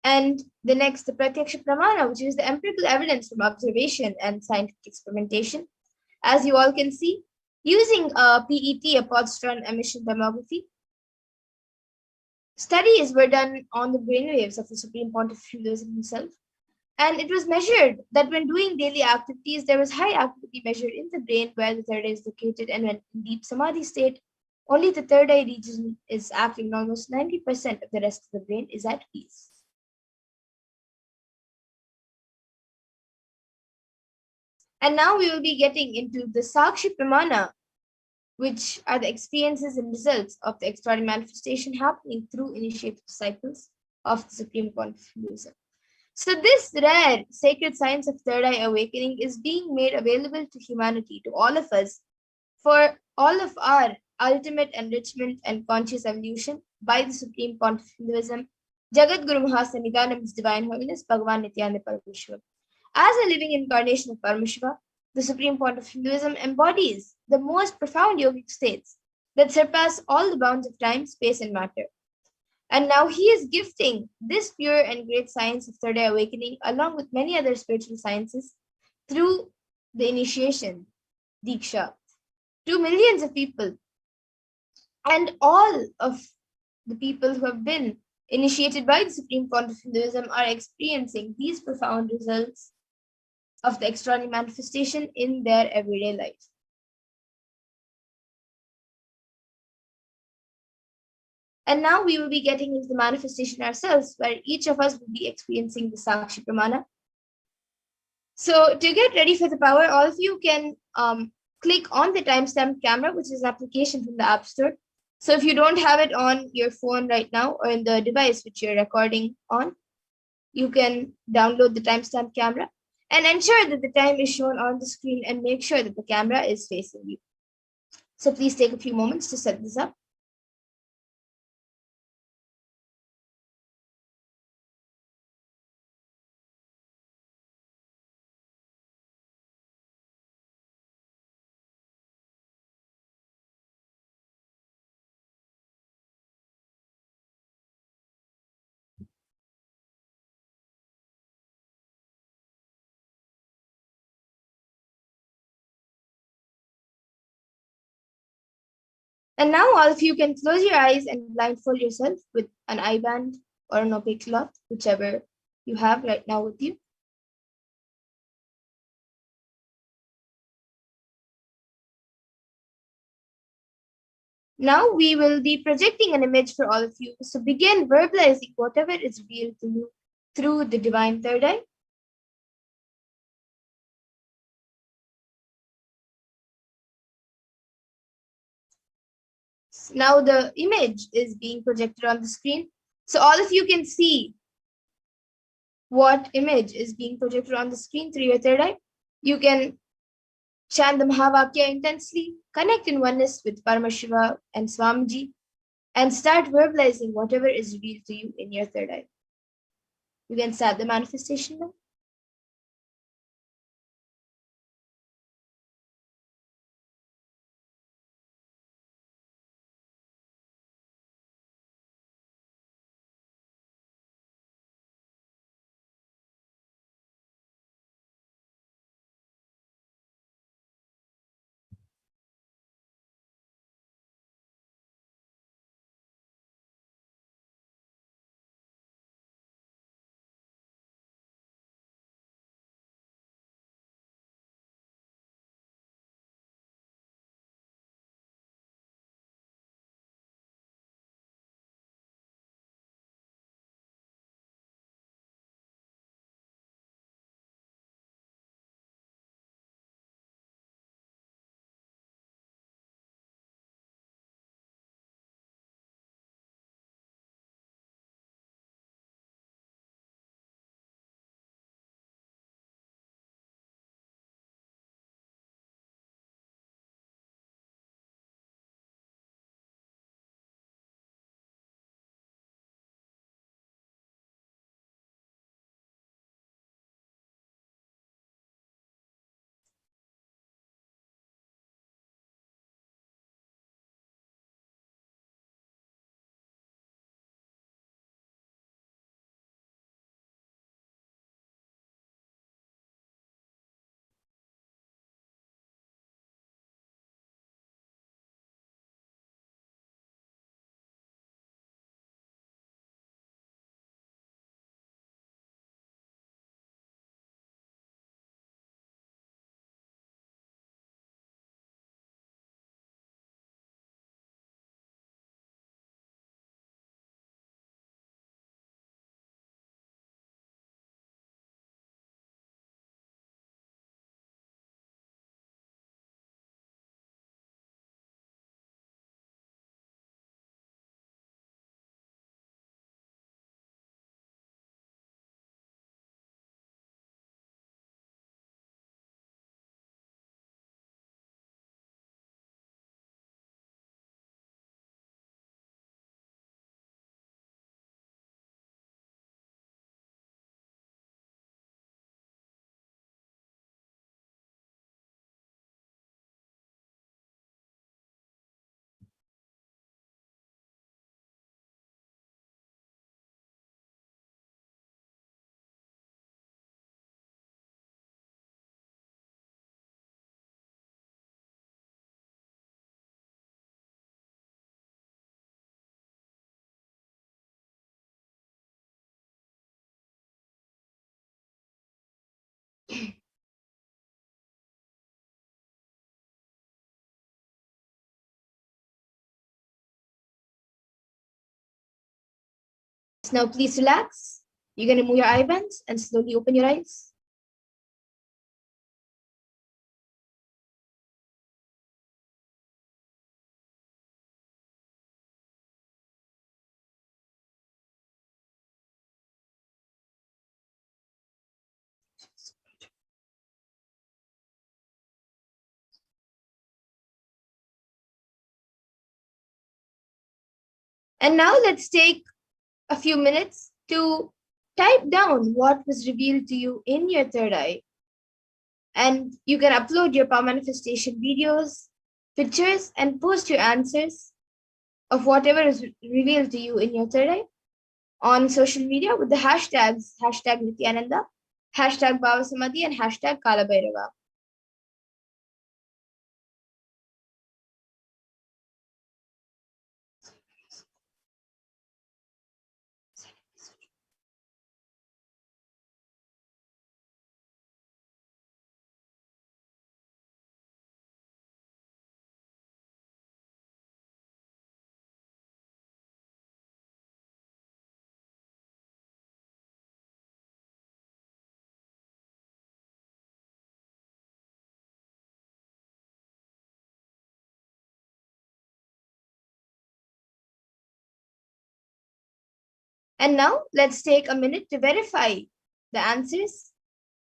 And the next, the Pratyaksha Pramana, which is the empirical evidence from observation and scientific experimentation. As you all can see, using a PET, a positron emission tomography, studies were done on the brainwaves of the Supreme Pontiff of Hinduism himself. And it was measured that when doing daily activities, there was high activity measured in the brain where the third eye is located. And when in deep Samadhi state, only the third eye region is acting. Almost 90% of the rest of the brain is at peace. And now we will be getting into the Sakshi Pramana which are the experiences and results of the extraordinary manifestation happening through initiated disciples of the Supreme Point of Hinduism. So this rare sacred science of third eye awakening is being made available to humanity, to all of us, for all of our ultimate enrichment and conscious evolution by the Supreme Point of Hinduism, Jagat Guru Maha Sannidhanam His Divine Holiness Bhagavan Nithyananda Paramashivam. As a living incarnation of Paramashiva, the Supreme Point of Hinduism embodies the most profound yogic states that surpass all the bounds of time, space, and matter. And now he is gifting this pure and great science of third eye awakening, along with many other spiritual sciences, through the initiation, deeksha, to millions of people. And all of the people who have been initiated by the Supreme Point of Hinduism are experiencing these profound results of the extraordinary manifestation in their everyday life. And now we will be getting into the manifestation ourselves, where each of us will be experiencing the Sakshi Pramana. So to get ready for the power, all of you can click on the timestamp camera, which is an application from the App Store. So if you don't have it on your phone right now or in the device which you're recording on, you can download the timestamp camera and ensure that the time is shown on the screen and make sure that the camera is facing you. So please take a few moments to set this up. And now all of you can close your eyes and blindfold yourself with an eye band or an opaque cloth, whichever you have right now with you. Now we will be projecting an image for all of you. So begin verbalizing whatever is revealed to you through the divine third eye. Now the image is being projected on the screen. So all of you can see what image is being projected on the screen through your third eye. You can chant the Mahavakya intensely, connect in oneness with Paramashiva and Swamiji, and start verbalizing whatever is revealed to you in your third eye. You can start the manifestation now. So now please relax. You can remove your eye bands and slowly open your eyes. And now let's take a few minutes to type down what was revealed to you in your third eye. And you can upload your power manifestation videos, pictures, and post your answers of whatever is revealed to you in your third eye on social media with the hashtags #Nithyananda, #Bhava Samadhi, and #Kalabhairava. And now let's take a minute to verify the answers.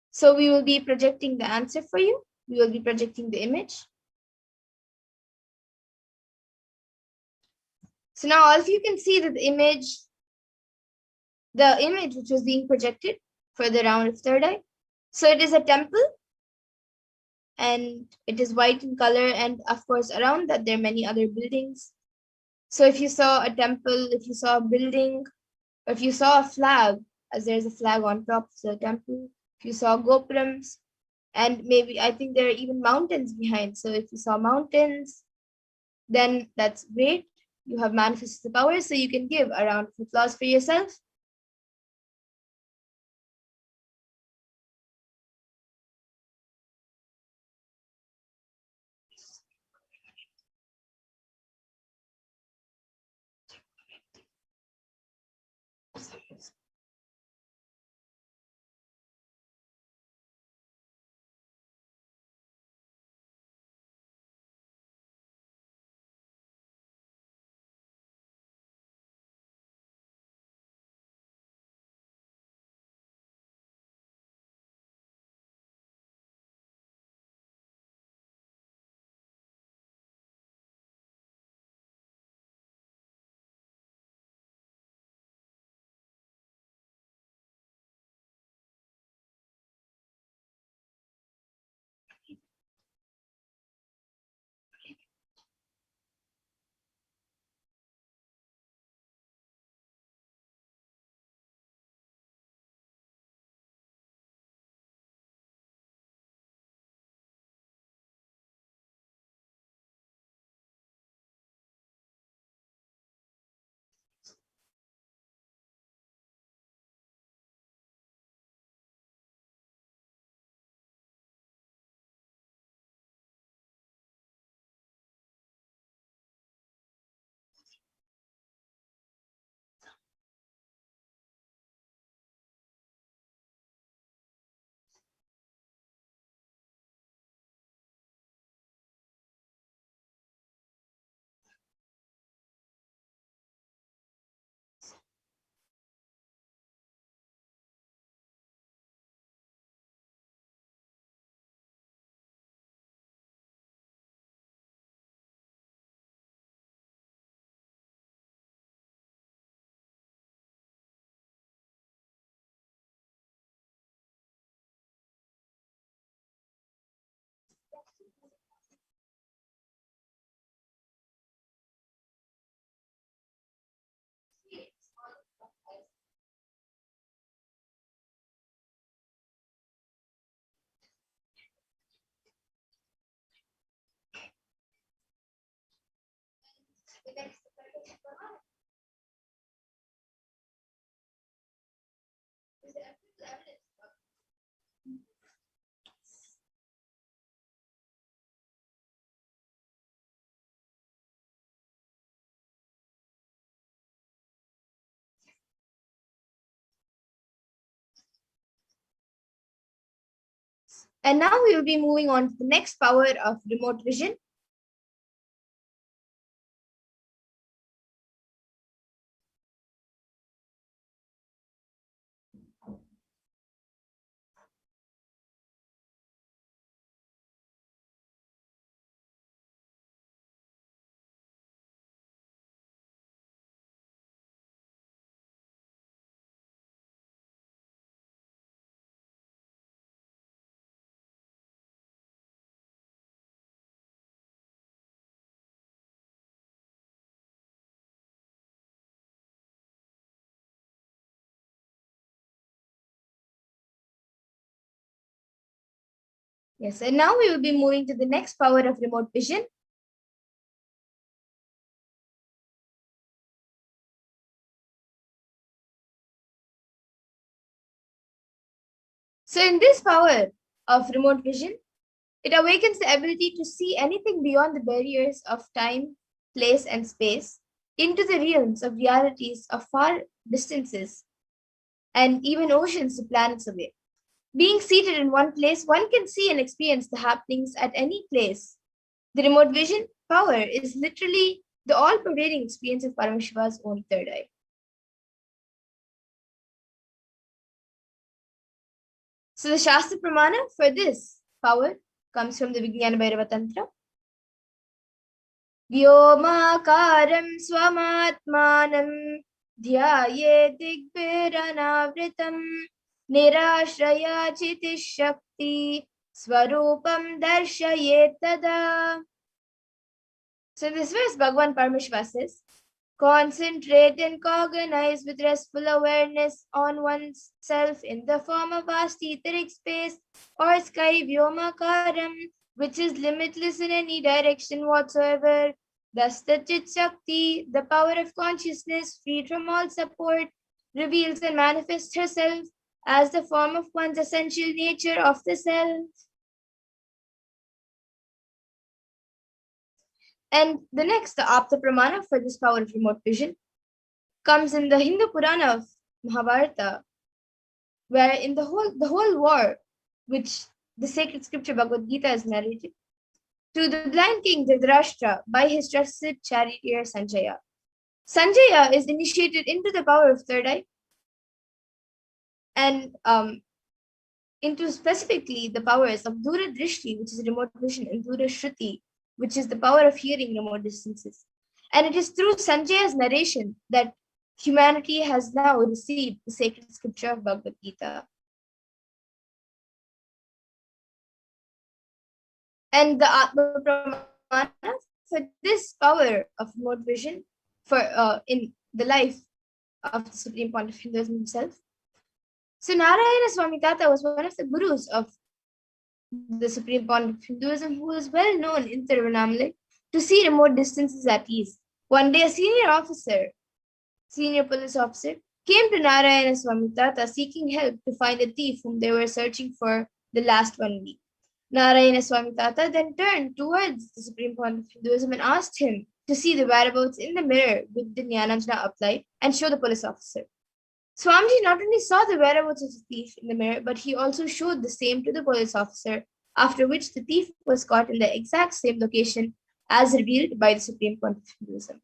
So we will be projecting the answer for you. We will be projecting the image. So now all of you can see that the image which was being projected for the round of third eye. So it is a temple and it is white in color, and of course around that there are many other buildings. So if you saw a temple, if you saw a building, or if you saw a flag, as there's a flag on top of the temple, if you saw gopurams, and maybe I think there are even mountains behind. So if you saw mountains, then that's great. You have manifested the power, so you can give a round of applause for yourself. And now we will be moving on to the next power of remote vision. Yes, and now we will be moving to the next power of remote vision. So in this power of remote vision, it awakens the ability to see anything beyond the barriers of time, place, and space into the realms of realities of far distances and even oceans of planets away. Being seated in one place, one can see and experience the happenings at any place. The remote vision power is literally the all-pervading experience of Paramashiva's own third eye. So the Shastra Pramana for this power comes from the Vijnana Bhairava Tantra. Vyomakaram swamatmanam dhyaye digbhiranavritam nirashraya chitish shakti swarupam darshayet tada. So in this verse, Bhagavan Paramashiva says, concentrate and cognize with restful awareness on oneself in the form of vast etheric space or sky Vyomakaram, which is limitless in any direction whatsoever. Thus the Chit Shakti, the power of consciousness freed from all support, reveals and manifests herself as the form of one's essential nature of the self. And the next, the Apta Pramana for this power of remote vision, comes in the Hindu Purana of Mahabharata, where in the whole war, which the sacred scripture Bhagavad Gita is narrated, to the blind king Dhritarashtra by his trusted charioteer Sanjaya. Sanjaya is initiated into the power of third eye and into specifically the powers of Dura Drishti, which is remote vision, and Dura Shruti, which is the power of hearing remote distances. And it is through Sanjaya's narration that humanity has now received the sacred scripture of Bhagavad Gita. And the Atma Pramana for this power of remote vision for in the life of the Supreme Pontiff of Hinduism himself. So Narayana Swami Tata was one of the gurus of the Supreme Pontiff of Hinduism, who was well known in Tiruvannamalai to see remote distances at ease. One day, a senior police officer, came to Narayana Swami Tata seeking help to find a thief whom they were searching for the last 1 week. Narayana Swami Tata then turned towards the Supreme Pontiff of Hinduism and asked him to see the whereabouts in the mirror with the Jnananjana applied and show the police officer. Swamiji not only saw the whereabouts of the thief in the mirror, but he also showed the same to the police officer, after which the thief was caught in the exact same location as revealed by the Supreme Pontiff of Hinduism.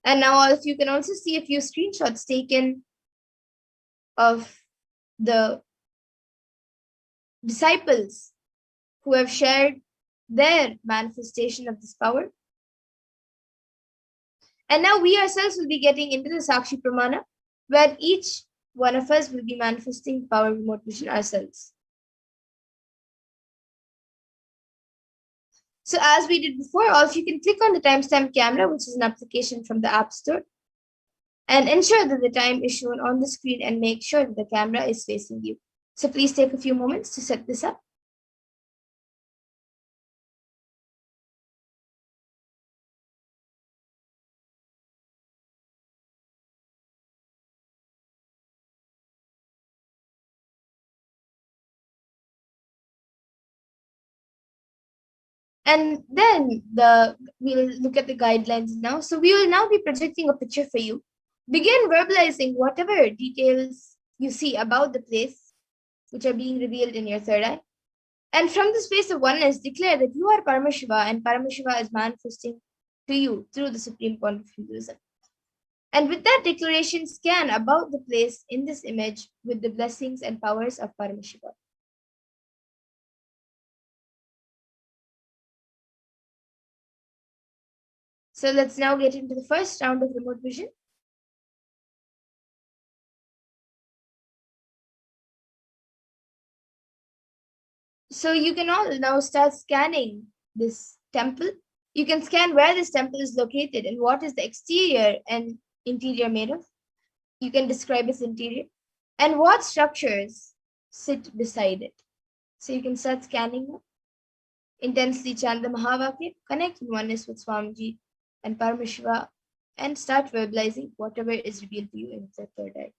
And now all of you can also see a few screenshots taken of the disciples who have shared their manifestation of this power. And now we ourselves will be getting into the Sakshi Pramana, where each one of us will be manifesting the power of remote vision ourselves. So as we did before, all of you can click on the timestamp camera, which is an application from the App Store, and ensure that the time is shown on the screen and make sure that the camera is facing you. So please take a few moments to set this up. And then we'll look at the guidelines now. So we will now be projecting a picture for you. Begin verbalizing whatever details you see about the place which are being revealed in your third eye. And from the space of oneness, declare that you are Paramashiva and Paramashiva is manifesting to you through the supreme point of Hinduism. And with that declaration, scan about the place in this image with the blessings and powers of Paramashiva. So let's now get into the first round of remote vision. So you can all now start scanning this temple. You can scan where this temple is located and what is the exterior and interior made of. You can describe its interior and what structures sit beside it. So you can start scanning now. Intensely chant the Mahavakya, connect in oneness with Swamiji and Paramashiva, and start verbalizing whatever is revealed to you in the third eye.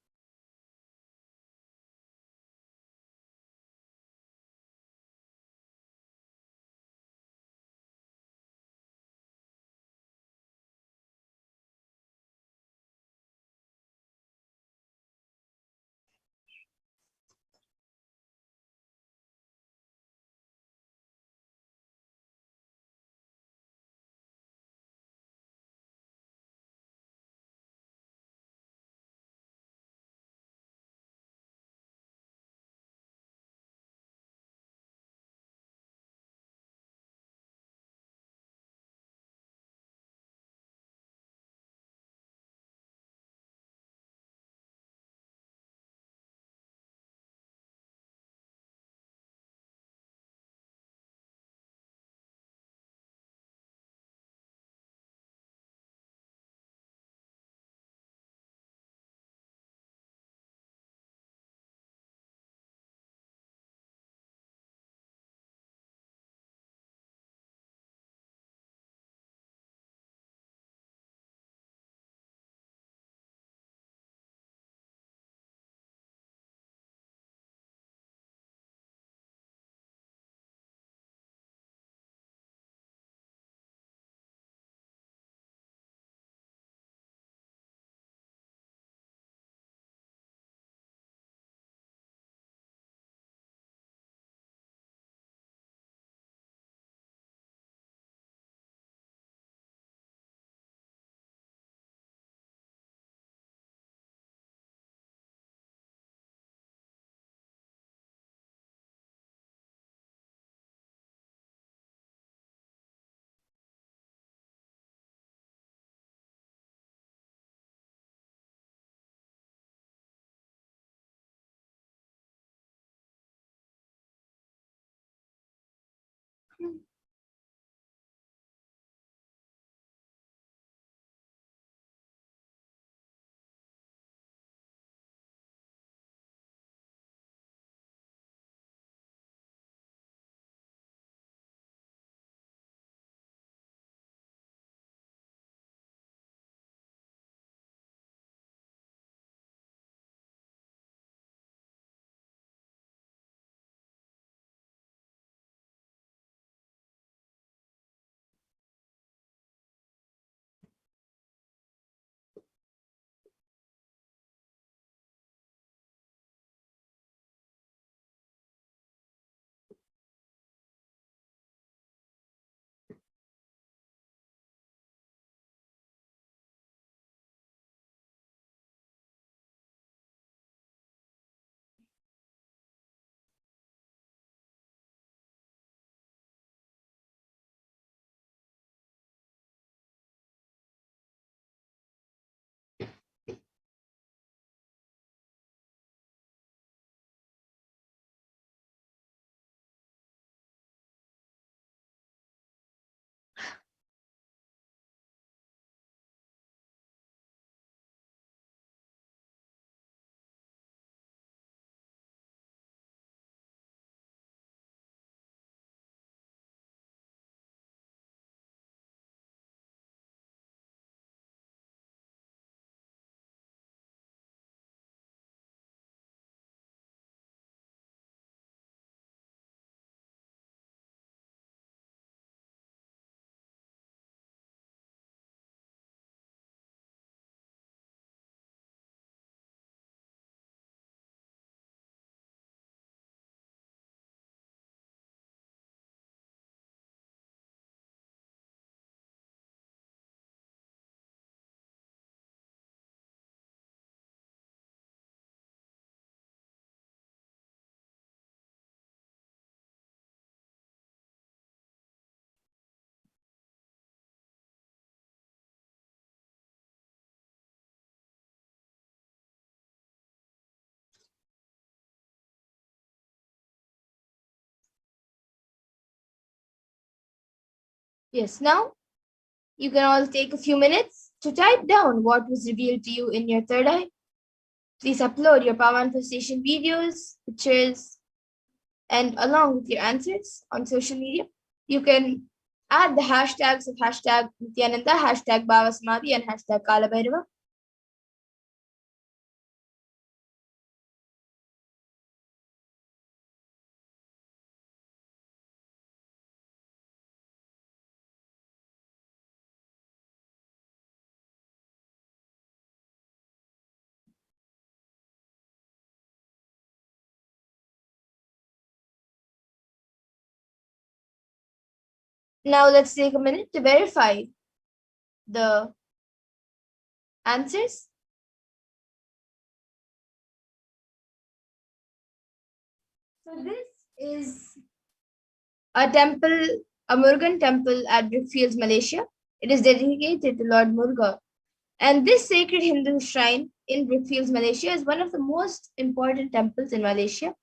Yes, now you can all take a few minutes to type down what was revealed to you in your third eye. Please upload your power manifestation videos, pictures, and along with your answers on social media. You can add the hashtags of hashtag Nithyananda, hashtag Bhava Samadhi, and hashtag Kalabhairava. Now let's take a minute to verify the answers. So this is a temple, a Murugan temple at Brickfields, Malaysia. It is dedicated to Lord Muruga. And this sacred Hindu shrine in Brickfields, Malaysia is one of the most important temples in Malaysia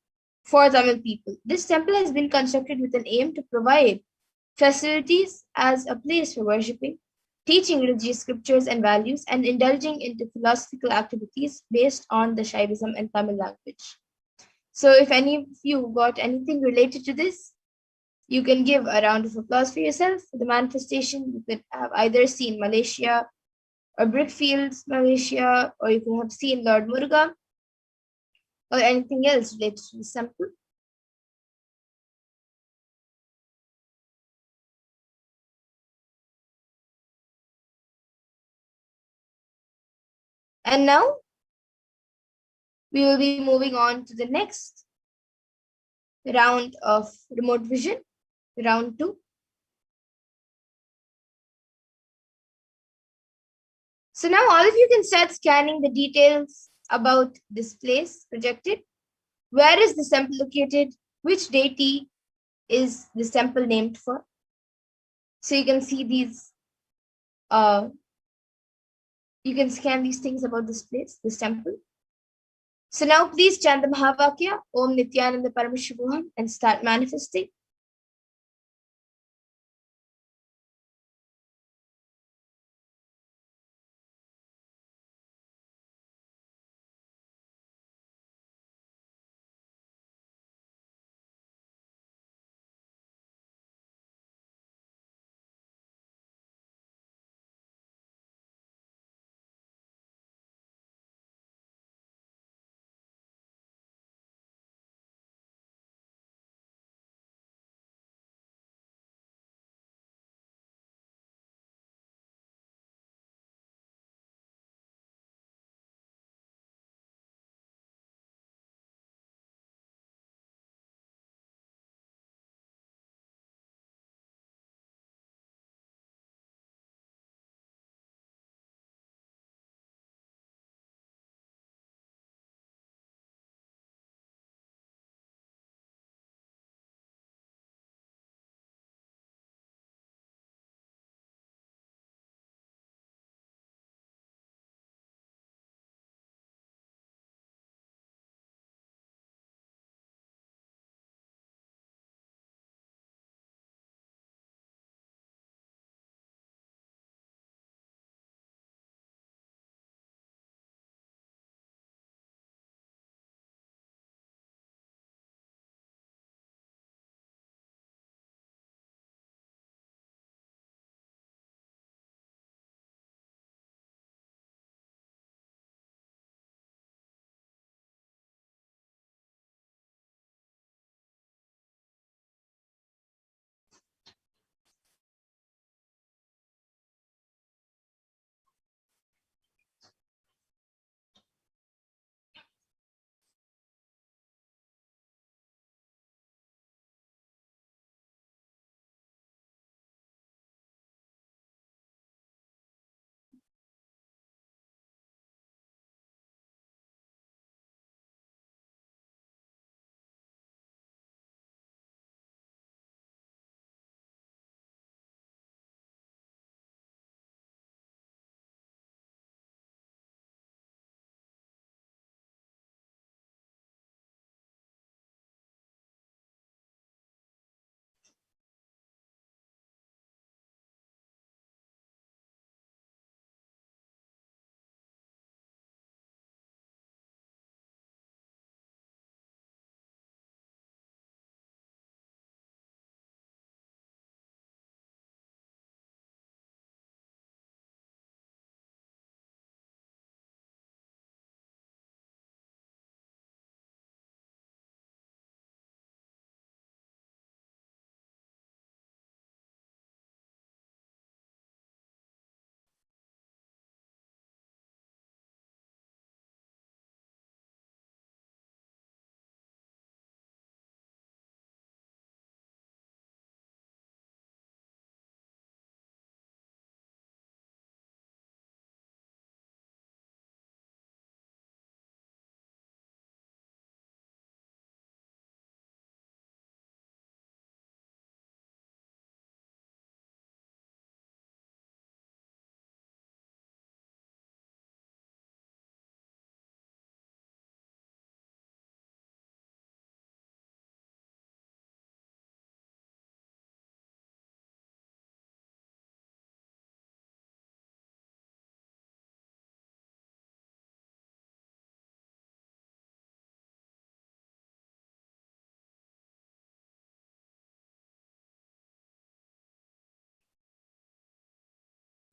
for Tamil people. This temple has been constructed with an aim to provide facilities as a place for worshipping, teaching religious scriptures and values, and indulging into philosophical activities based on the Shaivism and Tamil language. So if any of you got anything related to this, you can give a round of applause for yourself. For the manifestation, you could have either seen Malaysia or Brickfields, Malaysia, or you could have seen Lord Muruga, or anything else related to the temple. And now we will be moving on to the next round of remote vision, round 2. So now all of you can start scanning the details about this place projected. Where is this temple located? Which deity is this temple named for? So you can see these, you can scan these things about this place, this temple. So now please chant the Mahavakya, Om Nithyananda Paramashivoham, and start manifesting.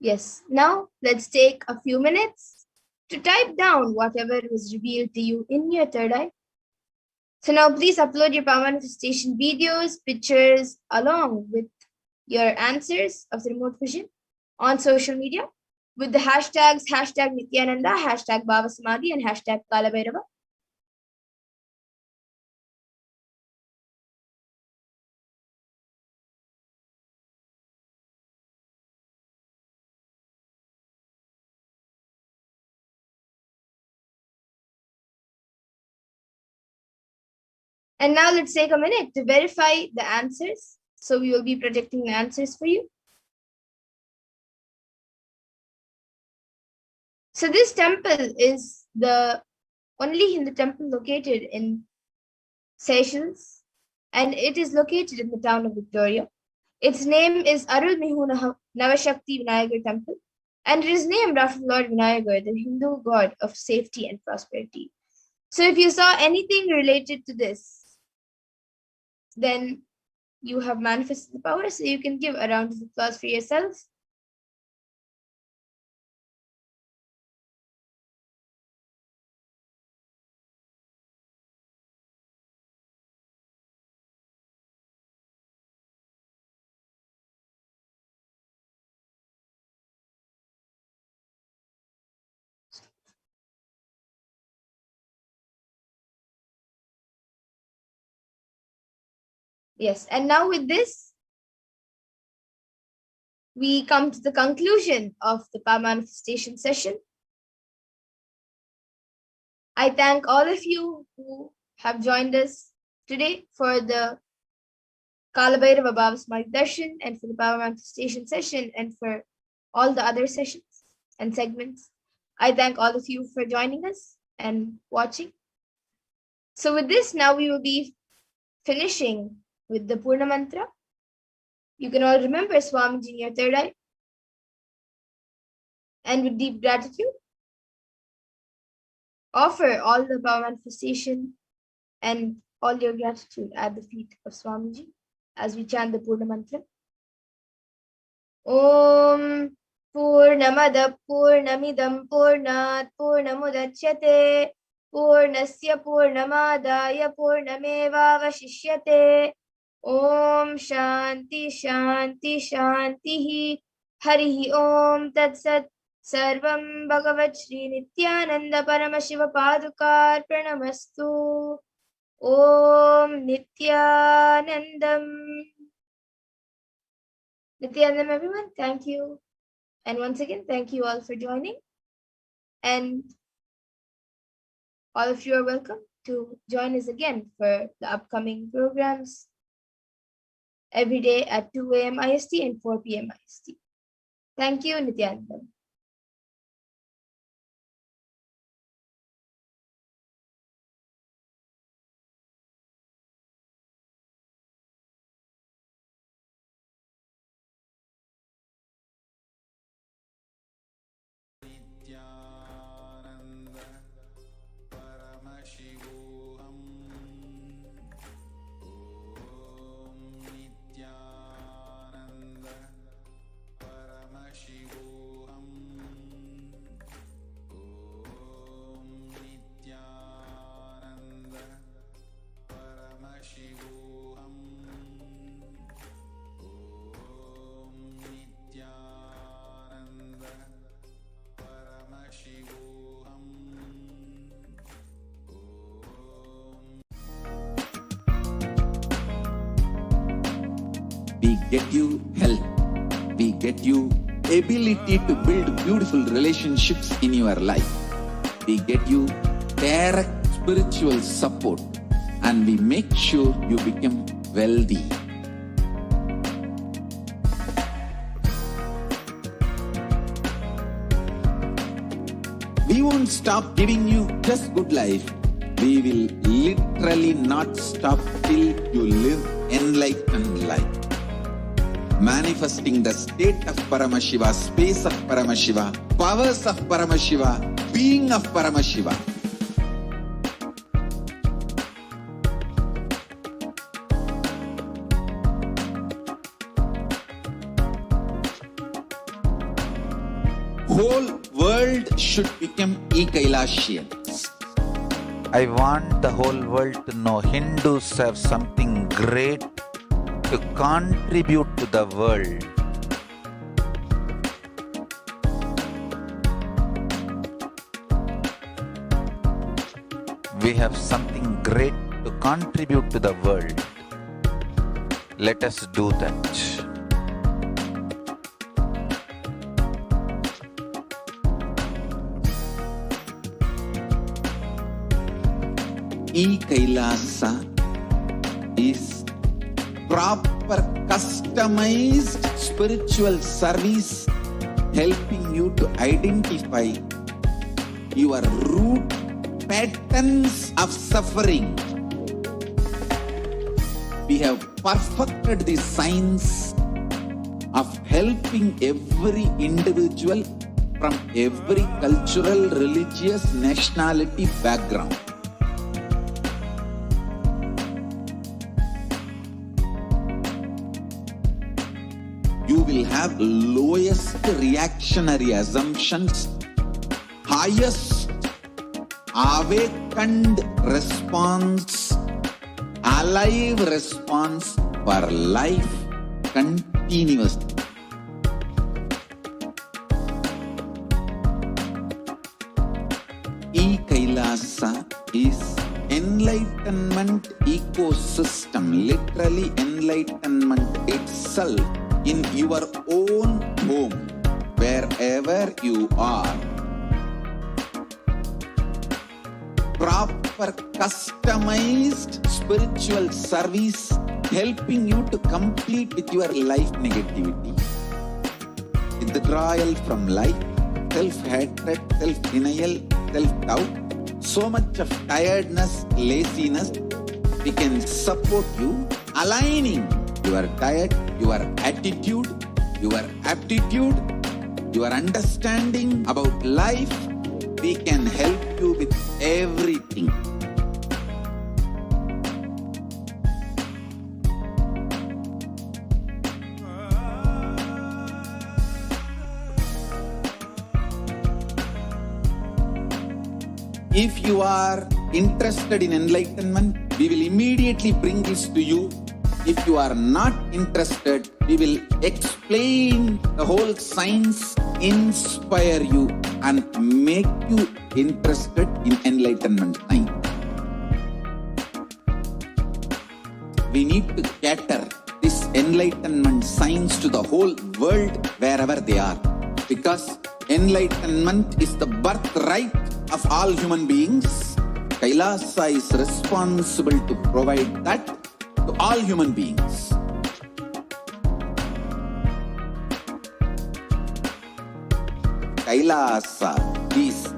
Yes, now let's take a few minutes to type down whatever was revealed to you in your third eye. So now please upload your power manifestation videos, pictures along with your answers of the remote vision on social media with the hashtags #Nithyananda, #Bhava Samadhi, and #Kalabhairava. And now let's take a minute to verify the answers. So we will be projecting the answers for you. So this temple is the only Hindu temple located in Seychelles, and it is located in the town of Victoria. Its name is Arulmihu Navashakti Vinayagar Temple, and it is named after Lord Vinayagar, the Hindu god of safety and prosperity. So if you saw anything related to this, then you have manifested the power, so you can give a round of applause for yourself. Yes, and now with this, we come to the conclusion of the power manifestation session. I thank all of you who have joined us today for the Kalabhairava Bhava Samadhi Darshan and for the power manifestation session and for all the other sessions and segments. I thank all of you for joining us and watching. So with this, now we will be finishing with the Purna Mantra. You can all remember Swamiji in your third eye. And with deep gratitude, offer all the power manifestation and all your gratitude at the feet of Swamiji as we chant the Purna Mantra. Om Purnamada Purnamidam Purnat Purnamudachyate Purnasya Purnamadaya Purnameva Vashishyate. Om Shanti Shanti Shanti Harihi Om Tat Sat. Sarvam Bhagavat Shri Nithyananda Paramashiva Padukar Pranamastu. Om Nithyanandam. Nithyanandam, everyone. Thank you. And once again, thank you all for joining. And all of you are welcome to join us again for the upcoming programs every day at 2 a.m. IST and 4 p.m. IST. Thank you, Nithyanandam. Nithyananda Paramashivoham. Om Nithyananda Paramashivoham. Om Nithyananda Paramashivoham. Om Nithyananda Paramashivoham. We get you help. We get you ability to build beautiful relationships in your life. We get you direct spiritual support, and we make sure you become wealthy. We won't stop giving you just good life. We will literally not stop till you live enlightened life. Manifesting the state of Paramashiva, space of Paramashiva, powers of Paramashiva, being of Paramashiva. whole world should become Kailasians. I want the whole world to know Hindus have something great to contribute to the world. We have something great to contribute to the world. Let us do that. Kailasa is proper customized spiritual service helping you to identify your root patterns of suffering. We have perfected the science of helping every individual from every cultural, religious, nationality background. You will have lowest reactionary assumptions, highest awakened response, alive response for life continuously. Kailasa is enlightenment ecosystem, literally enlightenment itself in your own home, wherever you are. Proper customized spiritual service helping you to complete with your life negativity, withdrawal from life, self-hatred, self-denial, self-doubt, so much of tiredness, laziness. We can support you aligning your diet, your attitude, your aptitude, your understanding about life. We can help you with everything. If you are interested in enlightenment, we will immediately bring this to you. If you are not interested, we will explain the whole science, inspire you and make you interested in enlightenment time. We need to cater this enlightenment science to the whole world wherever they are, because enlightenment is the birthright of all human beings. Kailasa is responsible to provide that to all human beings. Kailasa is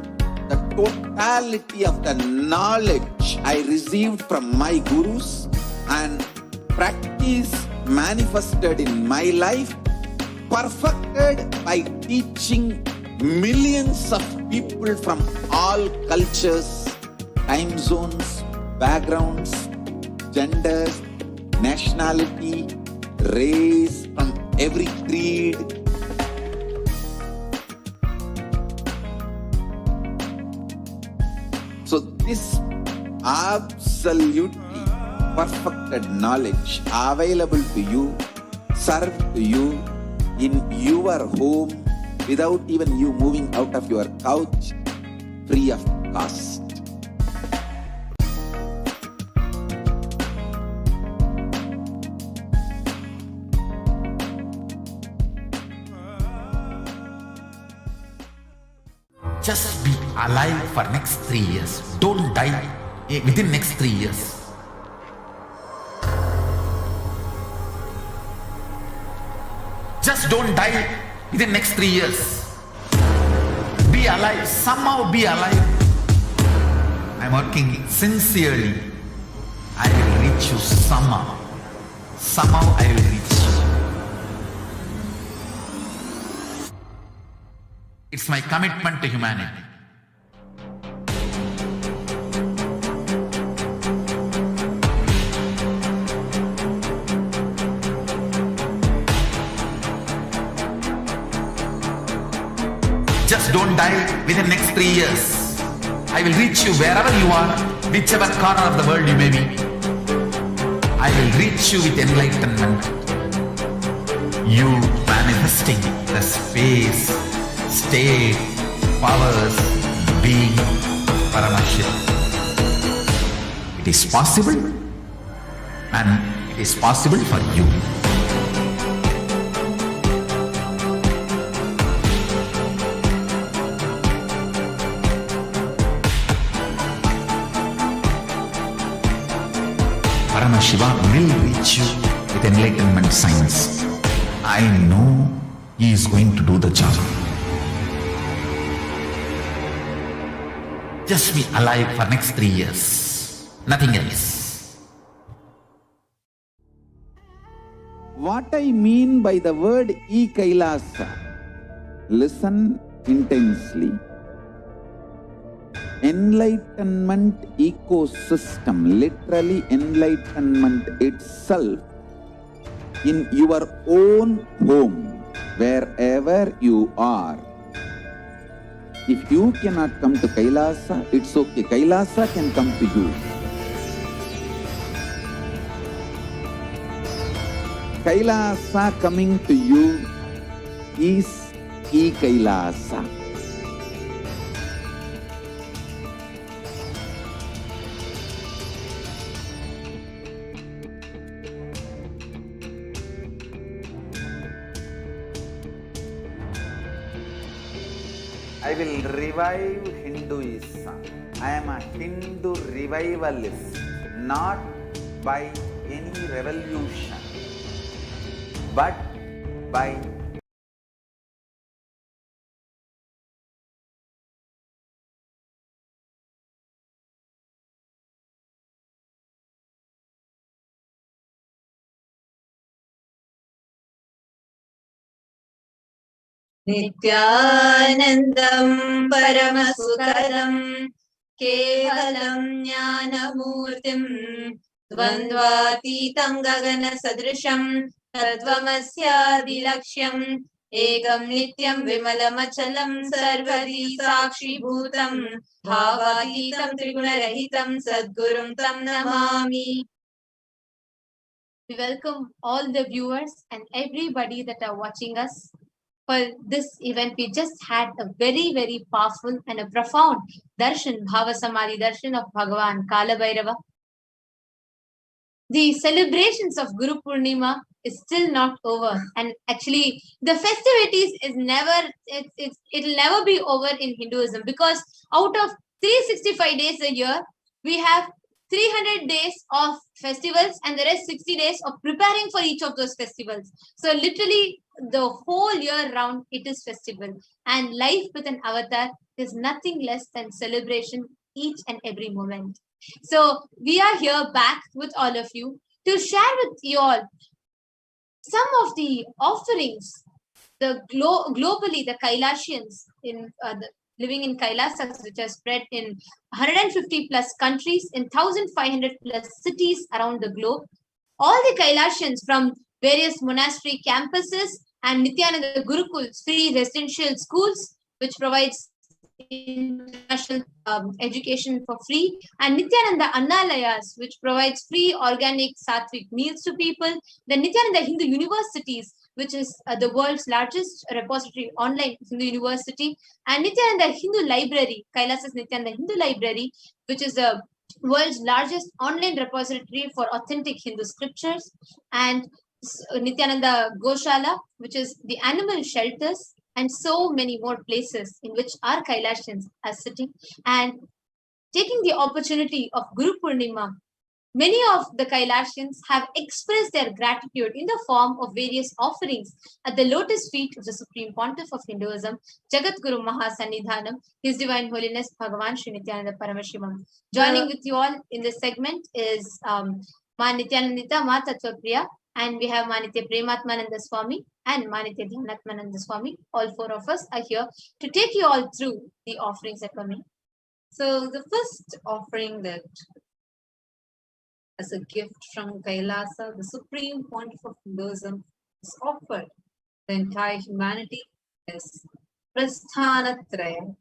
the totality of the knowledge I received from my gurus and practice manifested in my life, perfected by teaching millions of people from all cultures, time zones, backgrounds, genders, nationality, race, from every creed. So this absolutely perfected knowledge available to you, served to you in your home without even you moving out of your couch, free of cost. Just be alive for next 3 years. Don't die within next 3 years. Just don't die within next 3 years. Be alive. Somehow be alive. I'm working sincerely. I will reach you somehow. Somehow I will reach you. It's my commitment to humanity. don't die within next 3 years. I will reach you wherever you are, whichever corner of the world you may be. I will reach you with enlightenment. You manifesting the space, state, powers, being Paramashiva. It is possible, and it is possible for you. Paramashiva will reach you with enlightenment science. I know he is going to do the job. Just be alive for next 3 years. Nothing else. What I mean by the word Kailasa, listen intensely. Enlightenment ecosystem, literally enlightenment itself, in your own home, wherever you are. If you cannot come to Kailasa, it's okay. Kailasa can come to you. Kailasa coming to you is Kailasa. I will revive Hinduism. I am a Hindu revivalist, not by any revolution, but by नित्यानन्दं परमसुखदं केवलं ज्ञानमूर्तिं द्वन्द्वातीतं गगनसदृशं तत्त्वमस्यादिलक्ष्यम् एकं नित्यं विमलमचलं सर्वदी साक्षिभूतं भावातीतं त्रिगुणरहितं सद्गुरुं तं Namami. We welcome all the viewers and everybody that are watching us. For this event, we just had a very, very powerful and a profound Darshan, Bhava Samadhi Darshan of Bhagavan Kalabhairava. The celebrations of Guru Purnima is still not over, and actually the festivities it'll never be over in Hinduism, because out of 365 days a year, we have 300 days of festivals and the rest 60 days of preparing for each of those festivals. So literally the whole year round it is festival, and life with an avatar is nothing less than celebration each and every moment. So we are here back with all of you to share with you all some of the offerings globally the Kailasians living in Kailasa, which are spread in 150 plus countries in 1,500 plus cities around the globe. All the Kailasians from various monastery campuses and Nithyananda Gurukuls, free residential schools, which provides international education for free, and Nithyananda Annalayas, which provides free organic sattvic meals to people. The Nithyananda Hindu Universities, which is the world's largest repository online Hindu university, and Nithyananda Hindu Library, Kailasa's Nithyananda Hindu Library, which is the world's largest online repository for authentic Hindu scriptures, and Nithyananda Goshala, which is the animal shelters, and so many more places in which our Kailasians are sitting and taking the opportunity of Guru Purnima. Many of the Kailasians have expressed their gratitude in the form of various offerings at the lotus feet of the Supreme Pontiff of Hinduism, Jagat Guru Maha Sannidhanam, His Divine Holiness Bhagavan Sri Nithyananda Paramashivam. Joining with you all in this segment is Ma Nithyanandita, Ma Tattvapriya, and we have Manitya Prematmananda Swami and Manitya Dhyanatmananda Swami. All four of us are here to take you all through the offerings that come in. So the first offering that as a gift from Kailasa, the Supreme Pontiff of Hinduism, is offered the entire humanity is Prasthanatraya,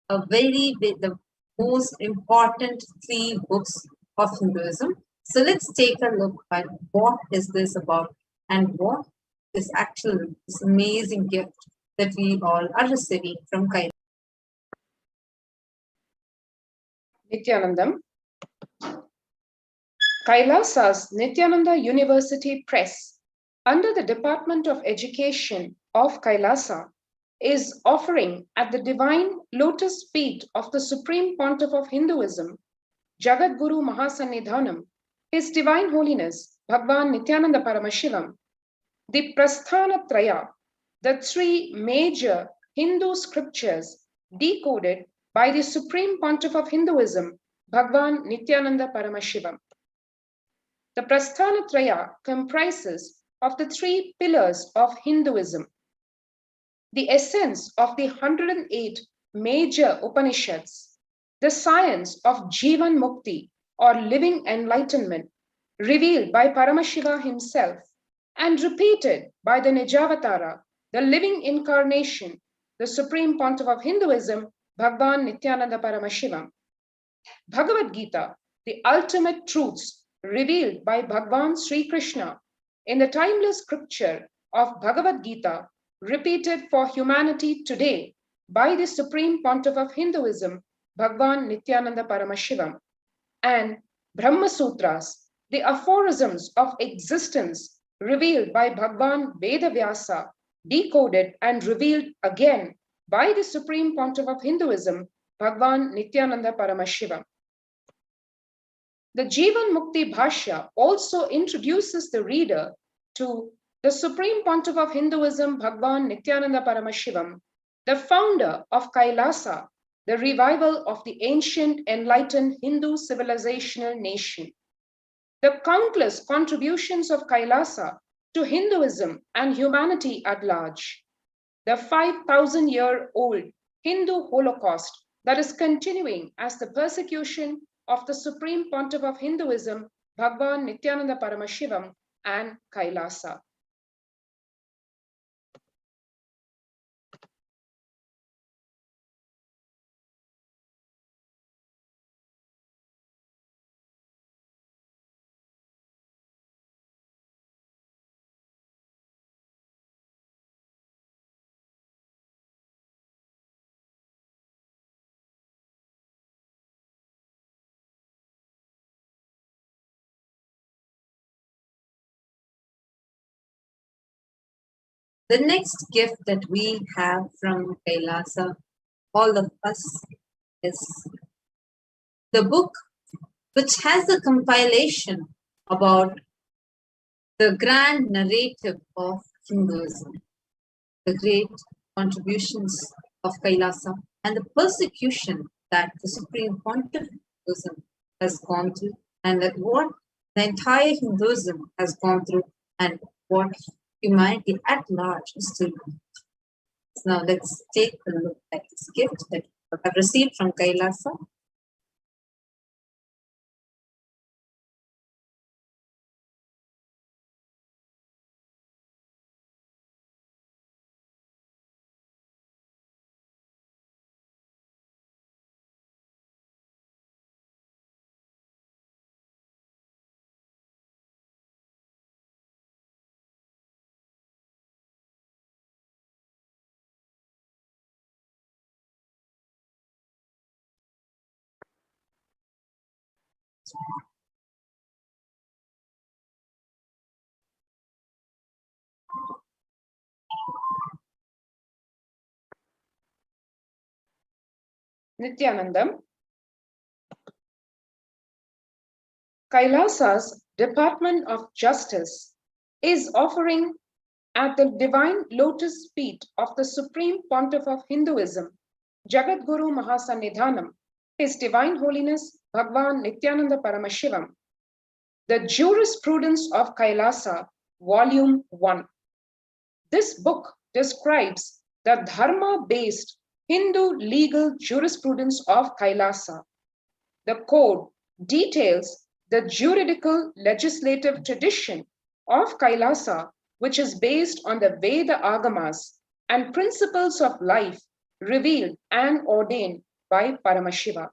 the most important 3 books of Hinduism. So let's take a look at what is this about and what is actually this amazing gift that we all are receiving from Kailasa. Nithyanandam. Kailasa's Nithyananda University Press, under the Department of Education of Kailasa, is offering at the divine lotus feet of the Supreme Pontiff of Hinduism, Jagadguru Mahasannidhanam, His Divine Holiness Bhagwan Nithyananda Paramashivam, the Prasthanatraya, the 3 major Hindu scriptures decoded by the Supreme Pontiff of Hinduism, Bhagwan Nithyananda Paramashivam. The Prasthanatraya comprises of the 3 pillars of Hinduism, the essence of the 108 major Upanishads, the science of Jivan Mukti or living enlightenment, revealed by Paramashiva himself and repeated by the Nijavatara, the living incarnation, the Supreme Pontiff of Hinduism, Bhagwan Nithyananda Paramashivam. Bhagavad Gita, the ultimate truths revealed by Bhagwan Sri Krishna in the timeless scripture of Bhagavad Gita, repeated for humanity today by the Supreme Pontiff of Hinduism, Bhagwan Nithyananda Paramashivam, and Brahma Sutras, the aphorisms of existence revealed by Bhagwan Vedavyasa, decoded and revealed again by the Supreme Pontiff of Hinduism, Bhagwan Nithyananda Paramashivam. The Jivan Mukti Bhashya also introduces the reader to the Supreme Pontiff of Hinduism, Bhagwan Nithyananda Paramashivam, the founder of Kailasa, the revival of the ancient enlightened Hindu civilizational nation. The countless contributions of Kailasa to Hinduism and humanity at large. The 5,000-year-old Hindu Holocaust that is continuing as the persecution of the Supreme Pontiff of Hinduism, Bhagwan Nithyananda Paramashivam, and Kailasa. The next gift that we have from Kailasa, all of us, is the book which has a compilation about the grand narrative of Hinduism, the great contributions of Kailasa, and the persecution that the Supreme Pontiff of Hinduism has gone through, and that what the entire Hinduism has gone through, and what humanity at large is still going through. So now let's take a look at this gift that we have received from Kailasa. Nithyanandam. Kailasa's Department of Justice is offering at the divine lotus feet of the Supreme Pontiff of Hinduism, Jagadguru Mahasannidhanam, His Divine Holiness Bhagwan Nithyananda Paramashivam, the Jurisprudence of Kailasa, Volume 1. This book describes the dharma-based Hindu legal jurisprudence of Kailasa. The code details the juridical legislative tradition of Kailasa, which is based on the Veda Agamas and principles of life revealed and ordained by Paramashiva.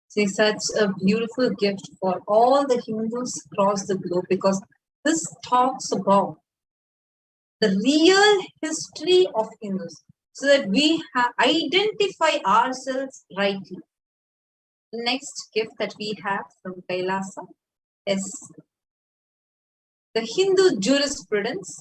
See, such a beautiful gift for all the Hindus across the globe, because this talks about the real history of Hindus so that we identify ourselves rightly. The next gift that we have from Kailasa is the Hindu jurisprudence.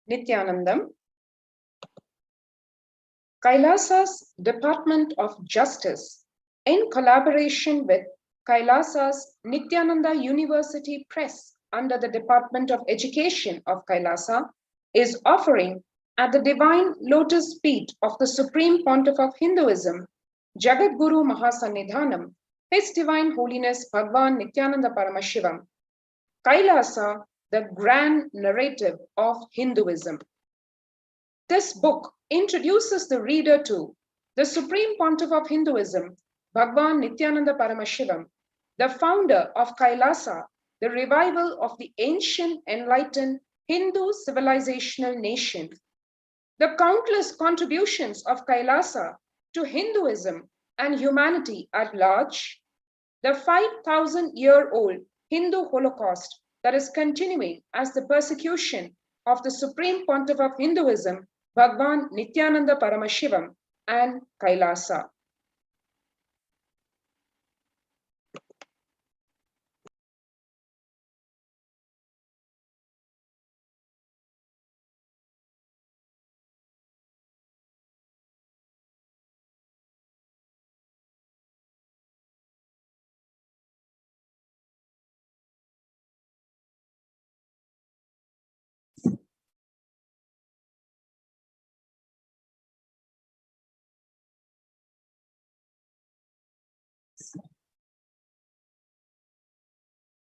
Nithyanandam. Kailasa's Department of Justice, in collaboration with Kailasa's Nithyananda University Press under the Department of Education of Kailasa, is offering at the Divine Lotus Feet of the Supreme Pontiff of Hinduism, Jagadguru Mahasannidhanam, His Divine Holiness Bhagavan Nithyananda Paramashivam, Kailasa, the Grand Narrative of Hinduism. This book introduces the reader to the Supreme Pontiff of Hinduism, Bhagavan Nithyananda Paramashivam, the founder of Kailasa, the revival of the ancient enlightened Hindu civilizational nation, the countless contributions of Kailasa to Hinduism and humanity at large, the 5,000-year-old Hindu Holocaust that is continuing as the persecution of the Supreme Pontiff of Hinduism, Bhagavan Nithyananda Paramashivam, and Kailasa.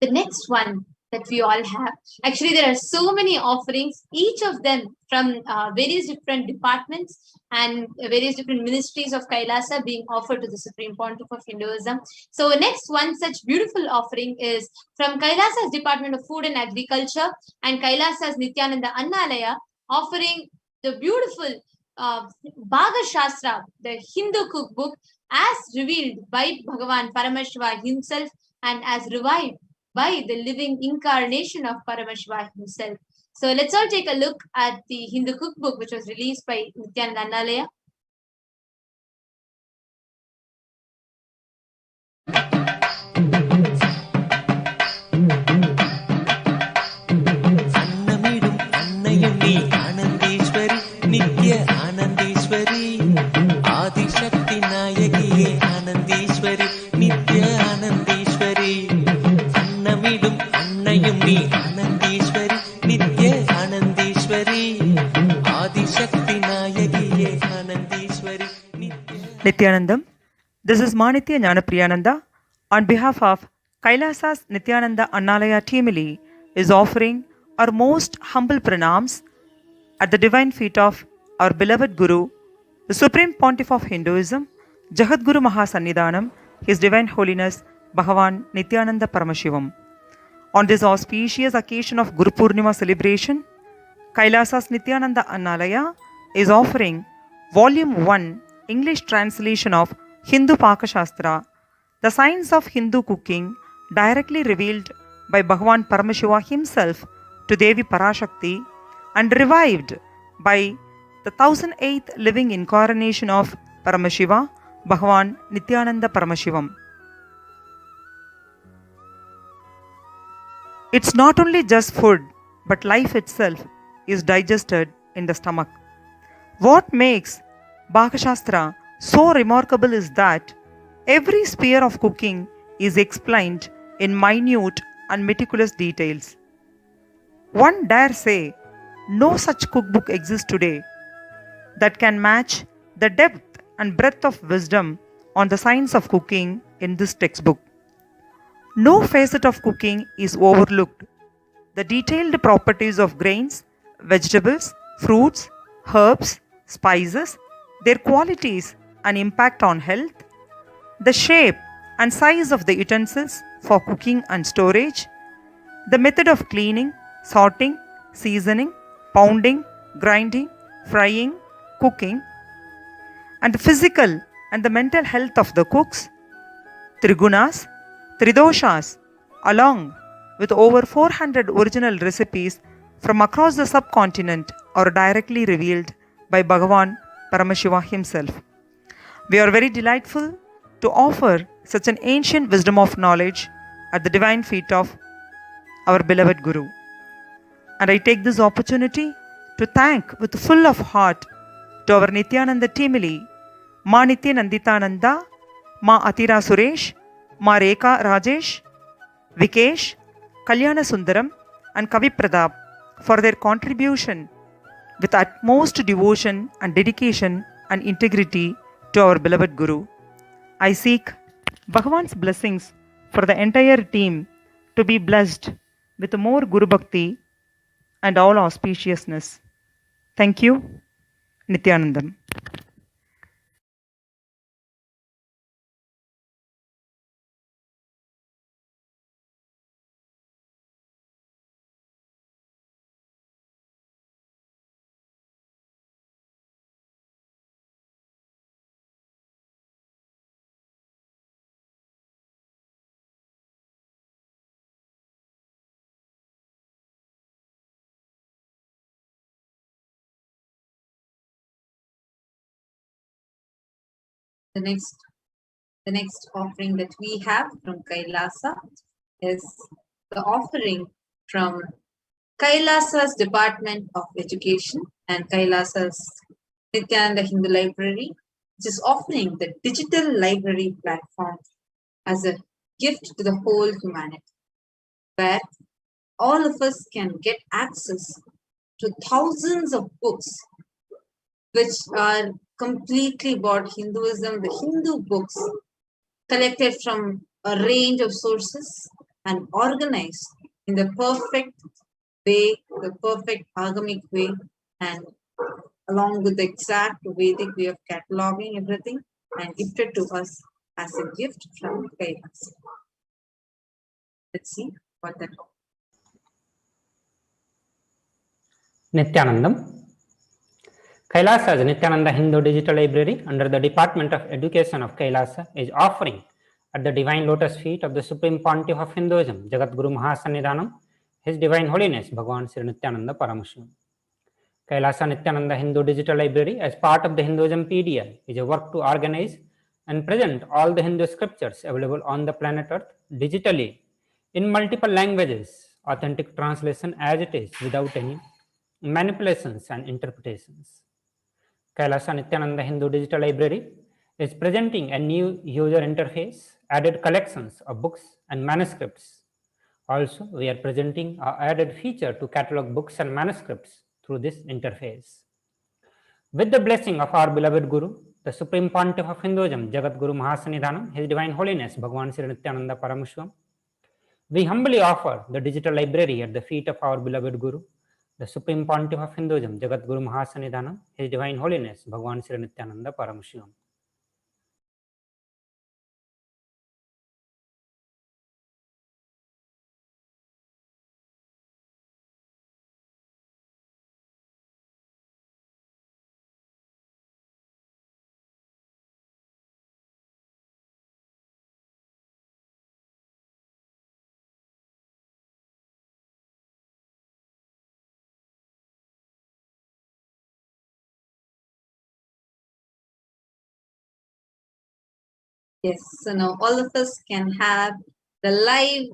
The next one that we all have, actually there are so many offerings, each of them from various different departments and various different ministries of Kailasa being offered to the Supreme Pontiff of Hinduism. So next one such beautiful offering is from Kailasa's Department of Food and Agriculture and Kailasa's Nithyananda Annalaya, offering the beautiful Bhaga Shastra, the Hindu cookbook, as revealed by Bhagavan Paramashiva himself and as revived by the living incarnation of Paramashiva himself. So let's all take a look at the Hindu cookbook, which was released by Nithyananda Annalaya. Annamidum annayum nee Anandeshwari Nithya Anandeshwari Adi Shakti Nayakiye Anandeshwari Nithya Anandeshwari Annamidum annayum nee Anandeshwari Nithya Anandeshwari Adi Shakti Nayakiye Anandeshwari Nithyanandam. This is Manitya Jnanapriyananda on behalf of Kailasa's Nithyananda Annalaya Teamily is offering our most humble pranams at the divine feet of our beloved Guru, the Supreme Pontiff of Hinduism, Jagadguru Mahasannidhanam, His Divine Holiness Bhagavan Nithyananda Paramashivam. On this auspicious occasion of Guru Purnima celebration, Kailasa's Nithyananda Annalaya is offering Volume 1 English translation of Hindu Pakashastra, the science of Hindu cooking directly revealed by Bhagavan Paramashiva himself to Devi Parashakti and revived by the 1008th living incarnation of Paramashiva, Bhagavan Nithyananda Paramashivam. It's not only just food, but life itself is digested in the stomach. What makes Bhakashastra so remarkable is that every sphere of cooking is explained in minute and meticulous details. One dare say, no such cookbook exists today that can match the depth and breadth of wisdom on the science of cooking in this textbook. No facet of cooking is overlooked. The detailed properties of grains, vegetables, fruits, herbs, spices, their qualities and impact on health, the shape and size of the utensils for cooking and storage, the method of cleaning, sorting, seasoning, pounding, grinding, frying, cooking, and the physical and the mental health of the cooks, trigunas, tridoshas, along with over 400 original recipes from across the subcontinent are directly revealed by Bhagavan Paramashiva himself. We are very delightful to offer such an ancient wisdom of knowledge at the divine feet of our beloved Guru. And I take this opportunity to thank with full of heart to our Nithyananda Timili, Ma Nitya Nanditananda, Ma Atira Suresh, Ma Rekha Rajesh, Vikesh, Kalyana Sundaram and Kavi Pradap for their contribution with utmost devotion and dedication and integrity to our beloved Guru. I seek Bhagavan's blessings for the entire team to be blessed with more Guru Bhakti and all auspiciousness. Thank you, Nithyanandam. The next offering that we have from Kailasa is the offering from Kailasa's Department of Education and Kailasa's Nithyananda Hindu Library, which is offering the digital library platform as a gift to the whole humanity, where all of us can get access to thousands of books which are completely about Hinduism, the Hindu books collected from a range of sources and organized in the perfect way, the perfect agamic way, and along with the exact Vedic way of cataloging everything and gifted to us as a gift from Kailasa. Let's see what that is. Nithyanandam. Kailasa's Nithyananda Hindu Digital Library under the Department of Education of Kailasa is offering at the Divine Lotus Feet of the Supreme Pontiff of Hinduism, Jagadguru Maha, His Divine Holiness Bhagavan Sri Nithyananda Paramashivam. Kailasa Nithyananda Hindu Digital Library, as part of the Hinduism PDL, is a work to organize and present all the Hindu scriptures available on the planet Earth digitally in multiple languages, authentic translation as it is without any manipulations and interpretations. Kailasa Nithyananda Hindu Digital Library is presenting a new user interface, added collections of books and manuscripts. Also, we are presenting an added feature to catalog books and manuscripts through this interface. With the blessing of our beloved Guru, the Supreme Pontiff of Hinduism, Jagadguru Maha, His Divine Holiness Bhagavan Sri Nithyananda Paramashivam, we humbly offer the digital library at the feet of our beloved Guru, the Supreme Pontiff of Hinduism, Jagadguru Maha, His Divine Holiness Bhagavan Sri Nithyananda Paramashivam. Yes, so now all of us can have the live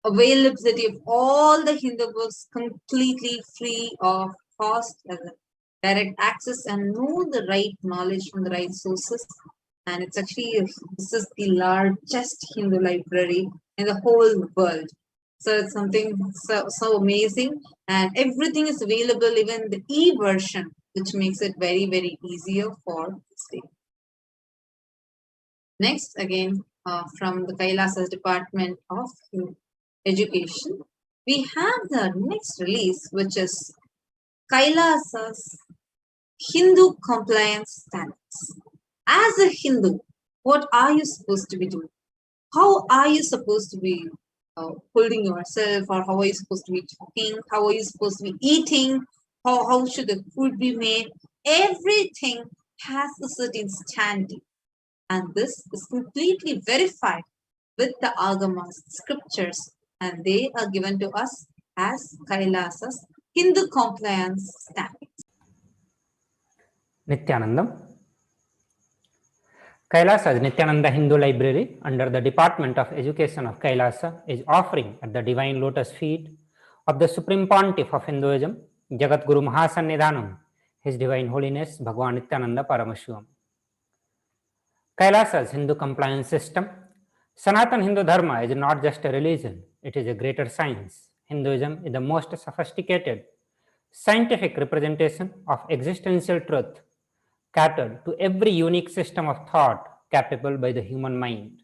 availability of all the Hindu books completely free of cost, as a direct access, and know the right knowledge from the right sources. And it's actually, this is the largest Hindu library in the whole world. So it's something so amazing, and everything is available, even the e-version, which makes it very, very easier for study. Next, again, from the Kailasa Department of Education, we have the next release, which is Kailasa's Hindu Compliance Standards. As a Hindu, what are you supposed to be doing? How are you supposed to be holding yourself, or how are you supposed to be talking? How are you supposed to be eating? How should the food be made? Everything has a certain standing. And this is completely verified with the Agamas, scriptures, and they are given to us as Kailasa's Hindu compliance standards. Nithyanandam. Kailasa's Nithyananda Hindu Library under the Department of Education of Kailasa is offering at the Divine Lotus feet of the Supreme Pontiff of Hinduism, Jagat Guru Maha Sannidhanam, His Divine Holiness Bhagavan Nithyananda Paramashivam. Kailasa's Hindu compliance system. Sanatan Hindu Dharma is not just a religion, it is a greater science. Hinduism is the most sophisticated scientific representation of existential truth, catered to every unique system of thought capable by the human mind.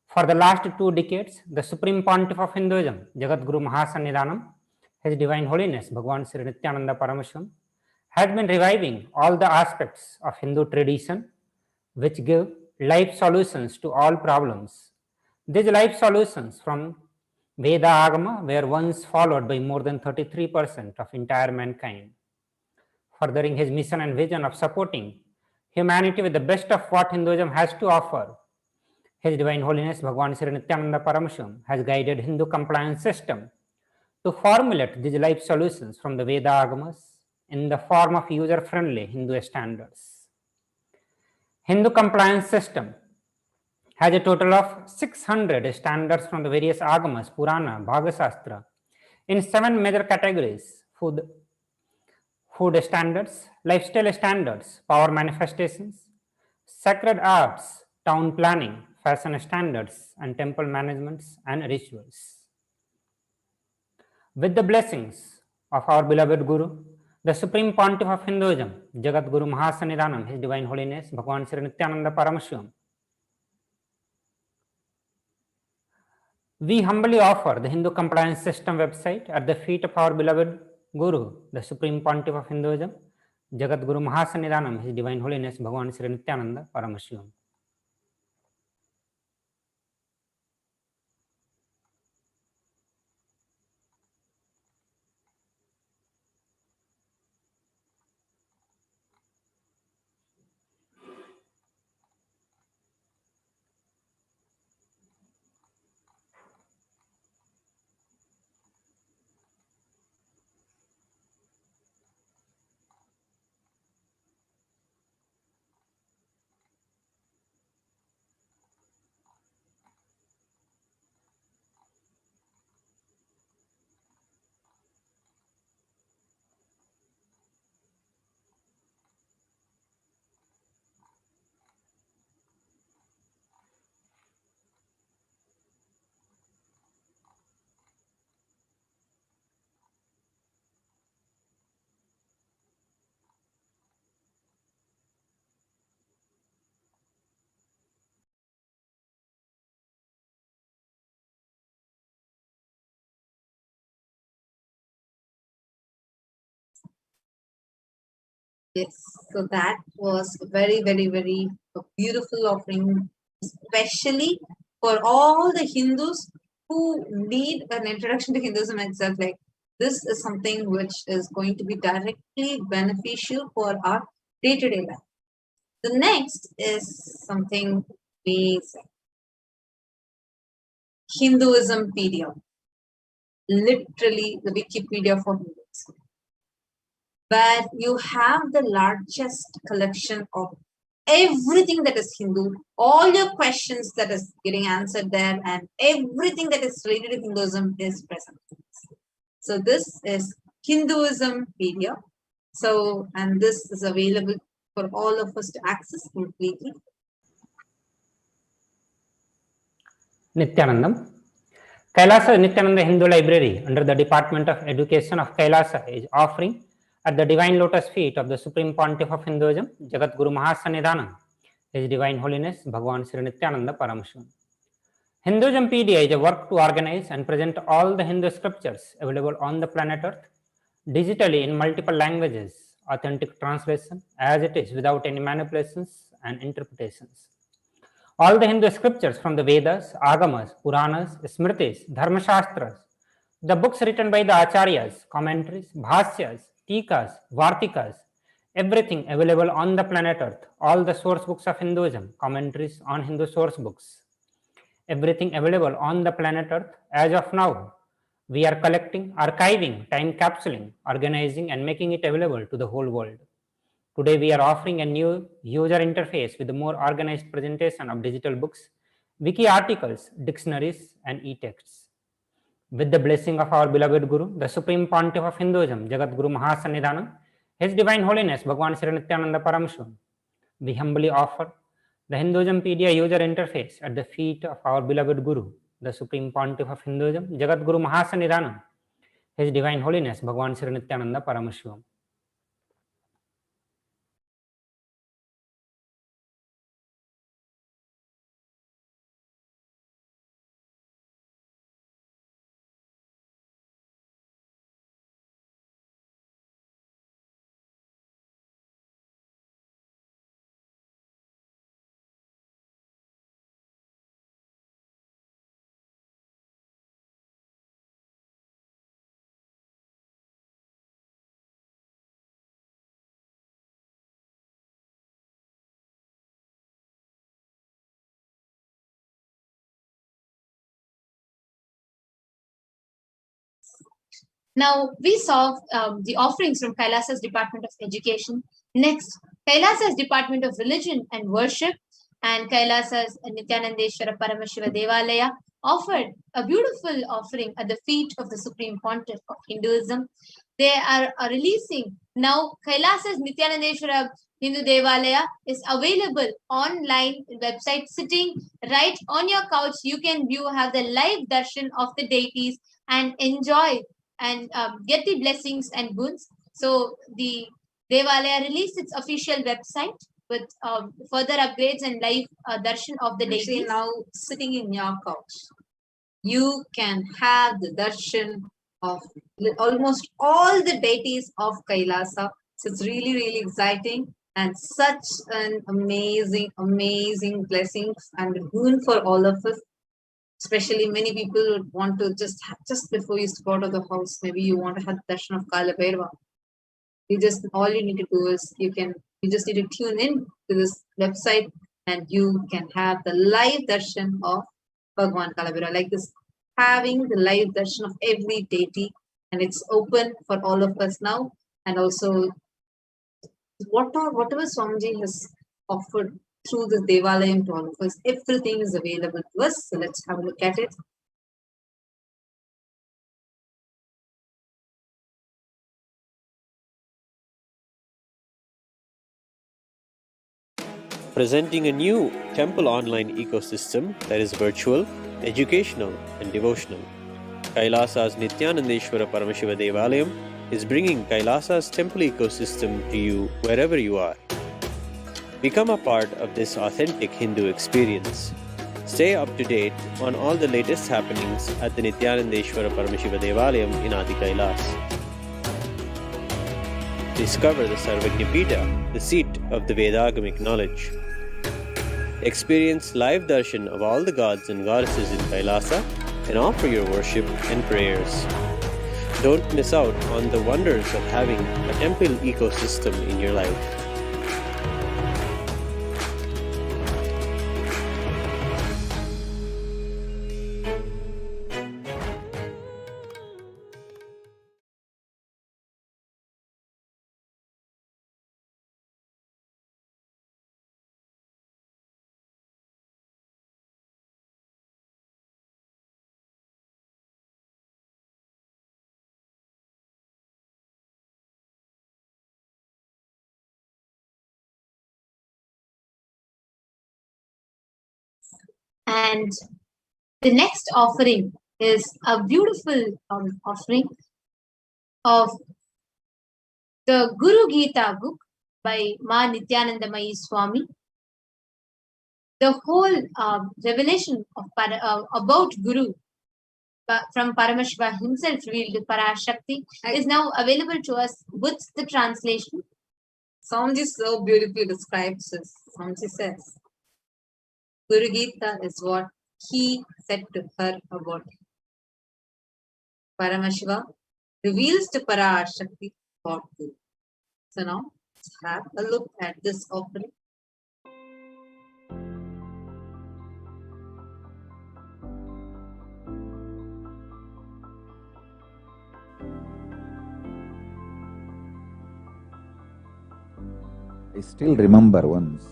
For the last 2 decades, the Supreme Pontiff of Hinduism, Jagat Guru Maha Sannidhanam, His Divine Holiness Bhagavan Sri Nithyananda Paramashivam, has been reviving all the aspects of Hindu tradition which give life solutions to all problems. These life solutions from Veda Agama were once followed by more than 33% of entire mankind. Furthering his mission and vision of supporting humanity with the best of what Hinduism has to offer, His Divine Holiness Bhagavan Sri Nithyananda Paramashivam has guided Hindu compliance system to formulate these life solutions from the Veda Agamas in the form of user-friendly Hindu standards. Hindu compliance system has a total of 600 standards from the various Agamas, Purana, Bhagasastra in 7 major categories: food standards, lifestyle standards, power manifestations, sacred arts, town planning, fashion standards, and temple managements and rituals. With the blessings of our beloved Guru, the Supreme Pontiff of Hinduism, Jagat Guru Maha Sannidhanam, His Divine Holiness Bhagavan Sri Nithyananda Paramashivam, we humbly offer the Hindu Compliance System website at the feet of our beloved Guru, the Supreme Pontiff of Hinduism, Jagat Guru Maha Sannidhanam, His Divine Holiness Bhagavan Sri Nithyananda Paramashivam. Yes, so that was very, very, very beautiful offering, especially for all the Hindus who need an introduction to Hinduism itself. Like, this is something which is going to be directly beneficial for our day-to-day life. The next is something amazing. Hinduismpedia, literally the Wikipedia for Hinduism, where you have the largest collection of everything that is Hindu, all your questions that is getting answered there, and everything that is related to Hinduism is present. So this is Hinduism PDF. So, and this is available for all of us to access completely. Nithyanandam. Kailasa Nithyananda Hindu Library under the Department of Education of Kailasa is offering at the Divine Lotus Feet of the Supreme Pontiff of Hinduism, Jagat Guru Maha His Divine Holiness Bhagavan Sri Nithyananda Paramashivam. Hinduism PDA is a work to organize and present all the Hindu scriptures available on the planet Earth digitally in multiple languages, authentic translation as it is without any manipulations and interpretations. All the Hindu scriptures from the Vedas, Agamas, Puranas, Smritis, Dharmashastras, the books written by the Acharyas, commentaries, Bhasyas, Tikas, Vartikas, everything available on the planet Earth, all the source books of Hinduism, commentaries on Hindu source books, everything available on the planet Earth as of now. We are collecting, archiving, time capsuling, organizing and making it available to the whole world. Today we are offering a new user interface with a more organized presentation of digital books, wiki articles, dictionaries and e-texts. With the blessing of our beloved Guru, the Supreme Pontiff of Hinduism, Jagat Guru Maha, His Divine Holiness Bhagavan Sri Nithyananda Paramashivam, we humbly offer the Hinduism PDF user interface at the feet of our beloved Guru, the Supreme Pontiff of Hinduism, Jagat Guru Maha, His Divine Holiness Bhagavan Sri Nithyananda Paramashivam. Now we saw the offerings from Kailasa's Department of Education. Next, Kailasa's Department of Religion and Worship and Kailasa's Nithyanandeshwara Paramashiva Devalaya offered a beautiful offering at the feet of the Supreme Pontiff of Hinduism. They are releasing now. Kailasa's Nithyanandeshwara Hindu Devalaya is available online website, sitting right on your couch. You can view, have the live darshan of the deities and enjoy and get the blessings and boons. So the Devalaya released its official website with further upgrades and live darshan of the deities. Actually, now sitting in your couch, you can have the darshan of almost all the deities of Kailasa. So it's really, really exciting and such an amazing, amazing blessings and boon for all of us. Especially many people would want to just before you step out of the house, maybe you want to have darshan of Kalabhairava. All you need to do is you just need to tune in to this website and you can have the live darshan of Bhagavan Kalabhairava, like this, having the live darshan of every deity, and it's open for all of us now. And also whatever Swamiji has offered through the Devalayam to all of us, everything is available to us. So let's have a look at it. Presenting a new temple online ecosystem that is virtual, educational, and devotional. Kailasa's Nithyanandeshwara Paramashiva Devalayam is bringing Kailasa's temple ecosystem to you wherever you are. Become a part of this authentic Hindu experience. Stay up to date on all the latest happenings at the Nithyanandeshwara Paramashiva Devalayam in Adi Kailas. Discover the Sarvajñapita, the seat of the Vedagamic knowledge. Experience live darshan of all the gods and goddesses in Kailasa and offer your worship and prayers. Don't miss out on the wonders of having a temple ecosystem in your life. And the next offering is a beautiful offering of the Guru Gita book by Maha Nithyananda Swami. The whole revelation of about Guru from Paramashiva himself revealed to Parashakti is now available to us with the translation. Swamiji so beautifully describes this. Swamiji says, Guru Gita is what he said to her about him. Paramashiva reveals to Parashakti about Guru. So now, let's have a look at this offering. I still remember once,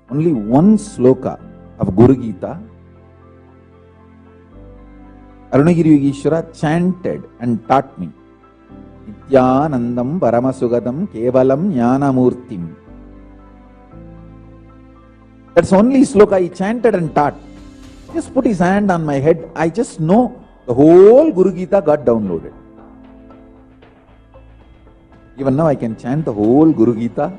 only one sloka of Guru Gita, Arunagiri Yogeshwara chanted and taught me, Nithyanandam Paramasugadam Kevalam Jnanamurtim. That's only sloka he chanted and taught. Just put his hand on my head, I just know the whole Guru Gita got downloaded. Even now I can chant the whole Guru Gita.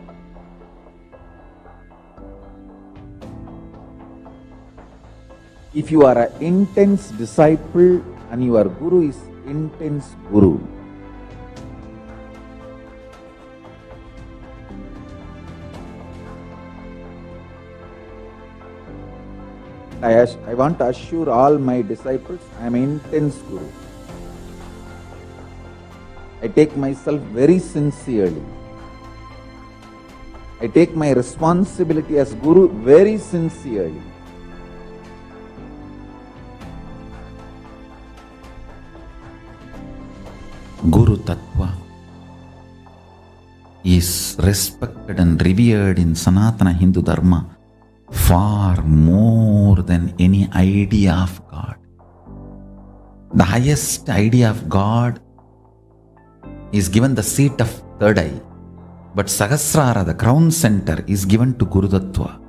If you are an intense disciple and your Guru is intense Guru, I want to assure all my disciples, I am an intense Guru. I take myself very sincerely. I take my responsibility as Guru very sincerely. Guru Tattva is respected and revered in Sanatana Hindu Dharma far more than any idea of God. The highest idea of God is given the seat of third eye, but Sahasrara, the crown center, is given to Guru Tattva.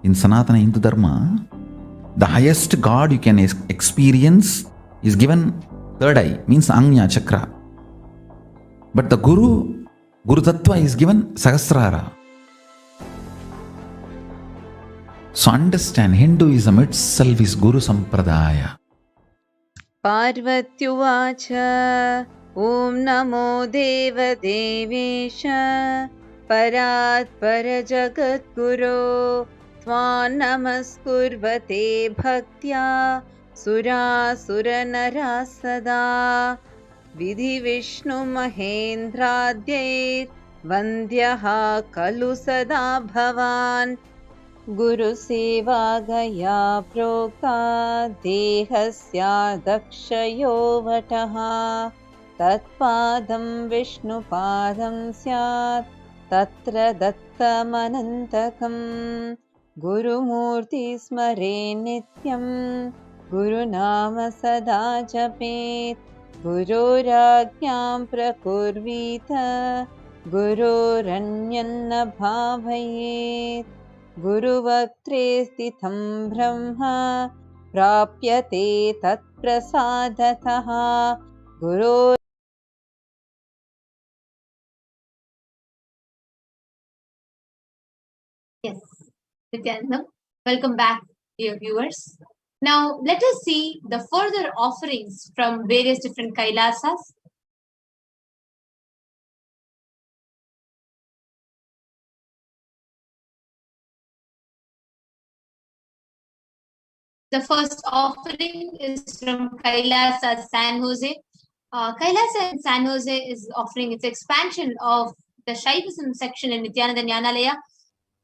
In Sanatana Hindu Dharma, the highest God you can experience is given third eye, means Anya Chakra. But the Guru Tattva is given Sahasrara. So understand, Hinduism itself is Guru Sampradaya. Parvatyuvacha Om Namo Deva Devesha Parat Parajagat Guru Tvan Namaskurvate Bhaktya Sura Suranara Sada Vidhi Vishnu Mahendradyir Vandyaha Kalu Sada Bhavan Guru Seva Gaya Prokta Dehasya Dakshayo Vataha Tatpadam Vishnu Padam Syat Tatra Dattamanantakam Guru Murti Smare Nityam Guru Nama Sada Japet Guru Rajñam Prakurvita Guru Ranyanna Bhavayet Guru Vaktre Stitham Brahma Prapyate Tat Prasadataha Guru. Yes, Nithyanandam. Welcome back, dear viewers. Now, let us see the further offerings from various different Kailasas. The first offering is from Kailasa, San Jose. Kailasa in San Jose is offering its expansion of the Shaivism section in Nithyananda Jnanalaya.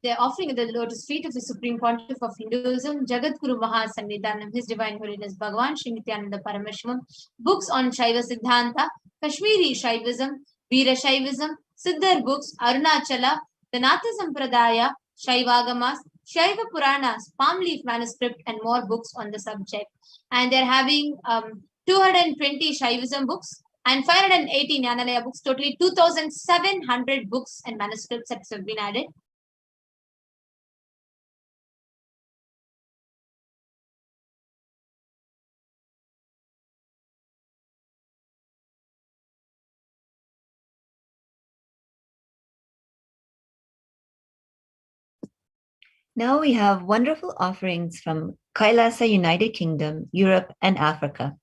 They're offering at the lotus feet of the Supreme Pontiff of Hinduism, Jagadguru Maha Sannidhanam, His Divine Holiness Bhagavan Sri Nithyananda Paramashivam, books on Shaiva Siddhanta, Kashmiri Shaivism, Veera Shaivism, Siddhar books, Arunachala, the Natha Sampradaya, Shaivagamas, Shaiva Puranas, palm leaf manuscript, and more books on the subject. And they're having 220 Shaivism books and 580 Jnanalaya books, totally 2,700 books and manuscripts that have been added. Now we have wonderful offerings from Kailasa United Kingdom, Europe, and Africa,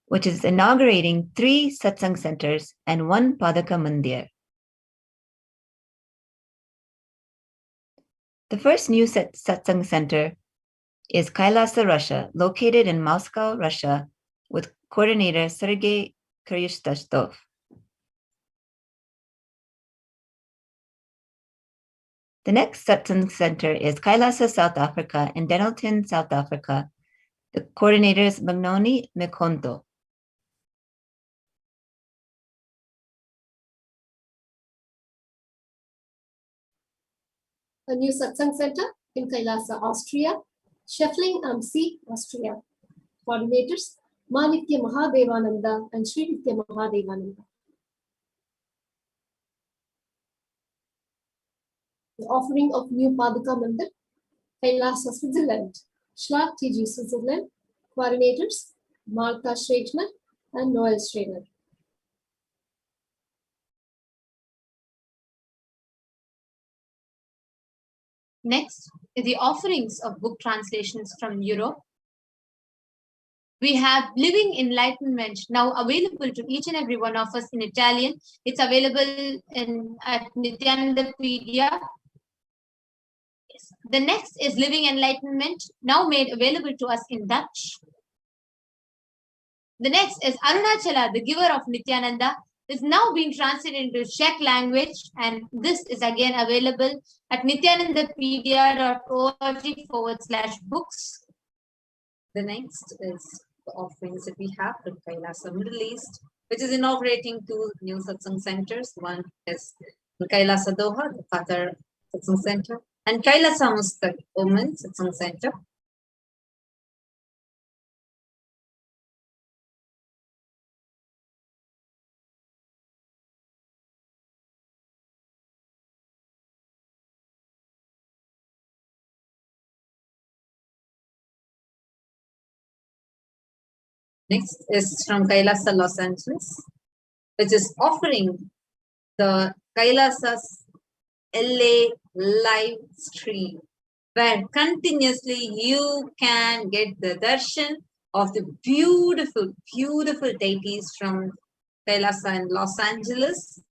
which is inaugurating 3 satsang centers and 1 Padaka Mandir. The first new satsang center is Kailasa, Russia, located in Moscow, Russia, with coordinator Sergei Kryustashtov. The next satsang center is Kailasa, South Africa, in Denelton, South Africa. The coordinator is Magnoni Mekonto. A new satsang center in Kailasa, Austria, Scheffling am See, Austria. Coordinators, Manitya Mahadevananda and Sri Nitya Mahadevananda. The offering of new Padaka Mandir, Kailasa, Switzerland, Schlag TG, Switzerland. Coordinators, Martha Schreitner and Noel Schreiner. Next is the offerings of book translations from Europe. We have Living Enlightenment now available to each and every one of us in Italian. It's available at Nithyanandapedia. The next is Living Enlightenment, now made available to us in Dutch. The next is Arunachala, the giver of Nithyananda, is now being translated into Czech language, and this is again available at nithyanandapedia.org/books. The next is the offerings that we have from Kailasa, Middle East, which is inaugurating 2 new satsang centers. One is Kailasa Doha, the Qatar satsang center, and Kailasa Muscat, Oman satsang center. Next is from Kailasa, Los Angeles, which is offering the Kailasa's LA live stream, where continuously you can get the darshan of the beautiful, beautiful deities from Kailasa in Los Angeles.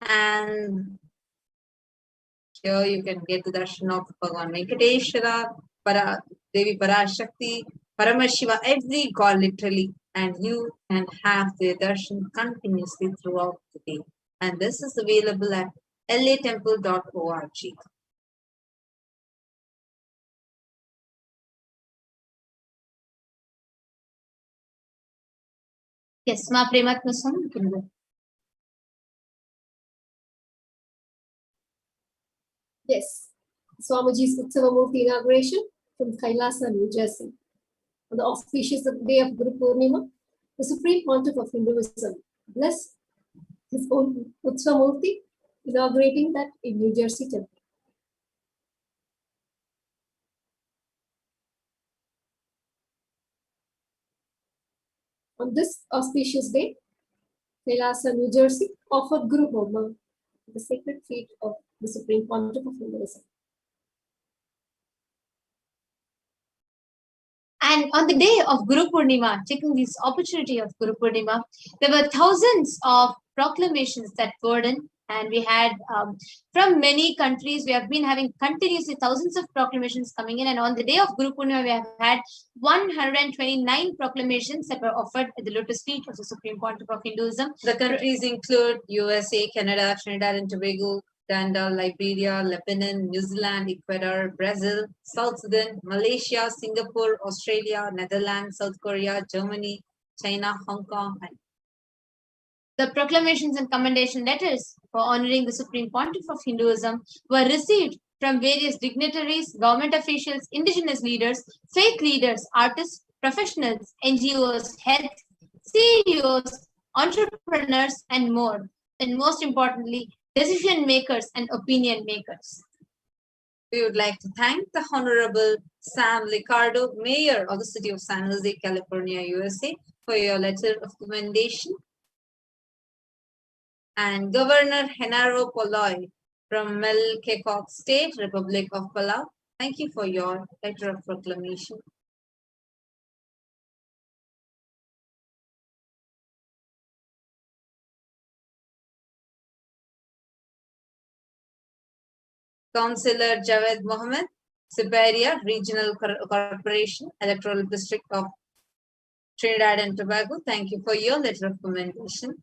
And here you can get the darshan of Bhagavan Venkateshwara, Devi Parashakti, Paramashiva, every god literally, and you can have the darshan continuously throughout the day. And this is available at latemple.org. Yes, Ma Prematmasam, you can go. Yes, Swamiji's Utsavamurti inauguration from Kailasa, New Jersey. On the auspicious day of Guru Purnima, the Supreme Pontiff of Hinduism blessed his own Utsavamurti, inaugurating that in New Jersey temple. On this auspicious day, Kailasa, New Jersey offered Guru Homa, the sacred feet of the Supreme Pontiff of Hinduism. And on the day of Guru Purnima, taking this opportunity of Guru Purnima, there were thousands of proclamations that poured in, and we had from many countries, we have been having continuously thousands of proclamations coming in, and on the day of Guru Purnima, we have had 129 proclamations that were offered at the lotus feet of the Supreme Pontiff of Hinduism. The countries include USA, Canada, Trinidad and Tobago, Uganda, Liberia, Lebanon, New Zealand, Ecuador, Brazil, South Sudan, Malaysia, Singapore, Australia, Netherlands, South Korea, Germany, China, Hong Kong. The proclamations and commendation letters for honoring the Supreme Pontiff of Hinduism were received from various dignitaries, government officials, indigenous leaders, faith leaders, artists, professionals, NGOs, health, CEOs, entrepreneurs, and more. And most importantly, decision makers and opinion makers. We would like to thank the Honorable Sam Liccardo, Mayor of the City of San Jose, California, USA, for your letter of commendation. And Governor Henaro Poloy from Melkekok State, Republic of Palau, Thank you for your letter of proclamation. Councillor Javed Mohammed, Siberia Regional Corporation, Electoral District of Trinidad and Tobago. Thank you for your letter of commendation.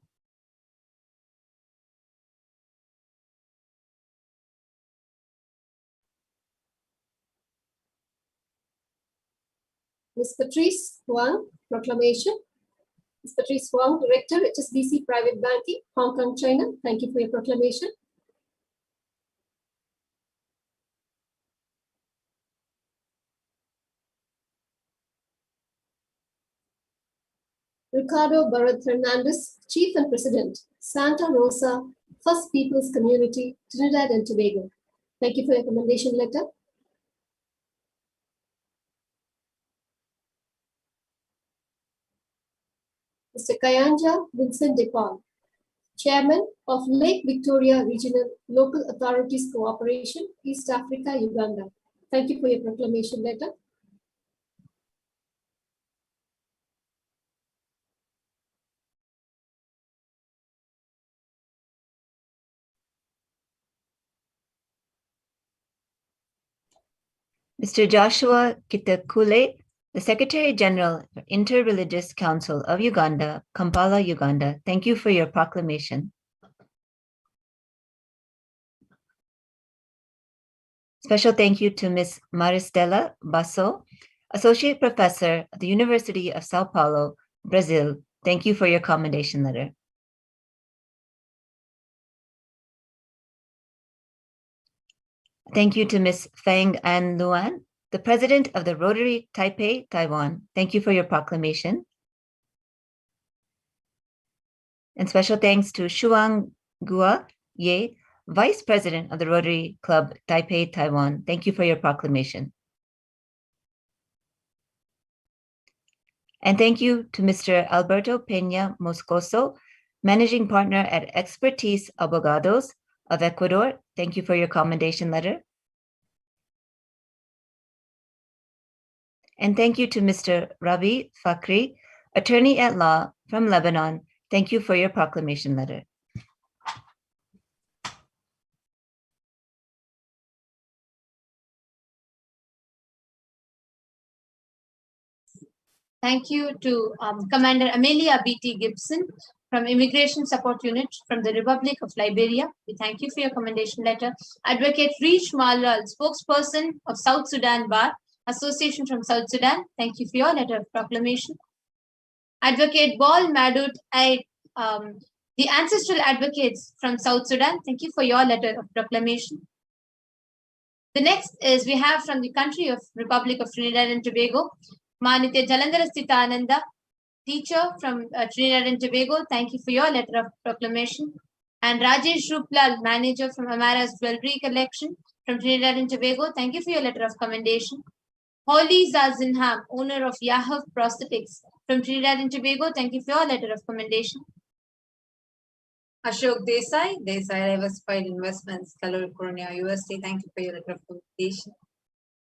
Ms. Patrice Huang, proclamation. Ms. Patrice Huang, Director, HSBC Private Banking, Hong Kong, China. Thank you for your proclamation. Ricardo Barret Fernandez, Chief and President, Santa Rosa First Peoples Community, Trinidad and Tobago. Thank you for your commendation letter. Mr. Kayanja Vincent De Paul, Chairman of Lake Victoria Regional Local Authorities Cooperation, East Africa, Uganda. Thank you for your proclamation letter. Mr. Joshua Kitakule, the Secretary General for Interreligious Council of Uganda, Kampala, Uganda. Thank you for your proclamation. Special thank you to Ms. Maristela Basso, Associate Professor at the University of Sao Paulo, Brazil. Thank you for your commendation letter. Thank you to Ms. Fang An Luan, the President of the Rotary Taipei, Taiwan. Thank you for your proclamation. And special thanks to Shuang Gua Ye, Vice President of the Rotary Club Taipei, Taiwan. Thank you for your proclamation. And thank you to Mr. Alberto Peña Moscoso, Managing Partner at Expertise Abogados of Ecuador. Thank you for your commendation letter. And thank you to Mr. Rabi Fakri, Attorney at Law from Lebanon. Thank you for your proclamation letter. Thank you to Commander Amelia B.T. Gibson from Immigration Support Unit from the Republic of Liberia. We thank you for your commendation letter. Advocate Reach Malal, spokesperson of South Sudan Bar Association from South Sudan. Thank you for your letter of proclamation. Advocate Ball Madut, the Ancestral Advocates from South Sudan. Thank you for your letter of proclamation. The next is we have from the country of Republic of Trinidad and Tobago, Manitya Jalandhara Sthitananda, teacher from Trinidad and Tobago. Thank you for your letter of proclamation. And Rajesh Ruplal, manager from Amara's Jewelry Collection from Trinidad and Tobago. Thank you for your letter of commendation. Holly Zazinham, owner of Yahoo Prosthetics from Trinidad and Tobago. Thank you for your letter of commendation. Ashok Desai, Desai Diversified Investments, California, USA. Thank you for your letter of commendation.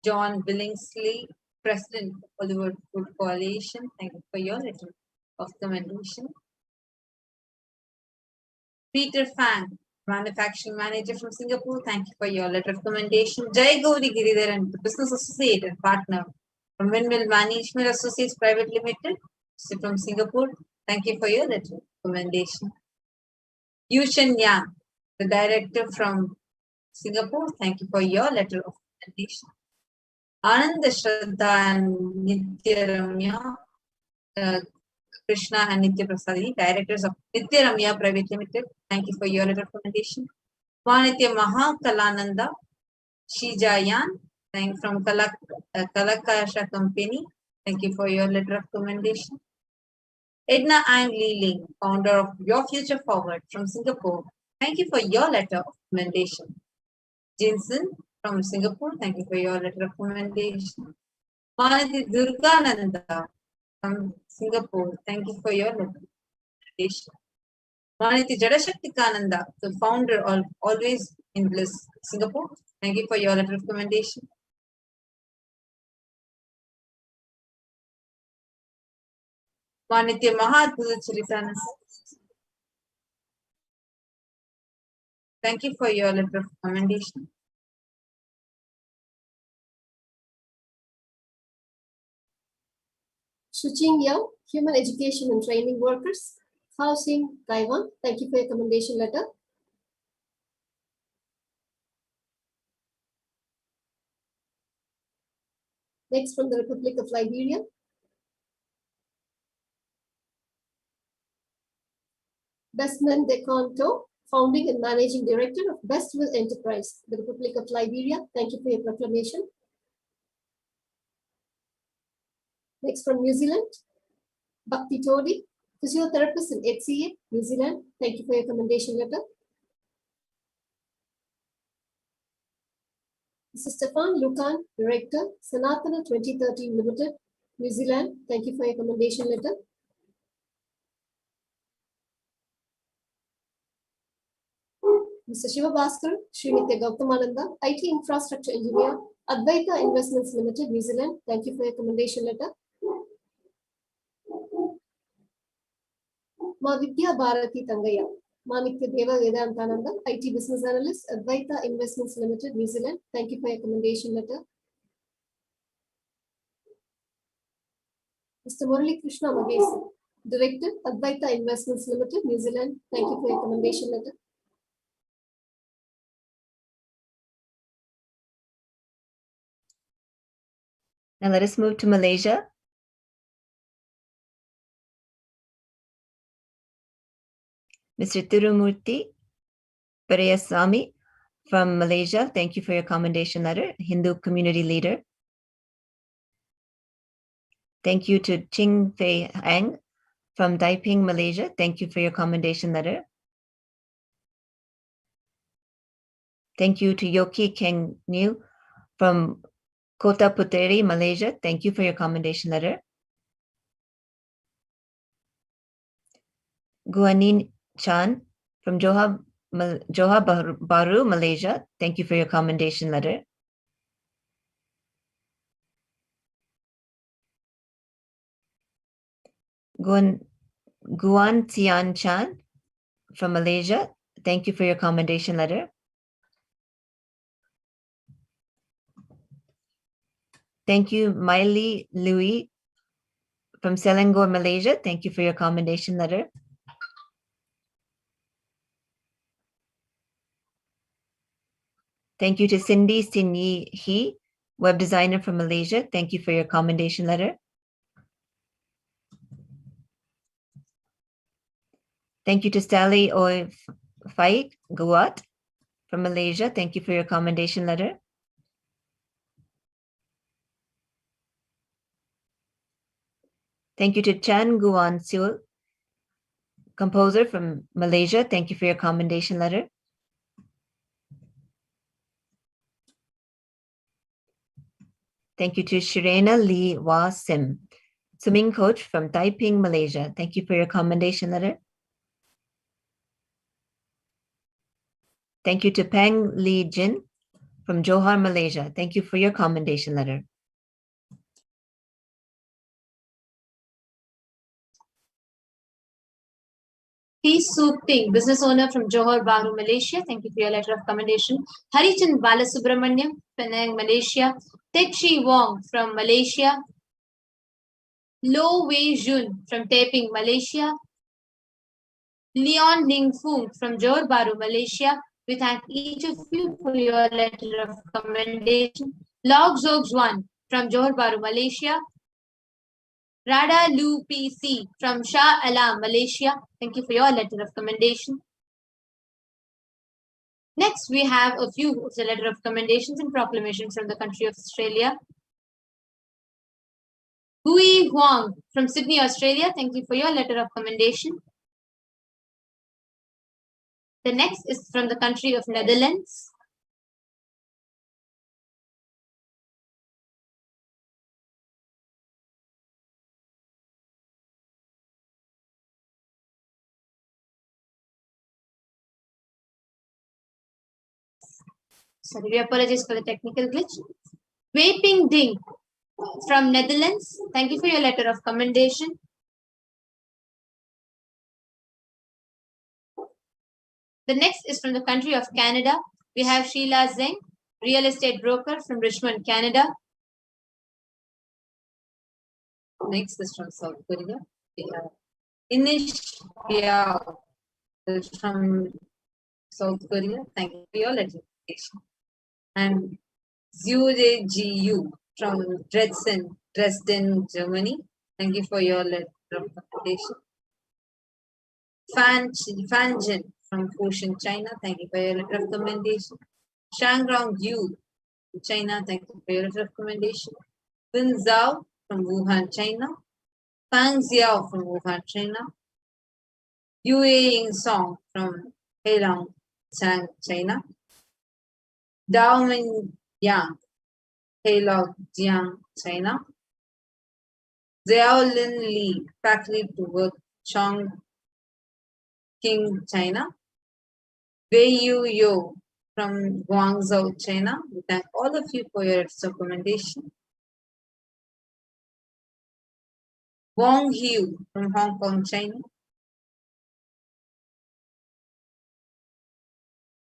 John Billingsley, President of Hollywood Food Coalition. Thank you for your letter of commendation. Peter Fang, Manufacturing Manager from Singapore. Thank you for your letter of commendation. Jai Gauri Giridharan, the Business Associate and Partner from Windmill Management Associates Private Limited from Singapore. Thank you for your letter of commendation. Yushan Yang, the Director from Singapore. Thank you for your letter of commendation. Anand Shraddha and Nitya Ramya, Krishna and Nitya Prasadi, Directors of Nitya Ramya Private Limited. Thank you for your letter of commendation. Manitya Maha Kalananda, Shijayan, thank from Kalakasha Company. Thank you for your letter of commendation. Edna Ang Lee Ling, founder of Your Future Forward from Singapore. Thank you for your letter of commendation. Jinsen from Singapore. Thank you for your letter of commendation. Manati Durgananda from Singapore. Thank you for your letter of commendation. Maniti Jadashaktikananda, the founder of Always in Bliss, Singapore. Thank you for your letter of commendation. Manitya Maha Chiritana. Thank you for your letter of commendation. Shuching Yao, Human Education and Training Workers, Housing, Taiwan. Thank you for your commendation letter. Next from the Republic of Liberia. Desmond De Conto, Founding and Managing Director of Bestwell Enterprise, the Republic of Liberia. Thank you for your proclamation. Next from New Zealand, Bhakti Todi, Physiotherapist in HCA, New Zealand. Thank you for your commendation letter. Mr. Stefan Lucan, Director, Sanatana 2013 Limited, New Zealand. Thank you for your commendation letter. Mr. Shiva Bhaskar, Srinitya Gautamananda, IT Infrastructure Engineer, Advaita Investments Limited, New Zealand. Thank you for your commendation letter. Ma Vidya Bharati Tangaya, Manikya Deva Vedantananda, IT Business Analyst, Advaita Investments Limited, New Zealand. Thank you for your commendation letter. Mr. Murali Krishna Magesi, Director, Advaita Investments Limited, New Zealand. Thank you for your commendation letter. Now let us move to Malaysia. Mr. Tirumurti Parayasamy from Malaysia, thank you for your commendation letter, Hindu community leader. Thank you to Ching Fei Ang from Taiping, Malaysia. Thank you for your commendation letter. Thank you to Yoki Keng Niu from Kota Puteri, Malaysia. Thank you for your commendation letter. Guanin Chan from Johor Bahru, Malaysia. Thank you for your commendation letter. Guan Tian Chan from Malaysia. Thank you for your commendation letter. Thank you, Miley Louis from Selangor, Malaysia. Thank you for your commendation letter. Thank you to Cindy Sinyi He, web designer from Malaysia. Thank you for your commendation letter. Thank you to Sally Oi Faik Guat from Malaysia. Thank you for your commendation letter. Thank you to Chan Guan Sul, composer from Malaysia. Thank you for your commendation letter. Thank you to Shirena Lee Wa Sim, swimming coach from Taiping, Malaysia. Thank you for your commendation letter. Thank you to Peng Lee Jin from Johor, Malaysia. Thank you for your commendation letter. P. Suping, business owner from Johor Bahru, Malaysia. Thank you for your letter of commendation. Harichand Balasubramaniam, Penang, Malaysia. Techi Wong from Malaysia. Lo Wei Jun from Taiping, Malaysia. Leon Ning Fung from Johor Bahru, Malaysia. We thank each of you for your letter of commendation. Log Zogs 1 from Johor Bahru, Malaysia. Rada Lu PC from Shah Alam, Malaysia. Thank you for your letter of commendation. Next, we have a few of the letter of commendations and proclamations from the country of Australia. Hui Huang from Sydney, Australia. Thank you for your letter of commendation. The next is from the country of Netherlands. Sorry, we apologize for the technical glitch. Wei Ping Ding from Netherlands. Thank you for your letter of commendation. The next is from the country of Canada. We have Sheila Zeng, real estate broker from Richmond, Canada. Next is from South Korea. We have Inish Biao from South Korea. Thank you for your education. And Zure Gu from Dresden, Germany. Thank you for your letter of recommendation. Fan Jin from Foshan, China. Thank you for your letter of recommendation. Shangrong Yu from China. Thank you for your letter of recommendation. Bin Zhao from Wuhan, China. Fang Xiao from Wuhan, China. Yue Ying Song from Heilong, China. Dao Min Yang, Heilong, Jiang, China. Xiaolin Li, faculty to work, Chongqing, China. Wei Yu Yo from Guangzhou, China. We thank all of you for your recommendation. Wong Hiu from Hong Kong, China.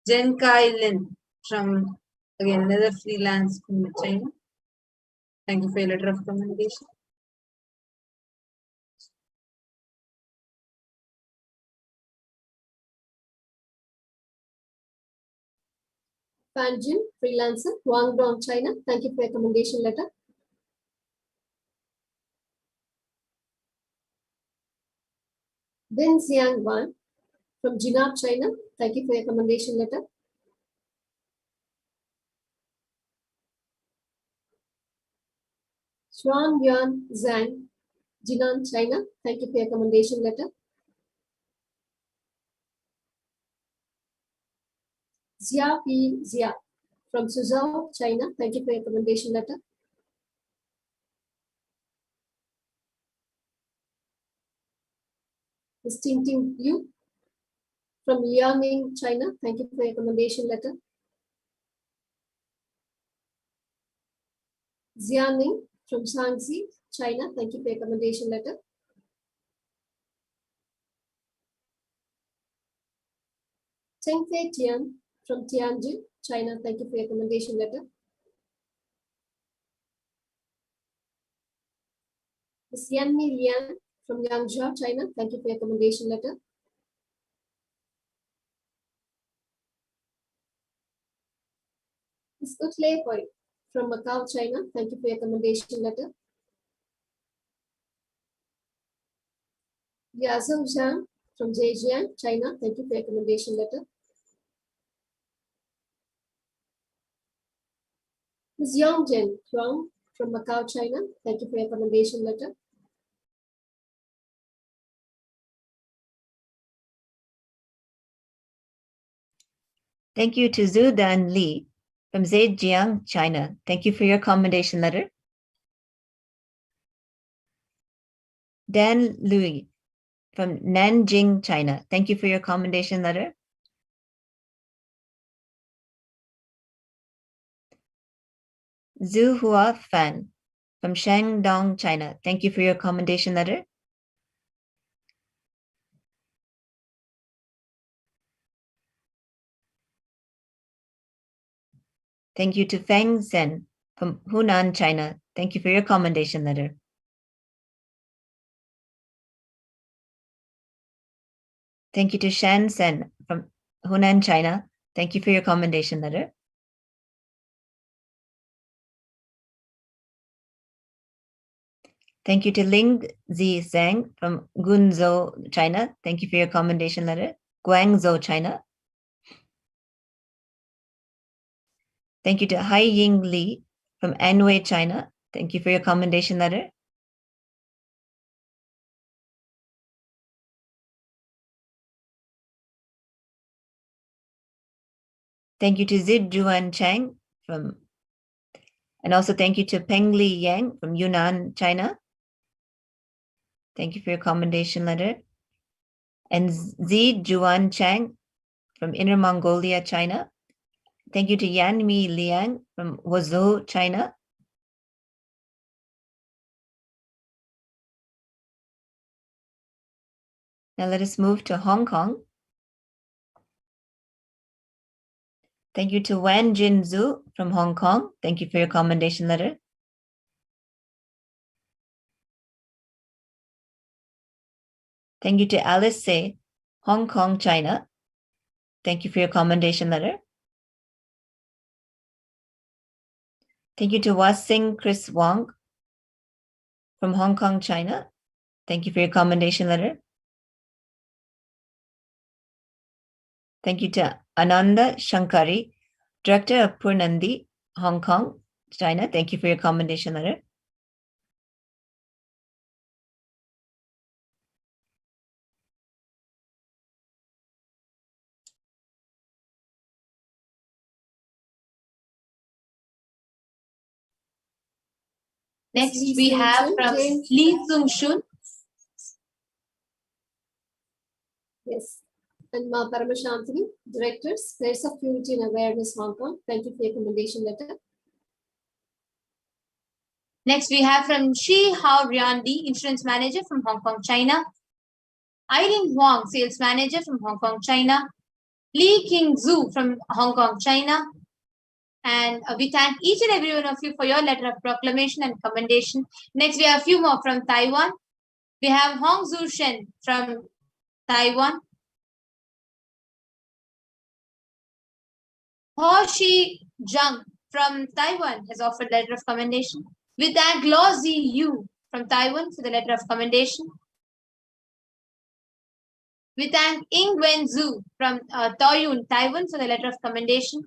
Jen Kai Lin from, again, another freelance from China. Thank you for your letter of recommendation. Fan Jin, freelancer, Guangdong, China. Thank you for your recommendation letter. Bin Xiang Wan from Jinan, China. Thank you for your recommendation letter. Xuan Yuan Zhang, Jinan, China. Thank you for your recommendation letter. Xia Pi Xia from Suzhou, China. Thank you for your recommendation letter. Ms. Ting Ting Yu from Liaoning, China. Thank you for your recommendation letter. Xianing from Shaanxi, China. Thank you for your recommendation letter. Chengfei Tian from Tianjin, China. Thank you for your recommendation letter. Ms. Yanmi Lian from Yangzhou, China. Thank you for your recommendation letter. Ms. Utley Hoi from Macau, China. Thank you for your recommendation letter. Yazhou Zhang from Zhejiang, China. Thank you for your recommendation letter. Ms. Yongjen Huang from Macau, China. Thank you for your recommendation letter. Thank you to Zhu Dan Li from Zhejiang, China. Thank you for your commendation letter. Dan Lui from Nanjing, China. Thank you for your commendation letter. Zhu Hua Fan from Shandong, China. Thank you for your commendation letter. Thank you to Feng Zhen from Hunan, China. Thank you for your commendation letter. Thank you to Shan Sen from Hunan, China. Thank you for your commendation letter. Thank you to Ling Zi Zhang from Guangzhou, China. Thank you for your commendation letter. Guangzhou, China. Thank you to Hai Ying Li from Anhui, China. Thank you for your commendation letter. Thank you to Zid Juan Chang and also thank you to Peng Li Yang from Yunnan, China. Thank you for your commendation letter. And Zid Juan Chang from Inner Mongolia, China. Thank you to Yan Mi Liang from Huzhou, China. Now let us move to Hong Kong. Thank you to Wan Jin Zhu from Hong Kong. Thank you for your commendation letter. Thank you to Alice Say, Hong Kong, China. Thank you for your commendation letter. Thank you to Wasing Chris Wong from Hong Kong, China. Thank you for your commendation letter. Thank you to Ananda Shankari, Director of Purnandi, Hong Kong, China. Thank you for your commendation letter. Next, we have from Lee Sung Shun. Yes. And Ma Paramashamthini, Directors, Place of Purity and Awareness, Hong Kong. Thank you for your commendation letter. Next, we have from Shi Hao Riandi, Insurance Manager from Hong Kong, China. Irene Huang, Sales Manager from Hong Kong, China. Li King Zhu from Hong Kong, China. And we thank each and every one of you for your letter of proclamation and commendation. Next, we have a few more from Taiwan. We have Hong Zhu Shen from Taiwan. Ho Shi Zhang from Taiwan has offered letter of commendation. We thank Lo Zi Yu from Taiwan for the letter of commendation. We thank Ying Wen Zhu from Taoyuan, Taiwan for the letter of commendation.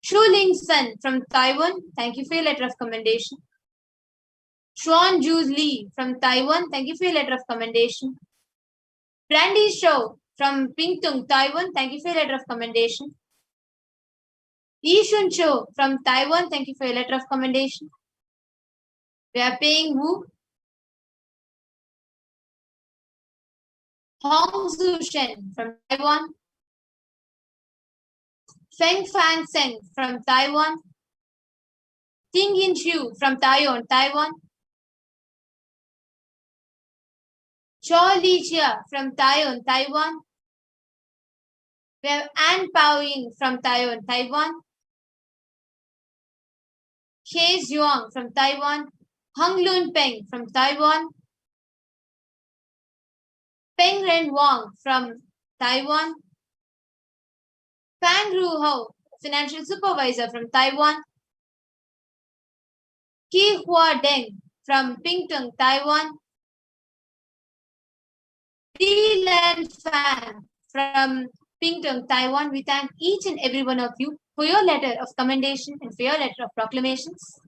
Shu Ling Sun from Taiwan, thank you for your letter of commendation. Xuan Ju Li from Taiwan, thank you for your letter of commendation. Brandy Shou from Pingtung, Taiwan, thank you for your letter of commendation. Yi Shun Cho from Taiwan, thank you for your letter of commendation. We are Peng Wu. Hong Zhu Shen from Taiwan. Feng Fan Seng from Taiwan. Ting Yin Xiu from Taiwan, Taiwan. Cho Li Chia from Taiwan, Taiwan. We have Anne Pao Ying from Taiwan, Taiwan. He Zhuang from Taiwan. Hung Lun Peng from Taiwan. Peng Ren Wang from Taiwan. Fang Ru Ho, Financial Supervisor from Taiwan. Ki Hua Deng from Pingtung, Taiwan. Di Lan Fan from Pingtung, Taiwan. We thank each and every one of you for your letter of commendation and for your letter of proclamations.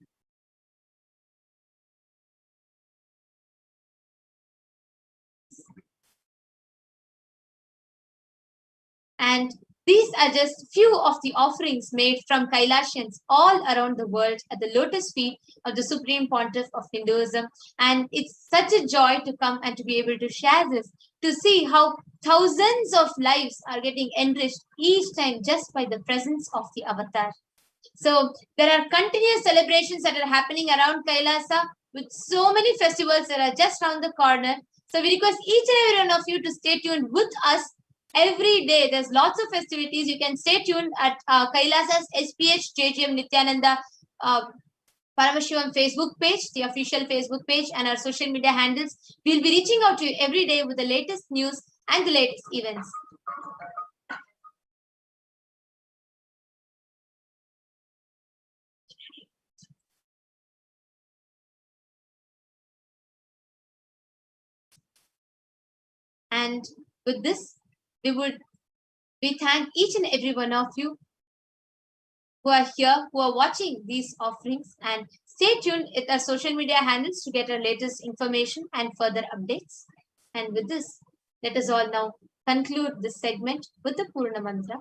And these are just few of the offerings made from Kailasians all around the world at the lotus feet of the Supreme Pontiff of Hinduism. And it's such a joy to come and to be able to share this, to see how thousands of lives are getting enriched each time just by the presence of the avatar. So there are continuous celebrations that are happening around Kailasa with so many festivals that are just around the corner. So we request each and every one of you to stay tuned with us. Every day, there's lots of festivities. You can stay tuned at Kailasa's HDH Nithyananda Paramashivam Facebook page, the official Facebook page, and our social media handles. We'll be reaching out to you every day with the latest news and the latest events. And with this, we thank each and every one of you who are here, who are watching these offerings, and stay tuned with our social media handles to get our latest information and further updates. And with this, let us all now conclude this segment with the Purna Mantra.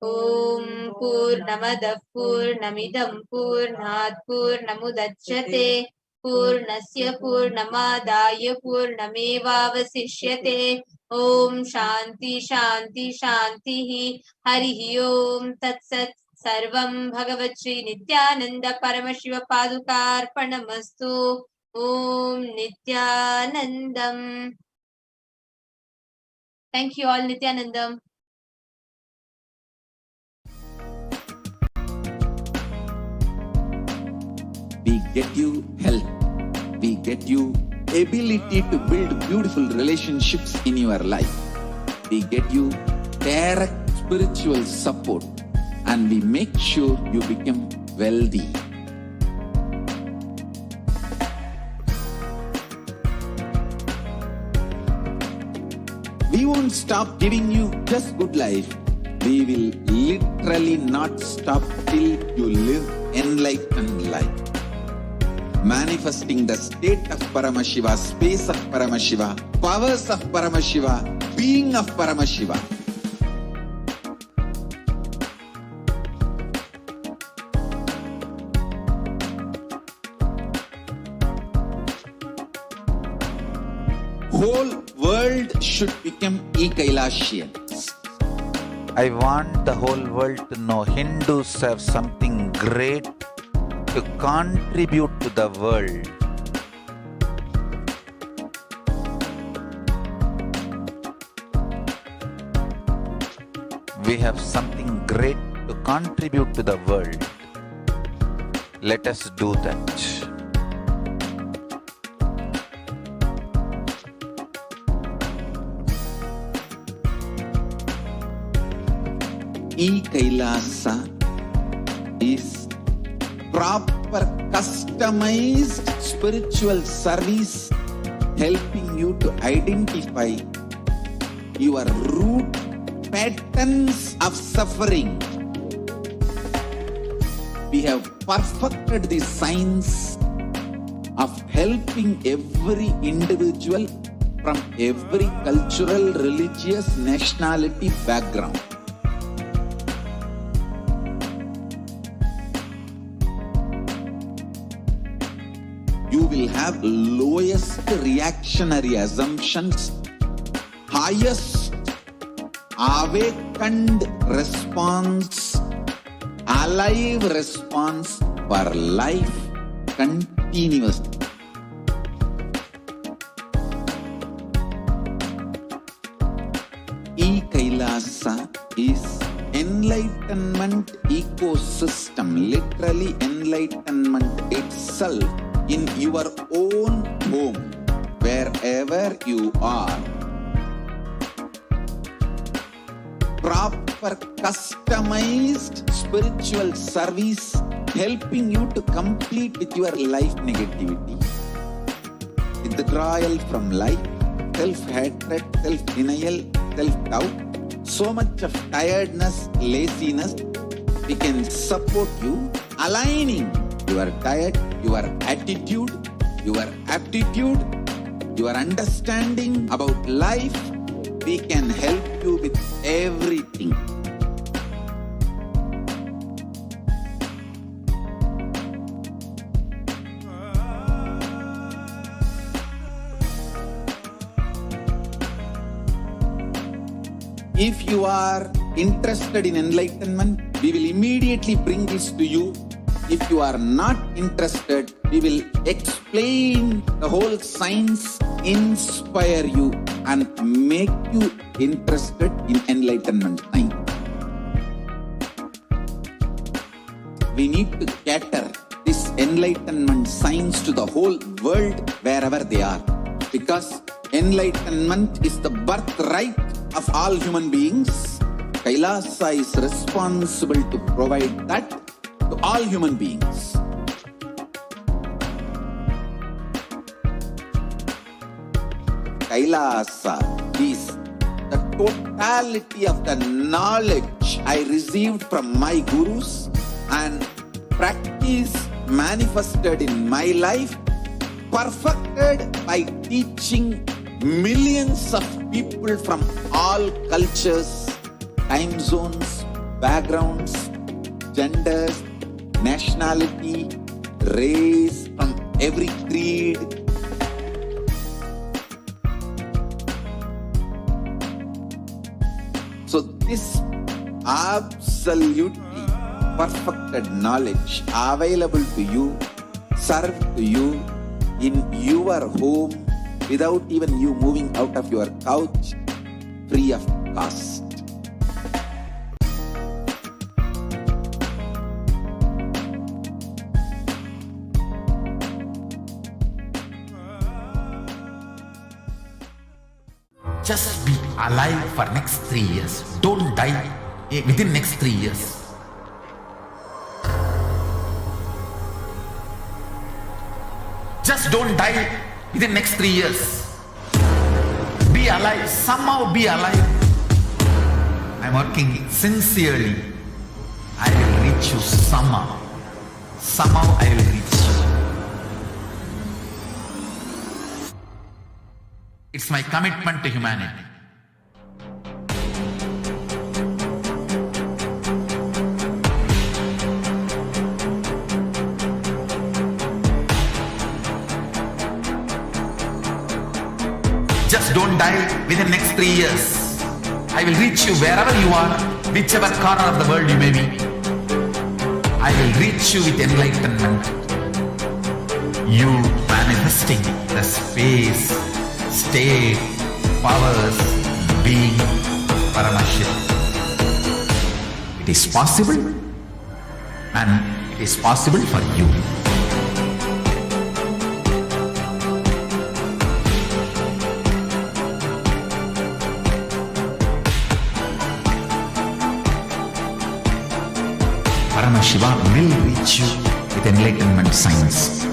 Om Purnamadav Purnamidam Purnat Purnamudachyate Purnasya Purnamadaya Purnamevavasishyate Om Shanti Shanti Shanti Harihi Om Tat Sat Sarvam Bhagavat Shri Nithyananda Paramashiva Padukarpanamastu Om Nithyanandam. Thank you all, Nithyanandam. get you health. We get you ability to build beautiful relationships in your life. We get you direct spiritual support, and we make sure you become wealthy. We won't stop giving you just good life. We will literally not stop till you live enlightened life. Manifesting the state of Paramashiva, space of Paramashiva, powers of Paramashiva, being of Paramashiva. Whole world should become Kailasians. I want the whole world to know Hindus have something great to contribute to the world. We have something great to contribute to the world. Let us do that. Kailasa is proper customized spiritual service helping you to identify your root patterns of suffering. We have perfected the science of helping every individual from every cultural, religious, nationality background. You will have lowest reactionary assumptions, highest awakened response, alive response for life continuously. Kailasa is enlightenment ecosystem, literally enlightenment itself in your own home, wherever you are. Proper customized spiritual service helping you to complete with your life negativity, withdrawal from life, self-hatred, self-denial, self-doubt, so much of tiredness, laziness. We can support you aligning your diet, your attitude, your aptitude, your understanding about life. We can help you with everything. If you are interested in enlightenment, we will immediately bring this to you. If you are not interested, we will explain the whole science, inspire you, and make you interested in enlightenment science. We need to cater this enlightenment science to the whole world wherever they are, because enlightenment is the birthright of all human beings. Kailasa is responsible to provide that to all human beings. Kailasa is the totality of the knowledge I received from my gurus and practice manifested in my life, perfected by teaching millions of people from all cultures, time zones, backgrounds, genders, nationality, race, from every creed. So this absolutely perfected knowledge available to you, served to you in your home without even you moving out of your couch, free of cost. Just be alive for next 3 years. Don't die within next 3 years. Just don't die within next 3 years. Be alive. Somehow be alive. I'm working sincerely. I will reach you somehow. Somehow I will reach you. It's my commitment to humanity. Just don't die within next 3 years. I will reach you wherever you are, whichever corner of the world you may be. I will reach you with enlightenment. You manifesting the space, state, powers, being Paramashiva. It is possible, and it is possible for you. Paramashiva will reach you with enlightenment science.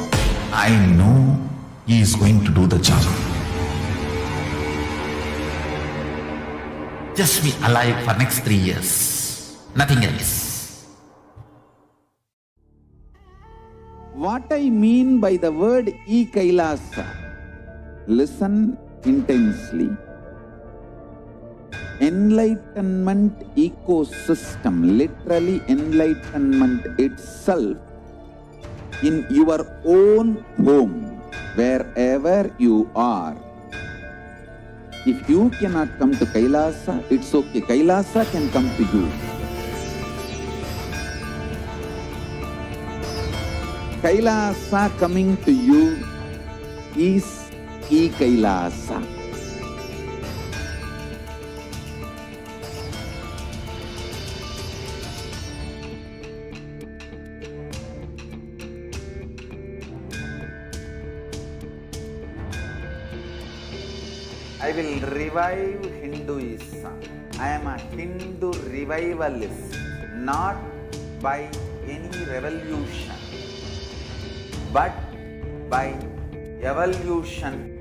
I know he is going to do the job. Just be alive for next 3 years. Nothing else. What I mean by the word Kailasa, listen intensely. Enlightenment ecosystem, literally enlightenment itself, in your own home, wherever you are. If you cannot come to Kailasa, it's okay. Kailasa can come to you. Kailasa coming to you is Kailasa. I will revive Hinduism. I am a Hindu revivalist, not by any revolution, but by evolution.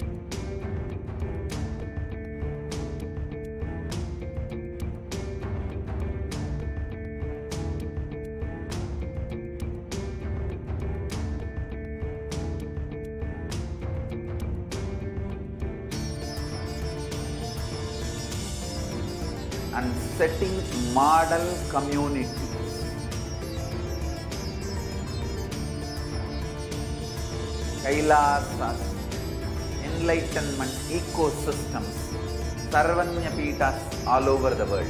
And setting model communities. Kailasas, enlightenment ecosystems, Sarvanya Pitas all over the world.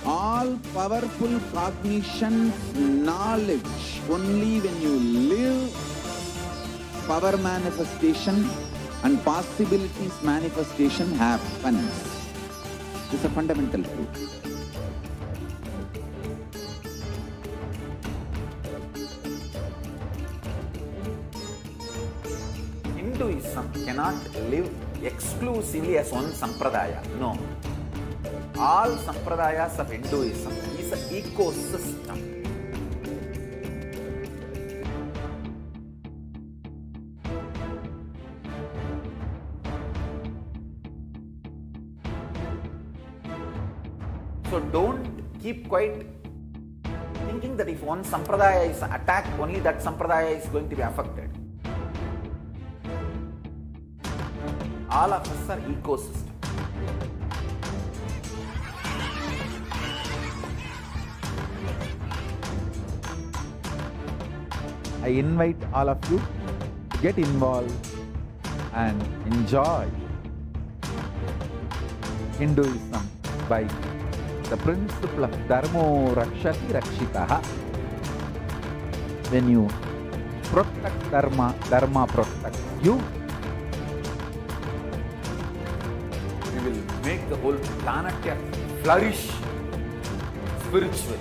All powerful cognition, knowledge, only when you live, power manifestation and possibilities manifestation happens. This is a fundamental truth. Hinduism cannot live exclusively as one sampradaya. No. All sampradayas of Hinduism is an ecosystem. So don't keep quiet thinking that if one sampradaya is attacked, only that sampradaya is going to be affected. All of us are ecosystem. I invite all of you to get involved and enjoy Hinduism by the principle of Dharmo Rakshati Rakshitaha. When you protect Dharma, Dharma protects you. We will make the whole planet flourish spiritually.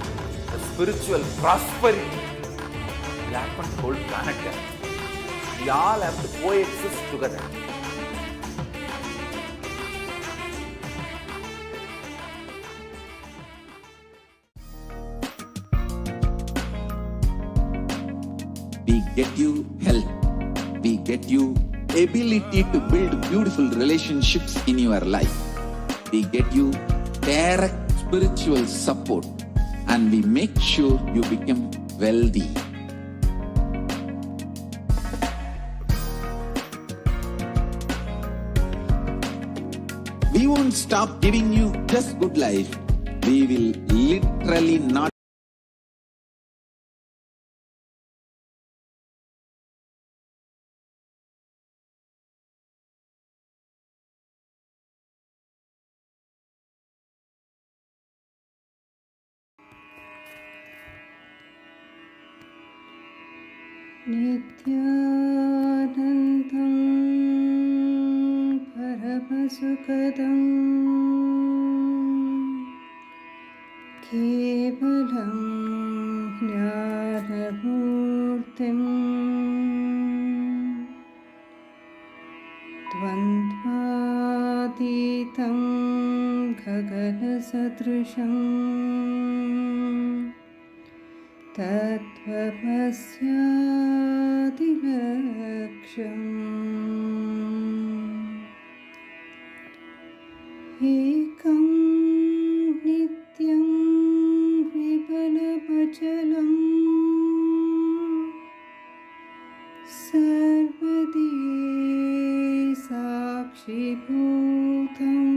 the spiritual prosperity will happen to the whole planet Earth. We all have to coexist together. We get you health. We get you ability to build beautiful relationships in your life. We get you direct spiritual support, and we make sure you become wealthy. We won't stop giving you just good life. We will literally not. नित्यानन्दं परमसुखदं केवलं ज्ञानमूर्तिं द्वन्द्वातीतं गगनसदृशम् तत्त्वमस्यादिलक्ष्यम् एकं नित्यं विफलमचलं सर्वदी साक्षिभूतम्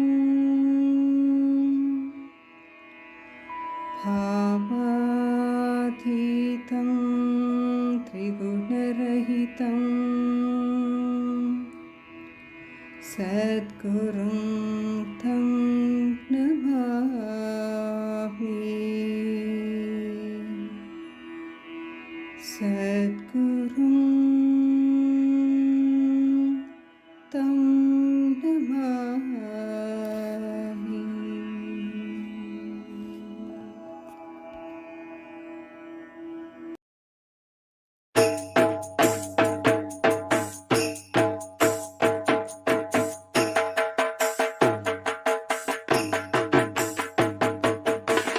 भावातीतं त्रिगुणरहितं सद्गुरुं तं नमामि सद्गुरुं तं नमामि.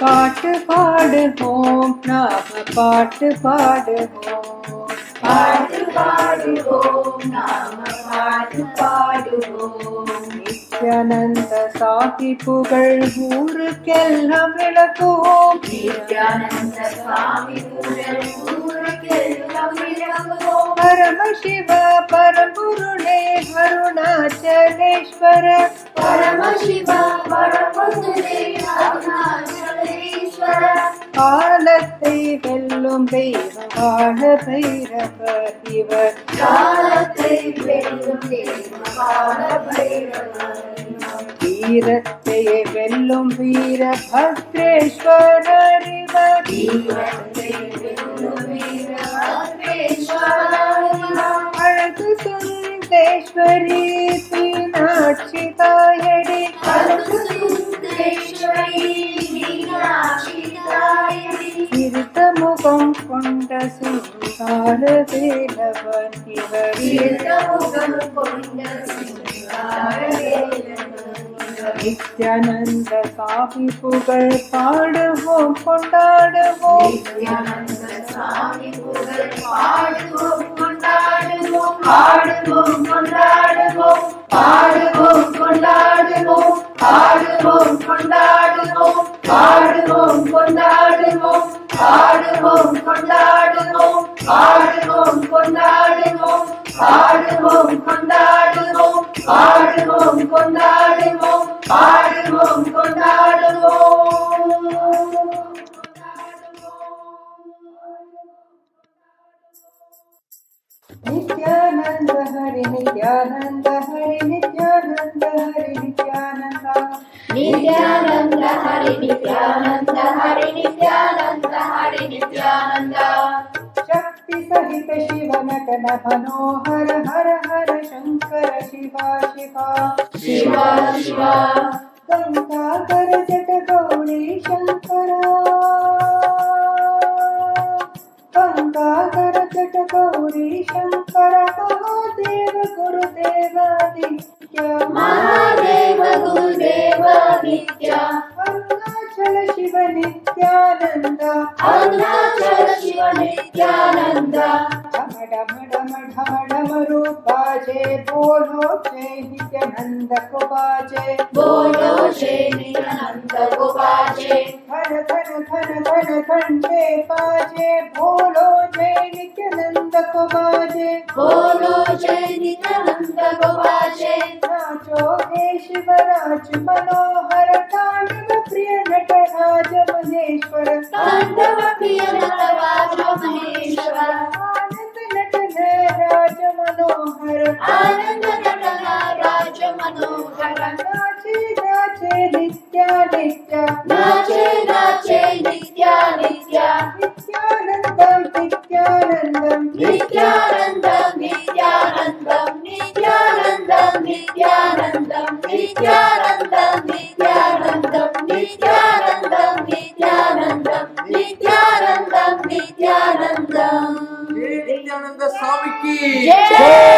பாட்டு பாடுவோம் நாம பாட்டு பாடுவோம் பாட்டு பாடுவோம் நாம பாட்டு பாடுவோம் நித்யானந்த சாகி புகழ் ஊருக்கெல்லாம் விளக்குவோம் நித்யானந்த சாமி புகழ் ஊருக்கெல்லாம் விளக்குவோம் பரமசிவ பரம்பொருளே அருணாச்சலேஸ்வர பரமசிவ பரம்பொருளே அருணாச்சலேஸ்வர காலத்தை வெல்லும் தெய்வம் கால பைரவர் இவர் காலத்தை வெல்லும் தெய்வம் கால பைரவர் வீரத்தை வெல்லும் வீர பத்ரேஸ்வரர் இவர் வீரத்தை வெல்லும் வீர பத்ரேஸ்வரர் அழகு சுந்தேஸ்வரி மீனாட்சி தாயடி அழகு சுந்தேஸ்வரி மீனாட்சி தாயடி இருந்த முகம் கொண்ட சிங்கார வேலவன் இவர் இருந்த முகம் கொண்ட சிங்கார வேலவன் நித்யானந்த சாமி புகழ் பாடுவோம் கொண்டாடுவோம் நித்யானந்த சாமி புகழ் பாடுவோம் கொண்டாடுவோம் பாடுவோம் கொண்டாடுவோம் பாடுவோம் கொண்டாடுவோம் பாடுவோம் கொண்டாடுவோம் பாடுவோம் கொண்டாடுவோம் பாடுவோம் கொண்டாடுவோம் பாடுவோம் கொண்டாடுவோம் பாடுவோம் கொண்டாடுவோம் பாடுவோம் கொண்டாடுவோம் பாடுவோம் கொண்டாடுவோம். நித்யானந்த ஹரி நித்யானந்த ஹரி நித்யானந்த ஹரி நித்யானந்த நித்யானந்த ஹரி நித்யானந்த ஹரி நித்யானந்த ஹரி நித்யானந்த शक्ति सहित शिव नटन मनोहर हर हर शंकर शिवा शिवा शिवा शिवा गंगाधर जट गौरी शंकरा गौरी शंकर महादेव गुरुदेव नित्य महादेव गुरुदेव नित्य अरुणाचल शिव नित्यानंद अरुणाचल शिव नित्यानंद ढम ढम ढम ढम ढम रूपा जय बोलो जय नित्यानंद को बाजे बोलो जय नित्यानंद को बाजे धन धन धन धन घंटे बाजे बोलो जय नित्यानंद को बाजे बोलो जय नित्यानंद को बाजे नाचो हे शिवराज मनोहर तांडव प्रिय नटराज महेश्वर तांडव प्रिय नटराज महेश्वर आनंद नटन राज मनोहर आनंद नटन राज मनोहर नाचे नाचे नित्या नित्य नाचे नाचे नित्या नित्या नित्यानंदम नित्यानंदम नित्यानंदम नित्यानंदम नित्यानंदम नित्यानंदम नित्यानंदम नित्यानंदम नित्यानंदम नित्यानंदम नित्यानंदम नित्यानंदम नित्यानंद स्वामी की जय।